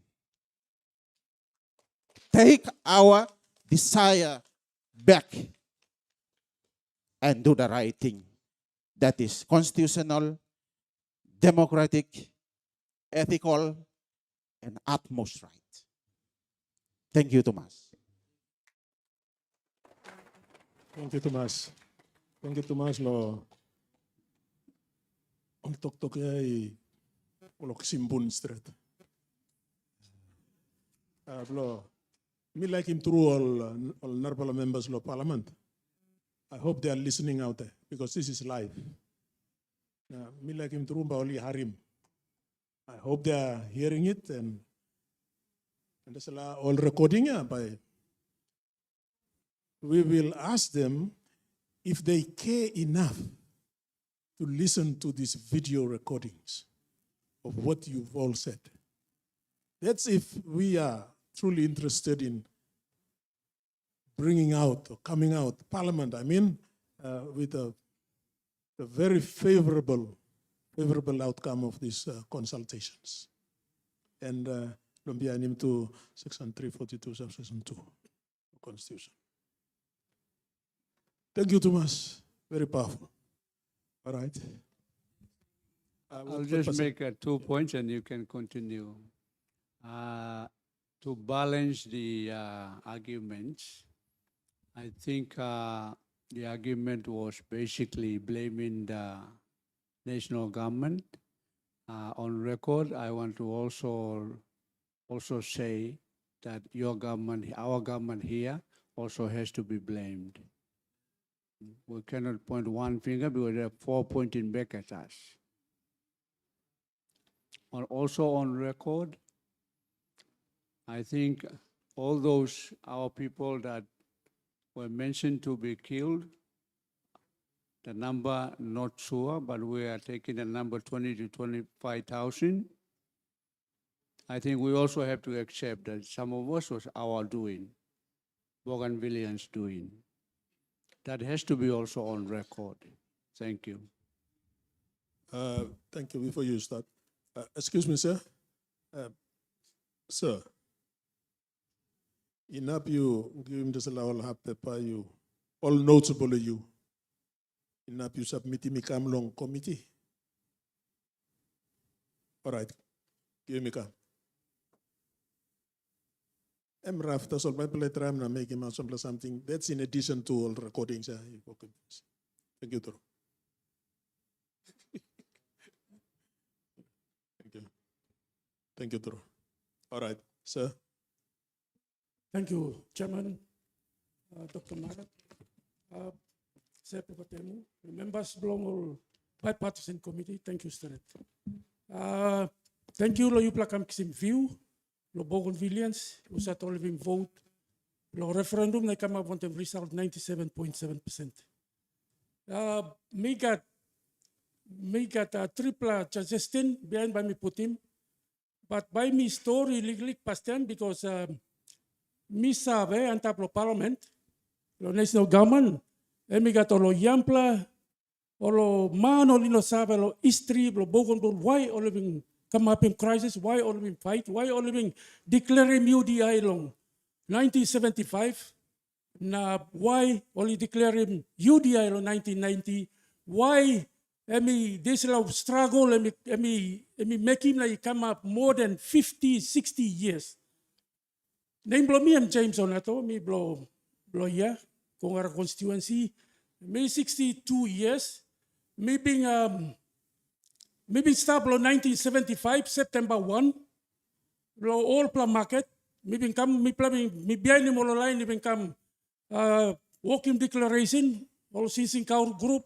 S: Take our desire back and do the right thing. That is constitutional, democratic, ethical, and utmost right. Thank you, Thomas.
B: Thank you, Tomas. Thank you, Tomas. Lo, ang tok-tok ay ulok simbun straight. Lo, me like him through all Narpala members of parliament. I hope they are listening out there because this is live. Me like him through Baoli Harim. I hope they are hearing it and that's all recording by. We will ask them if they care enough to listen to these video recordings of what you've all said. That's if we are truly interested in bringing out or coming out, Parliament, I mean, with a very favorable outcome of these consultations. And Lumbianim to Section 342, Subsection 2 of Constitution. Thank you, Thomas. Very powerful. All right.
C: I'll just make 2 points and you can continue. To balance the arguments, I think the argument was basically blaming the national government. On record, I want to also say that your government, our government here, also has to be blamed. We cannot point one finger because there are 4 pointing back at us. Also on record, I think all those, our people that were mentioned to be killed, the number not sure, but we are taking the number 20 to 25,000. I think we also have to accept that some of us was our doing, Bougainvilleans doing. That has to be also on record. Thank you.
B: Thank you. Before you start, excuse me, sir. Sir, enough you give him this all have paper you, all notable you. Enough you submit me come long committee. All right, give me come. I'm rough, that's all my play tram na make him something. That's in addition to all recordings. Thank you, Toro. Thank you. Thank you, Toro. All right, sir.
T: Thank you, Chairman, Dr. Marat, Sir Pukatemu, members belong all bipartisan committee. Thank you, Sir. Thank you, lo you plakam kisim view, lo Bougainvilleans, usat all living vote, lo referendum na come up with the result 97.7%. Me got a triple suggestion behind by me put him, but by me story legally past time because mi sabe antap lo parliament, lo national government, mi got lo yampla, lo mano lino sabe lo history, lo Bougainville, why all living come up in crisis, why all living fight, why all living declare UDI long 1975, na why only declare him UDI long 1990, why this struggle, make him like come up more than 50, 60 years. Name blow me, I'm James Onato, me blow yeah, Kongara constituency, me 62 years, me being start blow 1975, September 1, blow all plan market, me being come, me behind him all line, me being come, walking declaration, all season count group,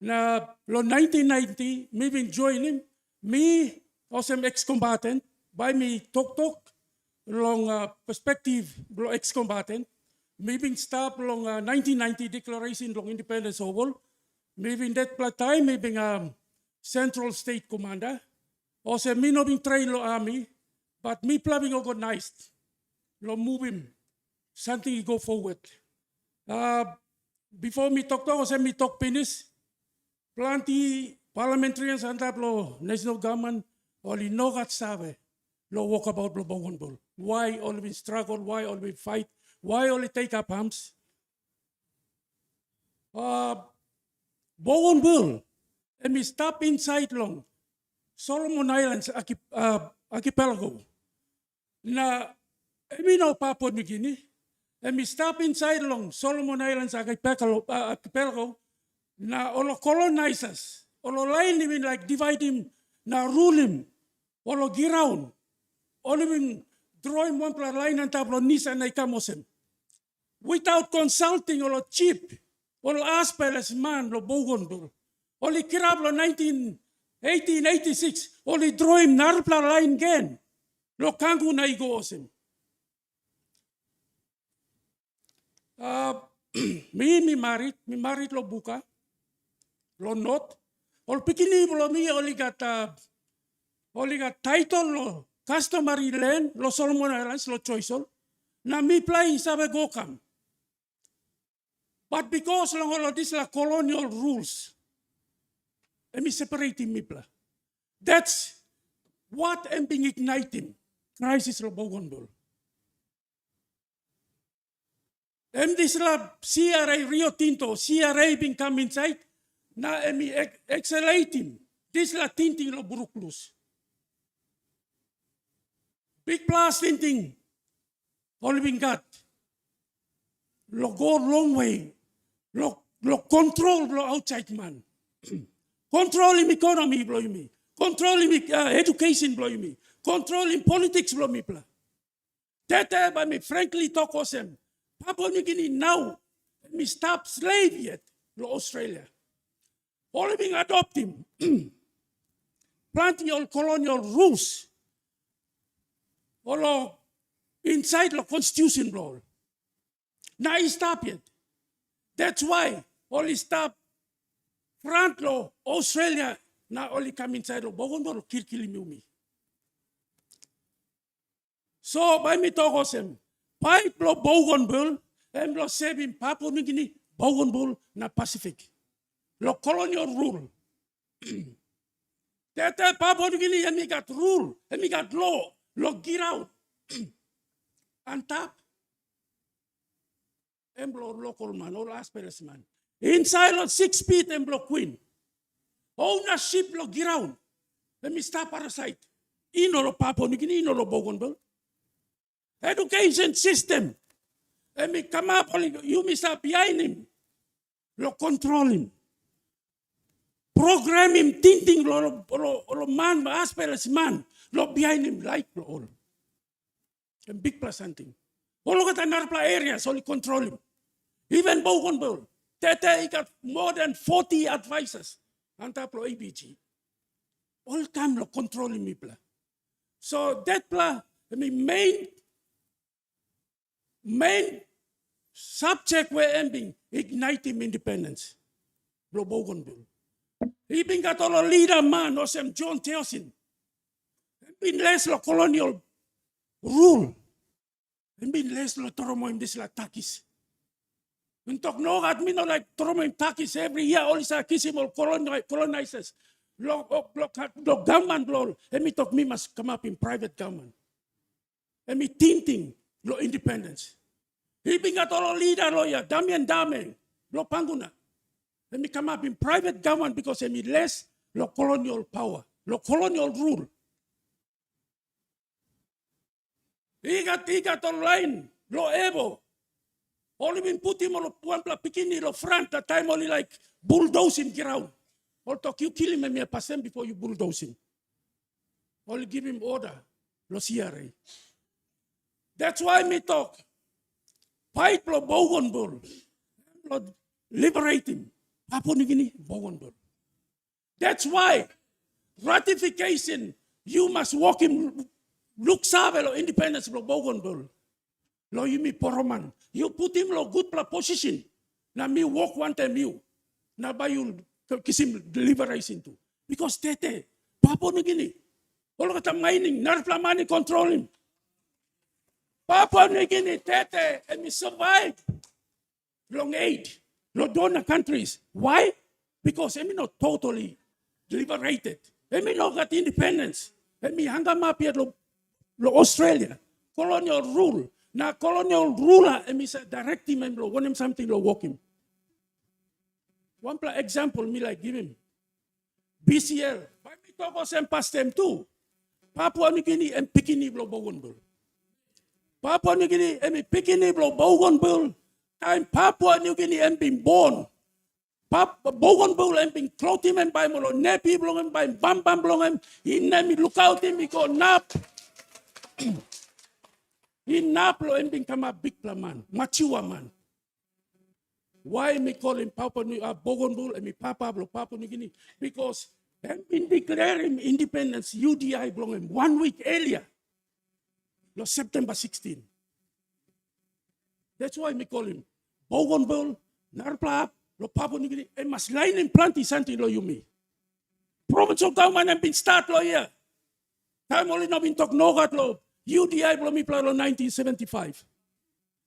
T: na lo 1990, me being join him, me also ex-combatant, by me talk, long perspective, long ex-combatant, maybe stop long 1990 declaration long independence oval, maybe in that time, maybe Central State Commander, also me no being trained lo army, but me planning organized, lo move him, something go forward. Before me talk, also me talk finish, plenty parliamentarians and lo national government, only no got sabe. Lo walk about lo Bougainville. Why only struggle? Why only fight? Why only take up arms? Bougainville, and me stop inside long Solomon Islands archipelago. Na, emi no Papua New Guinea. and we stop inside along Solomon Islands archipelago, na olo colonizers, olo line him like divide him, na rule him, olo giraun, olo him draw him one pla line and tablo nisa na ikamosem. Without consulting olo chief, olo aspirations man lo Bougainville, olo kirab lo 1886, olo draw him narpla line again, lo kangu na igosem. Mi married lo buka, lo not. Ol pikini lo mi oli got title lo customary land lo Solomon Islands lo choiceol. Na mi play sabe go come. But because lo this la colonial rules, and me separating mi pla. That's what am being igniting crisis lo Bougainville. And this la CRA Rio Tinto, CRA being come inside, na emi accelerating. This la tinting lo buruklus. Big plus tinting, all being got. Lo go long way. Lo control lo outside man. Control him economy blow me. Control him education blow me. Control him politics blow me pla. Tete by me frankly talk osem. Papua New Guinea now, me stop slave yet, lo Australia. All being adopt him. Planting all colonial rules. All inside the constitution law. Now he stop yet. That's why only stop front law Australia now only come inside the Bougainville kill. So by me talk osem. Pipe lo Bougainville, and lo saving Papua New Guinea, Bougainville na Pacific. Lo colonial rule. That Papua New Guinea, and we got rule, and we got law, lo get out. On top, emblo local man, all aspirations man. Inside lo 6 feet, emblo queen. Ownership lo get out. Let me stop parasite. Ino lo Papua New Guinea, ino lo Bougainville. Education system. And me come up, you miss up behind him. Lo control him. Program him, thinking lo man, aspirations man. Lo behind him, like lo all. And big plus something. All of the Narpla areas, only control him. Even Bougainville. Tete, he got more than 40 advisors. On top of ABG. All time lo control him, pla. So that pla, I mean, main subject where ending igniting independence. Blo Bougainville. He been got all a leader man, Osem John Teosin. Been less lo colonial rule. And been less lo toromo this la takis. And talk no at me no like toromo takis every year, all is a kissimo colonizers. Lo government blow. And me talk me must come up in private government. And me tinting. Lo independence. He been got all leader lawyer, Damian Dame, lo Panguna. Let me come up in private government because he less lo colonial power, lo colonial rule. He got online, lo ebo. Only been put him on one bikini, lo front, that time only like bulldoze him ground. Or talk you kill him and me pass him before you bulldoze him. Only give him order, lo CRA. That's why me talk. Fight lo Bougainville. Liberate him. Papua New Guinea, Bougainville. That's why ratification, you must walk him, look sabe lo independence lo Bougainville. Lo you me poroman. You put him lo good position. Na me walk one time you. Na ba you kiss him liberation too. Because tete, Papua New Guinea. All kata mining, narpla money control him. Papua New Guinea, Tete, and we survived long aid, lo donor countries. Why? Because we not totally liberated. We not got independence. We hang up here lo Australia, colonial rule. Na colonial ruler, and we say direct him and lo want him something lo walk him. One example me like give him. BCL, but me talk about past them too. Papua New Guinea and Bikini lo Bougainville. Papua New Guinea, emi pikini blo Bougainville, time Papua New Guinea em been born. Bougainville em been clothing em by molo nepi blong em by bam bam blong em, inemi look out him go nap. In Naplo em been come a big man, mature man. Why me call him Papua New Bougainville and me Papua New Guinea? Because them been declaring independence UDI belong him 1 week earlier. No September 16. That's why me call him Bougainville, Narpla, lo Papua New Guinea, and must line in planty something lo yumi. Province of government have been start lo here. Time only not been talk no got lo. UDI belong me plan lo 1975.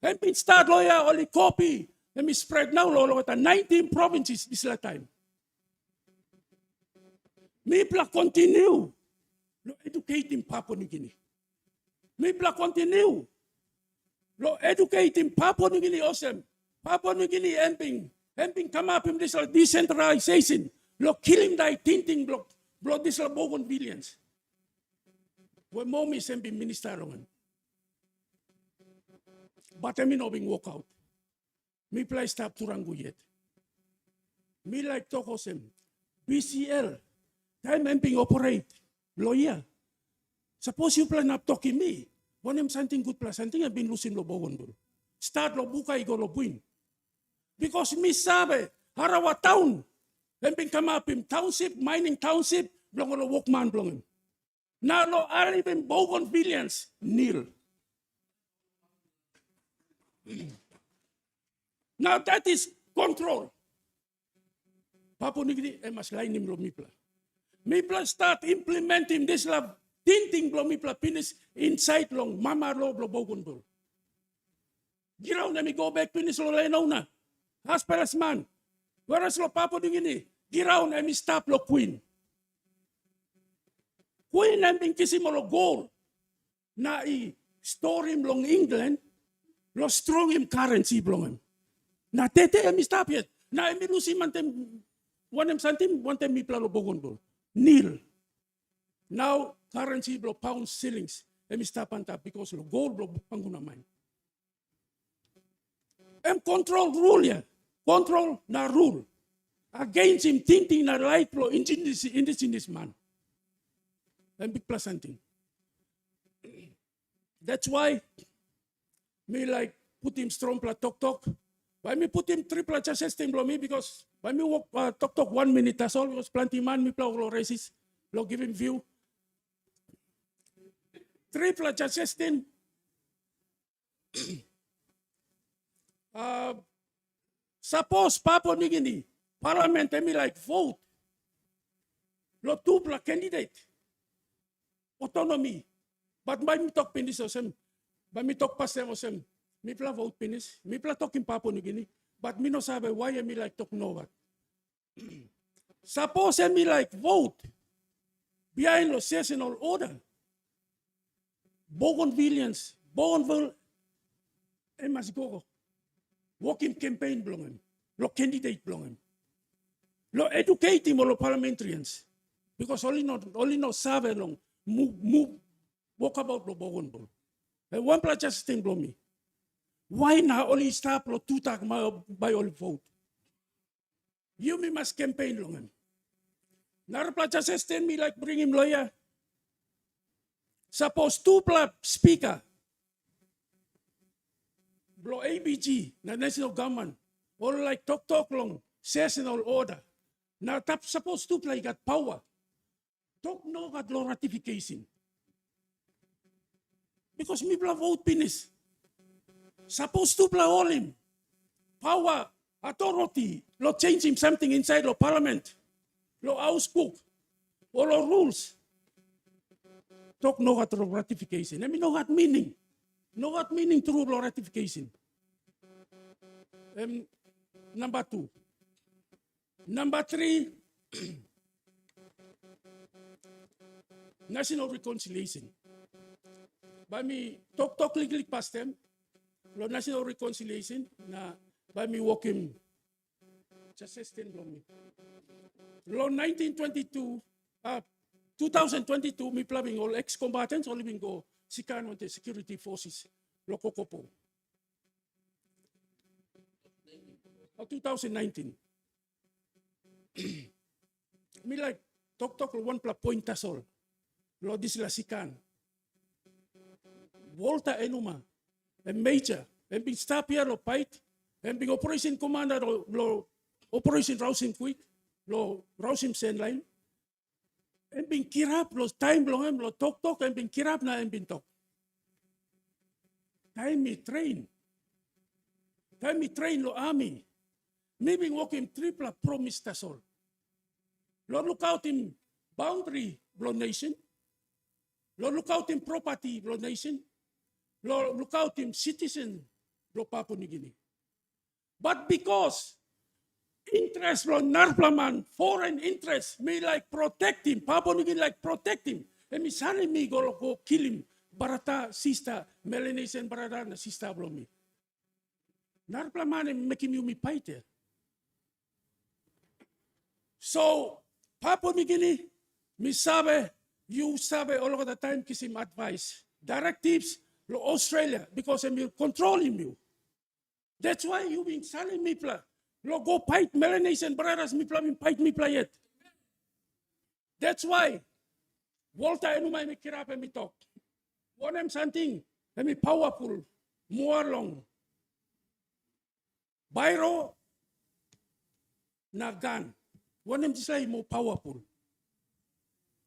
T: And been start lo here only copy. Let me spread now lo at 19 provinces this time. Me pla continue lo educating Papua New Guinea. Me pla continue lo educating Papua New Guinea awesome. Papua New Guinea emping come up in this decentralization. Lo killing die tinting block this Bougainvillians. When mommy sent minister on. But I mean no being walk out. Me play stop turangu yet. Me like tokosem. BCL. Time emping operate. Lawyer. Suppose you plan up talking me. When I'm something good plus something I've been losing lo Bougainville. Start lo buka igo lo buin. Because me sabe Arawa town. Emping come up in township, mining township, belong lo workman belong him. Now lo are even Bougainvillians nil. Now that is control. Papua New Guinea must line him lo mipla. Mipla start implementing this love tinting lo mipla finish inside long mama lo Bougainville. Giraw na mi go back finish lo leno na. Aspirations man. Whereas lo Papua New Guinea, giraw na mi stop lo Queen. Queen na mi kisi mo lo goal na store him long England, lo strong him currency belong him. Na tete mi stop yet. Na mi lusi mantem one time mi plano Bougainville. Nil. Now currency blow pounds, shillings. Mi stop on top because lo gold blow panguna mine. Control rule ya. Control na rule. Against him thinking na right blow indigenous man. Big plus something. That's why me like put him strong pla talk. Why me put him triple system blow me because why me walk talk 1 minute that's all because plenty man me pla lo races lo give him view. Triple system. Suppose Papua New Guinea Parliament me like vote. Lo two pla candidate. Autonomy. But by me talk pinis osem. By me talk pasem osem. Me pla vote pinis. Me pla talk in Papua New Guinea. But me no sabe why me like talk no what. Suppose me like vote. Behind lo seasonal order. Bougainvillians. Bougainville. Must go. Walking campaign belong him. Lo candidate belong him. Lo educate him lo parliamentarians. Because only no sabe long. Move. Walk about lo Bougainville. And one place just thing blow me. Why now only stop lo two tag by all vote? You me must campaign long him. Narapla just send me like bring him lawyer. Suppose two pla speaker. Blow ABG, na national government. Or like talk long, seasonal order. Now tap suppose two pla got power. Talk no got law ratification. Because me bla vote finish. Suppose to play all him. Power, authority, lo change him something inside lo parliament. Lo house cook. Or lo rules. Talk no got ratification. I mean no got meaning. No got meaning through lo ratification. Number 2. Number 3. National reconciliation. By me talk legally past them. Lo national reconciliation na by me walk him just sustain me. Lo 2022 me plumbing all ex-combatants all living go sikan on the security forces. lo kokopo. 2019. Mi like tok lo 1 point tasol. Lo dislasikan. Volta enuma. En major. En bin stop here lo fight. En bin operation commander lo operation Rausim quick. Lo Rausim send line. En bin kirap lo time lo tok en bin kirap na en bin tok. Time mi train. Time mi train lo army. Mi bin walking triple promise tasol. Lo look out in boundary lo nation. Lo look out in property lo nation. Lo look out in citizen lo Papua New Guinea. But because interest lo narplaman, foreign interest, me like protect him, Papua New Guinea like protect him. And me sani me go kill him. Barata sista, Melanesian barata na sista blo me. Narplaman and making you me fight. So, Papua New Guinea, me sabe, you sabe all of the time kiss him advice. Directives, lo Australia, because I'm controlling you. That's why you been telling me, lo go fight Melanesian brothers, me fight me yet. That's why, Walter and me kirap and me talk. One am something, and me powerful, more long. Bairo, na gun. One am just like more powerful.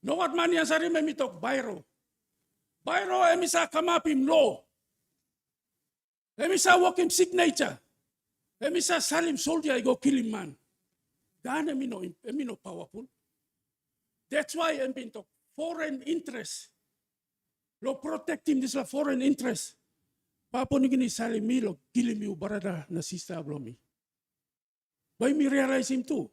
T: No what money as I remember me talk Bairo. Bairo emisa come up in law. Emisa walk him signature. Emisa salim soldier I go kill him man. Gun emi no powerful. That's why I'm being talk foreign interest. Lo protect him this la foreign interest. Papua New Guinea salim me lo kill him you barada na sister blomi. By me realize him too.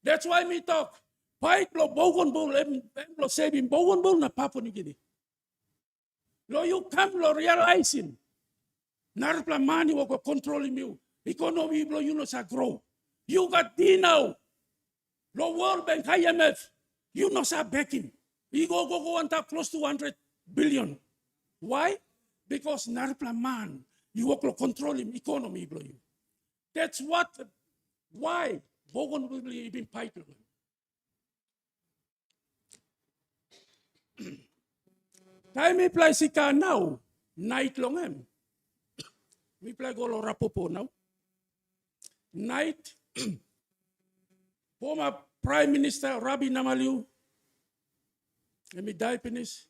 T: That's why me talk. Fight lo Bougainville, lo save him Bougainville na Papua New Guinea. Lo you come lo realize him. Narpla money will control him. Economy lo you know sa grow. You got D now. Lo World Bank, IMF, you know sa backing. You go on top close to 100 billion. Why? Because Narpla man, you work lo control him economy blow you. That's why Bougainville been fighting. Time me play sika now, night long em. Me play go lo rapopo now. Night, former Prime Minister Rabi Namaliu, and me die penis,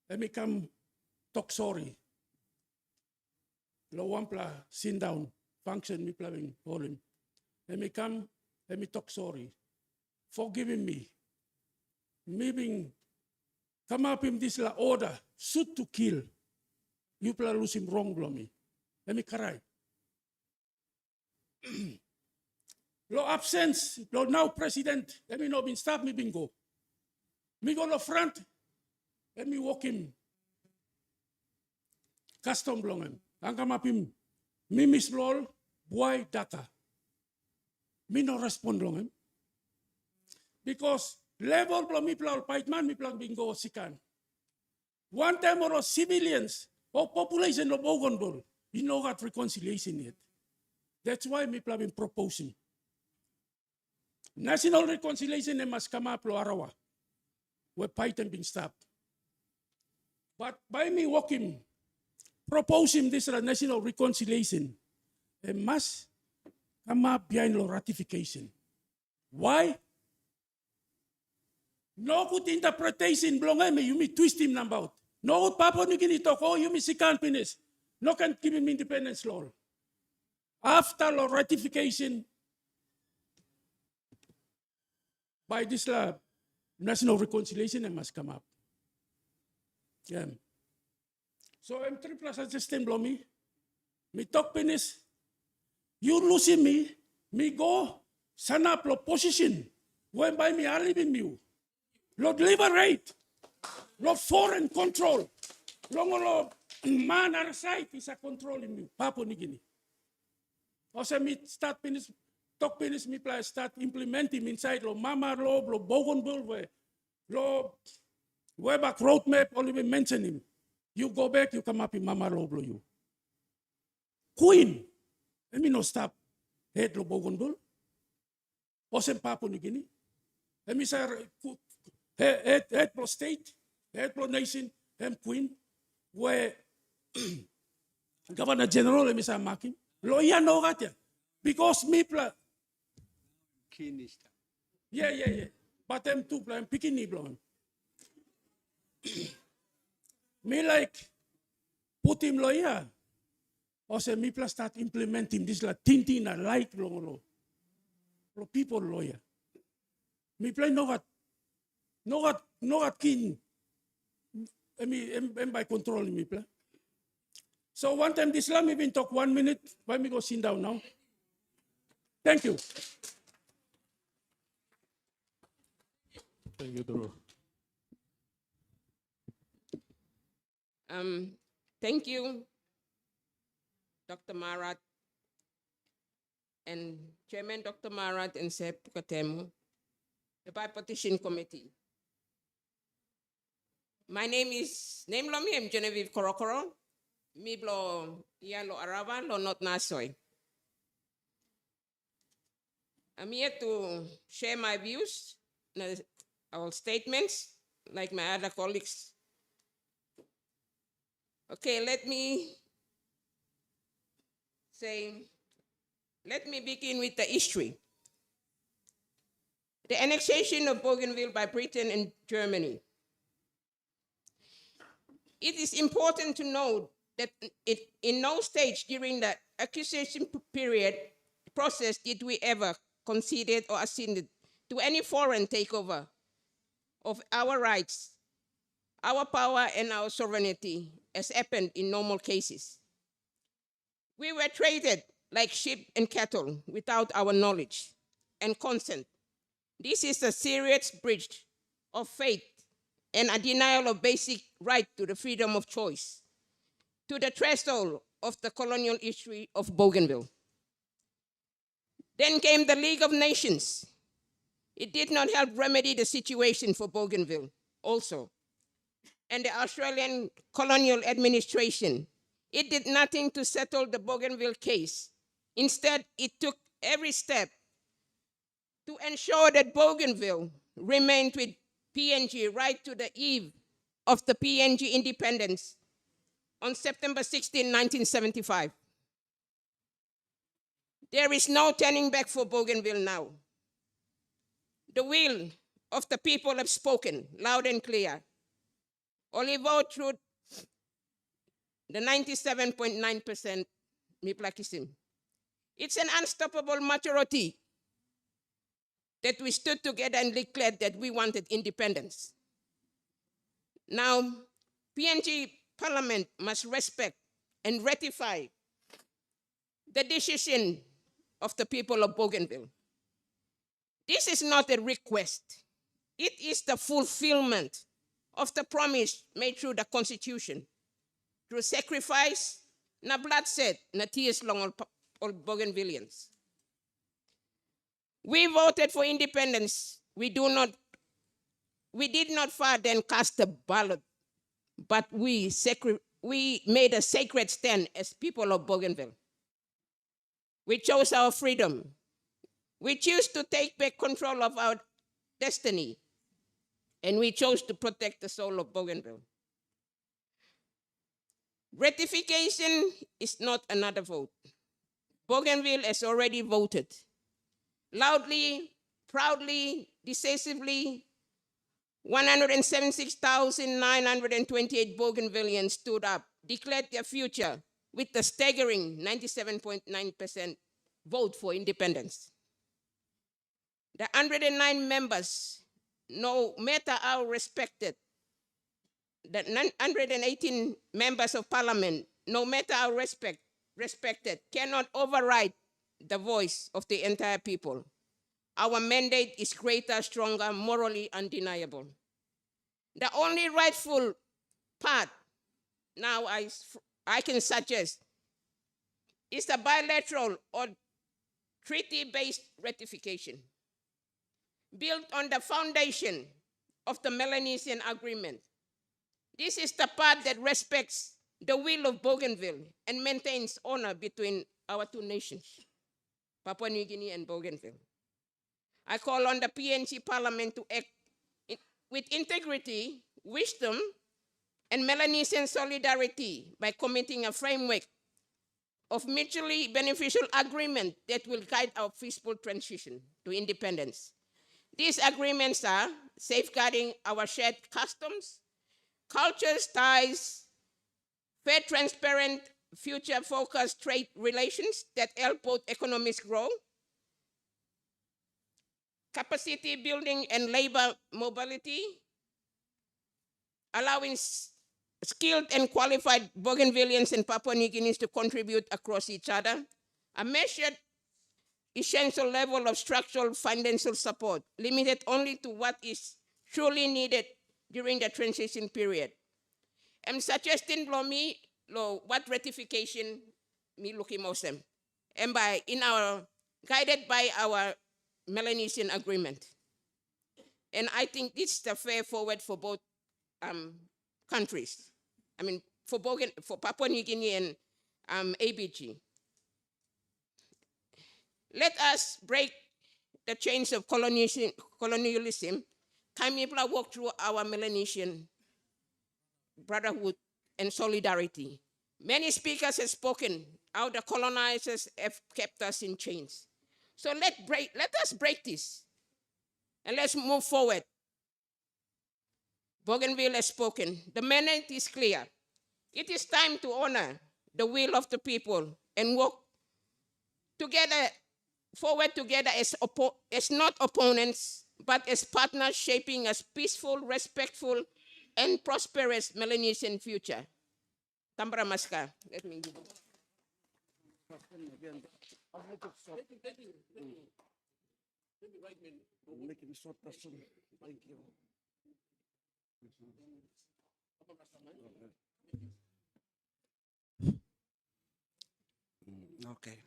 T: and me come talk sorry. Lo wampla sit down, function me playing for him. And me come, and me talk sorry. Forgiving me. Me being come up in this la order, shoot to kill. You play lose him wrong blow me. Let me cry. Lo absence, lo now president, let me no been stop me bingo. Me go to front, let me walk him. Custom blong him. Ang come up him. Me miss lol, boy data. Me no respond long him. Because level blow me plow fight man, me plug bingo sikan. One time or civilians or population of Bougainville, you know what reconciliation yet. That's why me plug been proposing. National reconciliation must come up lo Arawa. Where fight and been stopped. But by me walking, proposing this national reconciliation, it must come up behind the ratification. Why? No good interpretation belong me, you me twist him about. No good Papua New Guinea talk, oh, you me sikan finish. No can give him independence law. After law ratification by this national reconciliation, it must come up. Yeah. So M3 plus system blow me talk finish. You losing me go sana up lo position. When by me are leaving you. Lord liberate. Lord foreign control. Long man our side is a controlling you. Papua New Guinea. Also me start finish talk finish me play start implementing inside lo mama lo Bougainville where lo back roadmap only mention him. You go back, you come up in Mama Low blow you. Queen, let me no stop. Head lo Bougainville. Osem Papua New Guinea. Let me say, head pro state, head pro nation, hem queen, where Governor General, let me say, Makin. Lawyer no got ya. Because me, yeah. But them two, I'm picking me, blow. Me like, put him lawyer. Or say, me plus start implementing this like tintin a light lo people lawyer. Me play no got king. I mean, by controlling me play. So one time this time, me been talk 1 minute. Why me go sit down now? Thank you.
B: Thank you, Doro.
U: Thank you, Dr. Marat and Chairman Dr. Marat and Sep Katemu, the Bipartisan Committee. My name is Lomi, I'm Genevieve Korokoro. Mi blo iya lo Arawa lo not nasoy. I'm here to share my views, our statements, like my other colleagues. Okay, let me begin with the history. The annexation of Bougainville by Britain and Germany. It is important to note that in no stage during the accusation period process did we ever concede or accede to any foreign takeover of our rights, our power, and our sovereignty, as happened in normal cases. We were traded like sheep and cattle without our knowledge and consent. This is a serious breach of faith and a denial of basic right to the freedom of choice, to the threshold of the colonial history of Bougainville. Then came the League of Nations. It did not help remedy the situation for Bougainville also. And the Australian colonial administration, it did nothing to settle the Bougainville case. Instead, it took every step to ensure that Bougainville remained with PNG right to the eve of the PNG independence on September 16, 1975. There is no turning back for Bougainville now. The will of the people have spoken loud and clear. Only vote through the 97.9% Miplakisim. It's an unstoppable majority that we stood together and declared that we wanted independence. Now, PNG Parliament must respect and ratify the decision of the people of Bougainville. This is not a request. It is the fulfillment of the promise made through the Constitution, through sacrifice, na bloodshed, na tears long all Bougainvillians. We voted for independence. We did not far then cast a ballot, but we made a sacred stand as people of Bougainville. We chose our freedom. We choose to take back control of our destiny, and we chose to protect the soul of Bougainville. Ratification is not another vote. Bougainville has already voted. Loudly, proudly, decisively, 176,928 Bougainvillians stood up, declared their future with the staggering 97.9% vote for independence. The 109 members, no matter how respected, the 118 members of parliament, no matter how respected, cannot override the voice of the entire people. Our mandate is greater, stronger, morally undeniable. The only rightful path now I can suggest is a bilateral or treaty-based ratification built on the foundation of the Melanesian Agreement, This is the part that respects the will of Bougainville and maintains honor between our two nations, Papua New Guinea and Bougainville. I call on the PNG Parliament to act with integrity, wisdom, and Melanesian solidarity by committing a framework of mutually beneficial agreement that will guide our peaceful transition to independence. These agreements are safeguarding our shared customs, cultures, ties, fair, transparent, future-focused trade relations that help both economies grow, capacity building and labor mobility, allowing skilled and qualified Bougainvilleans and Papua New Guineans to contribute across each other, a measured essential level of structural financial support, limited only to what is truly needed during the transition period. I'm suggesting what ratification me looking mosem, and guided by our Melanesian agreement. And I think this is the fair forward for both countries. I mean, for Papua New Guinea and ABG. Let us break the chains of colonialism. Kaimipla walk through our Melanesian brotherhood and solidarity. Many speakers have spoken how the colonizers have kept us in chains. So let us break this and let's move forward. Bougainville has spoken. The mandate is clear. It is time to honor the will of the people and work together, forward together as not opponents, but as partners shaping a peaceful, respectful, and prosperous Melanesian future. Tambra Maska. Let me give it. Thank you.
A: Okay.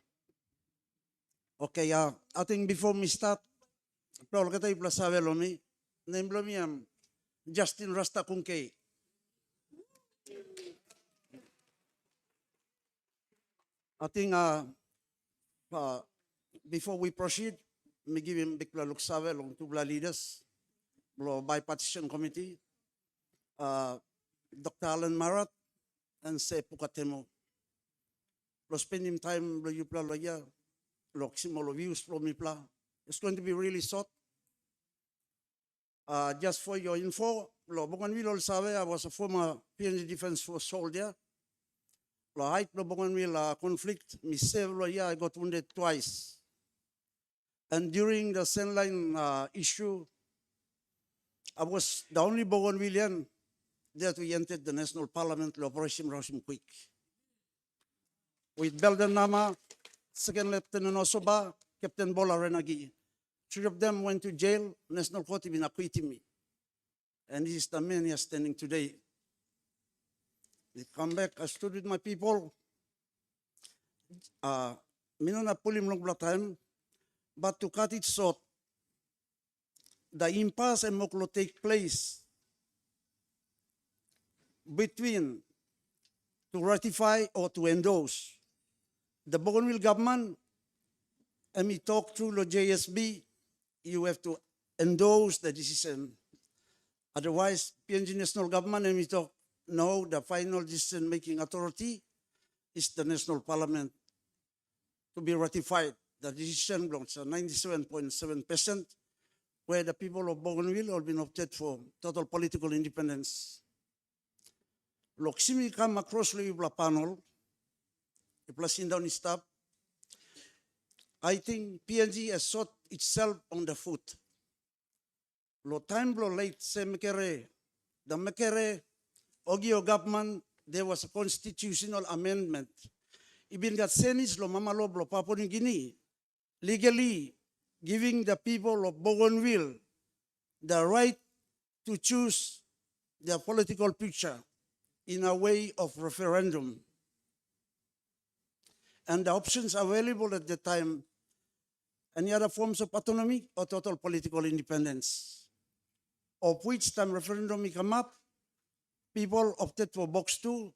A: Okay, I think before we start, kalau kita iplasawe lomi, name lomi Justin Rasta Kunkei. I think before we proceed, me give him big look sawe long two leaders, bipartisan committee, Dr. Alan Marat and Se Pukatemo. Spending time you plan views from me. It's going to be really short. Just for your info, Bougainville sabe I was a former PNG Defense Force soldier. Height Bougainville conflict, me several years I got wounded twice. And during the Sand Line issue, I was the only Bougainvillean that we entered the National Parliament Operation Roshim Quick. With Belden Nama, Second Lieutenant Osoba, Captain Bola Renagi. Three of them went to jail. National Court even acquitted me. And this is the man here standing today. They come back, I stood with my people. Minuna pulim long time, but to cut it short, the impasse and moklo take place between to ratify or to endorse. The Bougainville government, and we talk through the JSB, you have to endorse the decision. Otherwise, PNG national government, and we talk, no, the final decision-making authority is the national parliament to be ratified. The decision belongs to 97.7%, where the people of Bougainville have been opted for total political independence. Loksimi come across the panel, the placing down his staff. I think PNG has shot itself on the foot. Lo time lo late se mekere, the mekere Ogio government, there was a constitutional amendment. Ibin gat senis lo mamalob lo Papua New Guinea, legally giving the people of Bougainville the right to choose their political future in a way of referendum. And the options available at the time, any other forms of autonomy or total political independence, of which time referendum may come up, people opted for box 2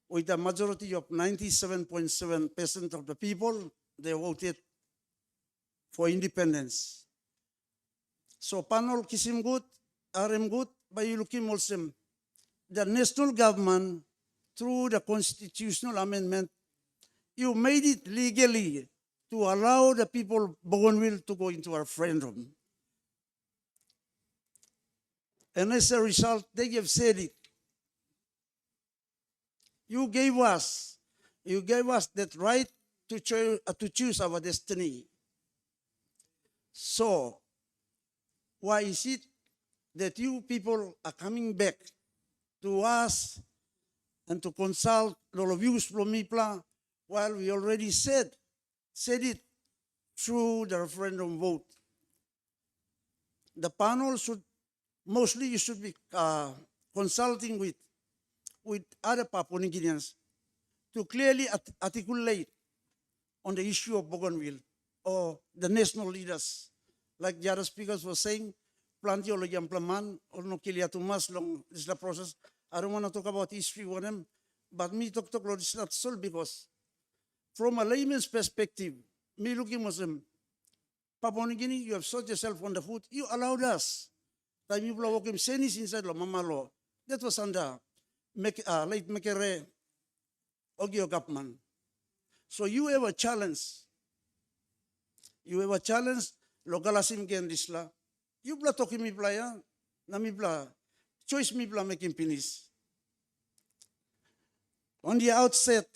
A: with a majority of 97.7% of the people, they voted for independence. So panel kisim good, arem good, bayulukim olsem. The national government, through the constitutional amendment, you made it legally to allow the people of Bougainville to go into a referendum. And as a result, they have said it. You gave us that right to choose our destiny. So, why is it that you people are coming back to us and to consult all of you from MIPLA while we already said it through the referendum vote? The panel should, mostly you should be consulting with other Papua New Guineans to clearly articulate on the issue of Bougainville or the national leaders. Like the other speakers were saying, plenty of Yamplaman or no Kiliatumas long this is the process. I don't want to talk about history with them, but me talk is not so because from a layman's perspective, me looking Muslim, Papua New Guinea, you have shot yourself on the foot. You allowed us. Time you blow him senis inside lo mama law. That was under late Mekere Ogio Gapman. So you have a challenge. You have a challenge. Logalasim ken disla. You bla talking me bla ya. Na mi bla. Choice me bla making finish. On the outset,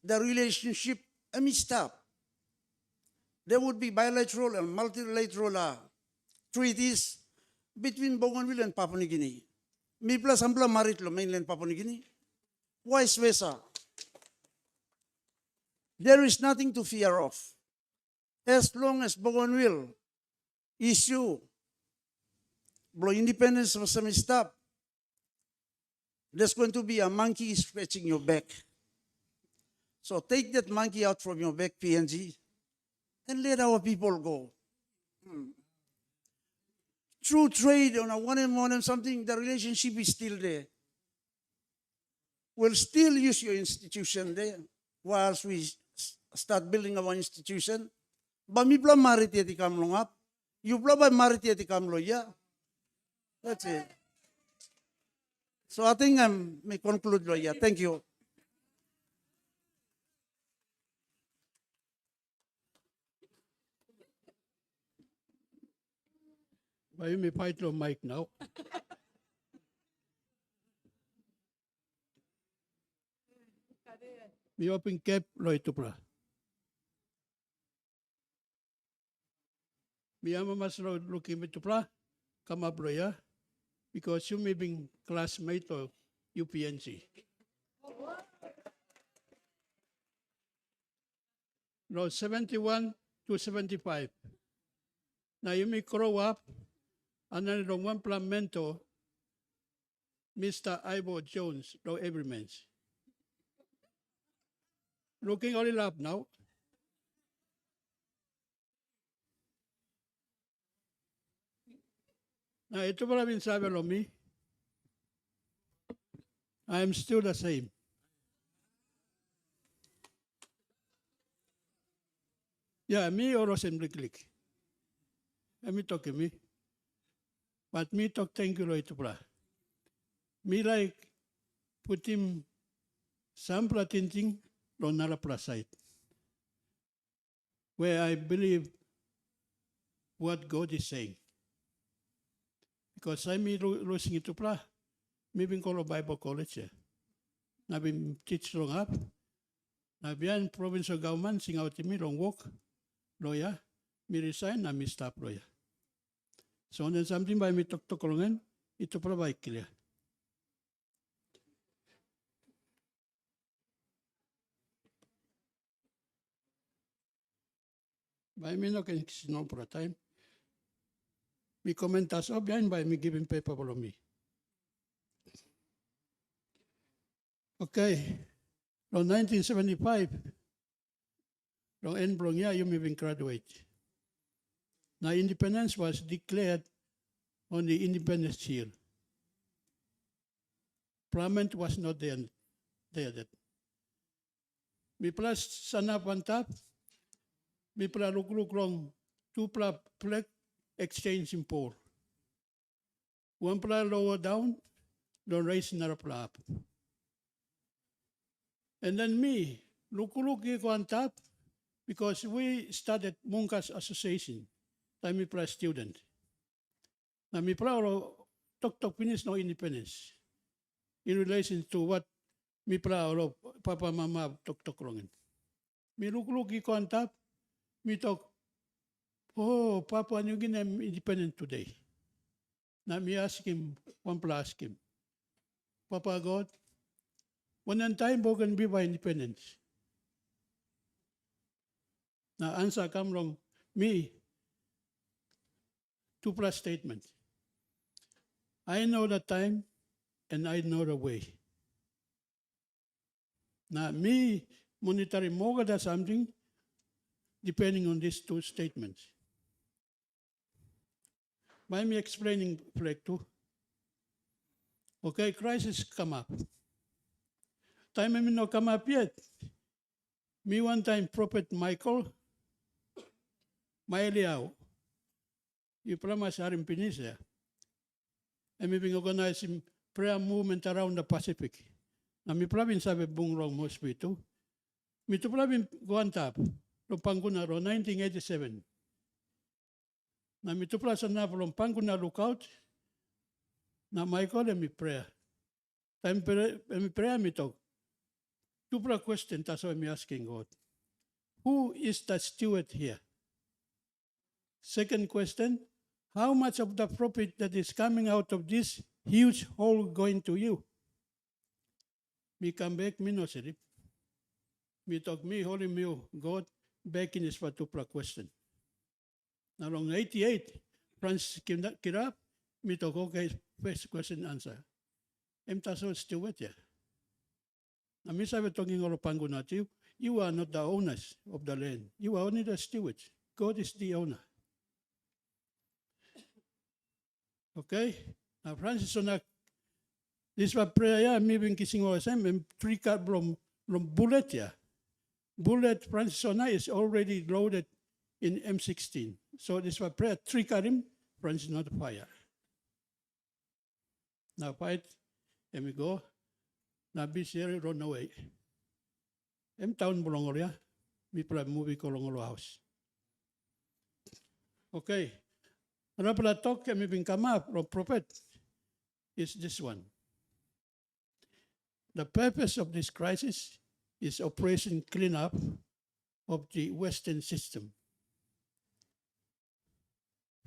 A: the relationship stop. There would be bilateral and multilateral treaties between Bougainville and Papua New Guinea. Mipla sampla marit lo mainland Papua New Guinea. Vice versa. There is nothing to fear of. As long as Bougainville issue blow independence for some stop, there's going to be a monkey scratching your back. So take that monkey out from your back, PNG, and let our people go. Through trade on a one-on-one and something, the relationship is still there. We'll still use your institution there whilst we start building our institution. But mi pla mariti ati kamlong up. You pla ba mariti ati kamlo ya. That's it. So I think I may conclude lo ya. Thank you.
K: Why me fight lo mic now? Mi open cap lo ito pra. Mi ama mas lo looking ito pra. Come up lo ya. Because you may be classmate of UPNC. No, 71 to 75. Now you may grow up and then the one plamento, Mr. Ivo Jones, no everymans. Looking all up now. Now ito pala sabi lo mi. I am still the same. Yeah, me or assembly click. Let me talk to me. But me talk thank you ito pala. Me like put him some tinting on Nara side. Where I believe what God is saying. Because I'm losing it to pla. Maybe call a Bible college. I've been teach long up. I've been provincial government sing out to me long walk. Lawyer, me resign na me stop lawyer. So then something by me talk longan, ito provide clear. By me no can no for a time. Me commentas up behind by me giving paper for me. Okay. From 1975, from Enbrong, you may be graduate. Now independence was declared on the independence year.
F: Parliament was not there that. Mi plus sana pantap, mi pla look long, two pla plek exchange in pole. One pla lower down, don't raise another pla up. And then me, look on top, because we started Munkas Association, time mi pla student. Na mi pla tok finish no independence in relation to what mi pla papa mama tok longin. Mi look on top, mi talk, oh, Papua New Guinea, I'm independent today. Now me ask him, one plus ask him, Papa God, one time Bougainville by independence. Now answer come from me, 2+ statement. I know the time and I know the way. Now me monitoring more than something depending on these 2 statements. By me explaining flag 2. Okay, crisis come up. Time I no come up yet. Me one time Prophet Michael, Maeliao, you promise Harim Pinisa. And we've been organizing prayer movement around the Pacific. Na mi province sabi bungrong mosquito. Mi to province go on top. Lompanguna ro 1987. Na mi to plus na lompanguna lookout. Na Michael and mi prayer. Time mi prayer mi talk. 2 question that's why I'm asking God. Who is the steward here? Second question, how much of the profit that is coming out of this huge hole going to you? Me come back, me no serip. Me talk me, holy me, God, back in his 2 question. Now, long 88, Francis came up, me talk, okay, first question answer. Em taso steward ya. Na mi sabi talking all pangunati, you are not the owners of the land. You are only the stewards. God is the owner. Okay? Now, Francis, this was prayer, maybe kissing or some 3 cut from bullet, yeah. Bullet, Francis is already loaded in M16. So this was prayer, 3 cut him, Francis not fire. Now fight, and we go. Now be serious, run away. Town Bolongoria, we play movie Kolongolo house. Okay. Rapala talk and we come up from prophet is this one. The purpose of this crisis is operation cleanup of the Western system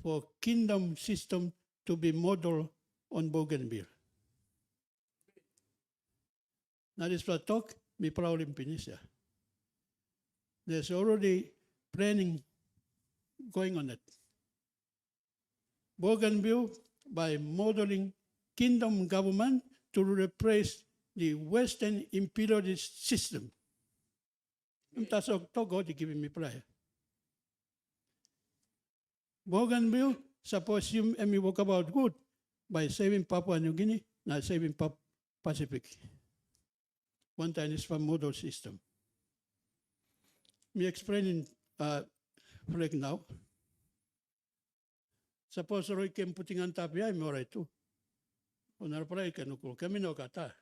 F: for kingdom system to be modeled on Bougainville. Now this talk, me proud in Pinisa. There's already planning going on it. Bougainville by modeling kingdom government to replace the Western imperialist system. That's what God is giving me prayer. Bougainville, suppose you and me walk about good by saving Papua New Guinea, not saving Pacific. One time is from model system. Me explaining flag now. Suppose Roy came putting on top, yeah, I'm all right too. On our prayer can ukul kami no kata.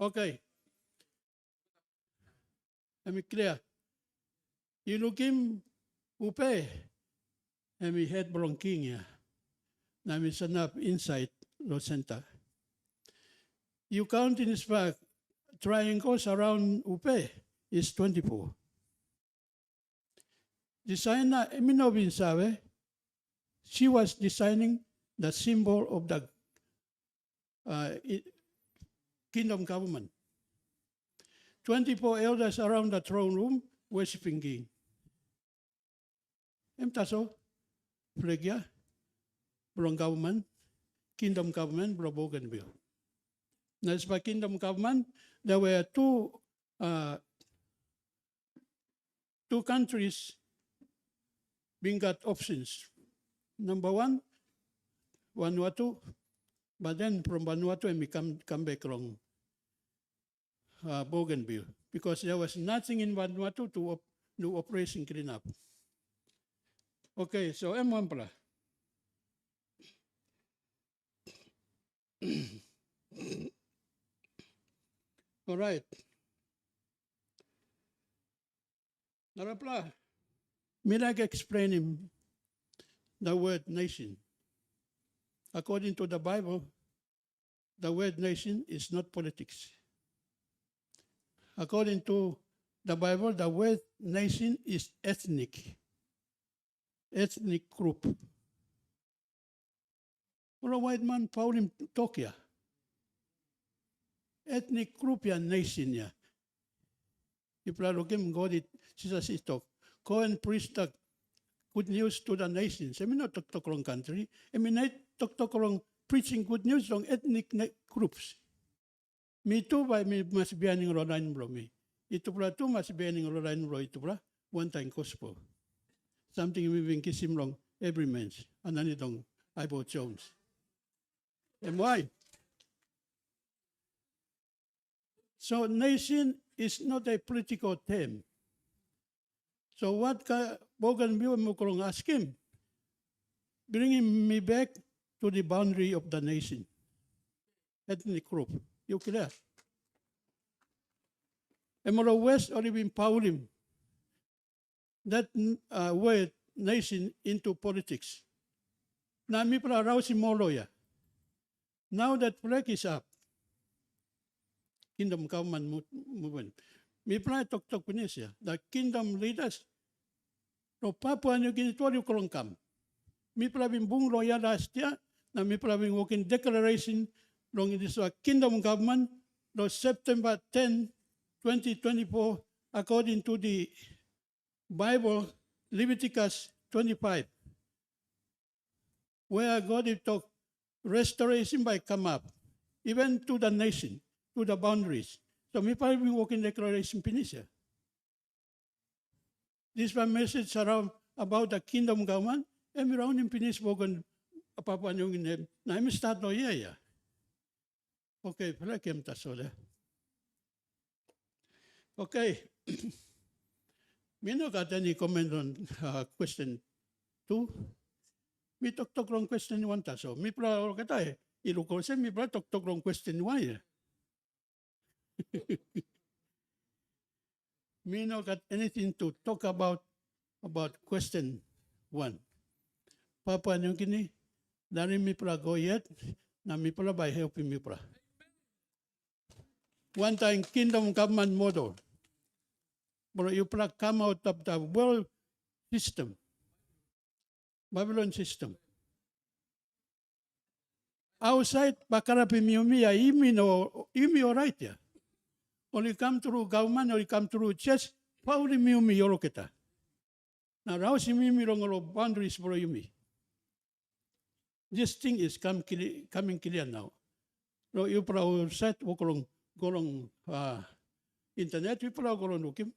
F: Okay. Let me clear. You look him upe. And we had bronking ya. Now we stand up inside the center. You count in his back, triangles around upe is 24. Designer Emino Binsawe, she was designing the symbol of the kingdom government. 24 elders around the throne room worshiping king. Emtaso, Phlegia, Blong government, kingdom government, Bougainville. Now, by kingdom government, there were two countries being got options. Number one, Vanuatu, but then from Vanuatu we come back from Bougainville because there was nothing in Vanuatu to do operation cleanup. Okay, so M1 pala. All right. Narapla, me like explain him the word nation. According to the Bible, the word nation is not politics. According to the Bible, the word nation is ethnic group. Or a white man found him talk here. Ethnic group ya nation ya. Ipla logim God it Jesus is talk. Go and preach the good news to the nations. I mean not talk wrong country. I mean not talk wrong preaching good news wrong ethnic groups. Me too by me must be aning rodain bro me. Itu pula tu must be aning rodain bro itu pula one time gospel. Something we been kissing wrong every month. And then it on Ibo Jones. And why? So nation is not a political term. So what Bougainville Mukurong ask him? Bringing me back to the boundary of the nation. Ethnic group. You clear? Emoro West or even Paulim. That word nation into politics. Now mi pala rausi moloya. Now that flag is up. Kingdom government movement. Mi pala talk Pinisya. The kingdom leaders. No Papua New Guinea tuwa kolong kam. Mi pala bimbung loya last year. Na mi pala bing working declaration long in this kingdom government. No September 10, 2024, according to the Bible, Leviticus 25, where God will talk restoration by come up, even to the nation, to the boundaries. So me probably working declaration Pinisya. This one message around about the kingdom government, and around in Pinis Bogan Papua New Guinea. Now I'm start no yeah. Okay, pala kem tasola. Okay. Me no got any comment on question 2. Me talk wrong question 1 taso. Me pala kata ilukol se me pala talk wrong question 1. Me no got anything to talk about question 1. Papua New Guinea, dari me pala go yet, na me pala by helping me pala. One time kingdom government model. But you come out of the world system, Babylon system. Outside, bakarapi miumia, imi alright ya. Only come through government, only come through church, pauli miumi yoroketa. Now, rausi mimi rongolo boundaries for yumi. This thing is coming clear now. So you probably set golong internet, you probably golong looking.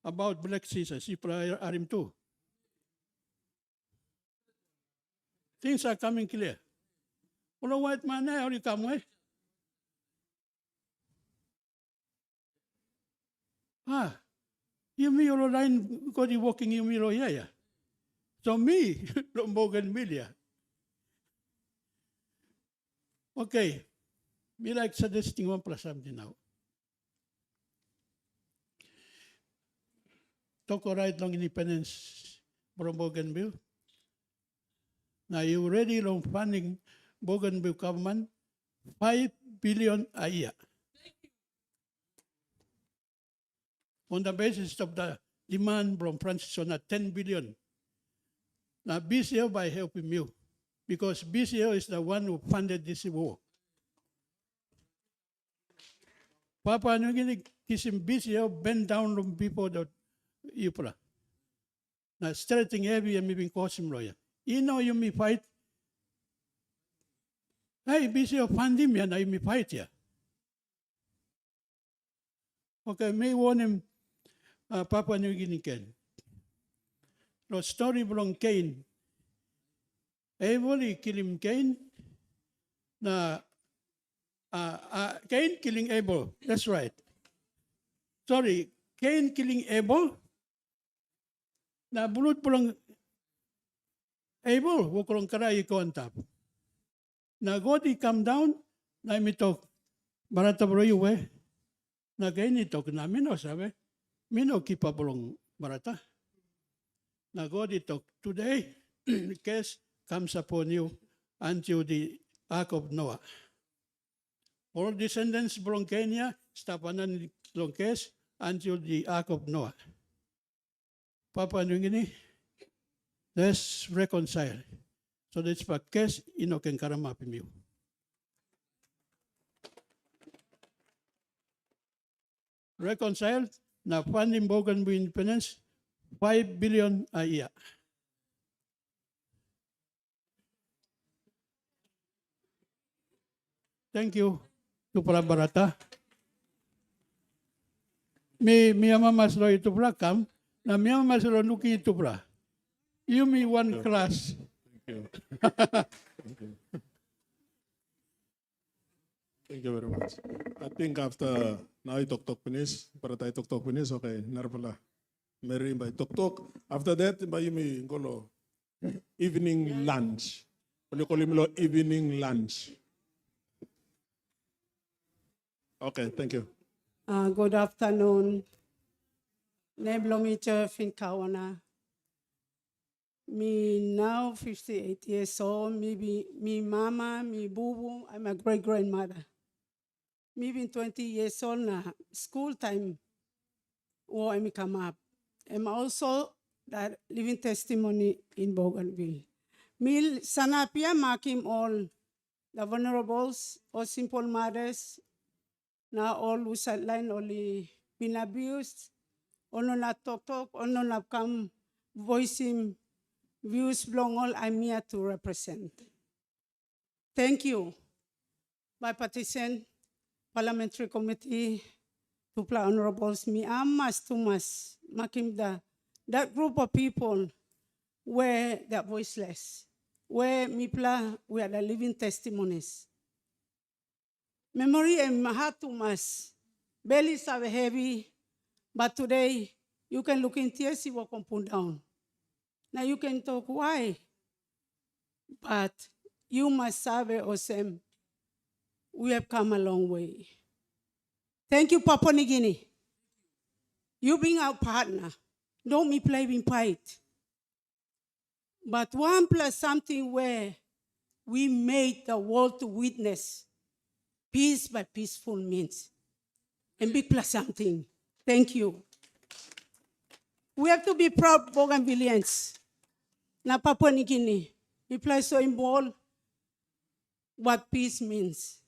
F: About black scissors, you are him too. Things are coming clear. Well, white man, how you come away? You me your line got you walking you me yeah. So me, Bougainville. Okay. Me like suggesting 1 plus something now. Talk right long independence from Bougainville. Now you already long funding Bougainville government 5 billion a year. On the basis of the demand from Francis on 10 billion. Now BCO by helping you, because BCO is the one who funded this war. Papua New Guinea kissing BCO bend down on people that Yupra. Now, starting heavy and maybe costing lawyer. You know, you may fight. Hey, BCO fund him, and I may fight here. Okay, may warn him, Papua New Guinea can. The story from Cain. Abel killing Cain. Cain killing Abel. That's right. Sorry, Cain killing Abel. Na bulot po lang Abel, wakulong karay ko ang tap. Na God come down, na imitok. Barata bro yuwe. Na Cain itok namin o sabi. Mino kipapulong barata. Na God itok. Today, case comes upon you until the ark of Noah. All descendants from Kenya, stapanan long case until the ark of Noah. Papa nungini, let's reconcile. So that's pa case inoken karamapimiu. Reconcile na funding Bougainville independence 5 billion a year. Thank you. Tupra barata. Mi maslo itu kam na mi maslo nuki itu pra. You me one class.
B: Thank you. Thank you very much. I think after now you talk finish, para tayo talk finish, okay, narpala. Mary by talk. After that, by you me golo evening lunch. Ano ko limlo evening lunch. Okay, thank you.
G: Good afternoon. Neblomicha Finkawana. Me now 58 years old. Me mama, me boo. I'm a great grandmother. Me been 20 years old na school time. Or I come up. I'm also that living testimony in Bougainville. Me sanapia makim all the vulnerables or simple mothers. Na all who sideline only been abused, ono na talk, ono na come voicing views belong all I'm here to represent. Thank you, Bipartisan Parliamentary Committee, Tupla Honorables, me amas tumas, makim that group of people where they're voiceless, where mipla we are the living testimonies. Memory and mahatumas. Bellies are heavy, but today you can look in tears, you will come down. Now you can talk why, but you must serve Osem. We have come a long way. Thank you, Papua New Guinea. You being our partner. Don't me play in fight. But 1 plus something where we made the world to witness. Peace by peaceful means. And big plus something. Thank you. We have to be proud Bougainvilleans. Na Papua New Guinea. We play so involved what peace means.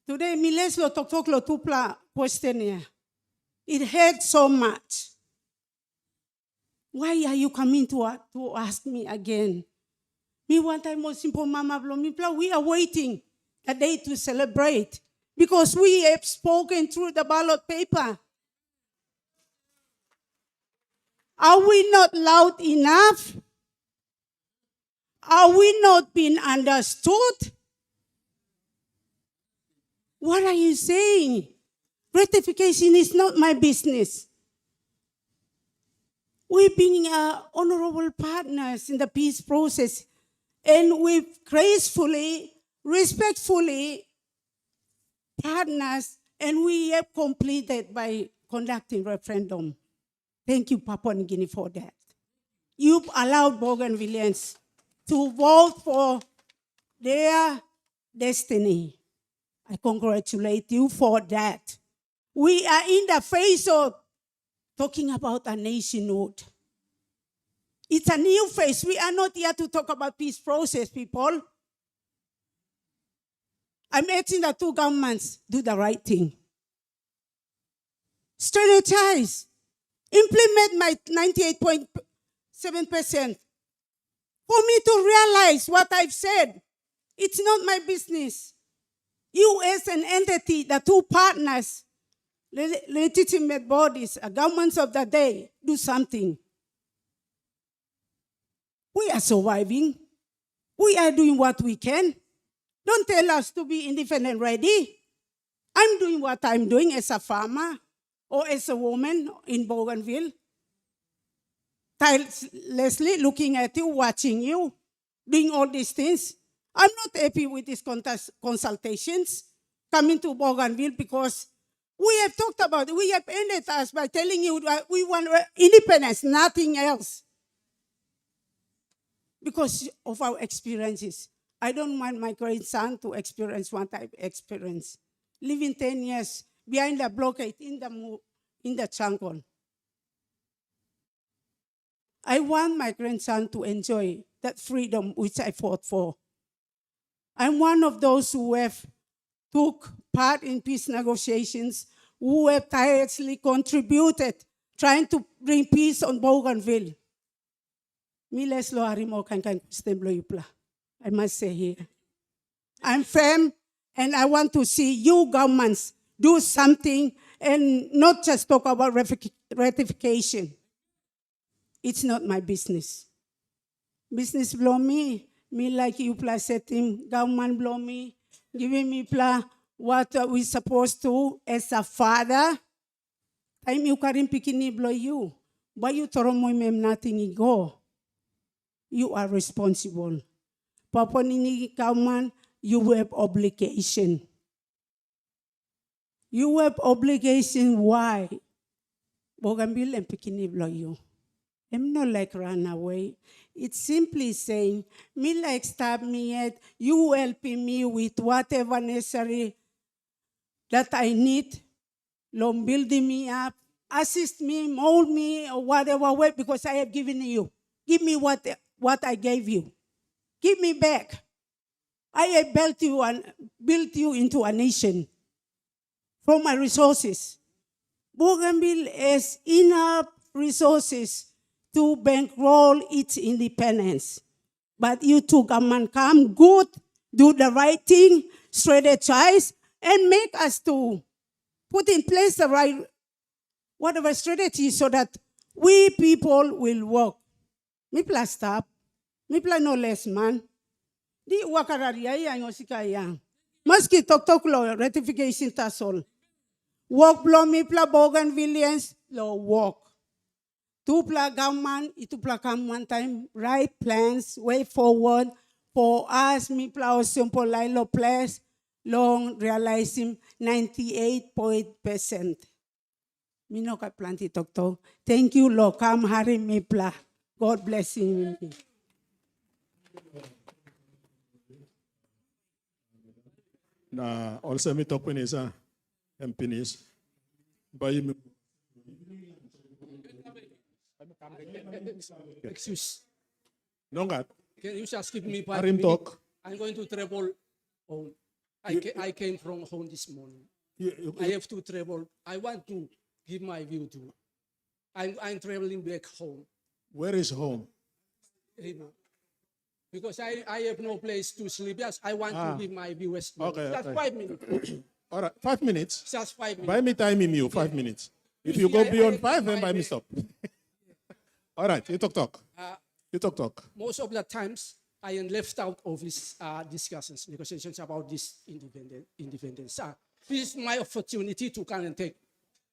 G: Today, miles lo tok lo tupla questionnaire. It hurts so much. Why are you coming to ask me again? Me one time more simple mama blomipla. We are waiting a day to celebrate because we have spoken through the ballot paper. Are we not loud enough? Are we not being understood? What are you saying? Ratification is not my business. We've been honorable partners in the peace process, and we've gracefully, respectfully partners, and we have completed by conducting referendum. Thank you, Papua New Guinea, for that. You've allowed Bougainvilleans to vote for their destiny. I congratulate you for that. We are in the phase of talking about a nationhood. It's a new phase. We are not here to talk about peace process, people. I'm asking the two governments do the right thing. Strategize. Implement my 98.7%. For me to realize what I've said, it's not my business. You as an entity, the two partners, legitimate bodies, governments of the day, do something. We are surviving. We are doing what we can. Don't tell us to be independent ready. I'm doing what I'm doing as a farmer or as a woman in Bougainville. Tirelessly looking at you, watching you, doing all these things. I'm not happy with these consultations coming to Bougainville because we have talked about it. We have ended us by telling you that we want independence, nothing else. Because of our experiences. I don't want my grandson to experience what I've experienced. Living 10 years behind the blockade in the jungle. I want my grandson to enjoy that freedom which I fought for. I'm one of those who have took part in peace negotiations, who have tirelessly contributed trying to bring peace on Bougainville. I must say here. I'm firm and I want to see you governments do something and not just talk about ratification. It's not my business. Business blow me like you plus setting, government blow me, giving me what we supposed to as a father. Time you karim pikini blow you. Why you throw my mem nothing go? You are responsible. Papa nini government, you have obligation. You have obligation. Why? Bougainville and pikini blow you. I'm not like run away. It's simply saying, me like stab me yet, you helping me with whatever necessary that I need, long building me up, assist me, mold me, or whatever way, because I have given you. Give me what I gave you. Give me back. I have built you into a nation from my resources. Bougainville has enough resources to bankroll its independence. But you two government come good, do the right thing, strategize, and make us to put in place the right, whatever strategy so that we people will work. Me plus stop. Me plus no less man. Di wakararia yang osika yang. Maski tok lo ratification tasol. Work blow me plus Bougainvillians lo work. Tupla government, itupla come one time, right plans, way forward for us, me pla simple lilo place, long realizing 98%. Me no ka planti tok. Thank you, Lord. Come hari me pla. God bless you.
B: Na also me talk penisa, empinis. Bayi me.
K: Excuse.
B: Nongat.
K: Can you just give me 5
B: Arim
K: minutes?
B: talk.
K: I'm going to travel home. I came from home this morning. I have to travel. I want to give my view too. I'm traveling back home.
B: Where is home?
K: Because I have no place to sleep. Yes, I want to give my view as well.
B: Okay,
K: Just
B: okay.
K: 5 minutes.
B: All right, 5 minutes.
K: Just 5 minutes.
B: Buy me time in you, 5 minutes. If
K: You
B: you
K: see,
B: go beyond
K: I
B: 5, then buy me stop. All right, you talk. You talk.
K: Most of the times, I am left out of these discussions, negotiations about this independence. This is my opportunity to come and take.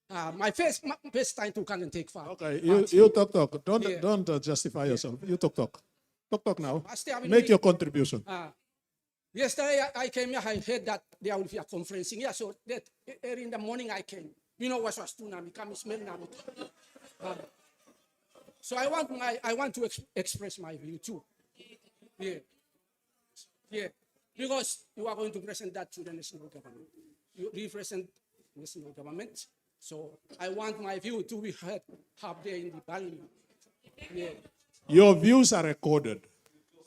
K: My first time to come and take part.
B: Okay, you talk. Don't justify yourself. You talk. Talk now. Make your contribution.
K: Yesterday I came here, I heard that there will be a conference here, so that early in the morning I came. You know what was tsunami, come smell nami. So I want to express my view too. Yeah. Because you are going to present that to the national government. You represent national government. So I want my view to be heard up there in the parliament. Yeah.
B: Your views are recorded.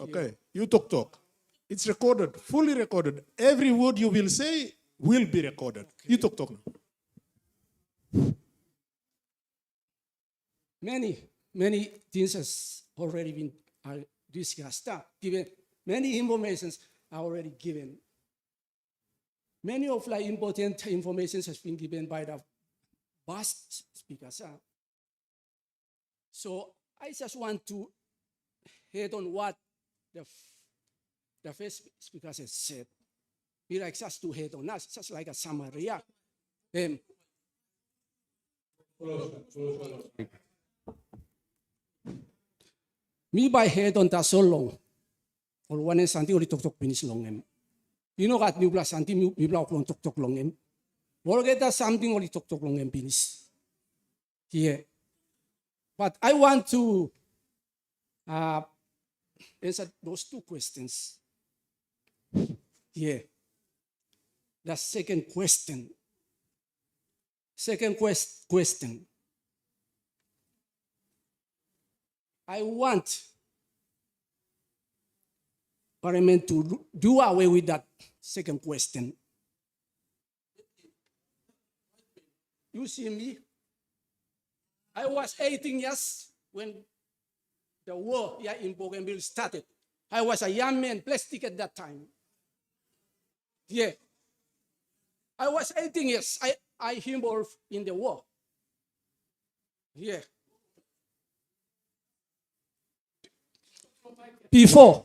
B: Okay, you talk. It's recorded, fully recorded. Every word you will say will be recorded. Okay. You talk now.
K: Many things has already been discussed. Given many informations are already given. Many of the important information has been given by the past speakers. So I just want to
I: head on what the first speaker has said. He likes us to head on us, just like a summary. Yeah. Me by head on that so long. Or one and Santi or tok finish long him. You know that new plus Santi, me block long tok long him. Or get that something or tok long him finish. Here. But I want to answer those two questions. Here. The second question. Question. I want Parliament to do away with that second question. You see me? I was 18 years when the war here in Bougainville started. I was a young man, plastic at that time. Yeah. I was 18 years. I involved in the war. Yeah. Before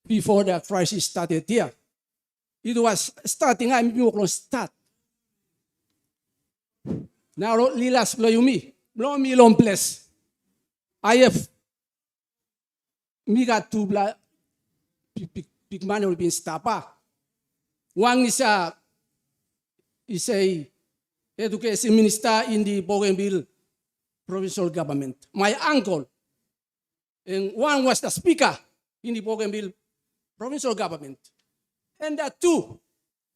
I: the crisis started here, it was starting, I'm going to start. Now, lilas blow me long place. I have me got two big money will be stapa. One is a education minister in the Bougainville provincial government. My uncle. And one was the speaker in the Bougainville provincial government. And the two,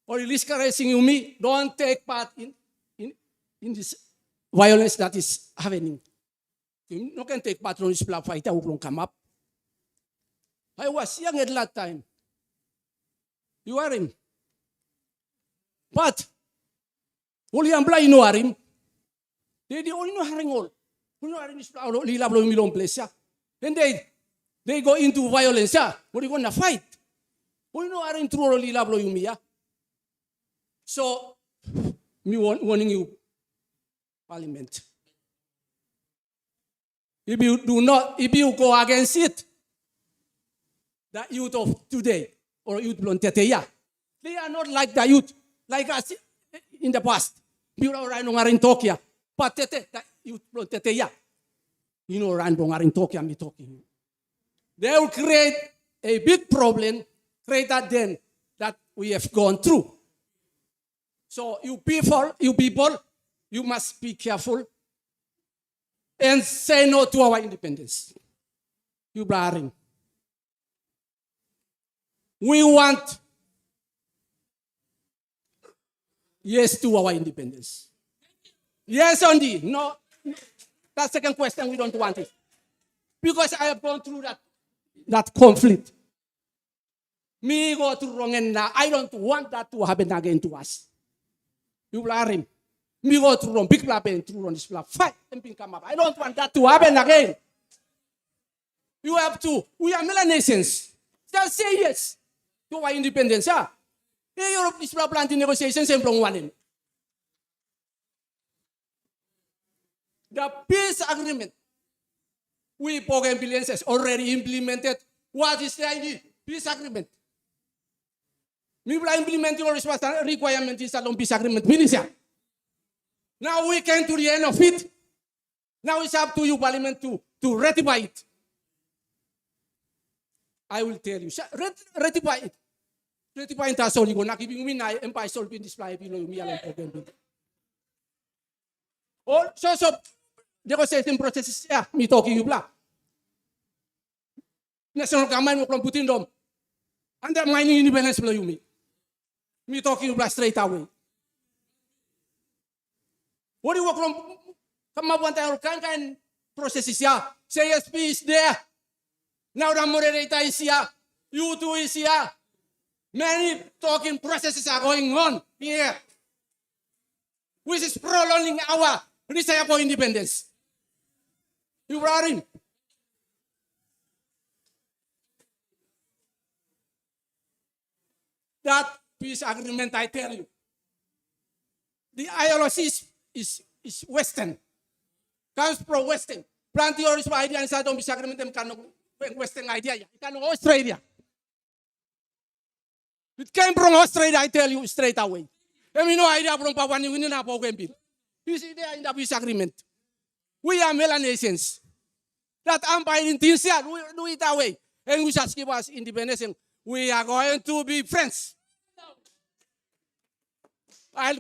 I: or discouraging me, don't take part in this violence that is happening. You no can take part in this black fight, I will come up. I was young at that time. You are him. But, only I'm blind, you know him. They only know herring all. You know herring is lila blow me long place, yeah. And they go into violence, yeah. What are you going to fight? You know herring through lila blow me, yeah. So, me warning you, Parliament. If you go against it, the youth of today, or youth blonteteya, they are not like the youth, like us in the past. You know, right now in Tokyo, but the youth blonteteya, you know, right now in Tokyo, I'm talking. They will create a big problem greater than that we have gone through. So you people, you must be careful and say no to our independence. You blaring. We want yes to our independence. Yes, only. No, that second question, we don't want it. Because I have gone through that conflict. Me go to wrong and now I don't want that to happen again to us. You blaring. Me go through wrong, big black and through wrong, this black fight and come up. I don't want that to happen again. You have to. We are Melanesians. Just say yes to our independence. Yeah. Europe is planting negotiations and from one. The peace agreement we Bougainvilleans has already implemented. What is the peace agreement? We will implement your requirement is a peace agreement. Now we came to the end of it. Now it's up to you, Parliament, to ratify it. I will tell you. Ratify it. Ratify it as only going to give me an empire solving display below me alone. So, negotiation process, yeah, me talking you black. National government will put in them. Undermining independence below you me. Me talking you black straight away. What do you want from come up one time kind processes here? CSP is there. Now the moderator is here. You two is here. Many talking processes are going on here. Which is prolonging our desire for independence. You are in. That peace agreement, I tell you. The ideology is Western. Comes from Western. Plant your idea inside of peace agreement and cannot Western idea. It came from Australia. It came from Australia, I tell you straight away. And we no idea from Papua New Guinea or Bougainville. You see, they are in the peace agreement. We are Melanesians. That empire in Tinsia, we do it away. And we just give us independence. And we are going to be friends. I'll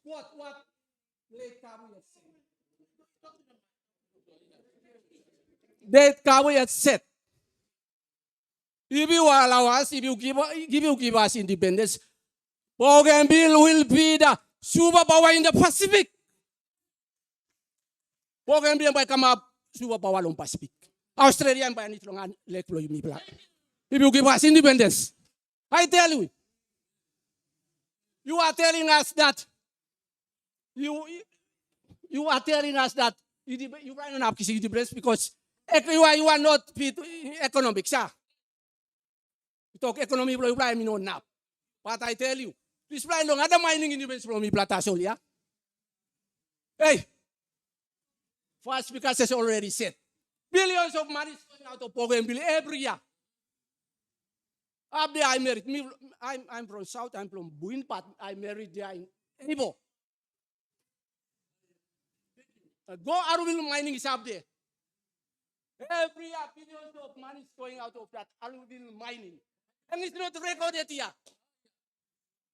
I: what late Kawi has said. Late Kawi has said. If you allow us, if you give us independence, Bougainville will be the superpower in the Pacific. Bougainville will come up superpower in the Pacific. Australia will need to let me play. If you give us independence, I tell you, you are telling us that you are telling us that you are not independence because you are not fit economics. Yeah? You talk economy, you are not now. But I tell you, this plan long other mining independence from me Platasol, yeah? Hey, first speaker has already said, billions of money going out of Bougainville every year. Up there I married. I'm from South, I'm from Buin, but I married there in Ibo. Go Arawa mining is up there. Every year, billions of money is going out of that Arawa mining. And it's not recorded here.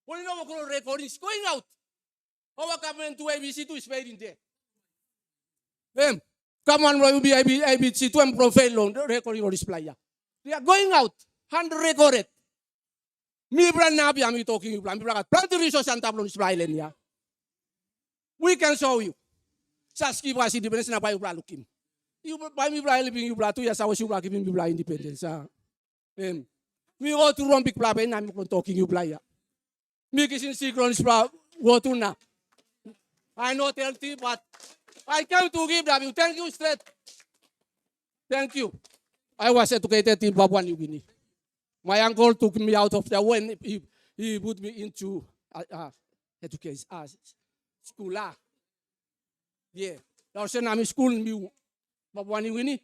I: We know what recording is going out. Our government to ABC2 is made in there. Come on, we ABC2 and profile recording or display. They are going out. 100 recorded. Me brand nabi I'm talking you plan. Plenty resource and tablo display ya. We can show you. Just give us independence na bayu looking. You buy me blind living you 2 years I was you giving me blind independence. We go to wrong big plan and I'm talking you blind. Me kissing secret go to na. I know healthy, but I came to give them you. Thank you straight. Thank you. I was educated in Papua New Guinea. My uncle took me out of the when he put me into education school. Yeah. Now say I'm school in Papua New Guinea.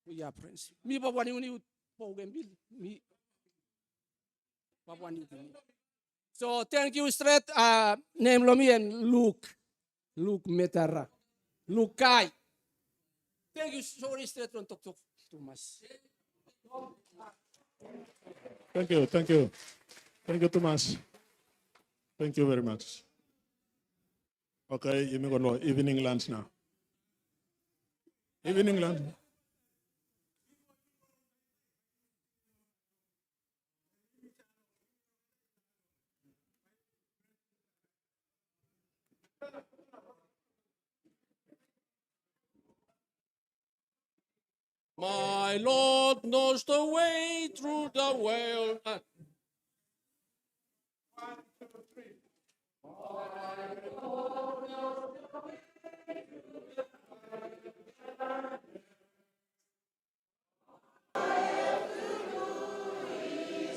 I: We are friends. Me Papua New Guinea Bougainville. Me Papua New Guinea. So thank you straight. Name Lomi and Luke Metara. Luke Kai. Thank you. Sorry straight from talk too much.
B: Thank you. Thank you, Thomas. Thank you very much. Okay, you may go to evening lunch now. Evening lunch.
K: My Lord knows the way through the world.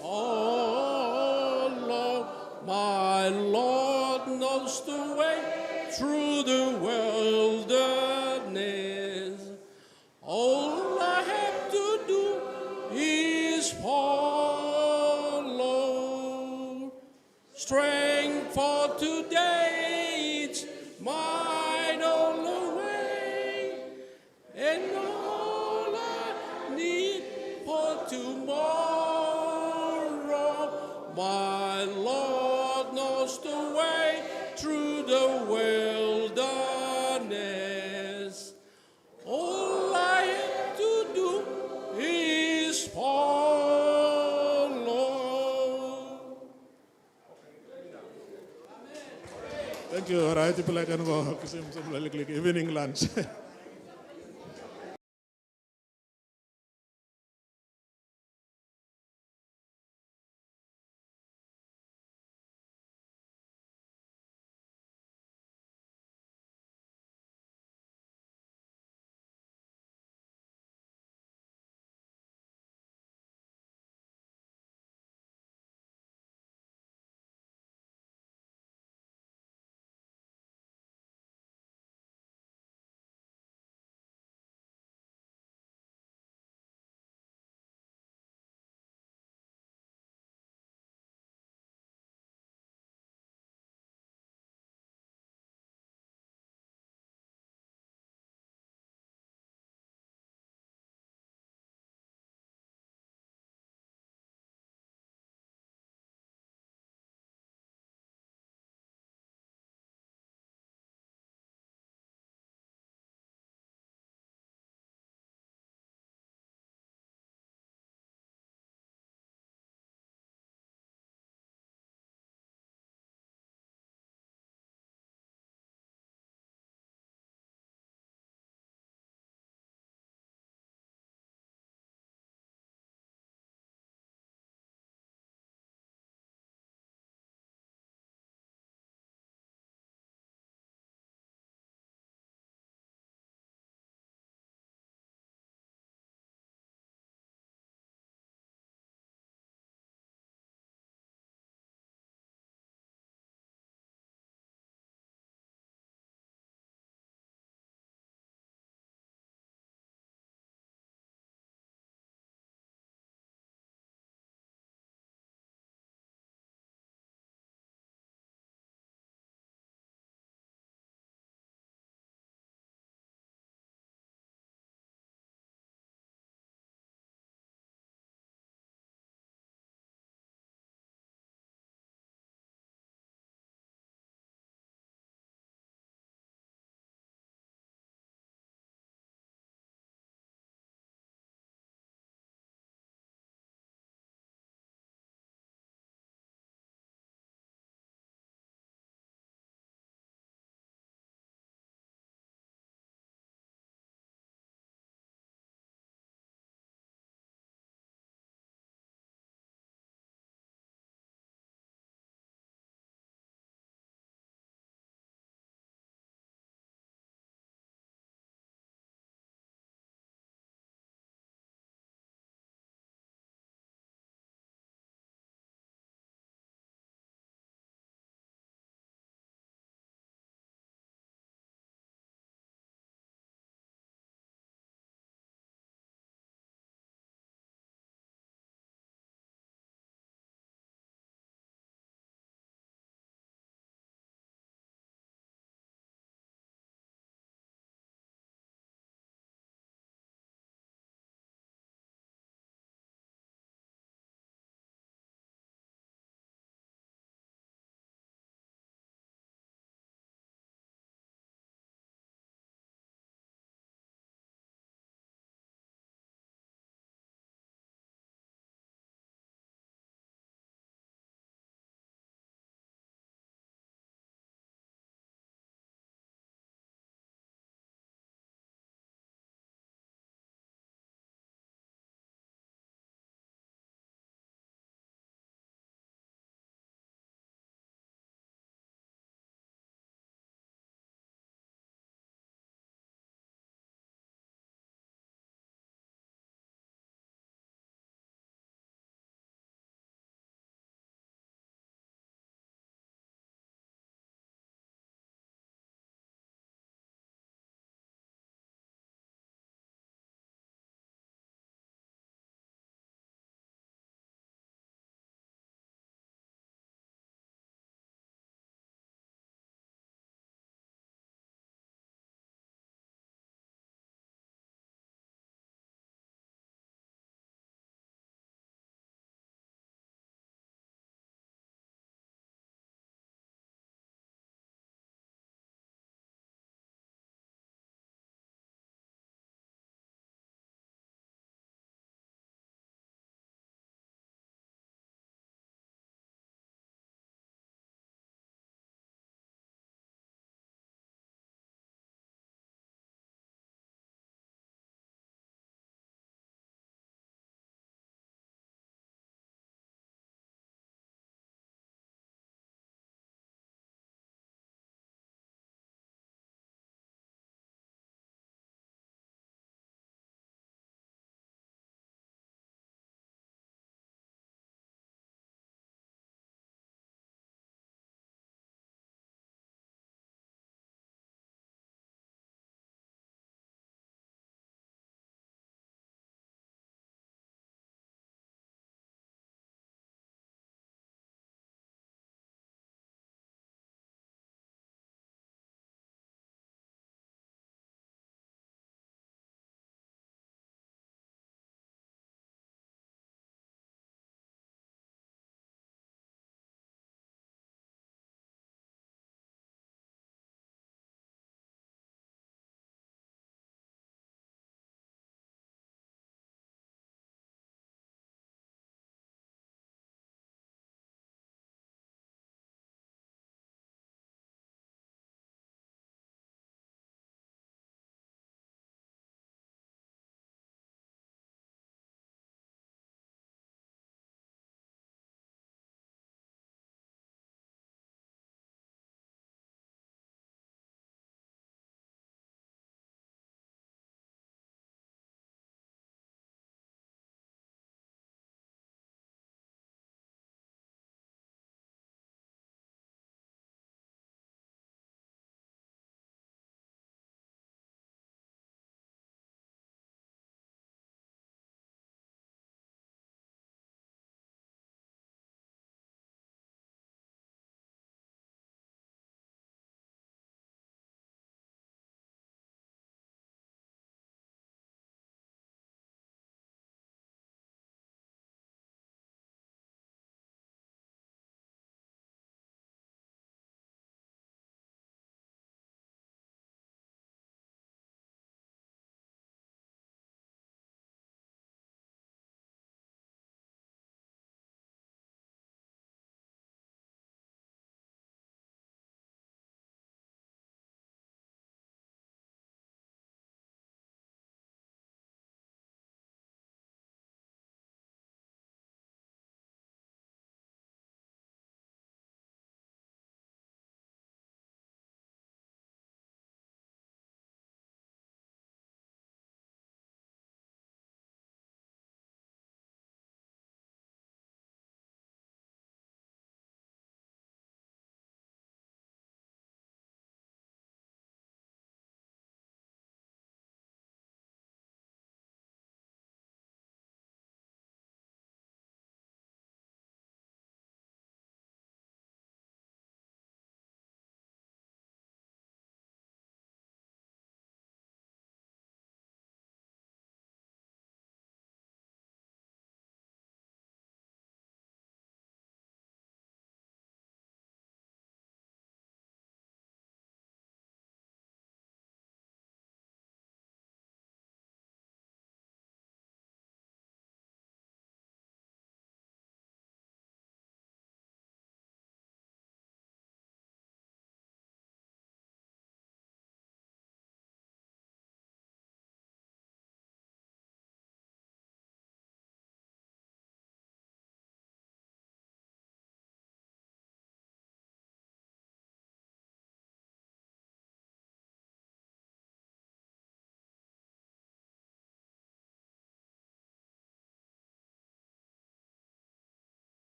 K: Oh Lord, my Lord knows the way through the wilderness. All I have to do is follow. Strength for today, it's mine all the way. And all I need for tomorrow, my Lord knows the way through the wilderness. All I have to do is follow.
B: Thank you. All right, people, I can go. Evening lunch.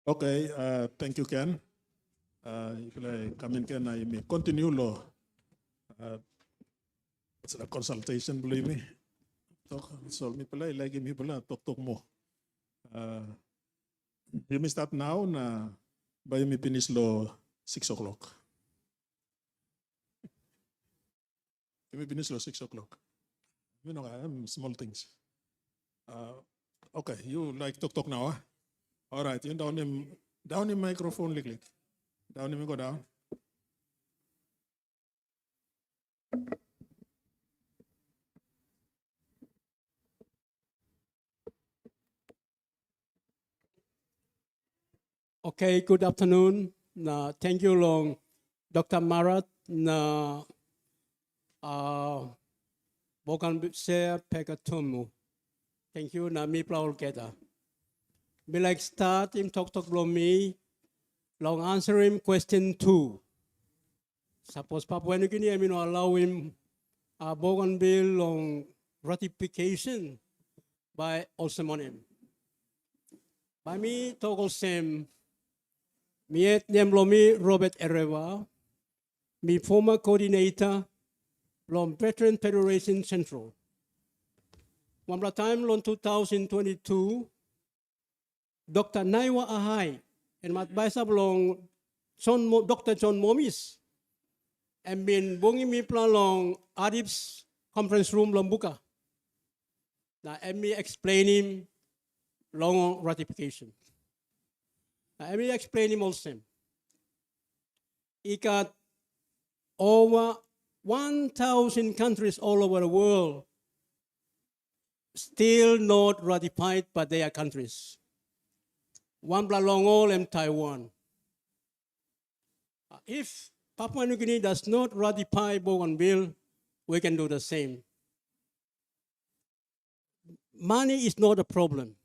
B: Okay, thank you, Ken. If I come in, Ken, I may continue law. It's a consultation, believe me. Talk, so me pala, like me pala, talk mo. You may start now na by me finish law 6 o'clock. You may finish law 6 o'clock. You know, small things. Okay, you like talk now, huh? All right, you down the microphone, click. Down him, go down.
K: Okay, good afternoon. Thank you, long Dr. Marat. Bougainville Pegatumu. Thank you. Na mi plau keta. Be like start him talk below me. Long answer him question 2. Suppose Papua New Guinea, I mean, allow him Bougainville long ratification by Olsemonim. By me, talk same. Miet Nemlomi Robert Arawa, me former coordinator, Lom Veteran Federation Central. One time, in 2022, Dr. Naiwa Ahai and my advisor long Dr. John Momis, and been bringing me along Adib's conference room Lombuka. Now, and me explaining long ratification. Let me explain him also. He got over 1,000 countries all over the world still not ratified by their countries. One belong all in Taiwan. If Papua New Guinea does not ratify Bougainville, we can do the same. Money is not a problem.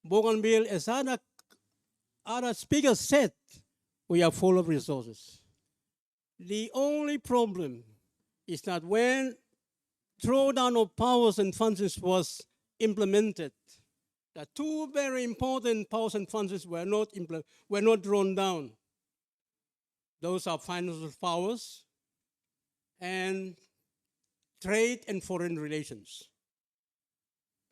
K: Bougainville, as other speakers said, we are full of resources. The only problem is that when throwdown of powers and functions was implemented, the 2 very important powers and functions were not drawn down. Those are financial powers and trade and foreign relations.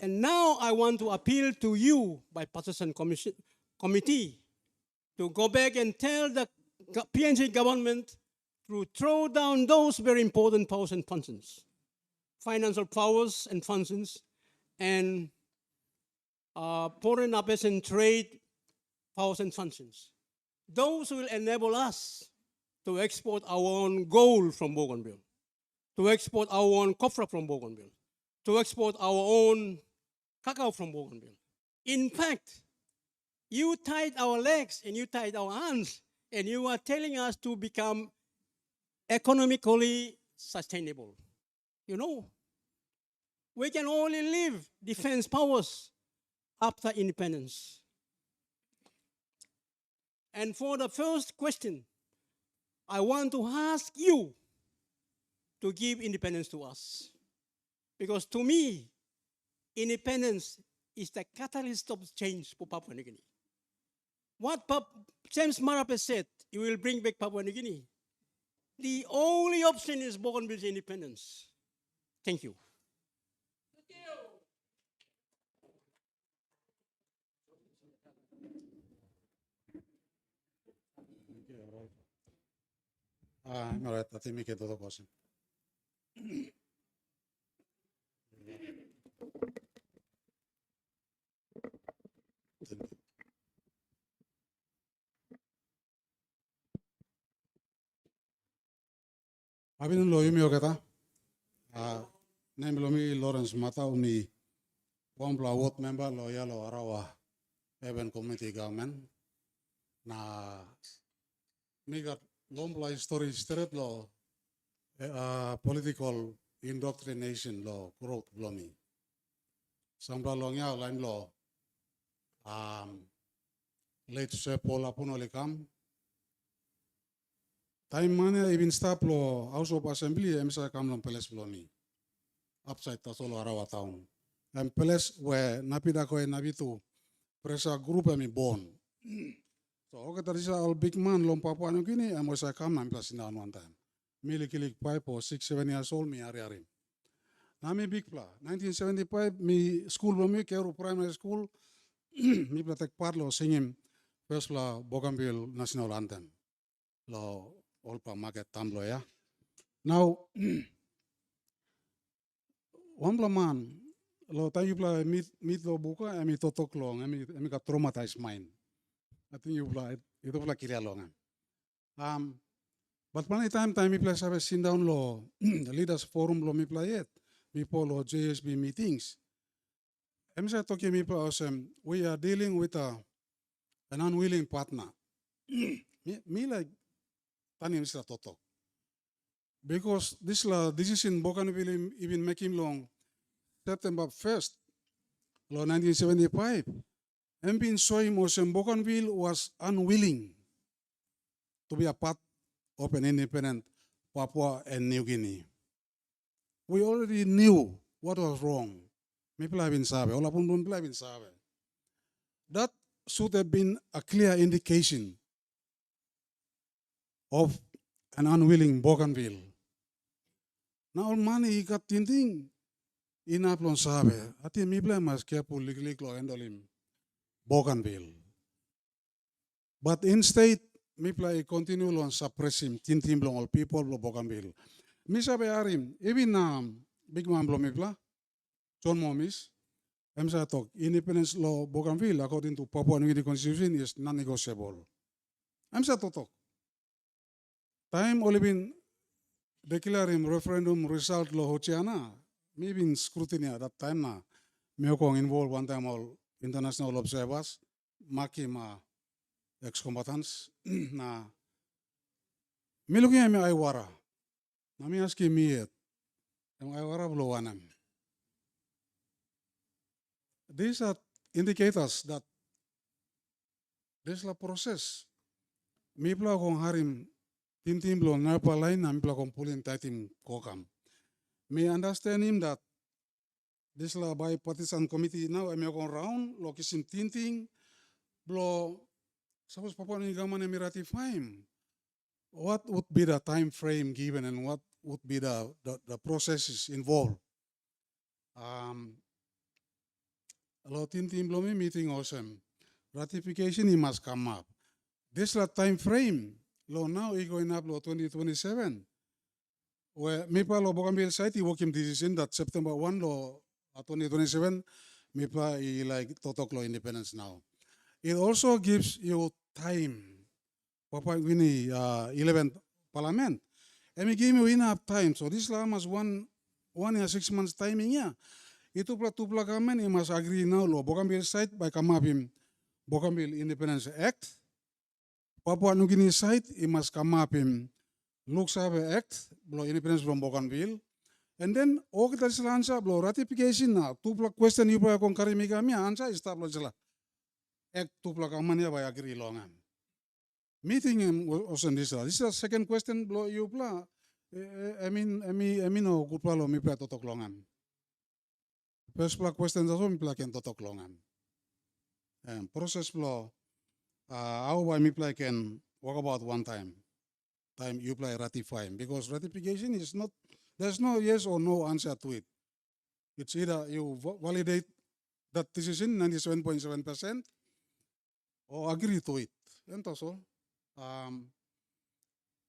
K: And now I want to appeal to you, Bipartisan Committee, to go back and tell the PNG government to throw down those very important powers and functions, financial powers and functions, and foreign affairs and trade powers and functions. Those will enable us to export our own gold from Bougainville, to export our own copra from Bougainville, to export our own cacao from Bougainville. In fact, you tied our legs and you tied our hands, and you are telling us to become economically sustainable. You know, we can only leave defense powers after independence. And for the first question, I want to ask you to give independence to us. Because to me, independence is the catalyst of change for Papua New Guinea. What James Marape said, he will bring back Papua New Guinea. The only option is Bougainville's independence. Thank you.
J: All right, I think we get to the question. Abin lo yumi okata. Name lomi Lawrence Mata umi Wombla ward member lo yalo Arawa urban community government. Na mi got Wombla history straight lo political indoctrination lo growth blomi. Sambla lo nya line lo late sepola puno likam. Time mana even stop lo House of Assembly emsa kam lo peles blomi. Upside ta solo Arawa town. And peles we napida ko nabitu pressure group emi born. So okay, that is all big man lom Papua New Guinea. I was come na plus in one time. Me likilik 5 or 6, 7 years old me ari. Na me big pla. 1975 me school me Keru primary school. Me pla take part lo singing first la Bougainville national anthem. Lo Olpa market tamblo ya. Now one pla man lo tayo pla meet lo buka emi totok lo emi ka traumatized mind. I think you pla itu pla kiri alongan. But plenty time me pla sabe sit down lo the leaders forum lo me pla yet. Me lo JSB meetings. Emi sa talking me pla we are dealing with an unwilling partner. me like tani Mr. Totok. Because this decision Bougainville even make him long September 1st, 1975. And been showing Bougainville was unwilling to be a part of an independent Papua and New Guinea. We already knew what was wrong. That should have been a clear indication of an unwilling Bougainville. Now money got tinting in aplon sabe. Ati mi play mas careful lik lo endolim Bougainville. But instead, mi play continue on suppressing tinting blong all people lo Bougainville. Mi sabe arim even big man blong mi play John Momis. Emsa talk independence law Bougainville according to Papua New Guinea Constitution is non-negotiable. Emsa to talk. Time only been declaring referendum result lo Hochiana, maybe in scrutiny at that time na, me kong involved one time all international observers, maki ma ex-combatants na, me looking at me Aiwara, na me asking me yet, Aiwara blow anam. These are indicators that this is a process. Me pla kong harim Tim blow narpa line and people pulling tightim kokam. Me understand him that this la bipartisan committee now I'm going round lokisim tinting blow suppose Papua New Guinea government ratify him. What would be the time frame given and what would be the processes involved? Lo tinting blow me meeting awesome. Ratification he must come up. This la time frame. Lo now he going up lo 2027. Where Mipa lo Bougainville site he working decision that September 1 lo 2027 Mipa he like totok lo independence now. It also gives you time. Papua New Guinea 11th Parliament. And we give you enough time. So this law must 1 year 6 months timing ya. Itu pula tu pula government he must agree now lo Bougainville site by come up him Bougainville Independence Act. Papua New Guinea side, it must come up in Lok Sabe Act, blow independence from Bougainville. And then, all that is answer, blow ratification now. Two block question you buy con Karimiga, me answer is tablo jala. Act two block amania by agree long. Meeting him was on this. This is the second question, blow you blah. I mean, no good palo me play totok longam. First block questions also me play can totok longam. Process blow. How I me play can walk about one time you play ratifying because ratification is not there's no yes or no answer to it. It's either you validate that decision 97.7% or agree to it. And also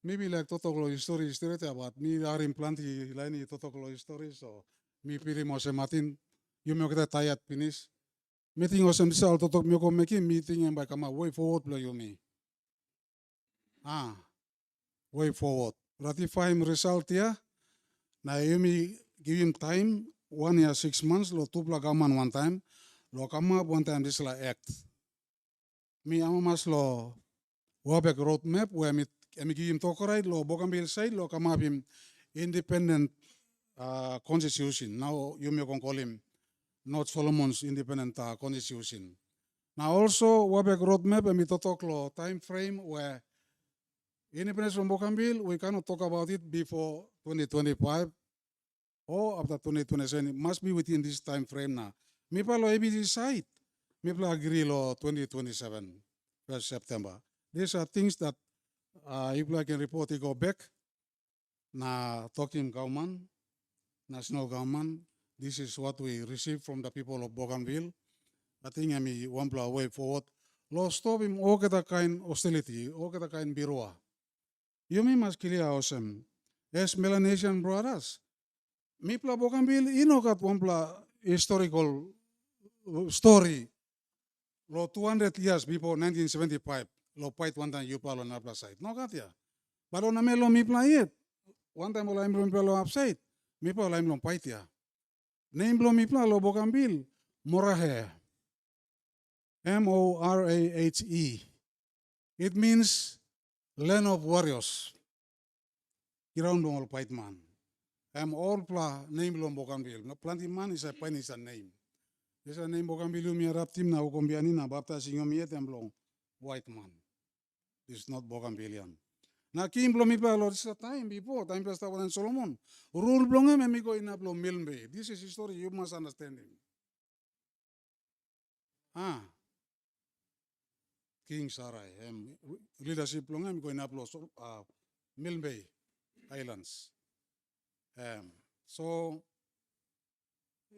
J: maybe like Totoklo history about me are implanting line Totoklo history so me pili mo se Martin you make that tired finish. Meeting was some salt to talk me making meeting and by come way forward play you me. Way forward. Ratify him result here. Now you me give him time 1 year 6 months. Lo two plug one time. Lo come up one time this la act. Me amamas lo wabek roadmap where me give him talk right. Lo Bougainville side lo come up him independent constitution. Now you me can call him North Solomon's independent constitution. Now also Wabek roadmap and we talk lo time frame where independence from Bougainville we cannot talk about it before 2025 or after 2027. It must be within this time frame now. Mipa lo ABC side Me pla agree lo 2027, 1st September. These are things that if I can report, go back na talking government, national government. This is what we received from the people of Bougainville. I think I'm one way forward. Lo stop him all kita kind hostility, all kita kind birua. You may must clear awesome. As Melanesian brothers, me pla Bougainville, kat one historical story. Lo 200 years before 1975, lo fight one time you palo na pla side. No kat ya. But on a melo me pla yet. One time lo I'm palo upside. Me pala I'm long fight ya. Name blo me pla lo Bougainville, Morahe. Morahe. It means land of warriors. Kirang dong all fight man. All pla name blo Bougainville. No planty man is a name. This is a name Bougainville mi arap tim na ukombiani na baptizing yom yet long white man. This is not Bougainvillean. Na kim blo mi pla lo this is a time before time pesta wan Solomon. Rule blonga me mi go in blo milmbe. This is history you must understand it. King Sarai, leadership blonga mi go in blo Milne Islands. So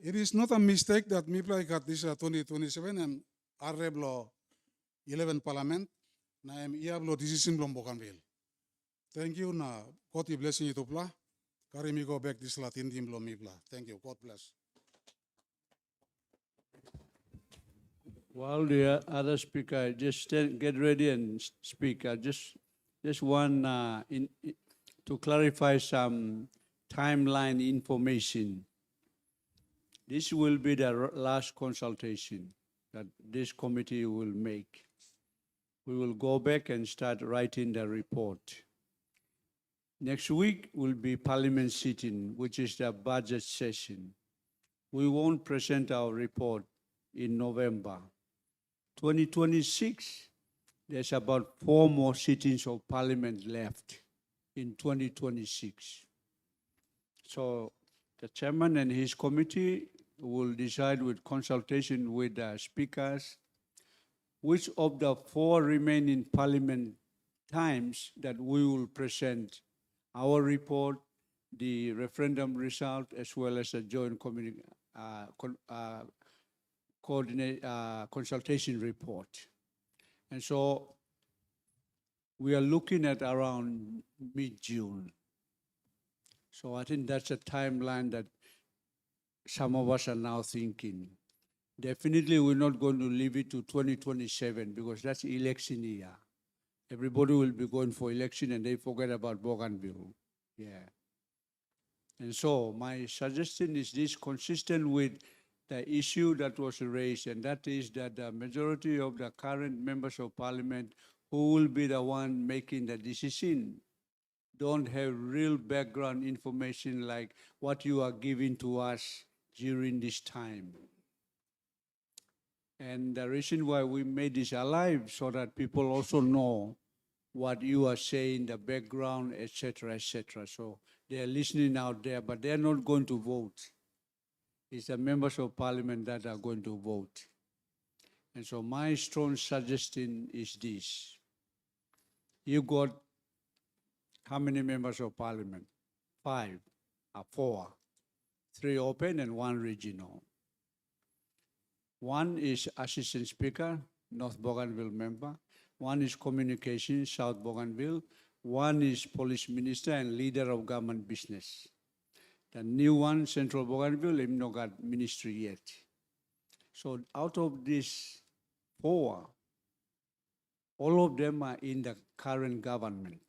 J: it is not a mistake that Mipla got this 2027 and Arreblo 11 Parliament. Na iablo decision blom Bougainville. Thank you na God blessing you to pla. Carry me go back this Latin team blom Mipla. Thank you. God bless.
C: While the other speaker just get ready and speak, just one to clarify some timeline information. This will be the last consultation that this committee will make. We will go back and start writing the report. Next week will be Parliament sitting, which is the budget session. We won't present our report in November. 2026, there's about 4 more sittings of Parliament left in 2026. So the chairman and his committee will decide with consultation with the speakers which of the 4 remaining Parliament times that we will present our report, the referendum result, as well as a joint consultation report. And so we are looking at around mid-June. So I think that's a timeline that some of us are now thinking. Definitely we're not going to leave it to 2027 because that's election year. Everybody will be going for election and they forget about Bougainville. Yeah. And so my suggestion is this, consistent with the issue that was raised, and that is that the majority of the current members of parliament who will be the one making the decision don't have real background information like what you are giving to us during this time. And the reason why we made this alive so that people also know what you are saying, the background, etc., etc. So they are listening out there, but they are not going to vote. It's the members of parliament that are going to vote. And so my strong suggestion is this. You got how many members of parliament? 5, 4, 3 open and 1 regional. 1 is assistant speaker, North Bougainville member. 1 is communication, South Bougainville. 1 is police minister and leader of government business. The new one, Central Bougainville, have not got ministry yet. So out of these 4, all of them are in the current government.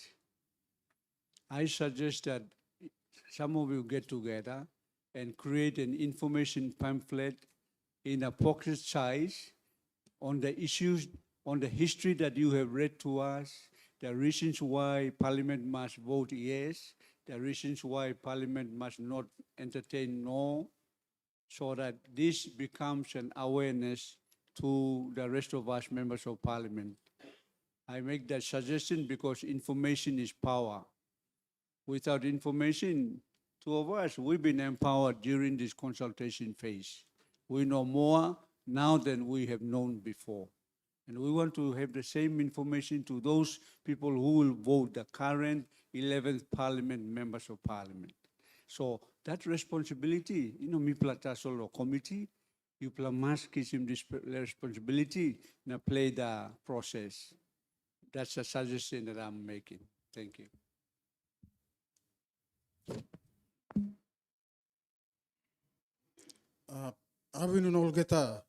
C: I suggest that some of you get together and create an information pamphlet in a pocket size on the issues, on the history that you have read to us, the reasons why Parliament must vote yes, the reasons why Parliament must not entertain no, so that this becomes an awareness to the rest of us members of Parliament. I make that suggestion because information is power. Without information, 2 of us, we've been empowered during this consultation phase. We know more now than we have known before. And we want to have the same information to those people who will vote, the current 11th Parliament members of Parliament. So that responsibility, mi plata solo committee, you must give him this responsibility and play the process. That's a suggestion that I'm making. Thank you.
J: Avinu Olgeta.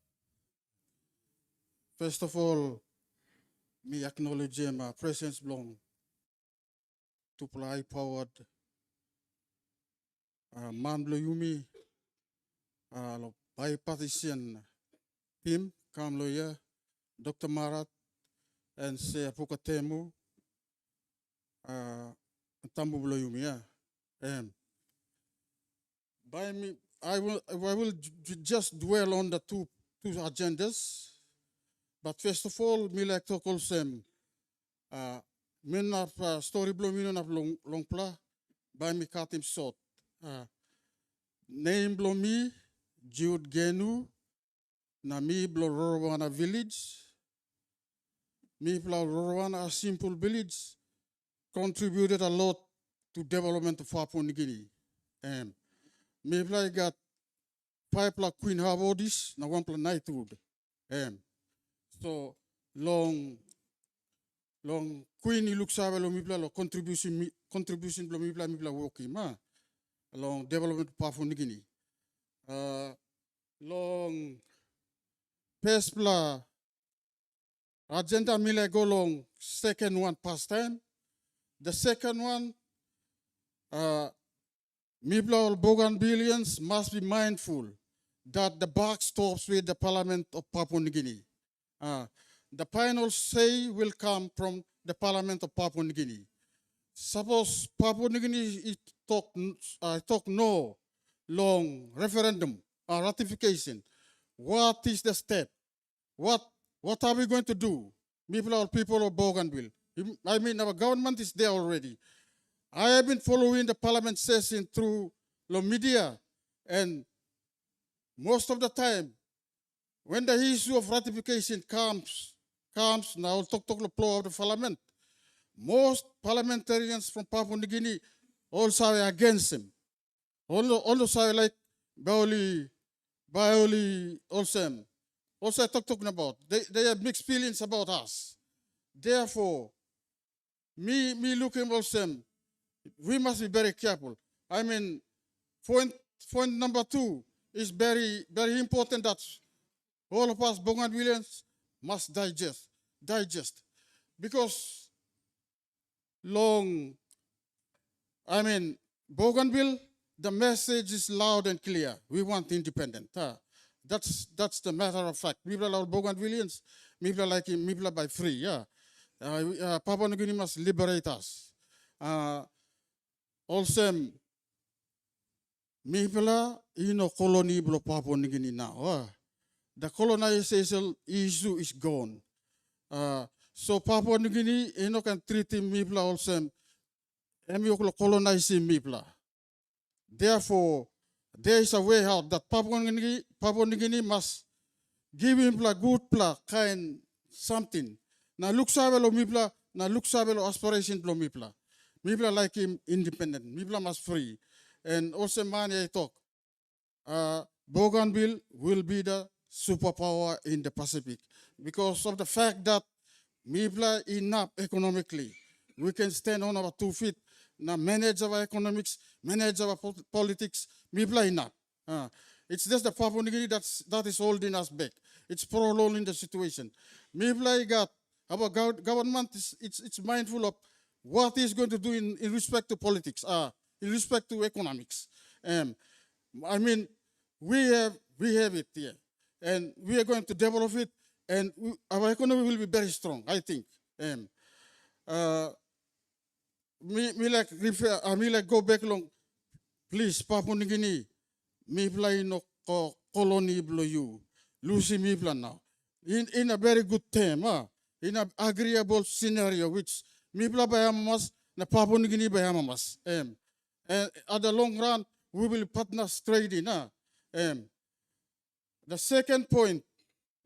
J: First of all, me acknowledge my presence belong to high powered man blo yumi bipartisan team kam lawyer Dr. Marat and se apukatemu tambu blo yumi by me I will just dwell on the two agendas. But first of all, me like to call them men of story blow me of long pla by me cut him short. Name blow me Jude Genu na me blow Rorowana village. Me blow Rorowana a simple village contributed a lot to development of Papua New Guinea. Me blow got 5 pla Queen Harbourdis na 1 pla Knightwood. So long Queen look sabe lo mipla lo contribution lo mipla working ma long development Papua New Guinea. Long pespla agenda mile go long second one past time. The second one mipla or Bougainvillians must be mindful that the buck stops with the Parliament of Papua New Guinea. The final say will come from the Parliament of Papua New Guinea. Suppose Papua New Guinea talk no long referendum or ratification. What is the step? What are we going to do? People of Bougainville. I mean, our government is there already. I have been following the Parliament session through the media, and most of the time, when the issue of ratification comes now talk the floor of the Parliament. Most parliamentarians from Papua New Guinea also are against him. Also like Baoli also talking about. They have mixed feelings about us. Therefore, me looking also, we must be very careful. I mean, point number 2 is very, very important that all of us Bougainvillians must digest. Because Bougainville, the message is loud and clear. We want independent. That's the matter of fact. People are Bougainvillians, people like him, people by free. Papua New Guinea must liberate us. Also, people colony of Papua New Guinea now. The colonization issue is gone. So Papua New Guinea, can treat people also, and colonizing people. Therefore, there is a way out that Papua New Guinea must give him good kind something. Na look sabelo mipla, na look sabelo aspiration lo mipla. Mipla like him independent. Mipla must free. And also money I talk. Bougainville will be the superpower in the Pacific because of the fact that Mipla enough economically. We can stand on our 2 feet. Now manage our economics, manage our politics. Mipla enough. It's just the Papua New Guinea that is holding us back. It's prolonging the situation. Mipla got our government it's mindful of what it's going to do in respect to politics, in respect to economics. I mean, we have it here. And we are going to develop it, and our economy will be very strong, I think. Me like go back long, please, Papua New Guinea, me play no colony blow you, Lucy me plan now. In a very good time, in an agreeable scenario, which me play by Hamas, na Papua New Guinea by Hamas. And at the long run, we will partner trading. The second point,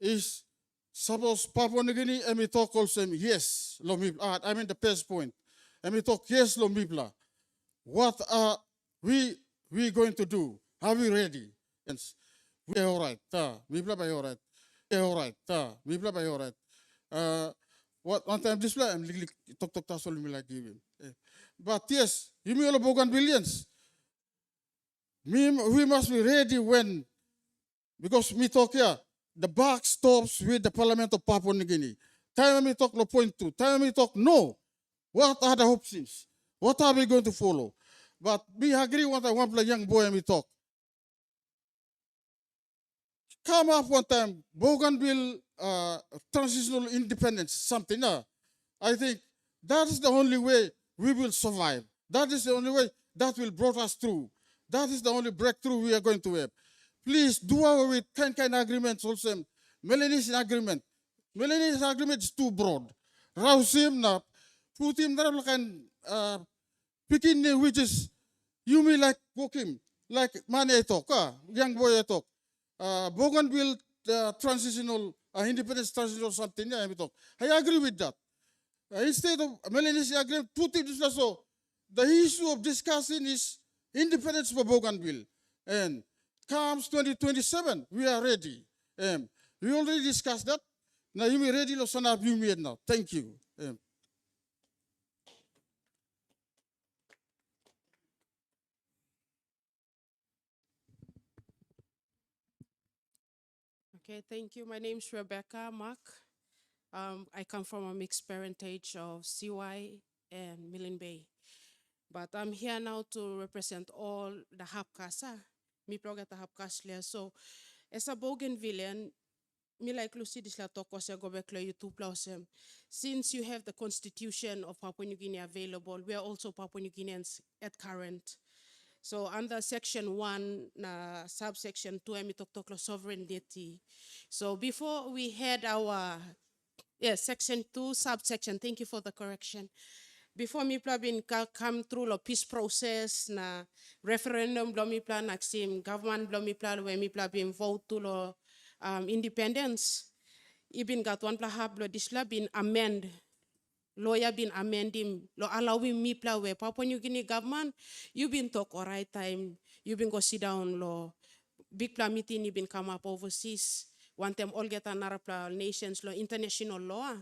J: is suppose Papua New Guinea and we talk also yes, lo mipla. I mean the first point. And we talk yes, lo mipla. What are we going to do? Are we ready? Yes. We are all right. Mipla by all right. We are all right. Mipla by all right. What one time this I'm talk tasol me like giving. But yes, you mean all Bougainvillians. We must be ready when, because me talk here, the buck stops with the Parliament of Papua New Guinea. Time me talk no point two. Time me talk no. What are the options? What are we going to follow? But me agree what I want the young boy and me talk. Come up one time, Bougainville transitional independence, something. I think that is the only way we will survive. That is the only way that will brought us through. That is the only breakthrough we are going to have. Please do away with kind agreements also. Melanesian agreement. Melanesian agreement is too broad. Rausim na Putin can picking which is you may like Wokim, like Mane talk, young boy talk. Bougainville transitional independence transitional something. Yeah, talk. I agree with that. Instead of Melanesian agreement, Putin is also the issue of discussing is independence for Bougainville. And comes 2027, we are ready. We already discussed that. Now you may ready now. Thank you.
M: Okay, thank you. My name is Rebecca Mark. I come from a mixed parentage of CY and Millen Bay. But I'm here now to represent all the Hapkasa. Me progata Hapkaslia. So as a Bougainvillian, me like Lucy this la talk was go back YouTube plausem. Since you have the constitution of Papua New Guinea available, we are also Papua New Guineans at current. So under section 1, subsection 2, we talk sovereignty. So before we had our, section 2, subsection, thank you for the correction. Before me been come through the peace process, na referendum blo mi plan naksim government blo mi plan where me been vote to lo independence. Ibin got one plahab lo disla been amend. Lawyer been amending, lo allowing me pla where Papua New Guinea government, you been talk all right time, you been go sit down lo big pla meeting, you been come up overseas, one time all get another pla nations law, international law,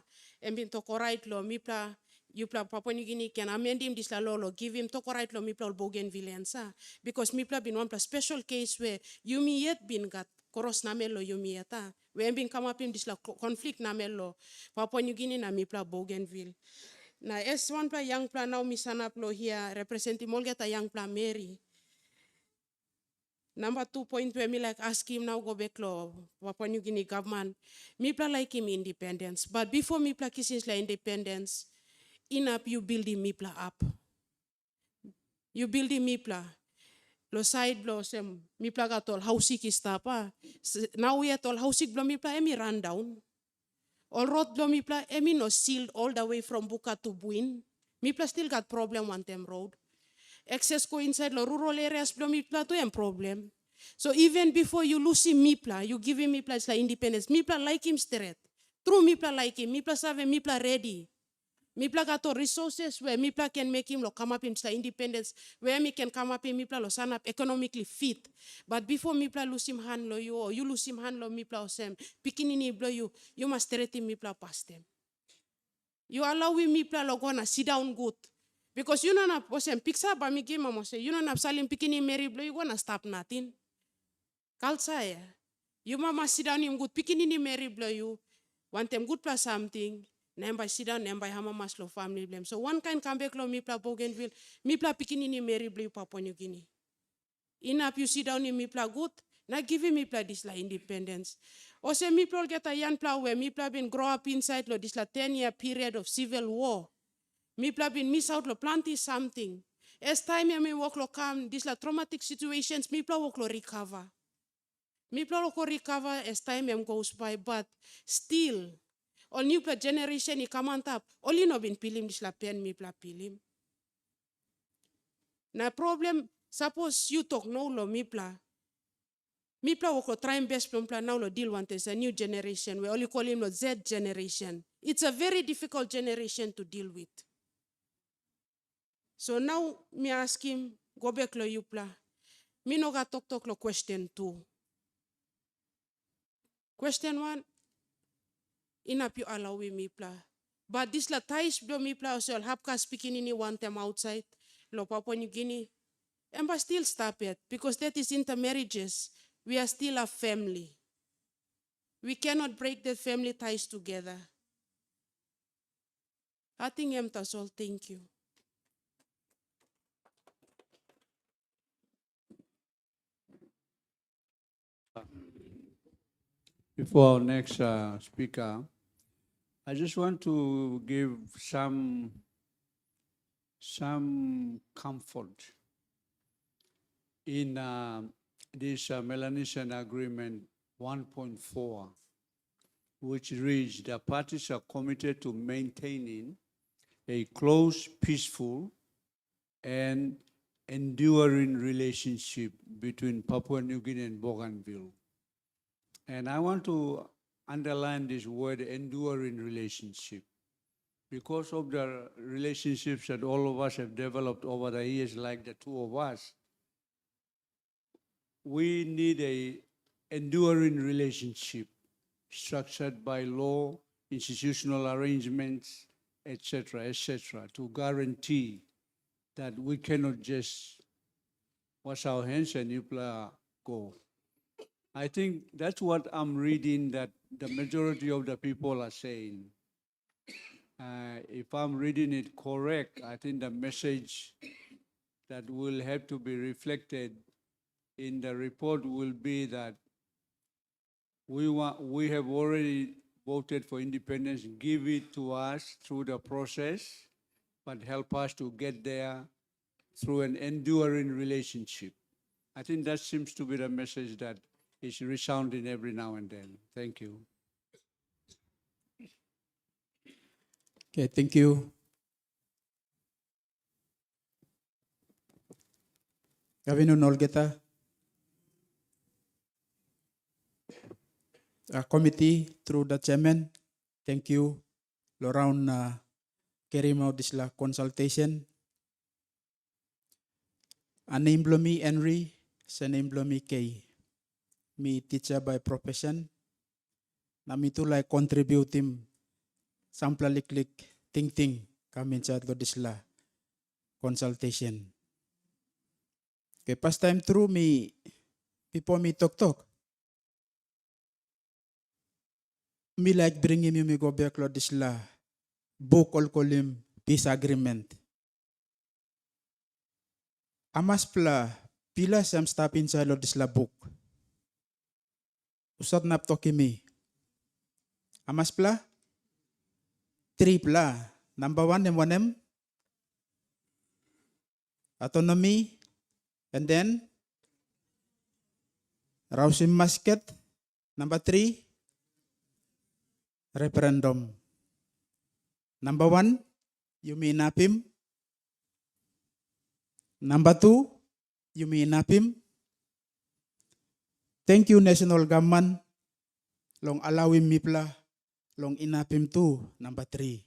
M: and been talk all right lo me pla, you pla Papua New Guinea can amend him this law lo give him talk all right lo me pla Bougainville because me pla been one pla special case where you me yet been got koros namelo yumi yata. We been come up in this conflict namelo Papua New Guinea na mi pla Bougainville. Na S1 pla young pla now mi sanap lo here representing molgeta young pla Mary. Number 2 point where me like ask him now go back lo Papua New Guinea government. Me pla like him independence. But before me pla kisins la independence, enough you building me pla up. You building me pla. Lo side lo sem mi plaga tol hausik istapa. Now we tol hausik blo mi pla emi run down. All road blo mi pla emi no sealed all the way from Buka to Buin. Mi pla still got problem one time road. Access go inside lo rural areas blo mi pla to em problem. So even before you losing mi pla, you giving mi pla it's like independence. Mi pla like him straight. True mi pla like him. Mi pla save mi pla ready. Mi pla got resources where mi pla can make him lo come up in independence, where me can come up in mi pla lo stand up economically fit. But before mi pla lose him hand lo you or you lose him hand lo mi pla osem, pikinini blow you must straighten mi pla past them. You allow mi pla lo gonna sit down good. Because you know na osem picture ba mi game mo say you know na salim pikini Mary blow you gonna stop nothing. Kalsa ya. You mama sit down him good pikinini Mary blow you. Want them good plus something. Nemba sit down, nemba hama maslo family blame. So one kind come back lo mi pla Bougainville, mi pla pikinini Mary blue Papua New Guinea. Enough you sit down in mi pla good, na give mi pla this la independence. O se mi pla get a young pla where mi pla been grow up inside lo this la 10-year period of civil war. Mi pla been miss out lo plenty something. As time me work lo come, this la traumatic situations, mi pla work lo recover. Mi pla lo recover as time goes by, but still, all new generation I come on top. Only no been pilim dis la pen mi pla pilim. Na problem suppose you talk no lo mi pla. Mi pla woko try best plan now lo deal want is a new generation. We only call him lo Z generation. It's a very difficult generation to deal with. So now me ask him, go back lo you pla. Me no ga talk lo question 2. Question 1, inap you allow me pla. But this la tais blo me pla also hapka speaking in one time outside lo Papua New Guinea. And but still stop it because that is intermarriages. We are still a family. We cannot break the family ties together. I think that's all. Thank you.
C: Before our next speaker, I just want to give some comfort in this Melanesian Agreement 1.4, which reads the parties are committed to maintaining a close, peaceful, and enduring relationship between Papua New Guinea and Bougainville. And I want to underline this word, enduring relationship, because of the relationships that all of us have developed over the years, like the two of us. We need a enduring relationship structured by law, institutional arrangements, etc., to guarantee that we cannot just wash our hands and go. I think that's what I'm reading that the majority of the people are saying. If I'm reading it correct, I think the message that will have to be reflected in the report will be that we have already voted for independence, give it to us through the process, but help us to get there through an enduring relationship. I think that seems to be the message that is resounding every now and then. Thank you.
E: Okay, thank you. Gavino Nolgeta. Committee through the chairman, thank you. Around carrying out this consultation. A name me Henry, sa name me Kay. Me teacher by profession. Na me to like contributing sampla liklik ting kami sa this consultation. Okay, past time through me people me talk. Me like bringing me go back lo this book all kolim peace agreement. Amas pila sam stop inside lo this book. Usat nap toki me. Amas 3 pla. Number 1 and 1M. Autonomy. And then Rausim Masket. Number 3. Referendum. Number 1. Yumi Napim. Number 2. Yumi Napim. Thank you National Government. Long allowing me long inapim 2. Number 3.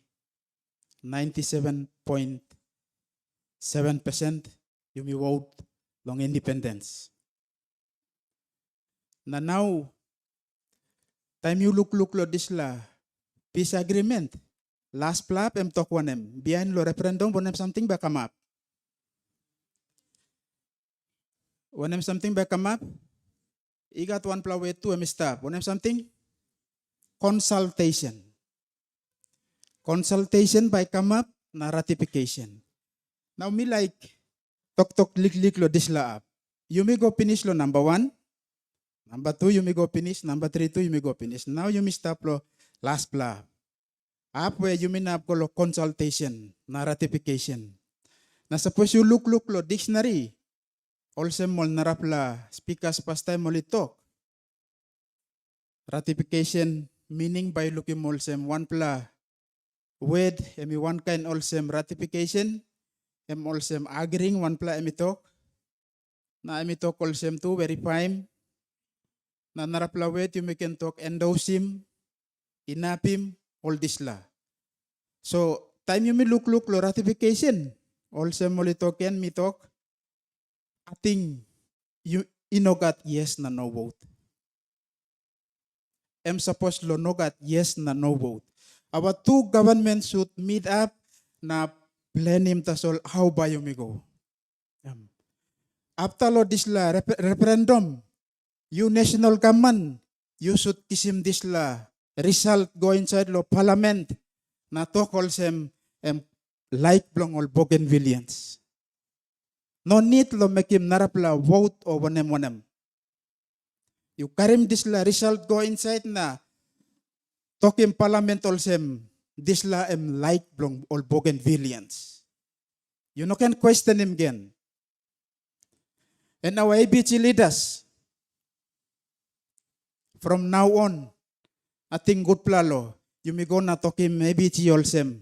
E: 97.7% yumi vote long independence. Now, time you look lo this peace agreement. Last plap em talk one behind lo referendum when something back come up. When something back come up, you got one pla way 2 stop. When something consultation. Consultation by come up na ratification. Now me like talk lik lo this up. You may go finish lo number 1. Number 2 you may go finish. Number 3 you may go finish. Now you may stop lo last pla. Up where you may na lo consultation na ratification. Na suppose you look lo dictionary. Also mol narapla speakers past time mol talk. Ratification meaning by looking molsem one pla word emi one kind olsem ratification em olsem agreeing one pla emi talk na emi talk olsem tu verify na naraplawet you can talk endorse him, inapim, all this la. So time you look lo ratification, also muli token mi talk, I think you inogat yes na no vote. Am supposed lo nogat yes na no vote. Our two governments should meet up na plan him tasol how ba you may go. After lo this la referendum, you national government, you should kisim this la result go inside lo parliament na tokol sem like blong ol Bougainvillians. No need lo make him narapla vote o wanem. You karim this la result go inside na tokim parliament ol sem this la like blong ol Bougainvillians. You no can question him again. And our ABG leaders, from now on, I think good plalo, you may go na tokim ABG olsem,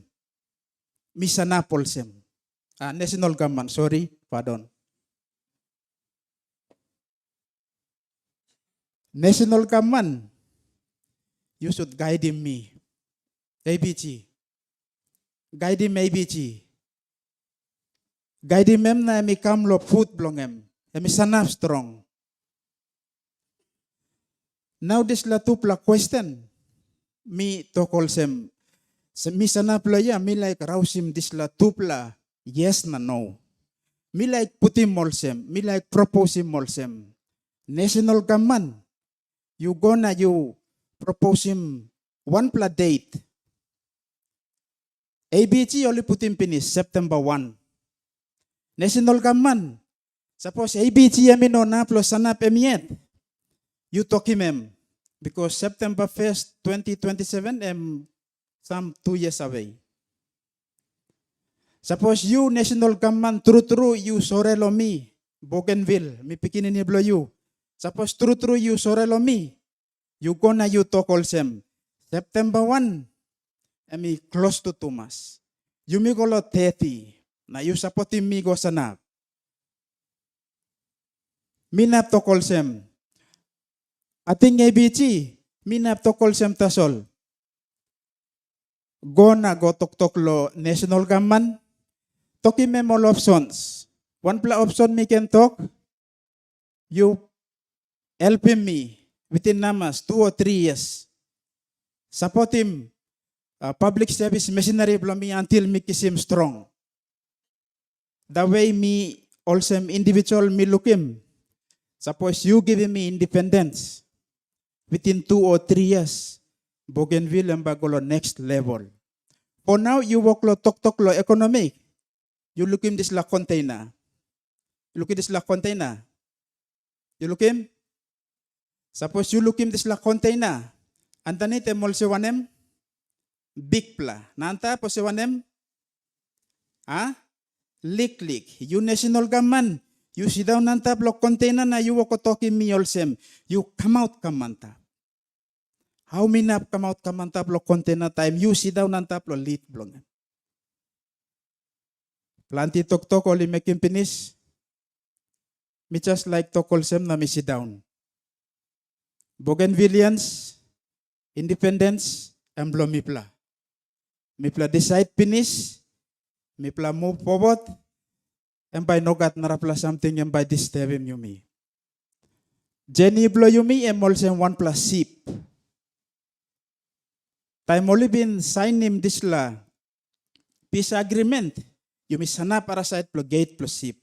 E: misanap olsem. National government, sorry, pardon. National government, you should guide him me. ABG. Guide him ABG. Guide him na mi kam lo food blong em. Emi sanap strong. Now this la tupla question. Mi tokol sem. Mi sanap lo ya, mi like rausim this la tupla. Yes na no. Mi like putim molsem. Mi like proposing molsem. National government. You gonna you propose him one pla date. ABG only putim finish September 1. National government. Suppose ABG no na plus sanap emiet. You talk him because September 1st, 2027 some 2 years away. Suppose you national government true you sorelo me Bougainville mi pikinin ni blow you. Suppose true you sorelo me. You gonna you talk sem September 1 emi close to Thomas. You mi golo 30 na you supporting me go sanap. Minap tokol sem. Ating ABG, minap tokol sem tasol. Go na go tok lo national government. Toki me all options. One pla option me can talk. You help me within namas 2 or 3 years. Support him. Public service machinery me until me kiss him strong. The way me also individual me look him. Suppose you give me independence within 2 or 3 years, Bougainville and bagolo next level. For now, you work lo tok lo economic. You look him this la container. You look at this la container. You look him. Suppose you look him this la container. Underneath em also wanem big pla. Nanta po se wanem lick. You national government. You sit down on top of container na you walk talking me also. You come out on top. How many come out on top of container time? You sit down on top of lead blong. Planti tok only make him finish. Me just like talk also na me sit down. Bougainvillians, independence, and blow me pla. Me pla decide finish. Me pla move forward. And by nogat narapla something and by this tevim you me. Jenny blow you me and also 1 plus sip. Time only been sign him this la peace agreement. You me sana para side plus gate plus sip.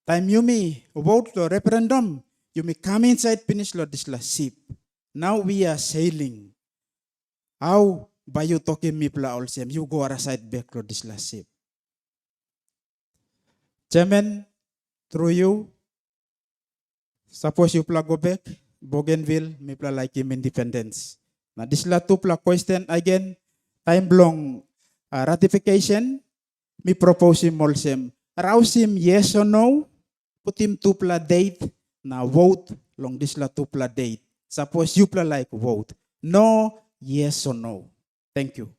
E: Time you me vote to referendum. You me come inside finish lo this la sip. Now we are sailing. How by you talking me pla also you go aside back lo this la sip. Chairman, through you, suppose you pla go back, Bougainville, me pla like him independence. Now this la two pla question again, time long ratification, me propose him also. Rouse him yes or no, put him two pla date, now vote long this la two pla date. Suppose you pla like vote. No, yes or no. Thank you.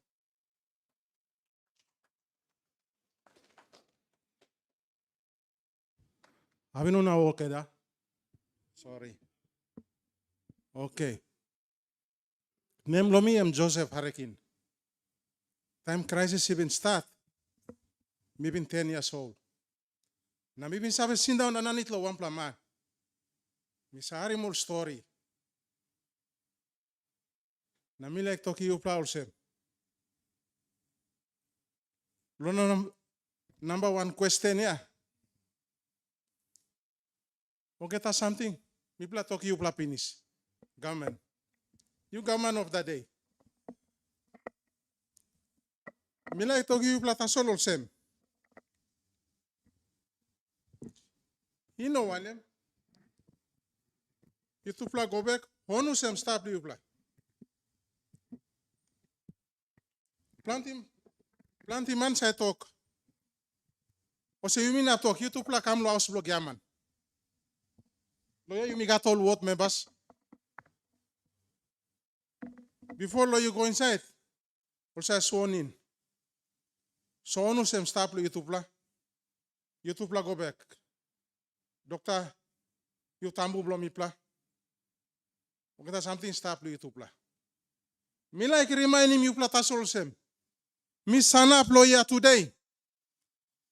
B: Have you know now okay da? Sorry.
J: Okay. Name Lomi, I'm Joseph Harakin. Time crisis even start. Maybe 10 years old. Na maybe sabi sit down na nanitlo one plama. Misari more story. Na mi like toki upla also. Lono number one question ya. Okay, that's something. Mi pla toki upla finish. Government. You government of the day. Mi like toki upla tasol also. You know one them. You to play go back. Honu sem stop you play. Planti man say talk. O se you mean na talk. You to play kam lo house blog yaman. Lo you mi got all what members. Before lo you go inside. Also sworn in. So honu sem stop you to play. You to play go back. Doctor, you tambu blo mi play. Okay, that's something stop you to play. Me like remind him you play tasol sem. Me sana ploya today.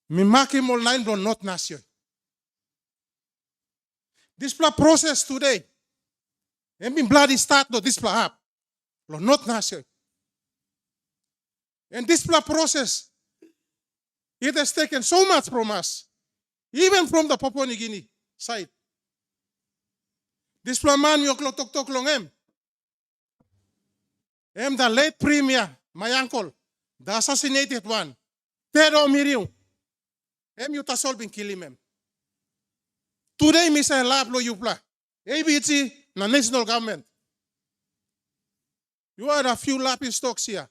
J: Me mark him online blo not nation. This play process today. And me bloody start no this play up. Blo not nation. And this play process, it has taken so much from us. Even from the Papua New Guinea side. This play man yok lo tok long em. Em the late premier, my uncle, the assassinated one. Pero miriu. Em you tasol bin kill him. Today mi say lab lo you play. ABC na national government. You are a few laughing stocks here.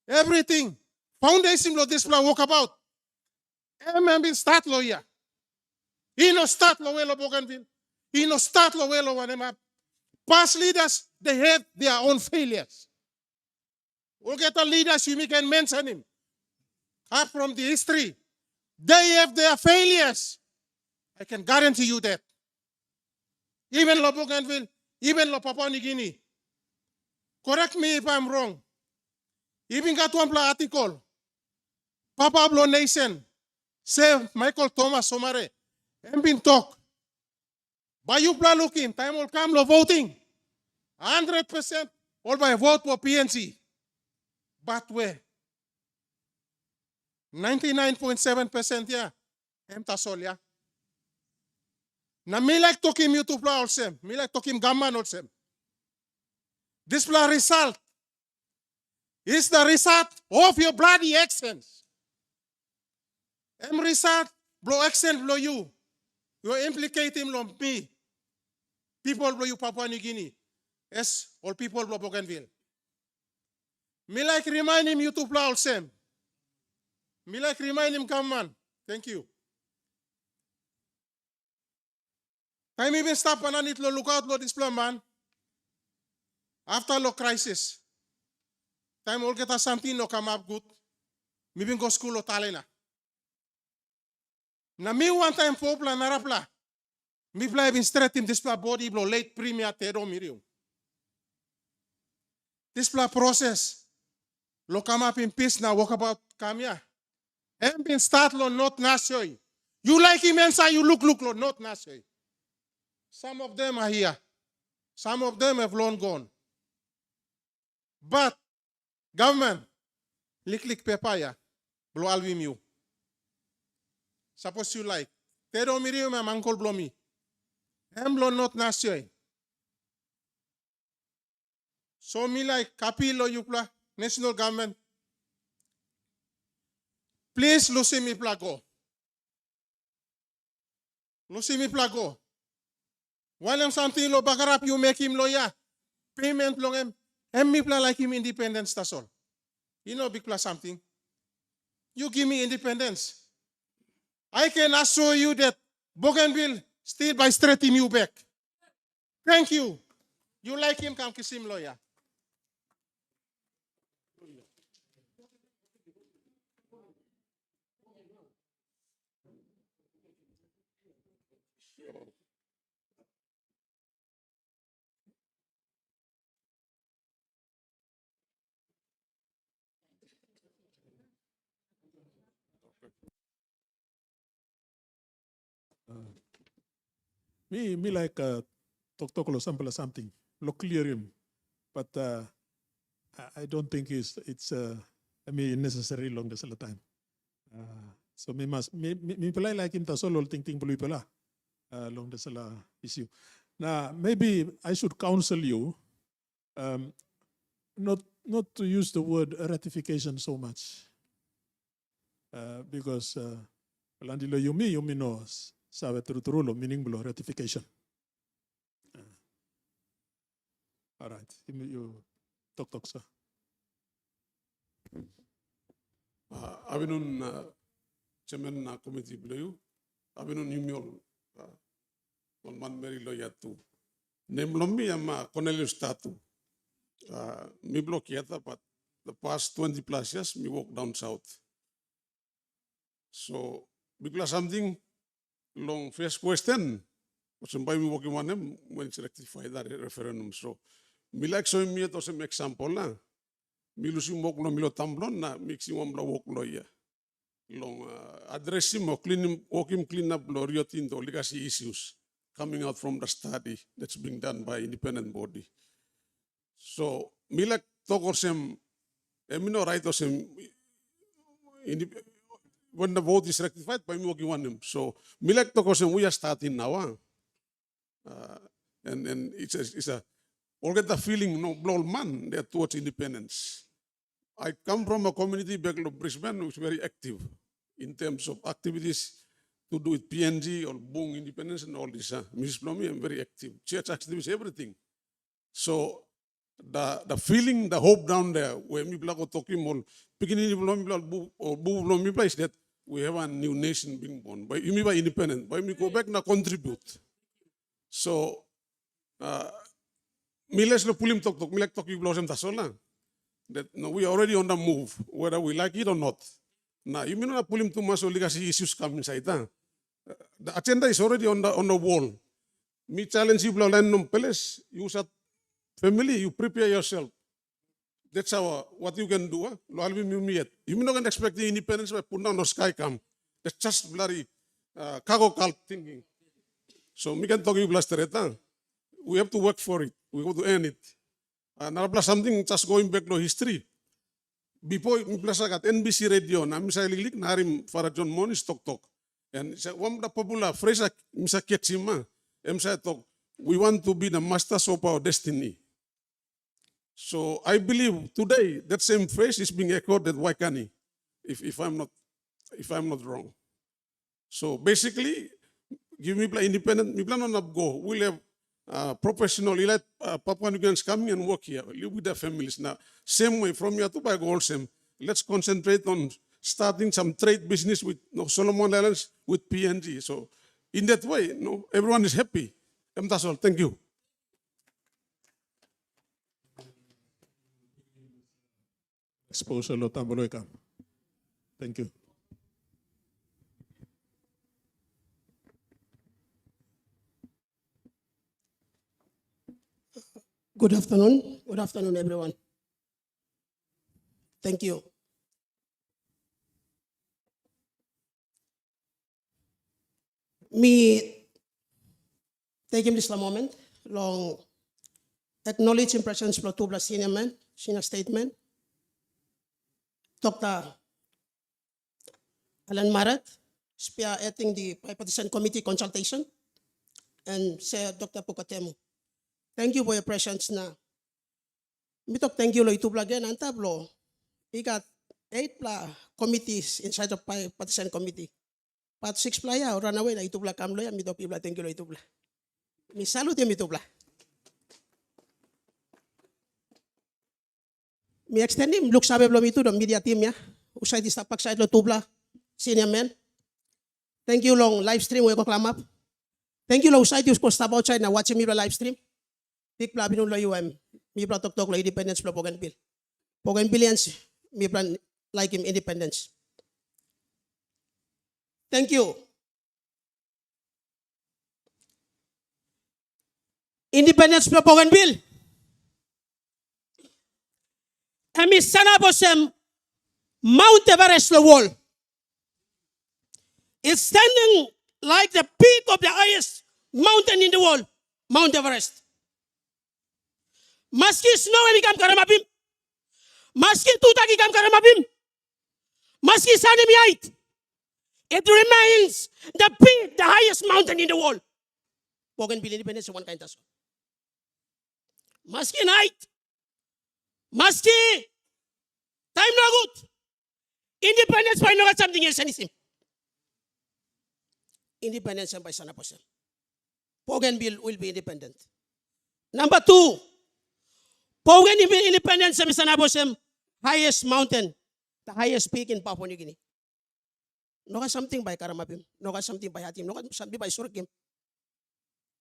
J: Everything. Foundation lo this plan walk about. Em start lo ya. He no start lo welo Bougainville. He no start lo welo wanema. Past leaders, they have their own failures. We'll get the leaders, you can mention him. Up from the history. They have their failures. I can guarantee you that. Even lo Bougainville, even lo Papua New Guinea. Correct me if I'm wrong. Even got one article. Papa Blo Nation. Say Michael Thomas Somare. And been talk. By you plan looking, time will come lo voting. 100% all by vote for PNC. But where? 99.7% yeah. Em tasol ya. Na me like talking you to play also. Me like talking gamman also. This play result is the result of your bloody actions. Em result blow action blow you. You implicate him on me. People blow you Papua New Guinea. Yes, all people blow Bougainville. Me like remind him you to play also. Me like remind him come man. Thank you. Time even stop and it lo look out lo this plan man. After lo crisis. Time all get us something no come up good. Me bin go school lo talena. Na me one time po plan narapla. Me play bin straight in this body blo late premier tero mirium. This process lo come up in peace now walk about kamya. And been start lo not nasoy. You like him inside you look lo not nasoy. Some of them are here. Some of them have long gone. But government lik pepaya blo alwim you. Suppose you like. Tero mirium am uncle blow me. Em lo not nasoy. So me like kapilo yupla national government. Please lucy me plago. Lucy me plago. While something lo bagarap you make him lawyer. Payment long em. Em me pla like him independence that's all. You know big plus something. You give me independence. I can assure you that Bougainville still by straight him you back. Thank you. You like him, come kiss him lawyer.
B: Me like talk lo sample or something. Lo clear him. But I don't think it's necessary long this time. So me pala like him ta solo ting pului pala long this issue. Now maybe I should counsel you not to use the word ratification so much. Because landilo yumi no sabe true meaning below ratification. All right, you talk sir.
O: Avinun chairman na committee below. Avinun yumyol on man meri loyatu. Name lombi ama Cornelius Tatu. Me block yata, but the past 20 plus years me walk down south. So because something long first question, what's by me walking on them when it's rectified that referendum. So me like showing me to some example na. Mi lusim walk lo milo tamblon na mixing one blow walk lo ya. Long addressing or clean up lo riotinto legacy issues coming out from the study that's being done by independent body. So me like talk or some emino right or some when the vote is rectified by me walking on them. So me like talk or some we are starting now. And it's a all get the feeling no blow man there towards independence. I come from a community back in Brisbane which is very active in terms of activities to do with PNG or Bung independence and all this. Mrs. Blomi, I'm very active. Church activities, everything. So the feeling, the hope down there, where me black talking more, beginning or Blomi is that we have a new nation being born. By you mean by independent, by me go back and contribute. So me let's pull him talk, me like talking blossom tasola. That no, we are already on the move, whether we like it or not. Now, you may not pull him too much, so legacy issues come inside. The agenda is already on the wall. Me challenge you, land palace. You said family, you prepare yourself. That's what you can do. You may not expect the independence by putting down the sky come. That's just bloody cargo cult thinking. So we can talk you blaster. We have to work for it. We have to earn it. Now, something just going back to history. Before we got NBC radio, na misa lilik narim Farah John Monis talk. And one of the popular phrase misa ketsima, misa talk. We want to be the masters of our destiny. So I believe today that same phrase is being echoed at Waikani, if I'm not wrong. So basically, give me independent. We plan on go. We'll have professional elite Papua New Guineans coming and work here, live with their families. Now, same way from here to by goal same. Let's concentrate on starting some trade business with Solomon Islands with PNG. So in that way, everyone is happy. That's all. Thank you.
B: Exposure lo tamboloy kam. Thank you.
V: Good afternoon. Good afternoon, everyone. Thank you. Me taking this moment, long acknowledge impressions for two senior man, senior statement. Dr. Alan Marat, spearheading the Bipartisan Committee consultation, and Sir Dr. Pukatemu. Thank you for your presence na. Mitok thank you lo itu again antab lo. We got 8 committees inside of Bipartisan Committee. Pat 6 ya run away na itu kam lo ya mitok ibla thank you lo itu bla. Mi salute ya mitok bla. Mi extend him look sabe lo mitu do media team ya. Usai di stapak side lo tubla senior man. Thank you long live stream we ko climb up. Thank you lo usai di ko stop outside na watching me live stream. Big plan binun lo UM. Mi plan tok lo independence lo Bougainville. Bougainvilleans mi plan like him independence. Thank you. Independence lo Bougainville. Emi sana bosem Mount Everest lo wall. It's standing like the peak of the highest mountain in the world, Mount Everest. Maski snow become karamabim. Maski tuta become karamabim. Maski sanemi height. It remains the highest mountain in the world. Bougainville independence one kind of. Maski night. Maski time no good. Independence by no something else anything. Independence by sana po siya. Bougainville will be independent. Number 2, Bougainville independence sa sana po siya highest mountain, the highest peak in Papua New Guinea. No ka something by Karamabim, no ka something by Hatim, no ka something by Surkim.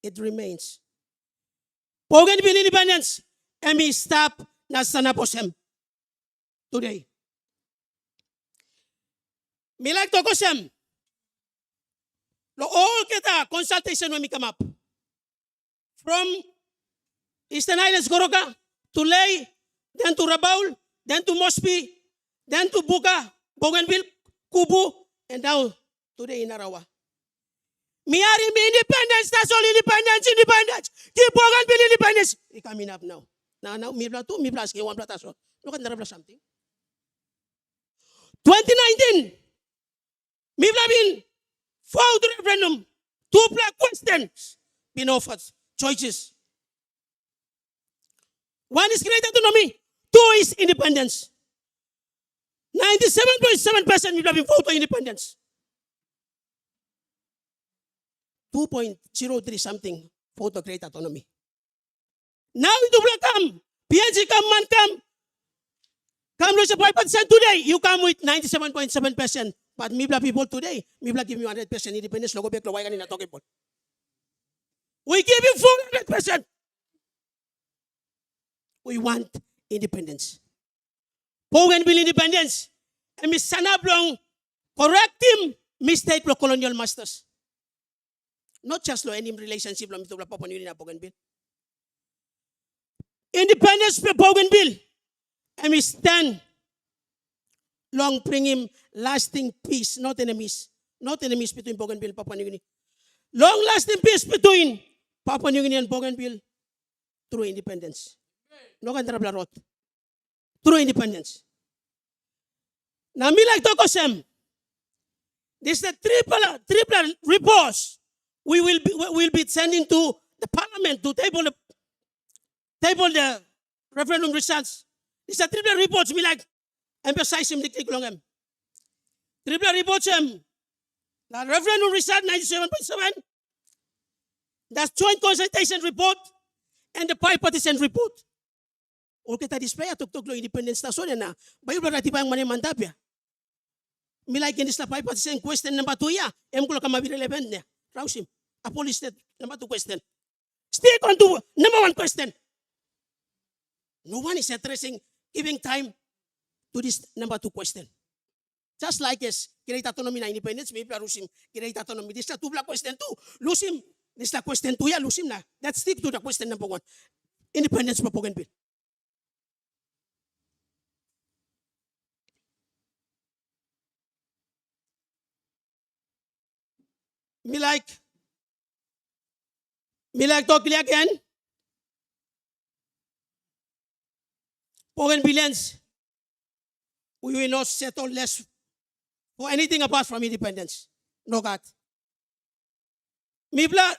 V: It remains. Bougainville independence, and we stop na sana po siya today. Milag to ko siya. Lo all kita consultation when we come up. From Eastern Islands, Goroka, to Ley, then to Rabaul, then to Mosby, then to Buka, Bougainville, Kubu, and now today in Arawa. Miari me independence, that's all independence. Keep Bougainville independence. It's coming up now. Now, me bla 2, me bla 1 bla taso. Look at the something. 2019, me bla bin fought referendum. 2 black questions been offered, choices. 1 is great autonomy, 2 is independence. 97.7% people have been voted for independence. 2.03 something vote for great autonomy. Now it will come. PNC come, man come. Come lose 5% today. You come with 97.7%. But Mibla people today, Mibla give you 100% independence. Logo back, why can't talk about? We give you 400%. We want independence. Bougainville independence. And Miss Sanablong correct him mistake for colonial masters. Not just any relationship with Papua New Guinea and Bougainville. Independence for Bougainville. And we stand long bring him lasting peace, not enemies. Not enemies between Bougainville and Papua New Guinea. Long lasting peace between Papua New Guinea and Bougainville through independence. No kan terabla rot. Through independence. Now me like Tokosem. This is the triple reports we will be sending to the parliament to table the referendum results. This is a triple reports me like emphasize him diktik long em. Triple reports em. The referendum result 97.7. That's joint consultation report and the bipartisan report. O kita display tuk lo independence na so na. Bayo ba rati pa yung manimandap ya? Me like in this na bipartisan question number 2 ya. Em ko lang kamabir relevant niya. Rausim. A police net number 2 question. Stick on to number 1 question. No one is addressing, giving time to this number 2 question. Just like yes, great autonomy na independence, maybe Rusim, great autonomy. This is 2 black question 2. Lusim, this is question 2 ya, Lusim na. Let's stick to the question number 1. Independence for Bougainville. Me like talk clear again. Bougainvilleans, we will not settle less for anything apart from independence. No God. Mibla,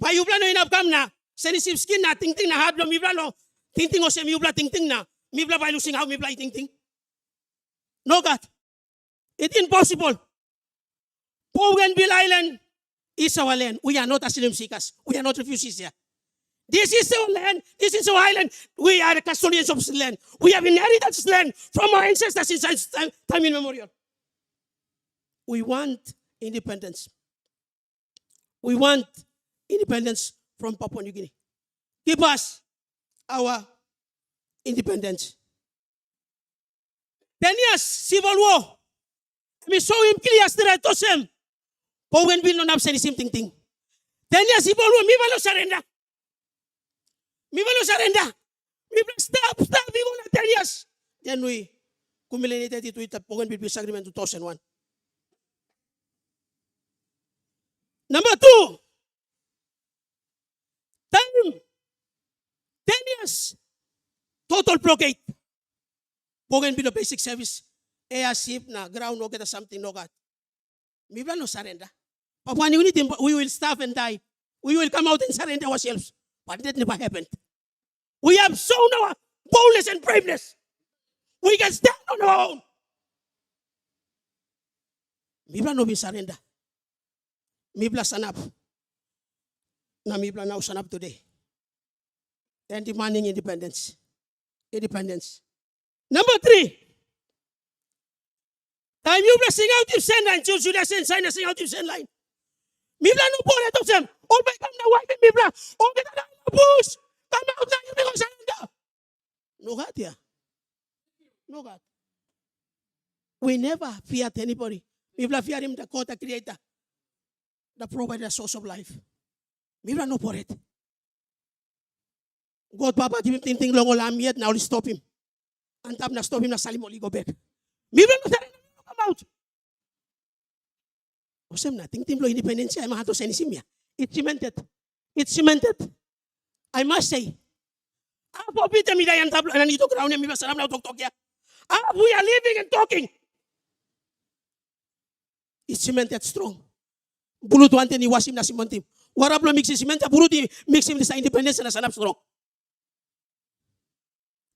V: bayubla no inapkam na, sensitive skin na, ting-ting na hadlo, mibla no, ting-ting o sem mibla ting-ting na, mibla by losing how mibla ting-ting. No God. It's impossible. Bougainville Island is our land. We are not asylum seekers. We are not refugees here. This is our land. This is our island. We are the custodians of this land. We have inherited this land from our ancestors since time immemorial. We want independence. We want independence from Papua New Guinea. Give us our independence. 10 years civil war. We saw him clear straight to him. Bougainville no have said the same thing. 10 years civil war. Me will surrender. Me will surrender. Me will stop. We will 10 years. Then we culminated it with the Bougainville Peace Agreement 2001. Number 2, 10 years. Total blockade. Bougainville basic service. Airship na ground no get something no got. We will not surrender. But when you need him, we will starve and die. We will come out and surrender ourselves. But that never happened. We have shown our boldness and braveness. We can stand on our own. Mibla no be surrender. Mibla stand up. Now Mibla now stand up today. And demanding independence. Independence. Number 3. Time Mibla sing out if send line. Choose you send sign sing out if send line. Mibla no bore to them. All by come now wife Mibla. All get a push. Come out now you be surrender. No God here. No God. We never feared anybody. Mibla fear him, the God, the creator, the provider, the source of life. Mibla no for it. God Papa give him thing long olam yet now stop him. And tap na stop him na salimoli go back. Mibla no come out. Osem na ting lo independence ay mahato sa inisimya. It's cemented. It's cemented. I must say. Apo pita mi dayan tablo nandito ground niya mibla salam na tok ya. We are living and talking. It's cemented strong. Bulut wante ni wasim na simontim. Warablo mixi cementa buruti mixi sa independence na sanap strong.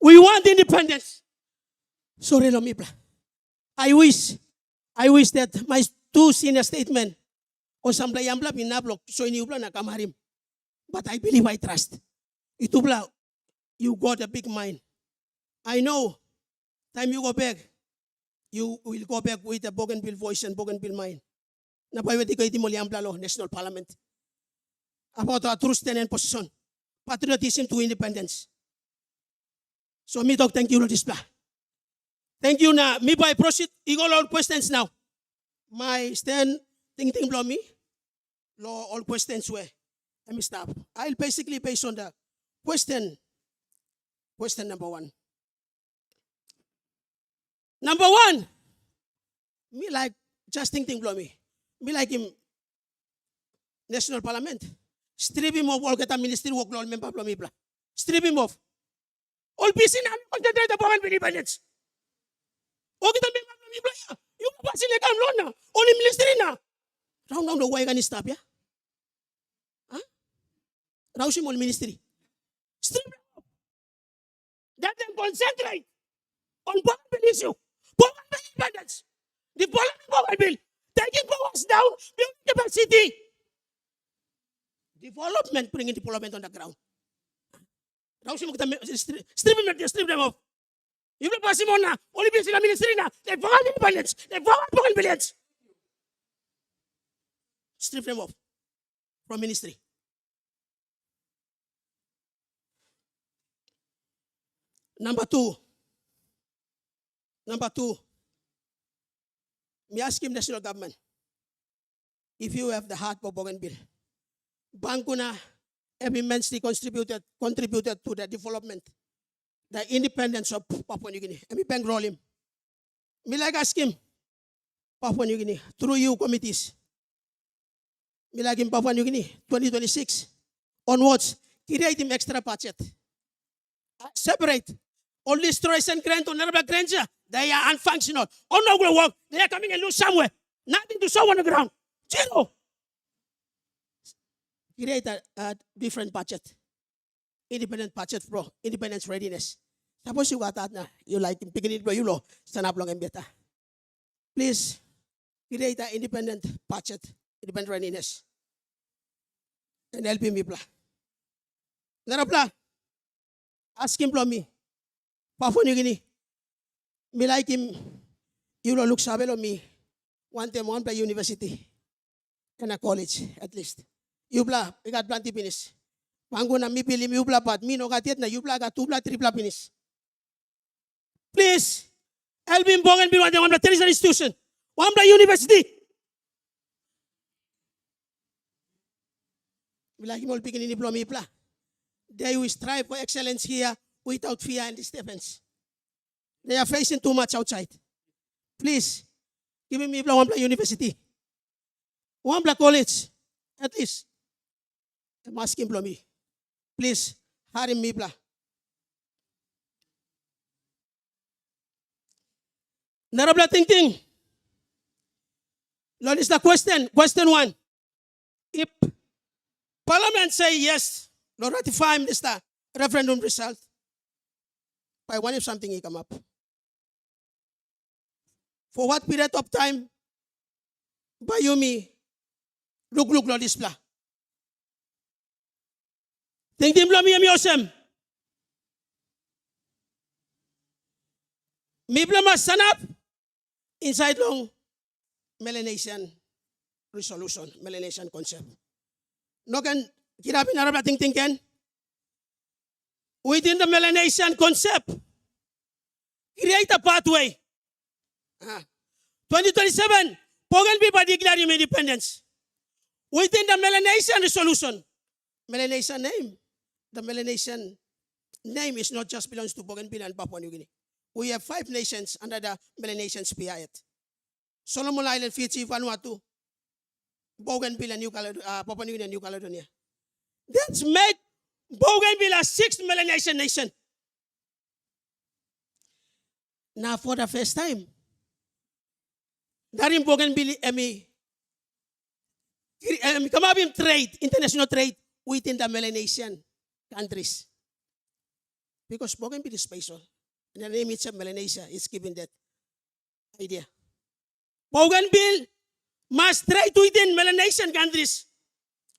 V: We want independence. Sorry lo mibla. I wish that my 2 senior statement o samplay ambla pinablok so iniubla na kamarim. But I believe I trust. Itubla, you got a big mind. I know time you go back, you will go back with a Bougainville voice and Bougainville mind. Napaywede ko iti muli ambla lo National Parliament. About our true stand and position. Patriotism to independence. So me talk thank you Lord Isla. Thank you na me by proceed. Igol all questions now. My stand ting blow me. Law all questions were. Let me stop. I'll basically based on the question number 1. Number 1. Me like just ting blow me. Me like him National Parliament. Strip him of all get a ministry work law member blow me blah. Strip him off. All busy na concentrate upon independence. O kita member blow me blah. You pass in a law na. Only ministry na. Round down the way can stop ya. Huh? Round him all ministry. Strip him off. Let them concentrate on Bougainville issue. Bougainville independence. The Parliament Bougainville. Taking powers down, building capacity. Development, bringing development on the ground. Strip them off. You will pass him on now. Only be in the ministry now. They forgot independence. They forgot Bougainville. Strip them off from ministry. Number 2. Me ask him national government if you have the heart for Bougainville. Banguna have immensely contributed to the development, the independence of Papua New Guinea. And me bankroll him. Me like ask him, Papua New Guinea, through you committees. Me like him Papua New Guinea, 2026 onwards, create him extra budget. Separate. All these choice and grant on Arawa grants, they are unfunctional. All no will work. They are coming and lose somewhere. Nothing to show on the ground. Zero. Create a different budget. Independent budget, bro. Independence readiness. Suppose you got that now. You like him picking it, bro. You know, stand up long and better. Please create an independent budget, independent readiness. And help him people. Narapla. Ask him from me. Papua New Guinea. Me like him. You know, look sabelo me. One time, one play university. And a college, at least. You blah, we got plenty finish. Pango na mi pili mi ubla pat. Mi no got yet na you blah got 2 blah 3 blah finish. Please. Help him Bougainville one blah tertiary institution. One blah university. We like him all picking in the blow me blah. They will strive for excellence here without fear and disturbance. They are facing too much outside. Please, give me one black university. One black college, at least. I'm asking me. Please, harim mipla. Narabla ting. Lord is the question. Question 1. If Parliament say yes, Lord ratify this the referendum result. By one if something will come up. For what period of time? By Yumi, look, Lord is blah. Think dim blah mi osem. Mi blah mas sanap inside long Melanesian resolution, Melanesian concept. No can kirapin narabla ting ken. Within the Melanesian concept, create a pathway. 2027, Bougainville by declaring independence. Within the Melanesian resolution, Melanesian name, the Melanesian name is not just belongs to Bougainville and Papua New Guinea. We have 5 nations under the Melanesian Spirit. Solomon Island, Fiji, Vanuatu, Bougainville and Papua New Guinea and New Caledonia. That's made Bougainville a 6th Melanesian nation. Now for the first time, that in Bougainville, come up in trade, international trade within the Melanesian countries. Because Bougainville is special. And the name itself, Melanesia, is given that idea. Bougainville must trade within Melanesian countries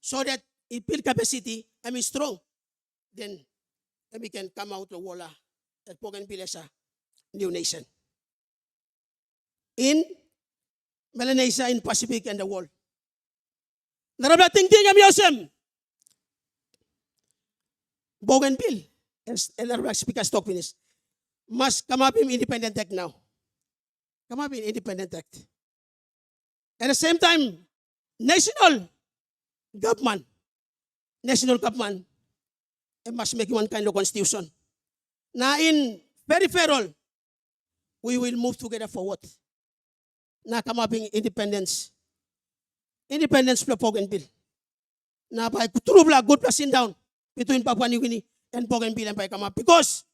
V: so that it build capacity and is strong. Then we can come out of Walla that Bougainville as a new nation. In Melanesia, in Pacific and the world. Narabla ting kami yosem. Bougainville, as Arawa speaker stock finish, must come up in independent act now. Come up in independent act. At the same time, national government must make one kind of constitution. Now in peripheral, we will move together forward. Now come up in independence. Independence for Bougainville. Now by true good passing down between Papua New Guinea and Bougainville and by come up. Because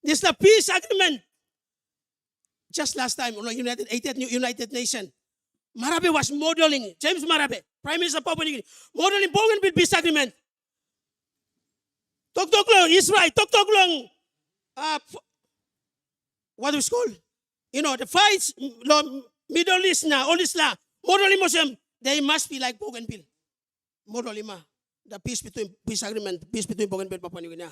V: this is the peace agreement. Just last time, United Nations, Marabe was modeling, James Marabe, Prime Minister of Papua New Guinea, modeling Bougainville peace agreement. Tok long, Israel, tok long, what is called? The fights, Middle East now, all this law, modeling Muslim, they must be like Bougainville. Modeling the peace agreement, peace between Bougainville and Papua New Guinea.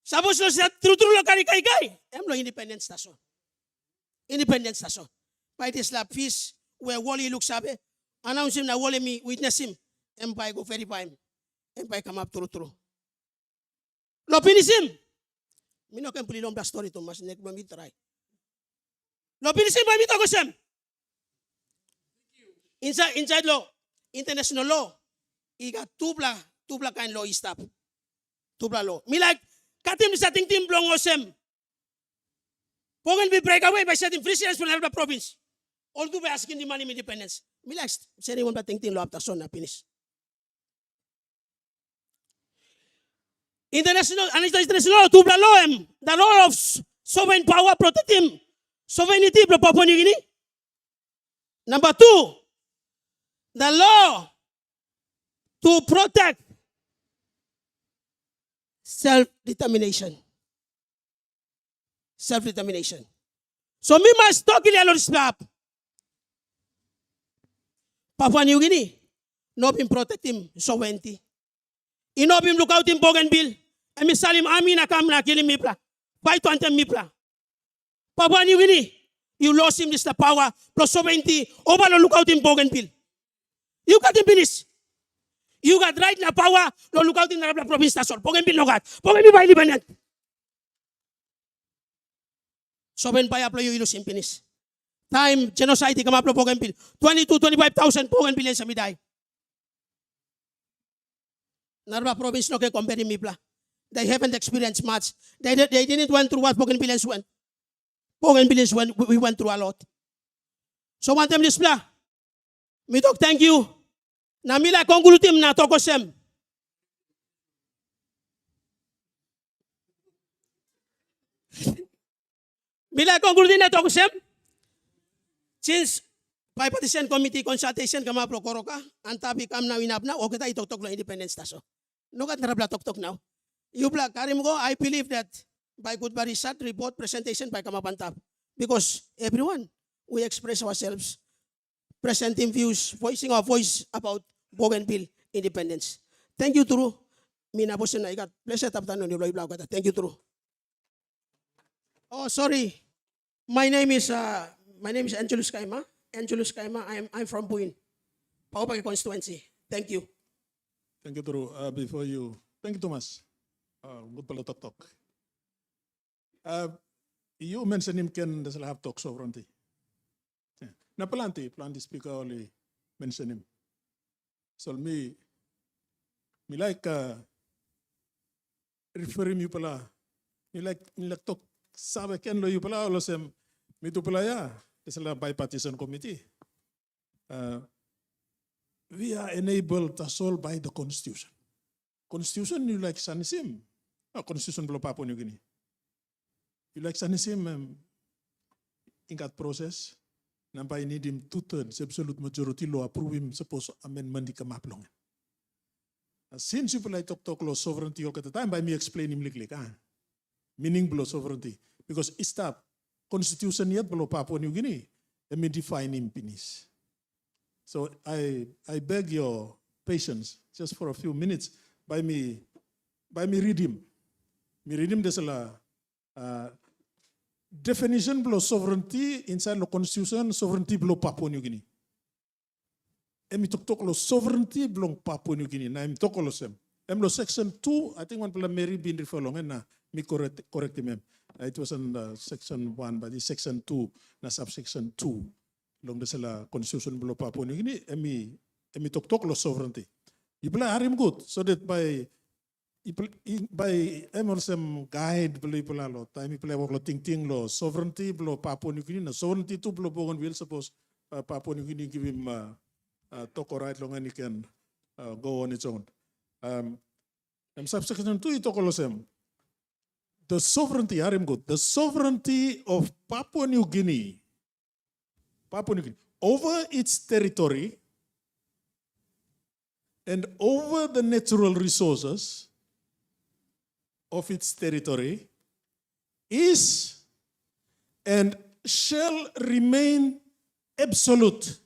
V: Suppose lo siya true lo kay. Lo independence station. Independence station. By this la peace where Wally look sabi, announce him na Wally me witness him, and by go verify him, and by come up true. Lo finish him. Me no can puli long story to mas nek me try. Lo finish him by me to go sem. Inside law, international law, he got tubla kind law is stop. Tubla law. Me like katim sa ting tim blong osem. Bougainville break away by setting free cities from the province. All to be asking the money independence. Me like saying one ting tim law after son na finish. International law, tubla law the law of sovereign power protect him. Sovereignty of Papua New Guinea. Number 2, the law to protect self-determination. Self-determination. So me must talk in a lot of Papua New Guinea, no been protect him sovereignty. He no been look out in Bougainville. And me salim amina kam na kilim mipla. Fight to antem mipla. Papua New Guinea, you lost him this the power plus sovereignty over the lookout in Bougainville. You got him finish. You got right na power no lookout in the province station. Bougainville no got. Bougainville by independent. Sovereign by aplo you lose him finish. Time genocide come up Bougainville. 25,000 Bougainville sa miday. Narva province no can compare mipla. They haven't experienced much. They didn't went through what Bougainvilleans went. Bougainvilleans we went through a lot. So one time this blah. Me talk thank you. Na mila conclude na toko sem. Bila conclude na to ko sem. Since Bipartisan Committee Consultation kama prokoro ka, ang topic kam na winap na, o kita itok-tok na independence taso. No kat narabla tok-tok now. You black, karim ko, I believe that by good research, report, presentation by Kamapantap. Because everyone, we express ourselves, presenting views, voicing our voice about Bougainville independence. Thank you, Turu. Mina bosin na ikat. Pleasure taptan ni Loy Blau kata. Thank you, Turu. Oh, sorry. My name is Angelus Kaima. Angelus Kaima. I'm from Buin, Paupagi constituency. Thank you.
B: Thank you, Turu. Thank you, Thomas. Good pala talk. You mentioned him can have talk sovereignty. Na planti speaker only mention him. So me like referring you pala. Me like talk sabe ken lo you pala lo sem me tu pala ya. This is a bipartisan committee. We are enabled to solve by the Constitution. Constitution you like sanisim. Constitution belum Papua New Guinea. You like sanisim in that process. Nampai need him 2/3 absolute majority law approve him suppose amendment di kamaplong. Since you like talk law sovereignty all the time by me explain him like meaning below sovereignty because it's that constitution yet below Papua New Guinea and me define him penis. So I beg your patience just for a few minutes by me read him. Me read him there's a definition below sovereignty inside the constitution, sovereignty below Papua New Guinea. And me talk lo sovereignty below Papua New Guinea. Na me talk lo sem. Em lo section 2, I think one pala Mary been refer long na me correct him. It was in section 1, but it's section 2 na subsection 2. Long the sala constitution below Papua New Guinea. And me talk lo sovereignty. You play harim good so that by emersem guide beli pula lo time play work lo ting lo sovereignty below Papua New Guinea sovereignty tu below Bougainville suppose Papua New Guinea give him talk right long and he can go on its own. Subsection 2 itu kalau sem the sovereignty harim good the sovereignty of Papua New Guinea over its territory and over the natural resources of its territory is and shall remain absolute.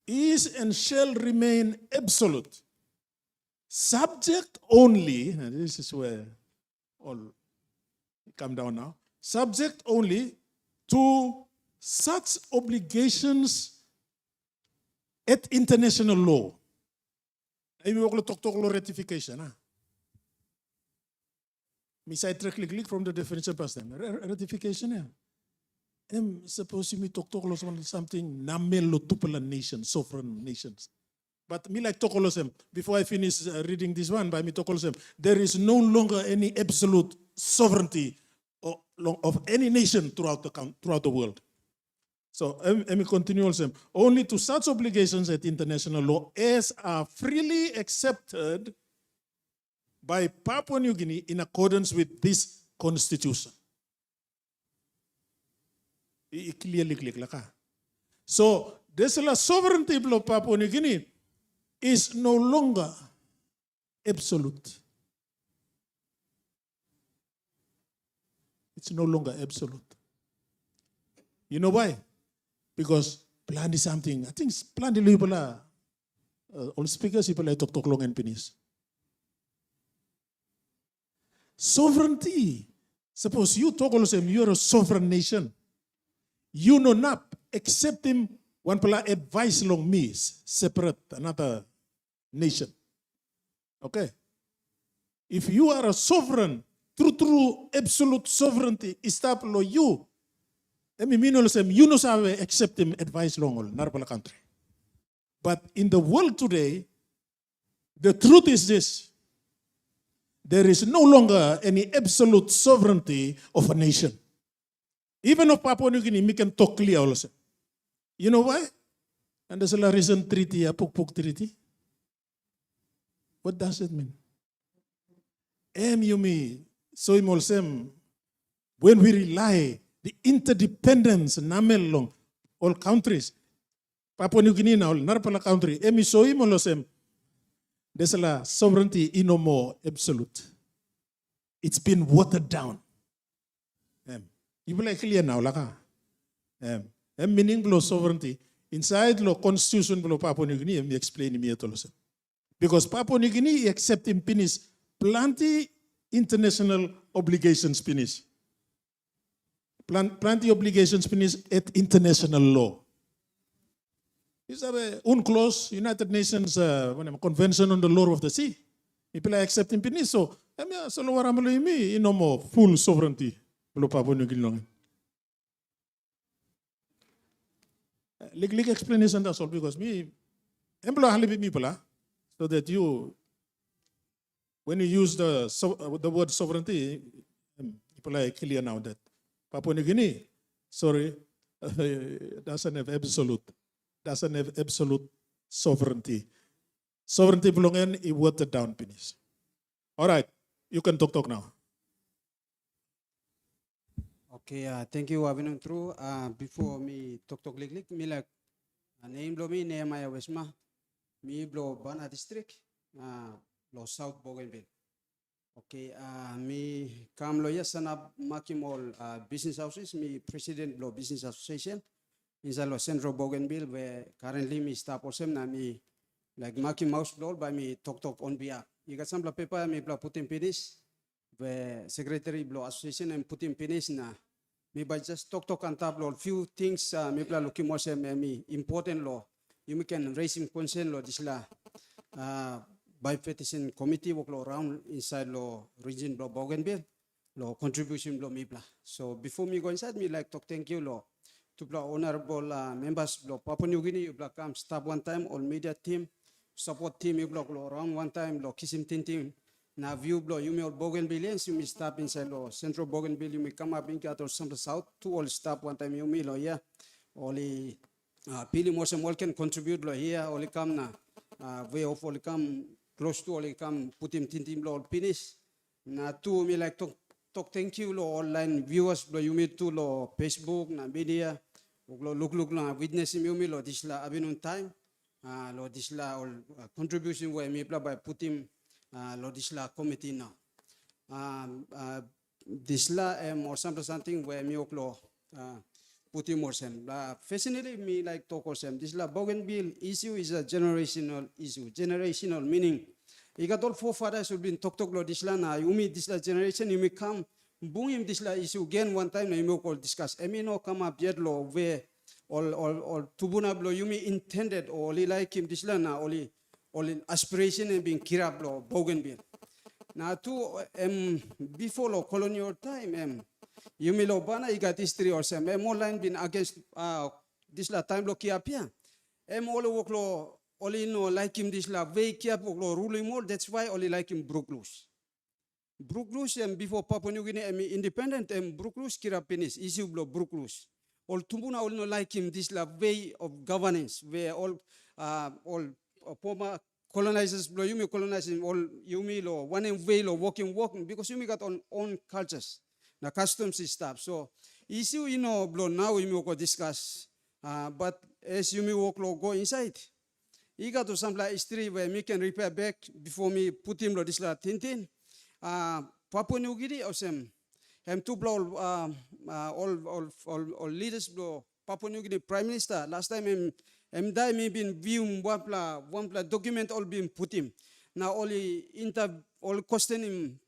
B: Is and shall remain absolute. Subject only, and this is where all come down now, subject only to such obligations at international law. Ay mi waklo tok lo ratification ah. Mi side track click from the definition past time. Ratification yeah. Suppose me talk lo something namel lo tupala nation, sovereign nations. But me like talk lo sem before I finish reading this one by me talk lo sem there is no longer any absolute sovereignty of any nation throughout the world. So let me continue also. Only to such obligations at international law as are freely accepted by Papua New Guinea in accordance with this constitution. Clearly click laka. So this sovereignty of Papua New Guinea is no longer absolute. It's no longer absolute. You know why? Because plan is something. I think plan di pala. All speakers pala talk long and finish. Sovereignty. Suppose you talk all same. You're a sovereign nation. You know not accept him one pala advice long me separate another nation. Okay. If you are a sovereign, true absolute sovereignty, establish you. You know how accept him advice long all Narpala country. But in the world today, the truth is this. There is no longer any absolute sovereignty of a nation. Even of Papua New Guinea, we can talk clear also. You know why? And there's a recent treaty, a Puk Treaty. What does it mean? You may So imolsem, when we rely the interdependence namel long all countries, Papua New Guinea now narpala country, emi so imolosem, there's a sovereignty no more absolute. It's been watered down. You will clear now, laka. Meaning below sovereignty inside the constitution below Papua New Guinea. Me explain me atolosem. Because Papua New Guinea accept in finish plenty international obligations finish. Plenty obligations finish at international law. Is a UNCLOS, United Nations Convention on the Law of the Sea. People are accepting finish. So, solo waramalo imi no more full sovereignty below Papua New Guinea. Legal explanation that's all because me employ halibi me so that you when you use the word sovereignty, people are clear now that Papua New Guinea, sorry, doesn't have absolute sovereignty. Sovereignty belongs in watered down finish. All right, you can talk now.
D: Okay, thank you, Abinum True. Before me talk me like name blow me Nehemiah Westma, me blow Bana district, blow South Bougainville. Okay, me come lawyer sanab makim all business houses, me president blow business association inside Central Bougainville where currently me staff also na me like makim mouse blow by me talk on behalf. You got some paper me blow put in finish where secretary blow association and put in finish na. Me by just talk on top law few things me plan looking more me important law you can raise in concern law this la Bipartisan committee work law around inside law region law Bougainville law contribution law me blah. So before me go inside me like talk thank you law to blah honorable members law Papua New Guinea you blah come stop one time all media team support team you blah around one time law kisim team. Now view blow you may all Bougainvilleans you may stop inside law Central Bougainville you may come up in Cat or some south to all stop one time you may law yeah only Pili Mosem all can contribute law here only come na way of only come close to only come put him tintim law finish na two me like talk thank you law online viewers law you may to law Facebook na media look na witness you may law this la abinun time law this la all contribution where me by put him Lodisla committee now. This law or something where me oklo put him more sem. Fascinatingly me like talk or sem. This law Bougainville issue is a generational issue. Generational meaning you got all forefathers who've been talk Lodisla na you meet this generation you may come boom him this issue again one time you may call discuss. I mean no come up yet law where all tubuna blow you may intended or only like him this na only all in aspiration and being kirab law Bougainville. Now to before law colonial time you may law bana you got history or some more line been against this la time law kiapia. All work law only no like him this la way kiap law ruling more that's why only like him Brooklus. Brooklus before Papua New Guinea independent Brooklus kirab penis issue law Brooklus. All tumbuna all no like him this la way of governance where all former colonizers blow you may colonizing all you may law one and way law walking because you may got on own cultures the customs is stuff so issue you know blow now you may go discuss but as you may walk law go inside you got to some like history where me can repair back before me put him law this la tintin Papua New Guinea or some to blow all leaders blow Papua New Guinea Prime Minister last time dai me been view one pla document all been put him. Now only all question him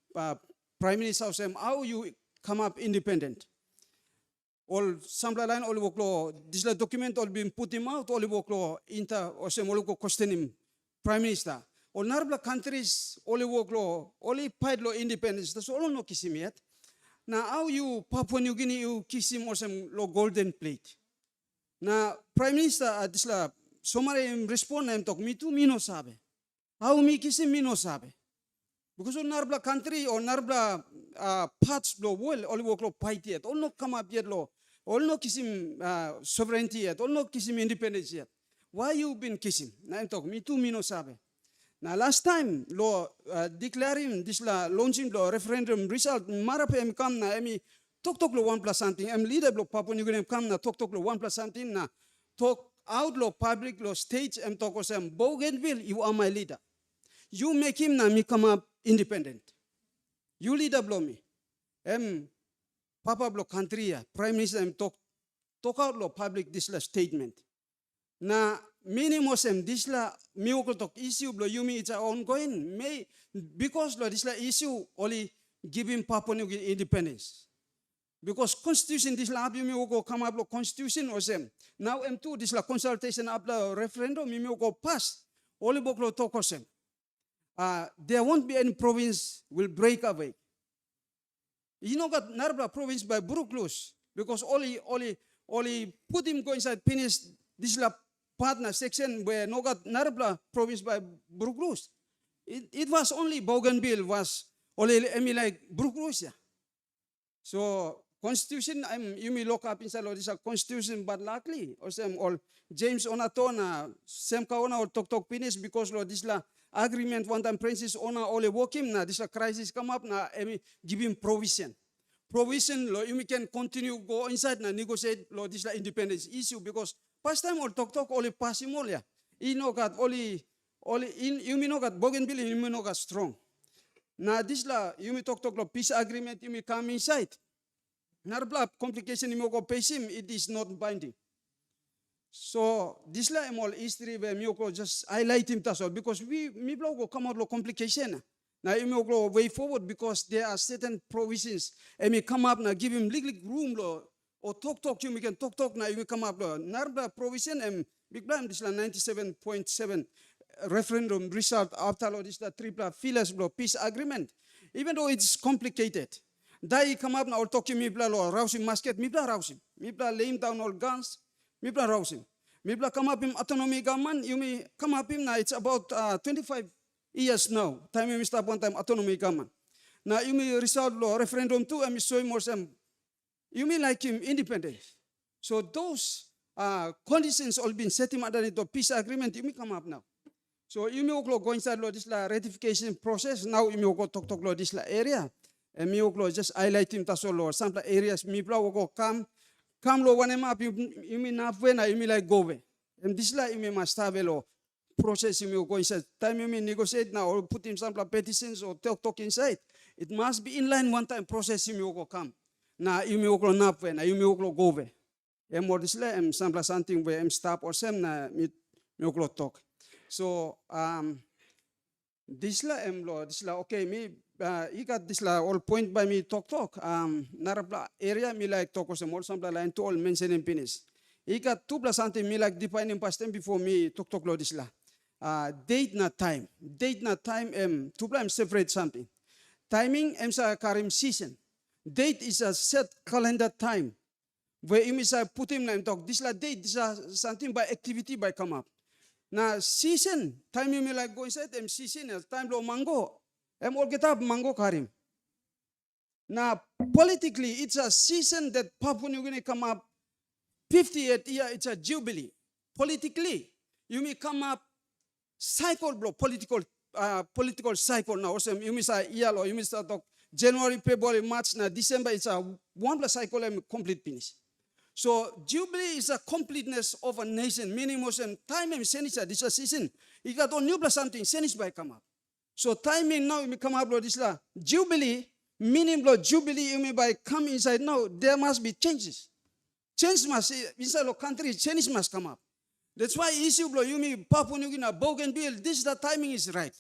D: Prime Minister say how you come up independent. All some line all work law this document all been put him out all work law or say all question him Prime Minister. All narbla countries all work law only paid law independence. That's all no kiss him yet. Now how you Papua New Guinea you kiss him or some law golden plate. Na Prime Minister adisla somare respond na talk me too me no sabe. How me kisim me no sabe. Because on narbla country or narbla parts blow well all work law fight yet. All no come up yet law. All no kisim sovereignty yet. All no kisim independence yet. Why you been kissing? Na talk me too me no sabe. Now last time lo declaring this la launching lo referendum result marape em kam na emi tok lo 1 plus something em leader lo Papua New Guinea kam na tok lo 1 plus something na talk out lo public lo stage em toko sem Bougainville, you are my leader. You make him na me come up independent. You leader blow me. Em Papa blow country ya Prime Minister em talk out lo public this la statement. Na minimum sem this la miukol talk issue blow you me it's ongoing. May because lo this la issue only giving Papua New Guinea independence. Because constitution this la you me go come up lo constitution or sem. Now M2 this la consultation up the referendum me go pass. Only book lo talk or sem. There won't be any province will break away. You know got Narabla province by Brooklyn because only put him go inside finish this la partner section where no got Narabla province by Brooklyn. It was only Bougainville was only like Brooklyn. Yeah. So constitution you may look up inside this constitution but luckily or some all James Onatona Sam Kaona or talk finish because this la agreement one time princess ona only work him na this crisis come up na give him provision lo you can continue go inside na negotiate lo this independence issue because past time all talk only pass him all ya you know got only in you know got Bougainville you know got strong na this la you talk lo peace agreement you come inside narbla complication you go pay him it is not binding. So this la all history where me go just highlight him that's all because me go come out lo complication. Now you go way forward because there are certain provisions and me come up now give him legal room lo or talk you can talk now you come up lo narba provision and big blame this la 97.7 referendum result after lo this la triple feelers lo peace agreement even though it's complicated. Dai come up now or talk you me bla lo rousing musket me bla rousing me bla laying down all guns. Mibla rousing. Mibla come up in autonomy government. You may come up in now. It's about 25 years now. Time you start one time autonomy government. Now you may result law referendum too. I may show more some. You may like him independent. So those conditions all been set him under the peace agreement. You may come up now. So you may go inside law this la ratification process. Now you may go talk law this la area. And me go just highlight him that's all law. Some areas me go come lo one map you mean halfway na you mean like go away. And this la you mean must have a law process you go inside. Time you mean negotiate now or put him some petitions or talk inside. It must be in line one time process you go come. Na you mean go halfway na you mean go away. And more this la some something where stop or some na me go talk. So this la this la okay me you got this la all point by me talk narabla area me like talk some all some line to all mention in finish. You got 2 plus something me like defining past time before me talk lo this la date not time 2 plus separate something timing sa karim season date is a set calendar time where you say put him and talk this la date this is something by activity by come up. Now season time you me like go inside season time lo mango all get up mango karim. Now politically it's a season that Papua New Guinea come up 58th year it's a jubilee. Politically you may come up cycle bro political cycle now also you may say year or you may start talk January, February, March now December it's a 1 plus cycle and complete finish. So jubilee is a completeness of a nation. Minimum time and senis this season. You got on new plus something senis by come up. So timing now you come up with this la jubilee meaning jubilee you may by come inside now there must be changes. Change must inside the country change must come up. That's why issue you may Papua New Guinea Bougainville this the timing is right.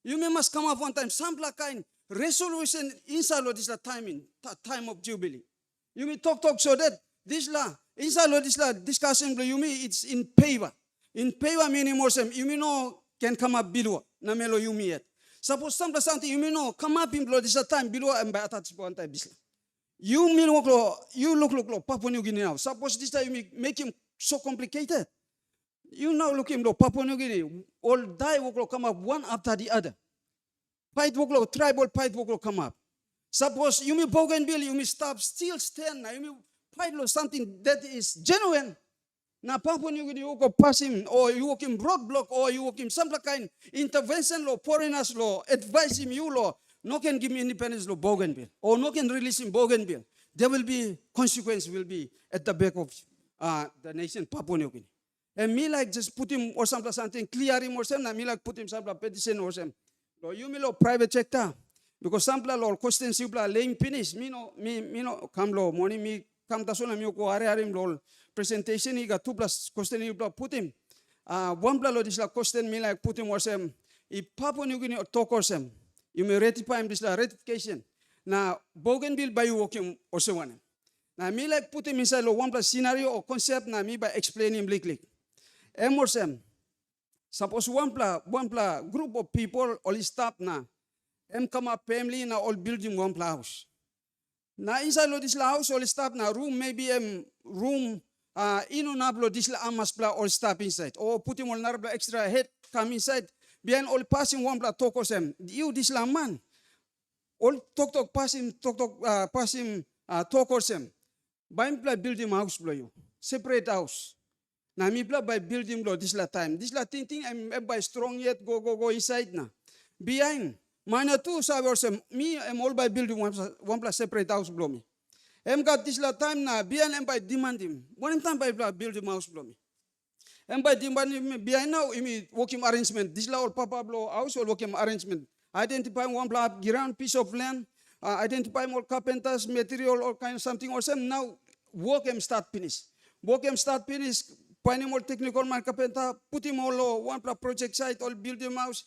D: You may must come up one time some kind resolution inside of this the timing time of jubilee. You may talk so that this la inside of this la discussion you may it's in favor. In favor meaning more you may know can come up below na melo you may yet. Suppose something you may know come up in this time below and by attach one time this. You may look Papua New Guinea now. Suppose this time you make him so complicated. You now look him Papua New Guinea all die will come up one after the other. Fight will tribal fight will come up. Suppose you may Bougainville you may stop still stand now you may fight something that is genuine. Na Papua New Guinea you go pass him, or you work him roadblock, or you work him some kind intervention law, foreigners law, advise him you law, no can give me independence law Bougainville, or no can release him Bougainville. There will be consequence will be at the back of the nation Papua New Guinea. And me like just put him or something, clear him or something, me like put him some petition or something. So you me lo private sector. Because some law questions you laying finish. Me no come law morning me come to me ko are him law presentation he got 2+ question you put him. 1 law this la question me like put him or some. If Papua New Guinea talk or some, you may ratify him this la ratification. Now Bougainville by you work him or so one. Now me like put him inside law 1+ scenario or concept na me by explaining him lick. Emerson, suppose one group of people all stop na, come up family na all building 1 house. Na inside lo this house all stop na room maybe room inunablo this la amas all stop inside or put him all narabla extra head come inside behind all passing 1 talk or some you this la man all talk passing talk or some by building house blow you separate house. Na mi by building law this la time. This la thinking I'm by strong yet go inside na. Behind. Mana tu sabi or me I'm all by building 1+ separate house blow me. Got this la time na behind I'm by demand him. One time by building house blow me. By demand him behind now me working arrangement. This la all papa blow house or working arrangement. Identify 1 ground piece of land. Identify more carpenters material all kind of something or some now work him start finish. Work him start finish. Finding more technical man carpenter, put him all 1 project site, all build him house,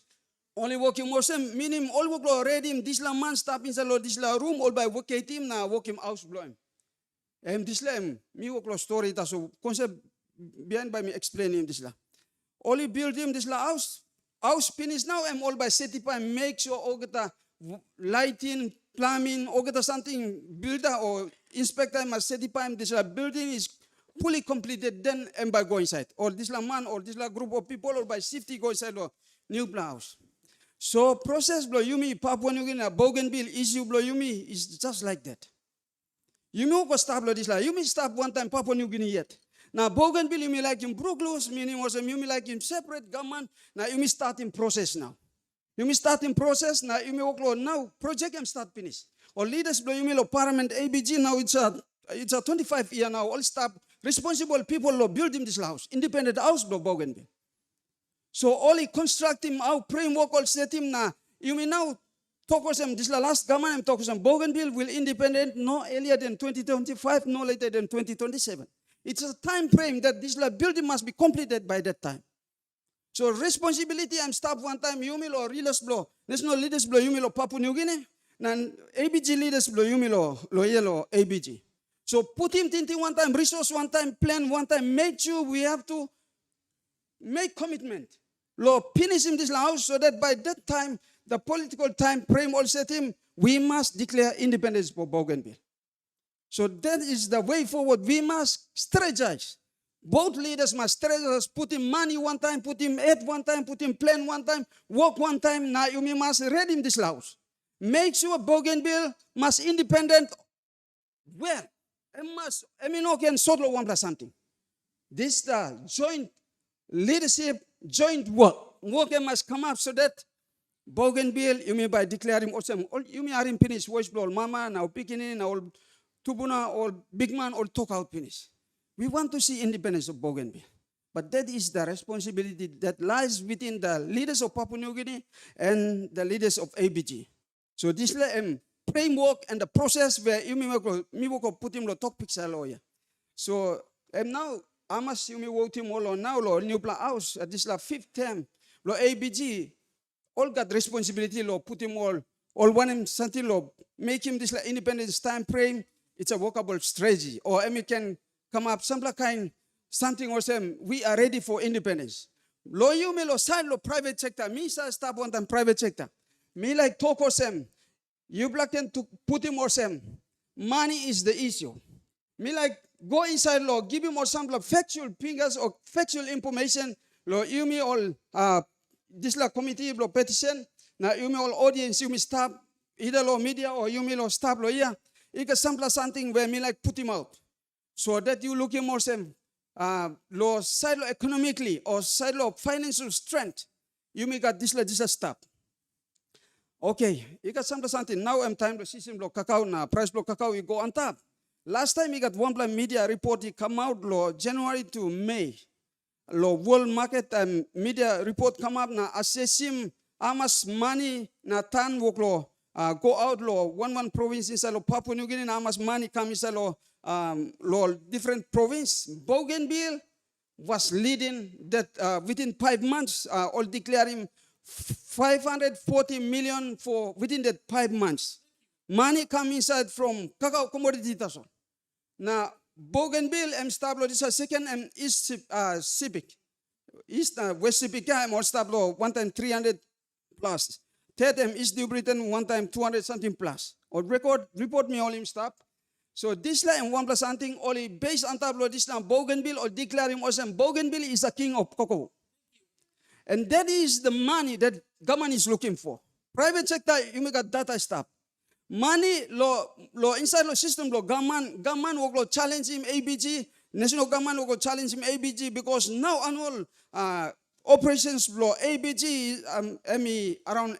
D: only working more same, meaning all work law ready him, this la man stop inside this la room, all by vacate him, na work him house blow him. This la me work law story, so concept behind by me explaining this la. Only build him this la house finish now, I'm all by certify, make sure all get the lighting, plumbing, all get the something, builder or inspector must certify him, this la building is fully completed, then by go inside. Or this la man or this la group of people or by safety go inside or new house. So process blow you me Papua New Guinea Bougainville issue blow you me is just like that. You may go stop blow this la. You may stop 1 time Papua New Guinea yet. Now Bougainville you may like him Brooklyn, meaning also you may like him separate government. Now you may start in process now. You may start in process now. You may work now project and start finish. Or leaders blow you may Parliament ABG now it's a 25 year now all stop. Responsible people lo build him this house, independent house lo Bougainville. So only construct him out, framework all set him na. You may now talk with him, this last government I'm talking about Bougainville will independent no earlier than 2025, no later than 2027. It's a time frame that this building must be completed by that time. So responsibility I'm stop 1 time, you may lo leaders blow, national leaders blow, you may lo Papua New Guinea, and ABG leaders blow, you may lo yellow ABG. So put him thinking 1 time, resource 1 time, plan 1 time. Make sure we have to make commitment. Lord, finish him this house so that by that time, the political time frame all set him, we must declare independence for Bougainville. So that is the way forward. We must strategize. Both leaders must strategize, put him money 1 time, put him head 1 time, put him plan 1 time, work 1 time. Now you must read him this house. Make sure Bougainville must independent. Where? Can solo 1+ something. This the joint leadership, joint work. Work must come up so that Bougainville, you may by declaring awesome, you may are in finish, voice blow, mama, now picking now tubuna, or big man, or talk out finish. We want to see independence of Bougainville. But that is the responsibility that lies within the leaders of Papua New Guinea and the leaders of ABG. So this framework and the process where you may put him talk picture lawyer. So now I must you may vote him all on now new plan house at this 5th term lo ABG all got responsibility lo put him all one him something lo make him this independence time frame. It's a workable strategy or can come up some kind something or some we are ready for independence. Lo you may lo side lo private sector me sa stop 1 time private sector me like talk or some. You black can to put him or some. Money is the issue. Me like go inside law, give him or some factual figures or factual information. Law you me all this la committee law petition. Now you me all audience you me stop either law media or you me law stop law yeah. You can sample something where me like put him out. So that you look him or some lo side lo economically or side lo financial strength, you may got this stuff. Okay, you got something. Now I'm time to system lo cacao na price lo cacao you go on top. Last time you got one plan media report it come out lo January to May. Lo world market media report come up na assessing how much money na tan work lo go out lo one province inside lo Papua New Guinea how much money come inside lo different province. Bougainville was leading that within 5 months all declaring 540 million for within that 5 months. Money come inside from cacao commodity taso. Now Bougainville and stablo this is second and East Civic. East West Civic I'm all stablo one time 300 plus. Third East New Britain one time 200 something plus. Or report me all him stop. So this line 1 plus something only based on top of this now Bougainville or declaring also Bougainville is a king of cocoa. And that is the money that government is looking for. Private sector, you make a data stuff. Money, lo inside the system, government will challenge him ABG, national government will challenge him ABG because now annual operations law ABG around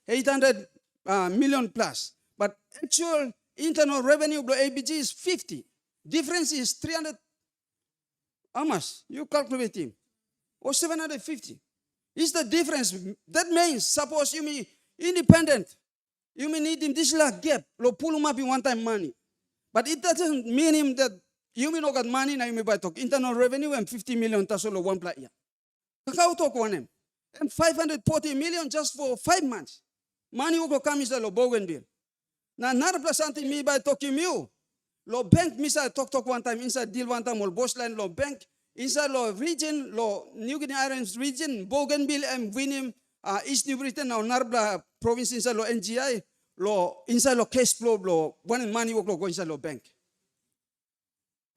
D: 800 million plus. But actual internal revenue of ABG is 50. Difference is 300. How much? You calculate him. Or 750. Is the difference. That means, suppose you be independent. You may need him this like gap. Lo pull him up in one time money. But it doesn't mean him that you may not got money now you may buy talk. Internal revenue and 50 million tasolo one play. Kakao talk one him. And 540 million just for 5 months. Money will come inside lo Bougainville. Now another plus something me by talking you. Lo bank misa talk one time inside deal one time or boss line lo bank. Inside lo region, lo New Guinea Islands region, Bougainville and Winim, East New Britain, now Narbla province inside lo NGI, lo inside lo cash flow, lo one money work lo go inside lo bank.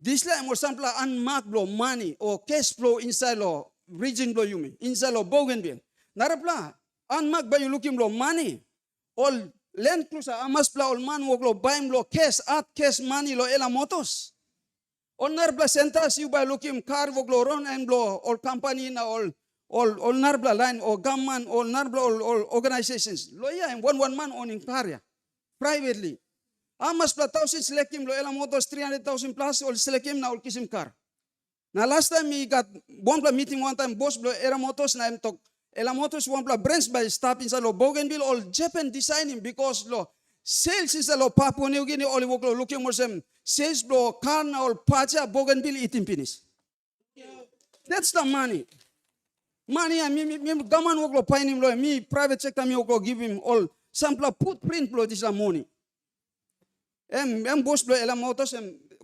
D: This line more sample unmarked lo money or cash flow inside lo region lo yumi, inside lo Bougainville. Narapla unmarked by you looking lo money, all land cruiser amaspla all man work lo buy lo cash at cash money lo ela motos. On Narbla centers, you by looking car ron and blow all company na all Narbla line or government or Narbla all organizations. Lawyer and one man owning car privately. Amas pla thousand select him lo ela motors 300,000 plus or select him na all kisim car. Now last time we got one pla meeting one time boss blow era motors na talk ela motors one pla branch by stop inside lo Bougainville all Japan designing because lo sales inside lo Papua New Guinea all work lo looking more some sales blow carna or pacha Bougainville eating finish. That's the money. Money and me government work lo paying him lo me private sector me work lo give him all sample footprint blow this money. Boss blow ela motors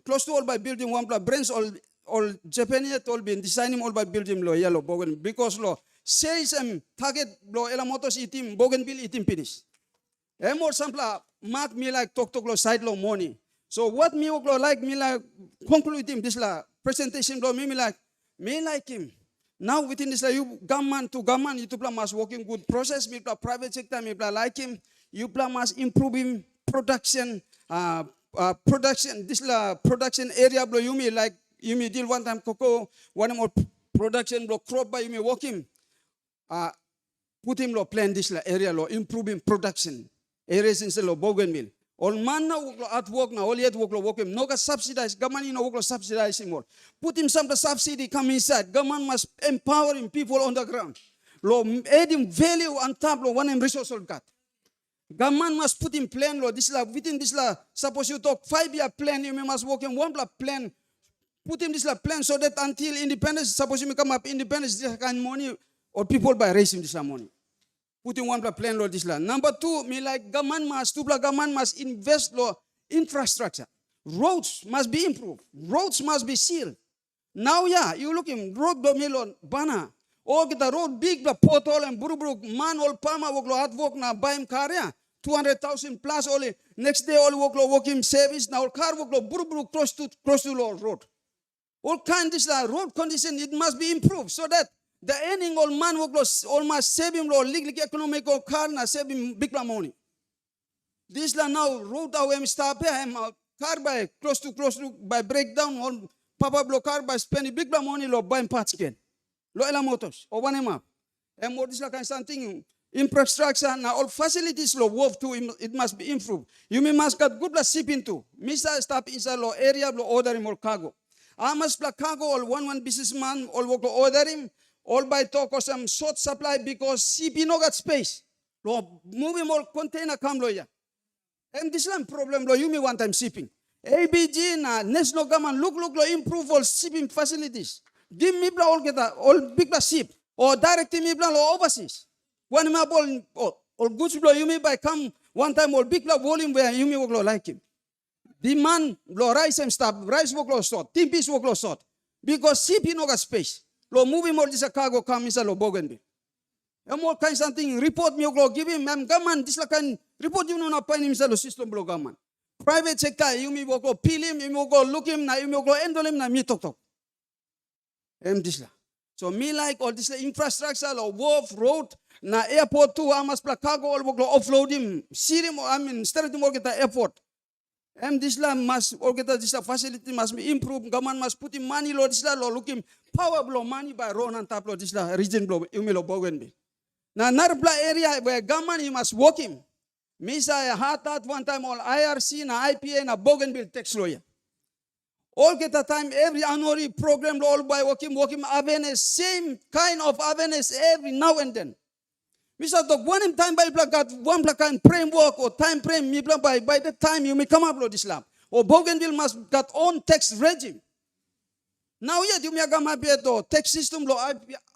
D: close to all by building one blow branch all Japanese all been designing all by building lo yellow Bougainville because lo sales target blow ela motors eating Bougainville eating finish. More sample mark me like talk lo side lo money. So what me like me like conclude him this la presentation blow me like him. Now within this you government to government you must working good process me private sector me like him you must improving production production this la production area blow you me like you me deal one time cocoa one more production blow crop by you me working put him lo plan this la area lo improving production areas in lo Bougainville. All man na at work na all yet work lo work him. No ga subsidize. Government no work lo subsidize him more. Put him some the subsidy come inside. Government must empowering people on the ground. Lo add him value on top lo one him resource all got. Government must put in plan lo this la within this la suppose you talk 5-year plan you must work in one plan. Put him this la plan so that until independence suppose you come up independence this kind of money or people by raising this money. Putting one plan law this land. Number 2, me like government must invest law infrastructure. Roads must be improved. Roads must be sealed. Now you looking road do milon bana. Or get the road big the pothole and buruburu man all palma work lo hard work na buy him car 200,000 plus only next day all work him service now car work lo buruburu close to law road. All kind this road condition it must be improved so that the earning all man work almost save him legal economic or car na save him big money. This la now road away stop here car by close to by breakdown or papa blocar by spending big money lo buying parts again. Lo ela motors or one map. And more this like something infrastructure now all facilities lo work to it must be improved. You must get good shipping too. Misa stop inside lo area lo order more cargo. I must play cargo all one businessman all work lo order him all by talk of some short supply because shipping no got space. Lo moving more container come lo ya. And this is problem lo you me one time shipping. ABG na national government look lo improve all shipping facilities. Give me all get all big ship or direct me lo overseas. One me all goods lo you me by come one time all big volume where you me work lo like him. Demand lo rice and stuff rice work lo sort 10 piece work lo sort because shipping no got space. Lo moving more this cargo come inside lo Bougainville. And more kind something report me lo give him government this like kind report you no na pain inside lo system lo government. Private sector you me work lo peel him you me go look him na you me go endol him na me talk. This la. So me like all this infrastructure lo wharf road na airport too I must play cargo all work lo offload him see him I mean straight to get the airport. This la must all get this facility must be improved. Government must put in money lo this la lo look him power blow money by road and tap lo this la region blow you me lo Bougainville. Na Narbla area where government you must work him. Misa had that one time all IRC na IPA na Bougainville tax lawyer. All get a time every annual program all by working awareness same kind of awareness every now and then. Misa the one time by got one kind framework or time frame me by the time you may come up with this lab. Or Bougainville must got own tax regime. Now yet you may come up with tax system lo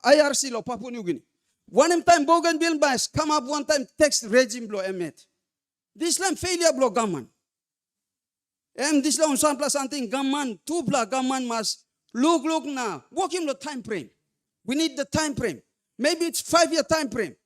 D: IRC lo Papua New Guinea. One time Bougainville must come up one time tax regime lo emet. This land failure blow government. And this long sample something government, two block government must look now. Working the time frame. We need the time frame. Maybe it's 5-year time frame.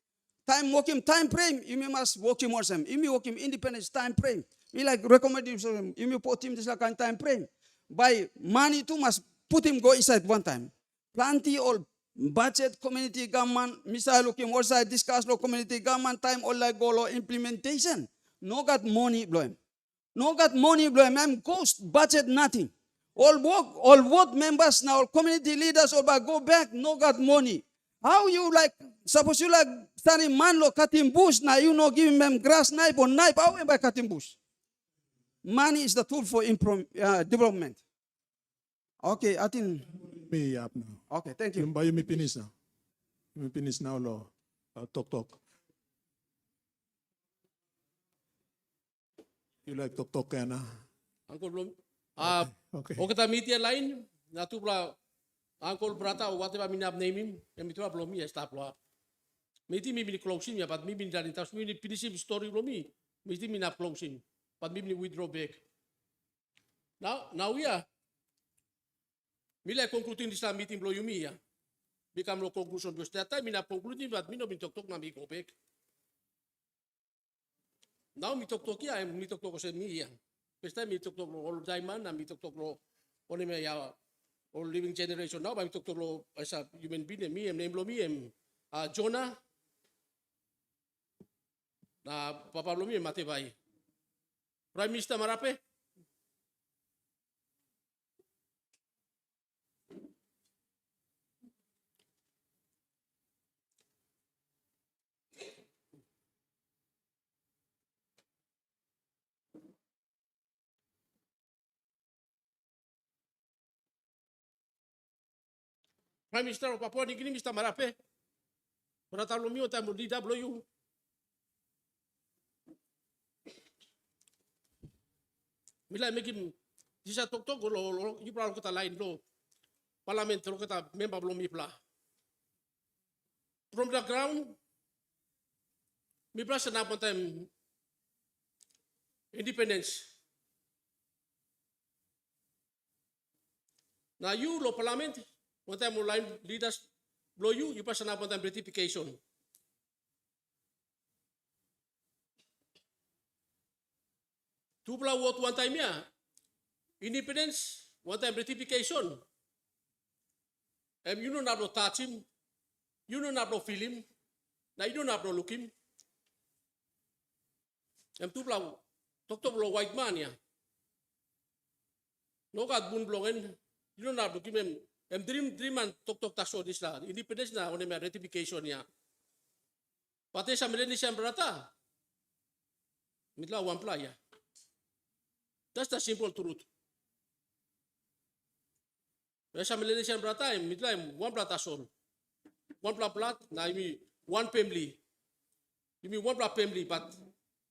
D: Working time frame, you must work him or some. You may work him independence time frame. We like recommend him, you may put him this like kind time frame. By money too must put him go inside one time. Plenty all budget community government, Mr. looking what side discuss lo community government time all like go lo implementation. No got money blow him. No got money blow him. Cost budget nothing. All work members now, all community leaders all by go back, no got money. How you like suppose you like starting man lo cutting bush now you know giving them grass knife or knife how by cutting bush. Money is the tool for development. Okay, I think
B: me up now.
D: Okay, thank you.
B: You me finish now. You me finish now lo talk. You like talk na?
K: Uncle Blom.
B: Okay.
K: O kita media lain na tu pula Uncle Brata o whatever me name him and me tu pula me stop lo. Me ti me closing ya but me bin dari tas me finish story lo me. Me ti me na closing but me withdraw back. Now we are me like concluding this meeting lo you me ya. Become lo conclusion because that time me na concluding but me no bin talk na me go back. Now me talk ya me talk ko sa me ya. First time me talk all diamond na me talk lo on me ya all living generation now me talk lo as a human being me name lo me Jonah na papa lo me mate bai. Prime Minister Marape. Prime Minister of Papua New Guinea, Mr. Marape. Para tahu mi otam di DW. Mila mekim disa tok lo you pula kata lain lo. Parliament lo kata member belum mipla. From the ground, mipla senap time independence. Na you lo parliament. One time line leaders blow you pass an upon time ratification. Two blow what one time ya. Independence, one time ratification. And you don't have to touch him, you don't have to feel him, now you don't have to look him. And two blow, talk to blow white man ya. No got boon blowing. You know na do kimem dream and tok taso dis la independence na one me ratification ya. Pati sa Malaysian brata. Mitla one playa. That's the simple truth. Sa Malaysian brata mitla one plata son. One plat na imi one family. You mean one family, but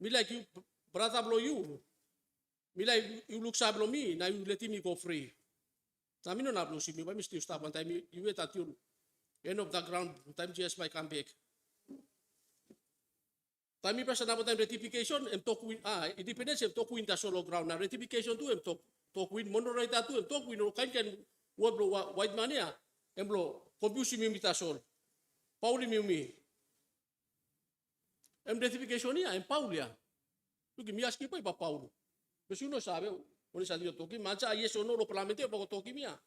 K: me like you, brother blow you. Me like you look sa blow me, now you let me go free. Now me no na blow see me, but me still stop one time. You wait until end of the ground, time just by come back. Time me press na time ratification, talk win independence, talk win the solo ground. Na ratification too, talk win monorail too, talk win can what blow white money blow confuse me with the soul. Pauli me. Ratification niya, Paulia. Look, me ask you pa Paulo. Pero sino sabe, kung sa diyo toki, mansa yes or no, lo parlamento, pag toki niya.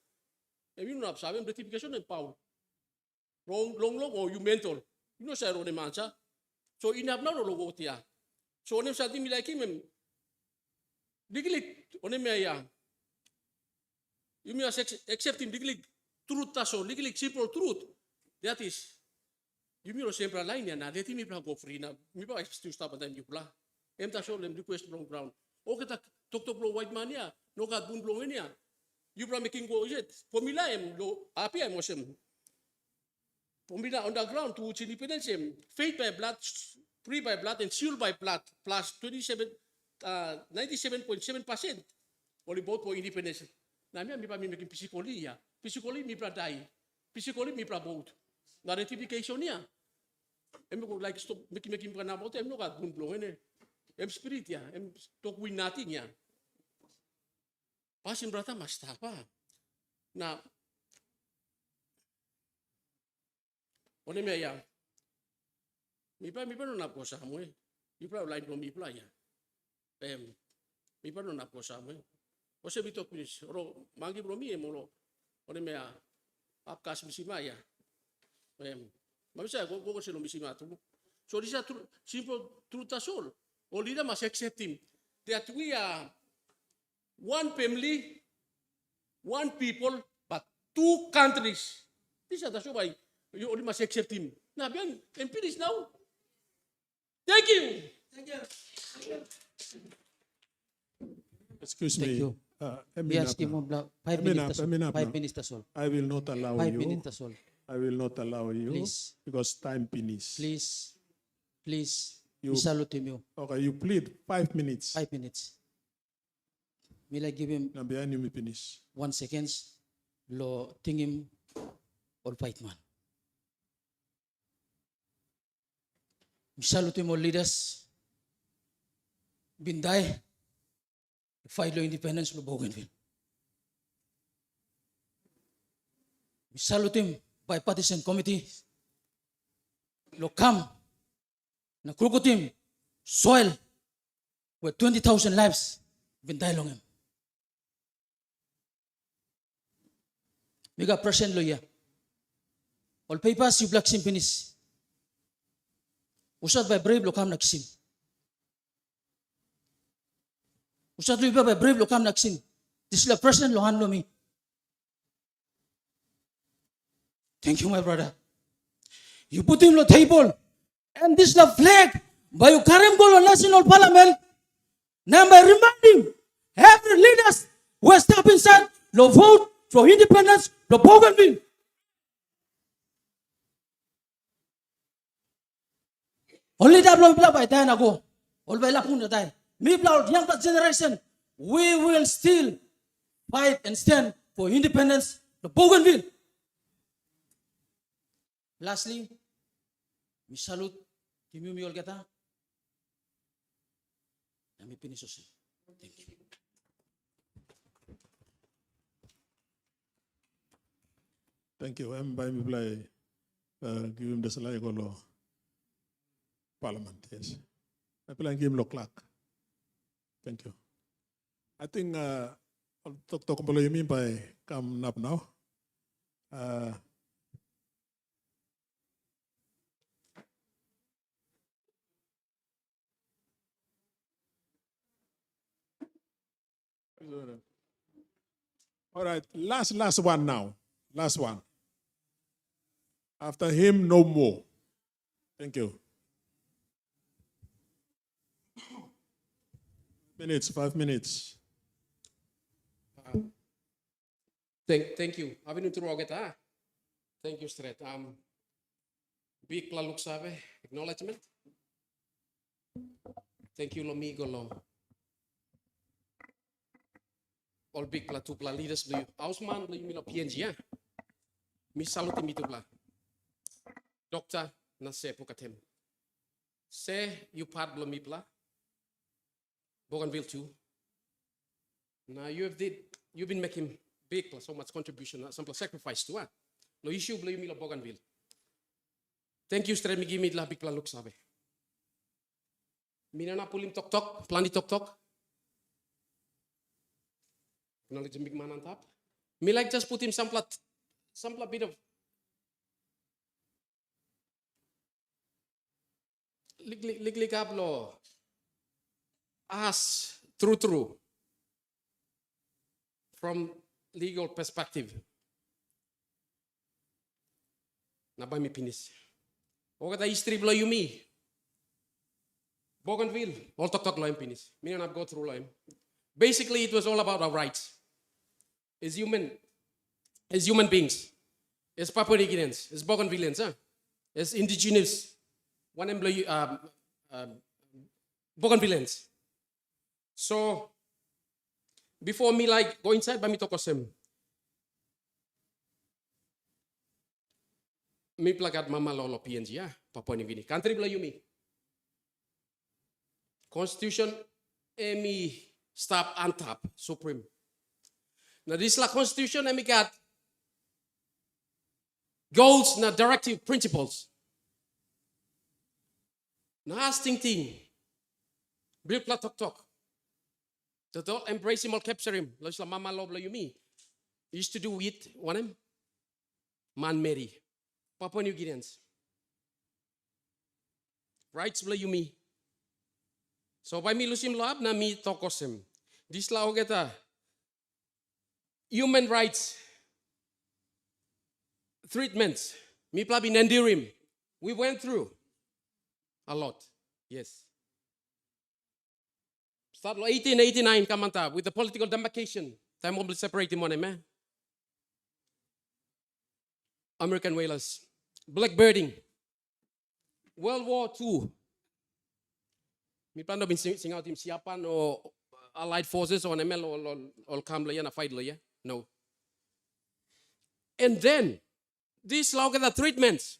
K: You know, sabe, ratification ng Paulo. Long, or you mental. You know, sa ro ni mansa. So, inap na lo logo tiya. So, onem sa di mi like him, digilig, onem ya. You may accept him, digilig, truth taso, digilig, simple truth. That is, you mean sempre line na deti mi go free na mi ba still stop and you pla em ta show them request from ground o kita tok blow white man ya no ka bun blow ya you bra making go jet formula em lo api em mosem formula on the ground to independence em faith by blood free by blood and sealed by blood plus 97.7% only vote for independence na mi pa mi making physically mi pra die physically mi pra vote na ratification niya. Em ko like stop making pa na bote em no ka bun ene. Em spirit ya, em tok win natin ya. Pasin brata mas tapa. Na one me ya. Mi pa no na po sa mo eh. Mi pa line from mi pa ya. Mi pa no na po sa mo eh. O se bitok pinis, ro mangi bro mi mo lo. One me ya. Apkas misimaya. Mabisa go selo misima tu. So this is simple truth as all. All leader must accept him that we are one family, one people, but two countries. This is the show why you only must accept him. Now, Ben, and finish now. Thank you. Thank you.
B: Excuse
H: Thank
B: me.
H: you. We ask him 5 minutes. 5 minutes that's all.
B: I will not allow
H: 5
B: you.
H: minutes that's all.
B: I will not allow you.
H: Please.
B: Because time finish.
H: Please.
B: You,
H: We salute him.
B: Okay, you plead 5 minutes.
H: 5 minutes. Will I give him
B: Now behind you me finish.
H: 1 second? Lo ting him all fight man. We salute him all leaders. Binday. Fight lo independence lo Bougainville. We salute him bipartisan committee. Lo come. Na krukutim soil where 20,000 lives been died long him. Mega present lawyer. All papers you black sim finish. Usat by brave lo kam naksim. Usat lo by brave lo kam naksim. This is the president lo handlo me. Thank you, my brother. You put him on the table. And this is the flag by your Karim National Parliament. Now by reminding every leaders who step inside the vote for independence, the Bougainville. Only that long by time ago. All by lapun time. Me proud younger generation, we will still fight and stand for independence, the Bougainville. Lastly, we salute Kimi Olgata. Let me finish also. Thank you.
B: Thank you. I'm by me play. Give him the salary go Parliament. Yes. I plan give him the clock. Thank you. I think I'll talk about you mean by come up now. All right, last one now. Last one. After him, no more. Thank you. 5 minutes.
P: Thank you. Abi nu turu ageta. Thank you, straight. Big la look sabe acknowledgement. Thank you, Lomigo lo. All big pla tu pla leaders beli. Ausman beli milo PNG ya. Mi saluti mi tu pla. Doctor na se pukatem. Se you part beli mi pla. Bougainville too. Now you've been making big so much contribution, some sacrifice to lo issue beli mi lo Bougainville. Thank you, straight mi give me la big pla look sabe. Mina na pulim tok plan di tok. Knowledge big man on top. Me like just put him some bit of lik up lo. As true. From legal perspective. Nabay mi pinis. O kata history blo yumi. Bougainville, all tok lo yung pinis. Mina na go through lo yung. Basically, it was all about our rights. As human beings, as Papua New Guineans, as Bougainvilleans, as indigenous, Bougainvilleans. So, before me like go inside, ba mi tokosem. Mi plakat mama lolo PNG, Papua New Guinea. Country bla yumi. Constitution, emi stop on top, supreme. Now this la constitution emi got goals na directive principles. Na hasting ting. Bil pla tok. Totoo embrace him or capture him. Lo isla mama lo bla yumi. Used to do with one man Mary. Papua New Guineans. Rights bla yumi. So by mi lusim lab na mi tokosem. This la ogeta human rights treatments. Mi plabi nandirim. We went through a lot. Yes. Start 1889 kamanta with the political demarcation. Time will separate him on him. American whalers. Blackbirding. World War II. Mi plano bin singaw tim siapan o allied forces on ML or come la na fight la ya. No. And then these look at the treatments.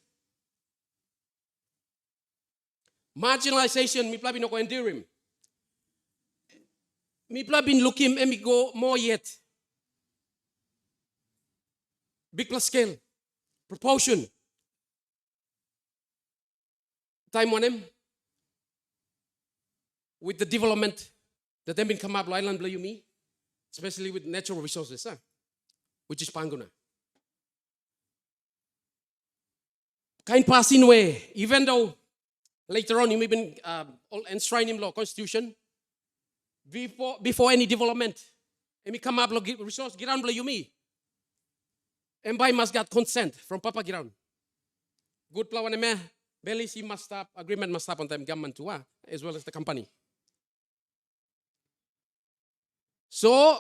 P: Marginalization mi plabin ko endurim. Mi plabin lookim emi go more yet. Big plus scale. Proportion. Time on him. With the development that have been come up island Blayumi, especially with natural resources, which is Panguna. Kind passing way, even though later on you may be enshrine him law constitution, before any development, and we come up resource Giran Blayumi. And by must get consent from Papa Giran. Good plawan me, Belis he must stop, agreement must stop on time government too, as well as the company. So,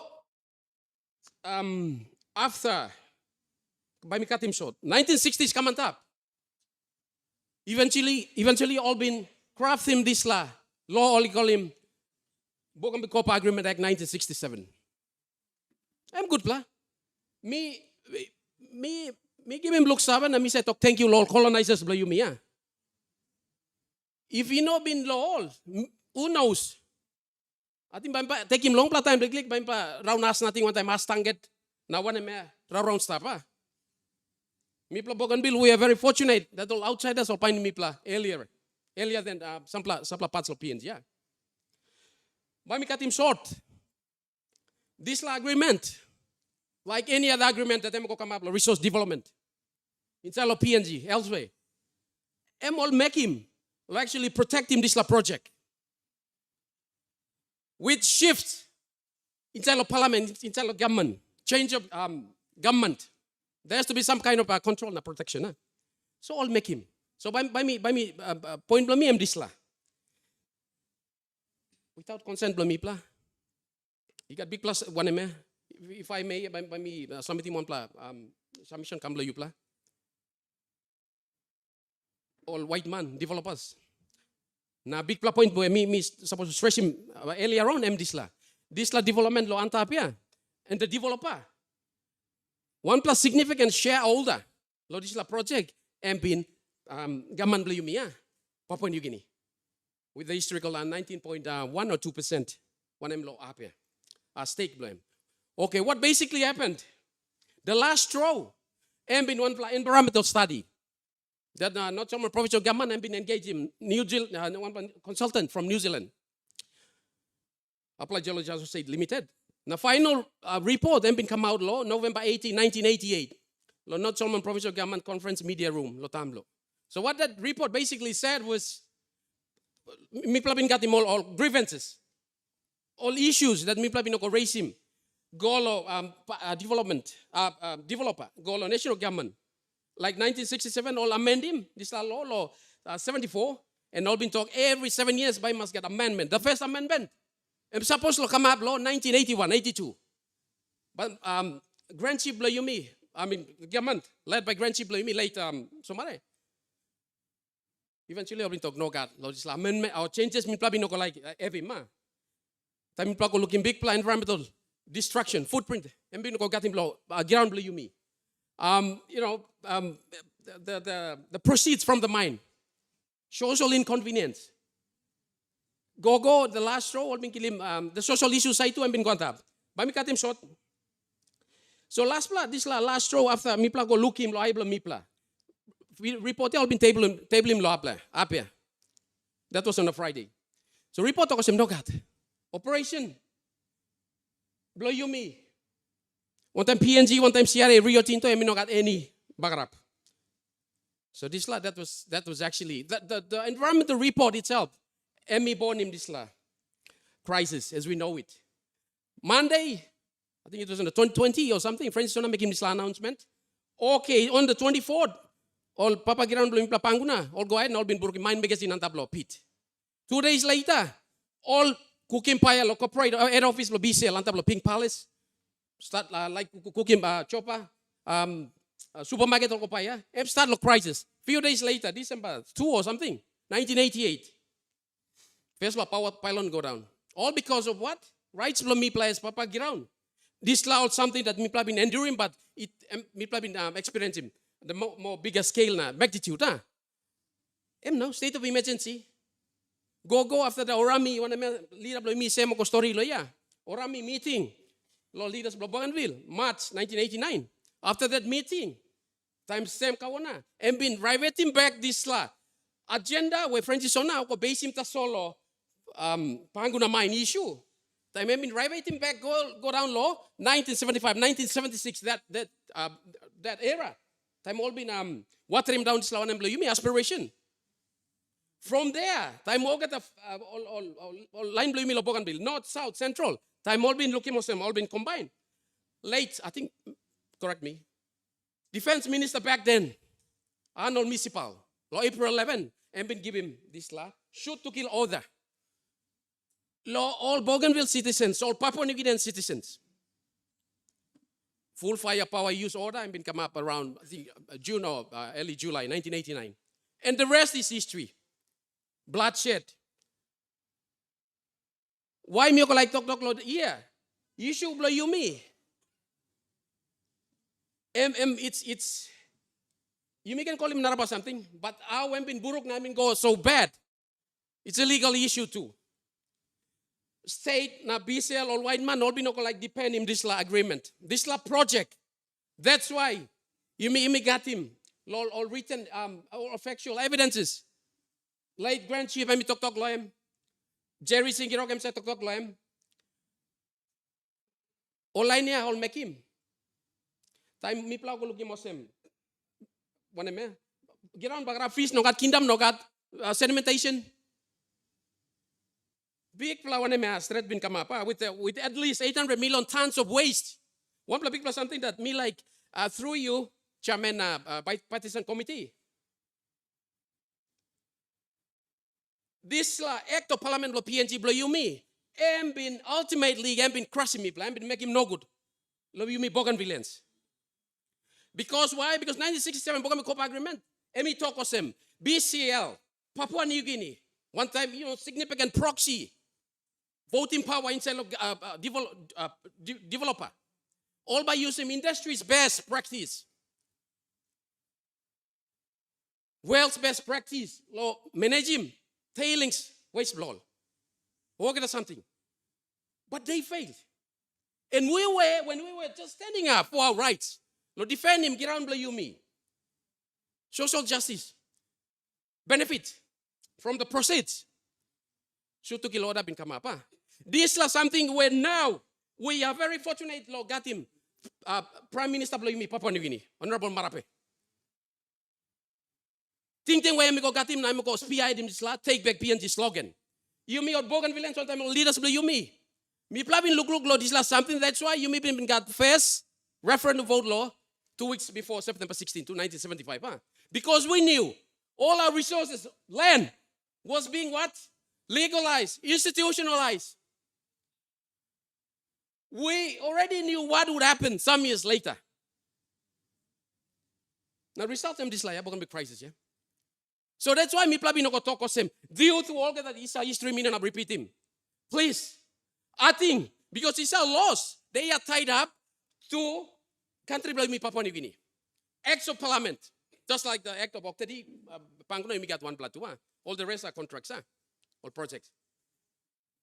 P: after, by me cut him short, 1960s come on top. Eventually all been crafting this law only call him Bougainville Copper Agreement Act 1967. I'm good pla. Me give him look saban and me say talk thank you law colonizers blame you me. If you know been law, who knows? I think take him long time click by round us nothing one time Mustang get now one round stuff. Mipla Bougainville, we are very fortunate that all outsiders will find Mipla earlier than some parts of PNG. Yeah. But me cut him short. This agreement, like any other agreement that go come up, resource development, inside of PNG, elsewhere, all make him actually protect him this project. With shifts inside of parliament, inside of government, change of government. There has to be some kind of control and protection. So all make him. So by me point blo me this lah. Without consent blo me pla. You got big plus one me. If I may by me submitting one pla submission come blo you pla. All white man developers. Na big pla point boy me supposed to stress him earlier on this lah. This lah development lo antapia and the developer. One plus significant shareholder lo this lah project and been government blo you Papua New Guinea with the historical 19.1 or 2% one em lo apia stake blame. Okay, what basically happened? The last straw and been one environmental study. That not some provincial government have been engaged in New Zealand, one consultant from New Zealand. Applied Geology Associates Limited. The final report then been come out law November 18, 1988. Lo not Solomon Provincial Government Conference Media Room, lo tamlo. So what that report basically said was, Mipla bin got him all grievances, all issues that Mipla bin raise him. Golo development, developer, Golo national government. Like 1967, all amend him. This law 74, and all been talked every 7 years by must get amendment. The first amendment, supposed to come up law 1981, 82. But Grand Chief Blayumi, government led by Grand Chief Blayumi, late Somare. Eventually, all been talked no God, law this amendment or changes. Me probably no like every ma. Time plako looking big plan environmental destruction, footprint. And been got him law ground Blayumi. The proceeds from the mine, social inconvenience. Go, the last straw, all been kill him, the social issues side too, and been gone up. But me cut him short. So last straw after Mipla go look him, lo I blame Mipla. We report all been table him lo up here. That was on a Friday. So report to him no got. Operation blow you me. One time PNG, one time CRA, Rio Tinto, and we not got any backup. So this law, that was actually, the environmental report itself, me born in this law crisis as we know it. Monday, I think it was on the 20 or something, Francis Sona making this law announcement. Okay, on the 24th, all Papa Giran Blum Panguna, all go ahead and all been working mine magazine and tablo pit. 2 days later, all cooking pile, corporate head office, lo BCL, and tablo Pink Palace. Start like cooking chopper, supermarket or kopaya. Start look prices. Few days later, December 2 or something, 1988. First law power pylon go down. All because of what? Rights from me players Papa ground. This law something that me been enduring, but it me been experiencing the more bigger scale na magnitude. Now state of emergency. Go after the Orami. One leader of me say mo story lo ya. Orami meeting. Law leaders of Bougainville, March 1989. After that meeting, time same kawana, and been riveting back this law agenda where Francis Sona ko base him ta solo panguna mine issue. Time been riveting back go down law 1975, 1976 that era. Time all been watering down this law and you mean aspiration. From there, time all get all line blue me lo Bougainville, north, south, central. Time all been looking Muslim, all been combined. Late, I think, correct me. Defense Minister back then, Arnold Municipal, law April 11, and been given this law, shoot to kill order. Law all Bougainville citizens, all Papua New Guinean citizens. Full firepower use order and been come up around, I think, June or early July 1989. And the rest is history. Bloodshed. Why me like talk yeah? Issue blow you me. It's you may can call him naraba something, but how when been buruk na go so bad. It's a legal issue too. State na BCL or white man all been like depend in this law agreement, this law project. That's why you may got him all written all factual evidences. Late Grand Chief I me talk lo him. Jerry Singirok em sa tok lo em. Online niya all make him. Time mi plau ko lugi mosem. One me. Giran bagra fish no gat kingdom no gat sedimentation. Big plau one me straight bin come up with at least 800 million tons of waste. One big plus something that me like through you, Chairman Bipartisan Committee. This act of parliament lo PNG blow you me. And been ultimately and been crushing me, and been making no good. Lo you me Bougainvilleans. Because why? Because 1967 Bougainville Copa Agreement. Emi Tokosem, BCL, Papua New Guinea. One time, significant proxy voting power inside of developer. All by using industry's best practice. World's best practice. Lo manage him. Tailings, waste blow. Or get something. But they failed. And when we were just standing up for our rights, lo defend him, get around blame you me. Social justice. Benefit from the proceeds. Should to kill up in come up. This is something where now we are very fortunate, lo got him. Prime Minister blame me, Papua New Guinea, Honorable Marape. Think where me go got him, now me go SPI him this take back PNG slogan. You me or Bougainville sometime leaders blame you me. Me plabin look law this last something, that's why you me been got first referendum vote law 2 weeks before September 16 to 1975. Because we knew all our resources, land, was being what? Legalized, institutionalized. We already knew what would happen some years later. Now, result of this is going to be crisis, yeah? So that's why me plabi no go talk him. Due to all that is history, me not repeat him. Please, I think because it's a loss, they are tied up to country like me, Papua New Guinea. Acts of parliament, just like the act of Octady, Pangono, me got 1+2. All the rest are contracts, all projects.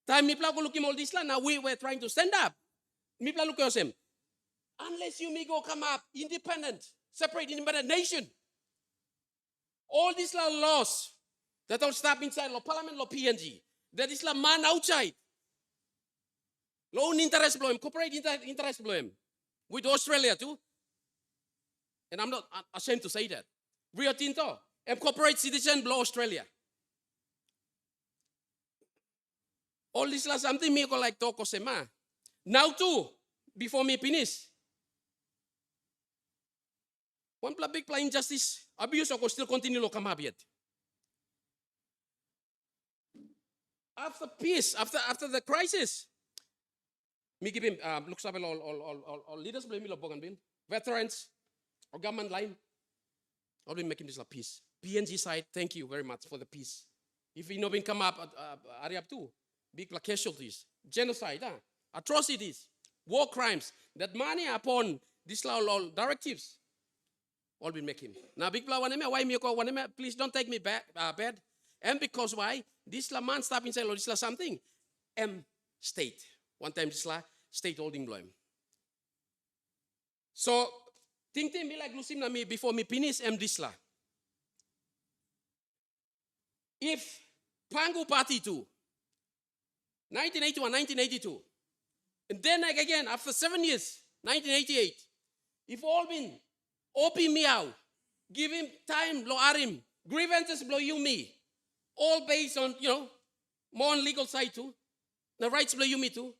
P: Time me plago looking all this land. Now we were trying to stand up. Me pla look at him. Unless you me go come up independent, separate independent nation. All these laws that are stop inside law parliament, law PNG, that is la man outside. Loan interest blow him, corporate interest blow him. With Australia too. And I'm not ashamed to say that. Rio Tinto, and corporate citizen blow Australia. All this la something me go like talk sema. Now too, before me finish. One big injustice, abuse or still continue to come up yet. After peace, after the crisis, me give him looks up all leaders blame me of Bougainville, veterans, or government line. I'll be making this a peace. PNG side, thank you very much for the peace. If you know been come up area too, big casualties, genocide, atrocities, war crimes, that money upon these law directives. All been making. Now, big plan why me go please don't take me bad. And because why? This la man stop inside this la something. State. One time this la state holding blame. So think me like Lusim na me before me finish this la. If Pangu Party too, 1981, 1982, and then again after 7 years, 1988, if all been open me out, give him time, blow at him, grievances blow you me, all based on, more on legal side too, the rights blow you me too.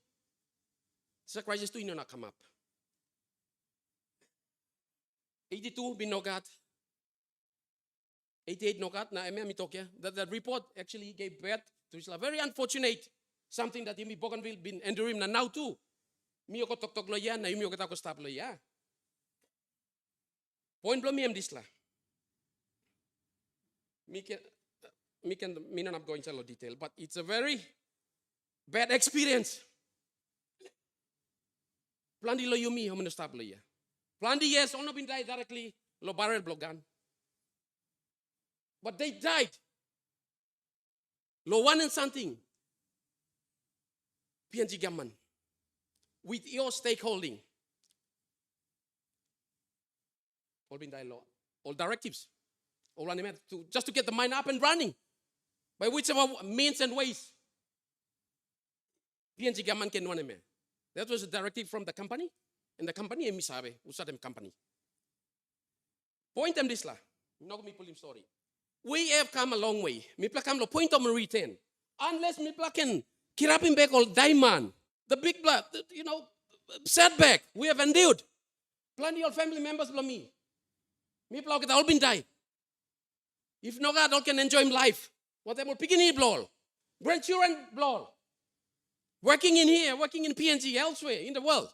P: It's a crisis too, not come up. 82, been no got. 88, no got. Now, me talk here. That report actually gave birth to a very unfortunate something that in Bougainville been enduring now too. Me ko tok lo yan, na mi ko ta stop lo ya. Point blow me this la. Me not going into detail, but it's a very bad experience. Plan di lo yumi, how many stop lo ya. Plan di yes, ono been died directly, lo barrel blogan. But they died. Lo one and something. PNG government. With your stakeholding. All been died law. All directives. All just to get the mine up and running. By whichever means and ways. PNG government can run. That was a directive from the company. And the company is misabe. Usadem company. Point them this la. Not me pull him sorry. We have come a long way. Me plakam lo point of me return. Unless me plakan kirapin back all diamond. The big blood, setback we have endured. Plenty of family members below me. Me plau kita all been died. If no God, all can enjoy life. What I'm picking in blow. Grandchildren blow. Working in here, working in PNG, elsewhere in the world.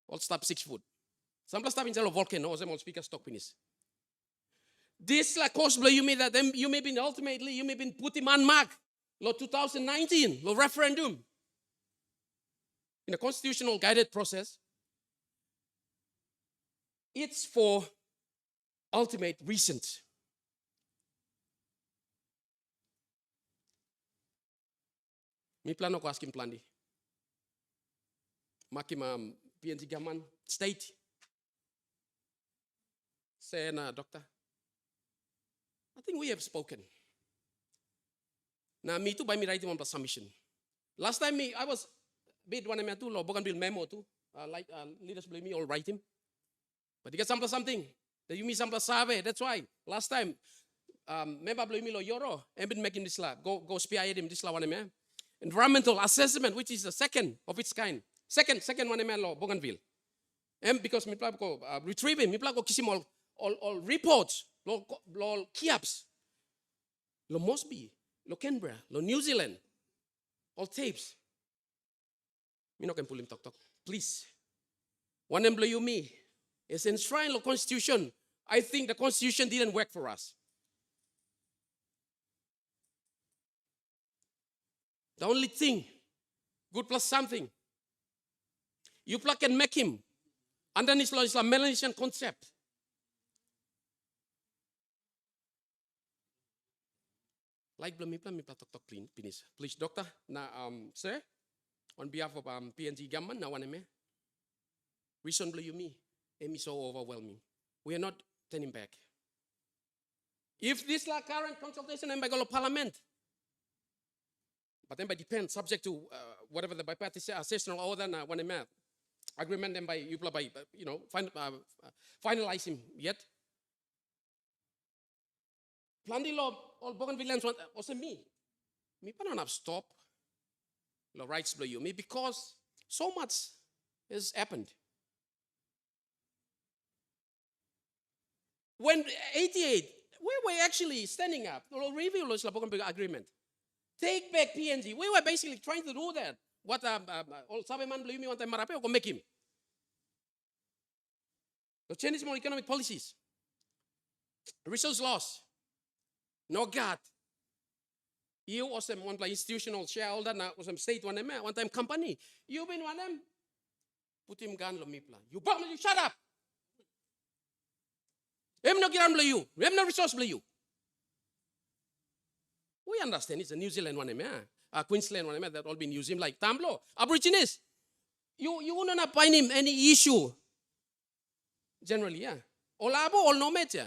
P: All stop 6 foot. Some stop in the volcano, or some speaker stock penis. This like course blow you may that them you may be ultimately you may be put in mark. Law 2019, law referendum. In a constitutional guided process. It's for ultimate reasons. Mi plano ko asking plan di. Makim PNG gaman state. Say na doctor. I think we have spoken. Now me too by me writing one submission. Last time I was bid one tu lo Bougainville memo too. Leaders blame me all write him. But you get something. That you miss some sabe. That's why last time member blame me lo yoro and been making this lab. Go spy him this la one me. Environmental assessment, which is the second of its kind. Second one me lo Bougainville. And because me plan ko retrieve him, me plan ko kisim all reports, lo kiaps, lo Mosby, lo Canberra, lo New Zealand, all tapes. Me not can pull him talk. Please. One employee me is enshrined the Constitution. I think the Constitution didn't work for us. The only thing, good plus something, you plug and make him. Under this law is a Melanesian concept. Like me talk finish. Please, doctor. Now, sir, on behalf of PNG government, now one me. Recently, you me so overwhelming. We are not turning back. If this like current consultation and by go to Parliament, but then by depend subject to whatever the bipartisan sessional order na one me agreement then by you by finalize him yet. Plenty law all Bougainvilleans want also me pa not stop the rights blow you me because so much has happened. When 88, we were actually standing up to review the Bougainville agreement. Take back PNG. We were basically trying to do that. What all Sabeman believe me one time Marape or make him. The change more economic policies. Resource loss. No God. You was one institutional shareholder na was state one time company. You been one them. Put him gun lo mipla. You shut up. Em no kiram you. Em no resource you. We understand it's a New Zealand one, Queensland one that all been using like Tamblo. Aborigines. You will not find him any issue. Generally, yeah. All abo, all no match, yeah.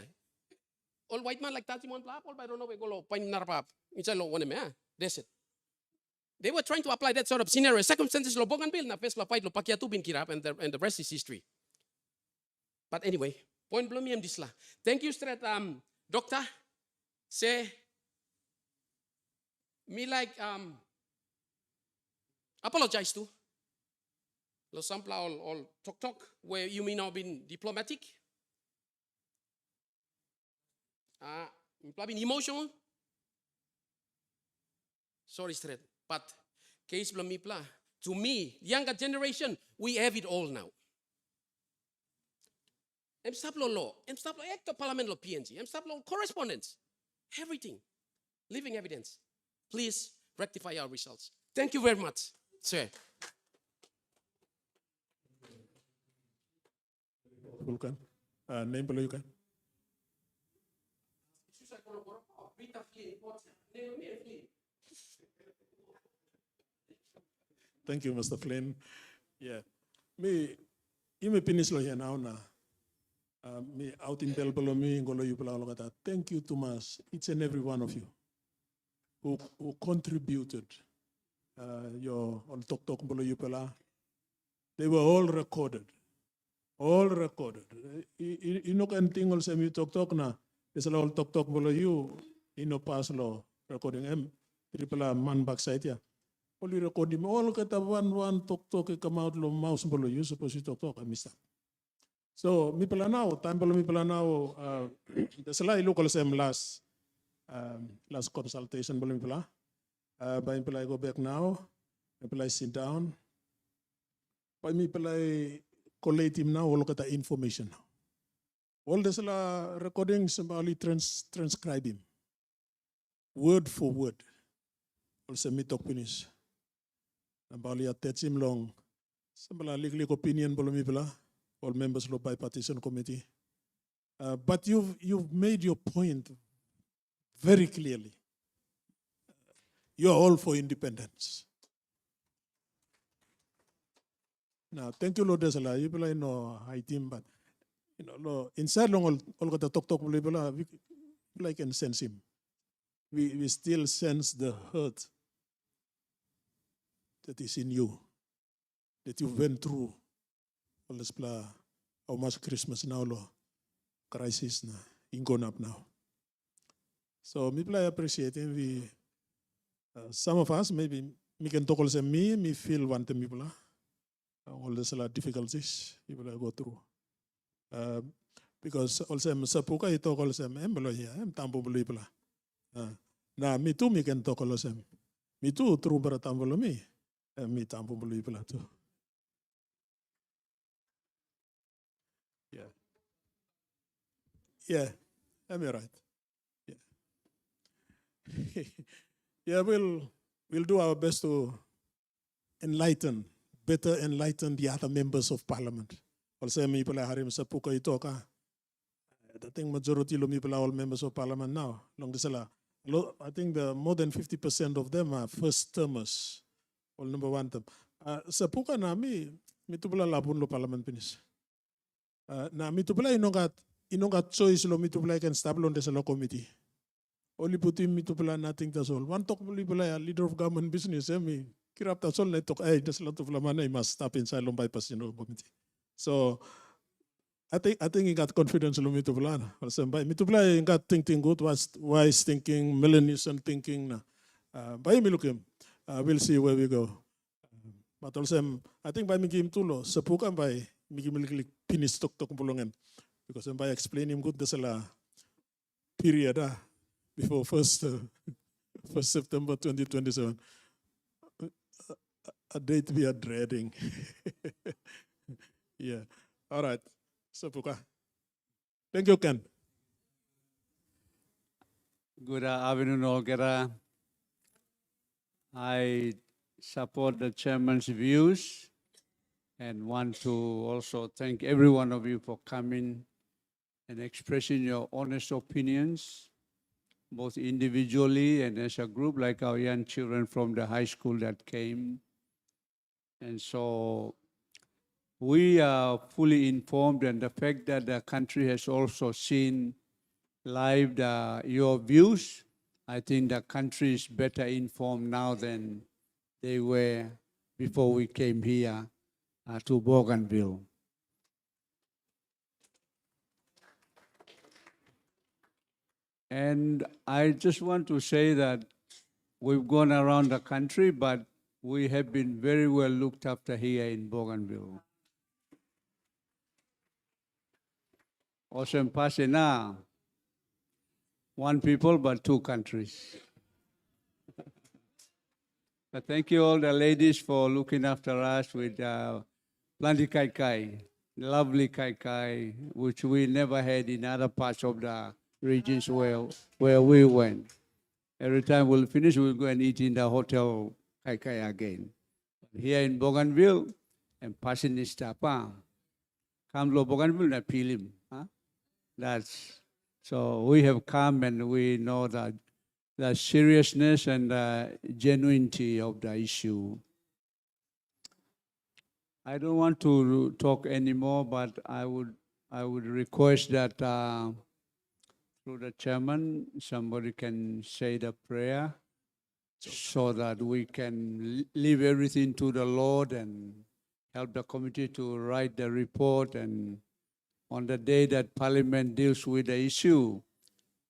P: All white man like that, one plap, all I don't know we go find narpap. It's a low one, that's it. They were trying to apply that sort of scenario. Circumstances lo Bougainville na first lo fight lo pakiatu bin kirap and the rest is history. But anyway, point blow me this la. Thank you, straight doctor. Say me like apologize to. Lo sampla all talk where you may now been diplomatic. Been emotional. Sorry, straight. But case blamipla. To me, younger generation, we have it all now. I'm stop law. I'm stop act of parliament law PNG. I'm stop law correspondence. Everything. Living evidence. Please rectify our results. Thank you very much, sir.
B: Vulcan, name below you can. Thank you, Mr. Flynn. Yeah, you may finish here now. Me out in Belbelo, me ngolo you pala. Thank you, Thomas, each and every one of you who contributed. Your all talk below you pala. They were all recorded. All recorded. You know can thing also me talk na. There's a lot talk below you. You know pass law recording triple man backside yeah. Only record him. All kata one talk come out lo mouse bolo. You supposed to talk. I missed that. So mi pala now time pala mi pala now. There's a lot local sem last consultation bolo mi pala. By mi pala I go back now. Mi pala I sit down. By mi pala I collate him now. All kata information now. All this la recordings somebody transcribe him word for word. Also me talk finish. Nambali attach him long. Somebody legal opinion bolo mi pala. All members of the Bipartisan Committee. But you've made your point very clearly. You're all for independence. Now, thank you, Lord Desala. You will know high team, but inside long all got the talk we can sense him. We still sense the hurt that is in you, that you went through. All this how much Christmas now lo crisis na ingon up now. So me appreciate him. We some of us maybe me can talk also me feel one time people all this difficulties people go through. Because also sapuka ito also embolo here tambo bulu pula. Na me too me can talk also me too true bara tambo me tambo bulu pula too. Yeah, am I right? Yeah. Yeah, we'll do our best to better enlighten the other members of parliament. Also, me pala harim sa puka ito ka. I think majority of people are all members of parliament now. Long disala. I think more than 50% of them are first termers. All number one term. Sa puka na mi tu pala labun lo parliament pinis. Na mi tu pala inongat choice lo mi tu pala can stablo de sa law committee. Only put him to plan nothing that's all. One talk only a leader of government business. Me kirap that's all. Let talk. There's a lot of lamana. He must stop inside long bypass committee. So I think he got confidence in me to plan. Also, by me to plan, he got thinking good, was wise thinking, Melanesian thinking. By me look him, we'll see where we go. But also, I think by me give him too low. Sapukan by me give him finish talk pulongan because by explain him good. There's a period. Before 1st September 2027, a date we are dreading. Yeah. All right. Sapuka. Thank you, Ken.
C: Good afternoon, Olgera. I support the chairman's views and want to also thank every one of you for coming and expressing your honest opinions, both individually and as a group, like our young children from the high school that came. And so we are fully informed, and the fact that the country has also seen live your views, I think the country is better informed now than they were before we came here to Bougainville. And I just want to say that we've gone around the country, but we have been very well looked after here in Bougainville. Awesome Pasena, one people but two countries. But thank you all the ladies for looking after us with plenty kai kai, lovely kai kai, which we never had in other parts of the regions where we went. Every time we'll finish, we'll go and eat in the hotel kai kai again. Here in Bougainville, and passing this stuff, come to Bougainville na pilim. That's so we have come and we know that the seriousness and the genuinity of the issue. I don't want to talk anymore, but I would request that through the chairman, somebody can say the prayer so that we can leave everything to the Lord and help the committee to write the report. And on the day that Parliament deals with the issue,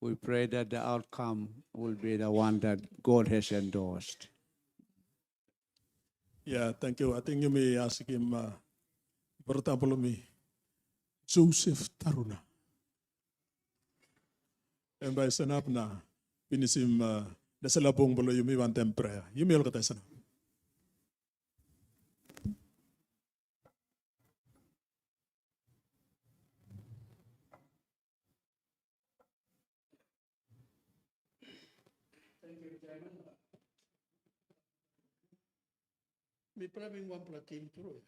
C: we pray that the outcome will be the one that God has endorsed.
B: Yeah, thank you. I think you may ask him, for example, me, Joseph Taruna. And by sanap na, pinisim, nasa labong bolo you may want them prayer. You may look at sanap.
F: Mi praving wan pla team turo.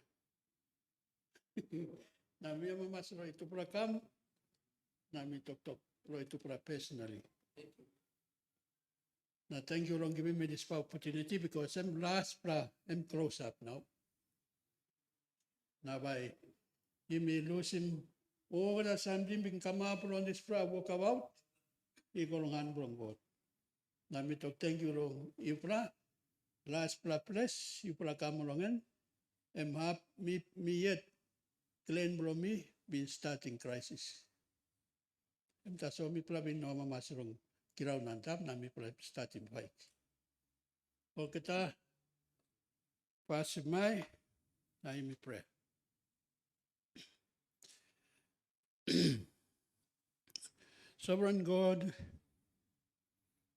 F: Na mi ama mas ro itu pra kam, na mi tok ro itu pra personally. Now, thank you for giving me this opportunity because I'm I'm close up now. Now, by you may lose him over the something can come up on this walk about, you go on wrong board. Now, me talk thank you long you last place, you come along and have me yet claim from me been starting crisis. And that's all me probably no mamas wrong. Kiraw nantap na mi starting fight. O kita pasimay na mi pray. Sovereign God,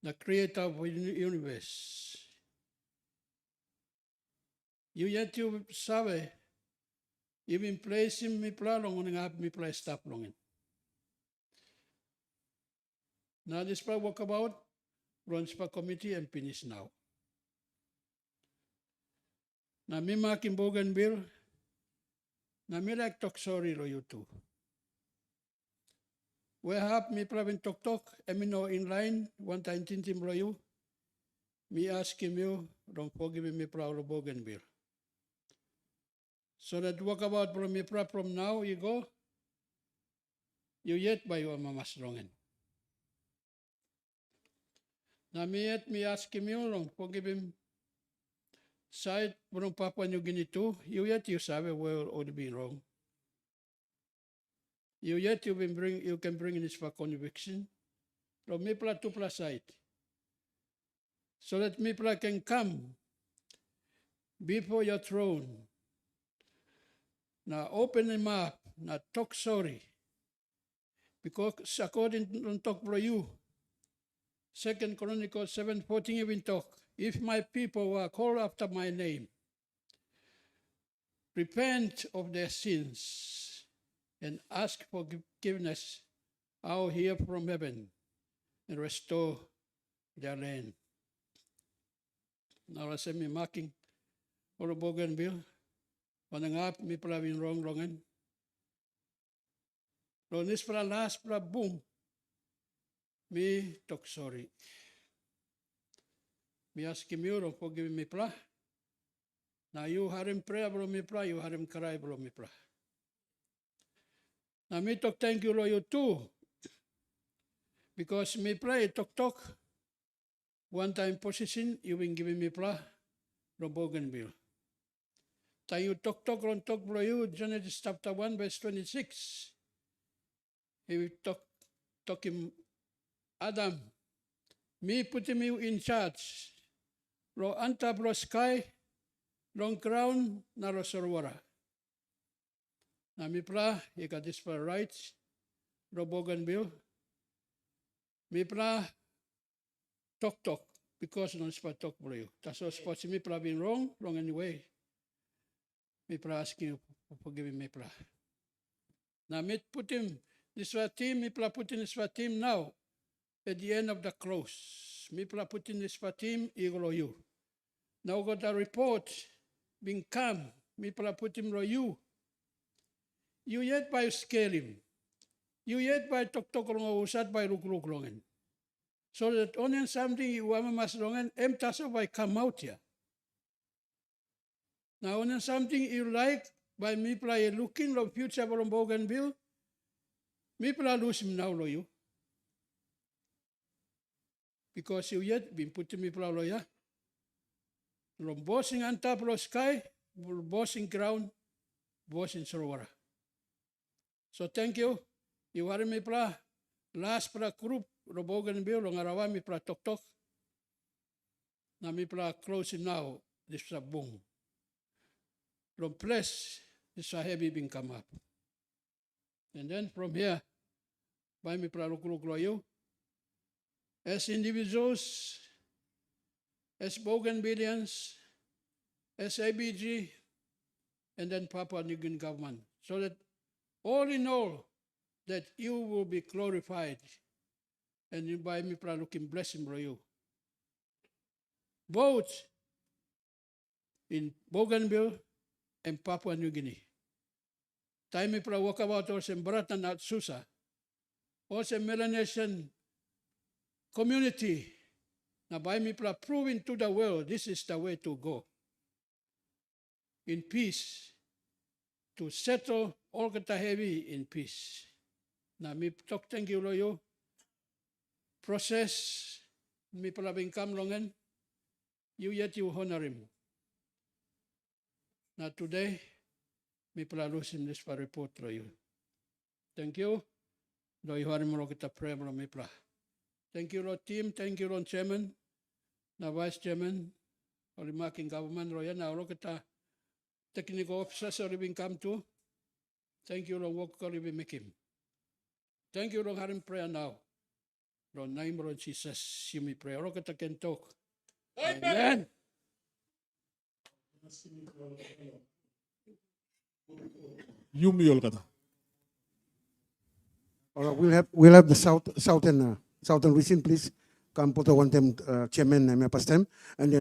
F: the creator of the universe, you yet you sabe, even place him mi plalong on up mi place stop longin. Now this pra walk about, runs pa committee and finish now. Na mi makin Bougainville, na mi like talk sorry lo you too. We have me pravin tok and me know in line, one time tintim lo you, me asking you, don't forgive me proud of Bougainville. So that walk about from me from now, you go, you yet by your mama's wrongin. Na me yet me asking you, don't forgive him. Side from Papua New Guinea too, you yet you sabe where all be wrong. You yet you can bring this for conviction. From me to plus side. So that me can come before your throne. Now open him up, now talk sorry. Because according to talk for you, 2 Chronicles 7:14 even talk, if my people were called after my name, repent of their sins and ask for forgiveness, I'll hear from heaven and restore their land. Now I say me marking for Bougainville, panangap mi pravin wrongan. Lonis para last para boom, me talk sorry. Me ask him you don't forgive me pra. Now you had him pray bro me pra, you had him cry bro me pra. Now me talk thank you lo you too. Because me pray talk. One time position you been giving me pra from Bougainville. Time you talk bro you, Genesis chapter 1 verse 26. He talk him Adam, me putting you in charge. Lo anta bro sky, long crown na lo sorwara. Na mi pra, you got this for rights, lo Bougainville. Mi pra, talk, because non spot talk bro you. That's all spots mi pra been wrong anyway. Mi pra asking you for forgiving me pra. Na mi put him, this was team, mi pra put in this was team now. At the end of the close, mi pra put in this was team, iglo you. Now got a report, being come, mi pra put him lo you. You yet by scale him. You yet by talk long usat by look longen. So that only something you want mas longen, taso by come out here. Now only something you like by me play looking lo future from Bougainville, me play lose him now lo you. Because you yet been putting me play lo ya. From bossing on top of the sky, bossing ground, bossing sorwara. So thank you. You are me pra last pra group ro Bougainville long Arawa mi pra tok. Na mi pra closing now this boom. from place, is a heavy being come up. And then from here, by me you, as individuals, as Bougainvilleans, as ABG, and then Papua New Guinea government, so that all in all, that you will be glorified, and you by me looking blessing for you. Both in Bougainville and Papua New Guinea. Time mi pra walk about or sem Bratan at Susa, or sem Melanesian community, na by mi pra proving to the world this is the way to go. In peace, to settle all kata heavy in peace. Na mi talk thank you lo you. Process mi pra bingkam longen, you yet you honor him. Na today, mi palalusin this pa report lo you. Thank you. Do you harim lo kita pray mo mi pla. Thank you lo team, thank you lo chairman, na vice chairman, o limaking government lo yan, na lo kita technical officers o libing come to. Thank you lo work ko libing making. Thank you lo harim prayer now. Lo name lo Jesus, you mi pray. Lo kita can talk. Amen.
B: Yumi ol kata.
J: All right, we'll have the southern region, please. Come put the one time chairman and pastem, and then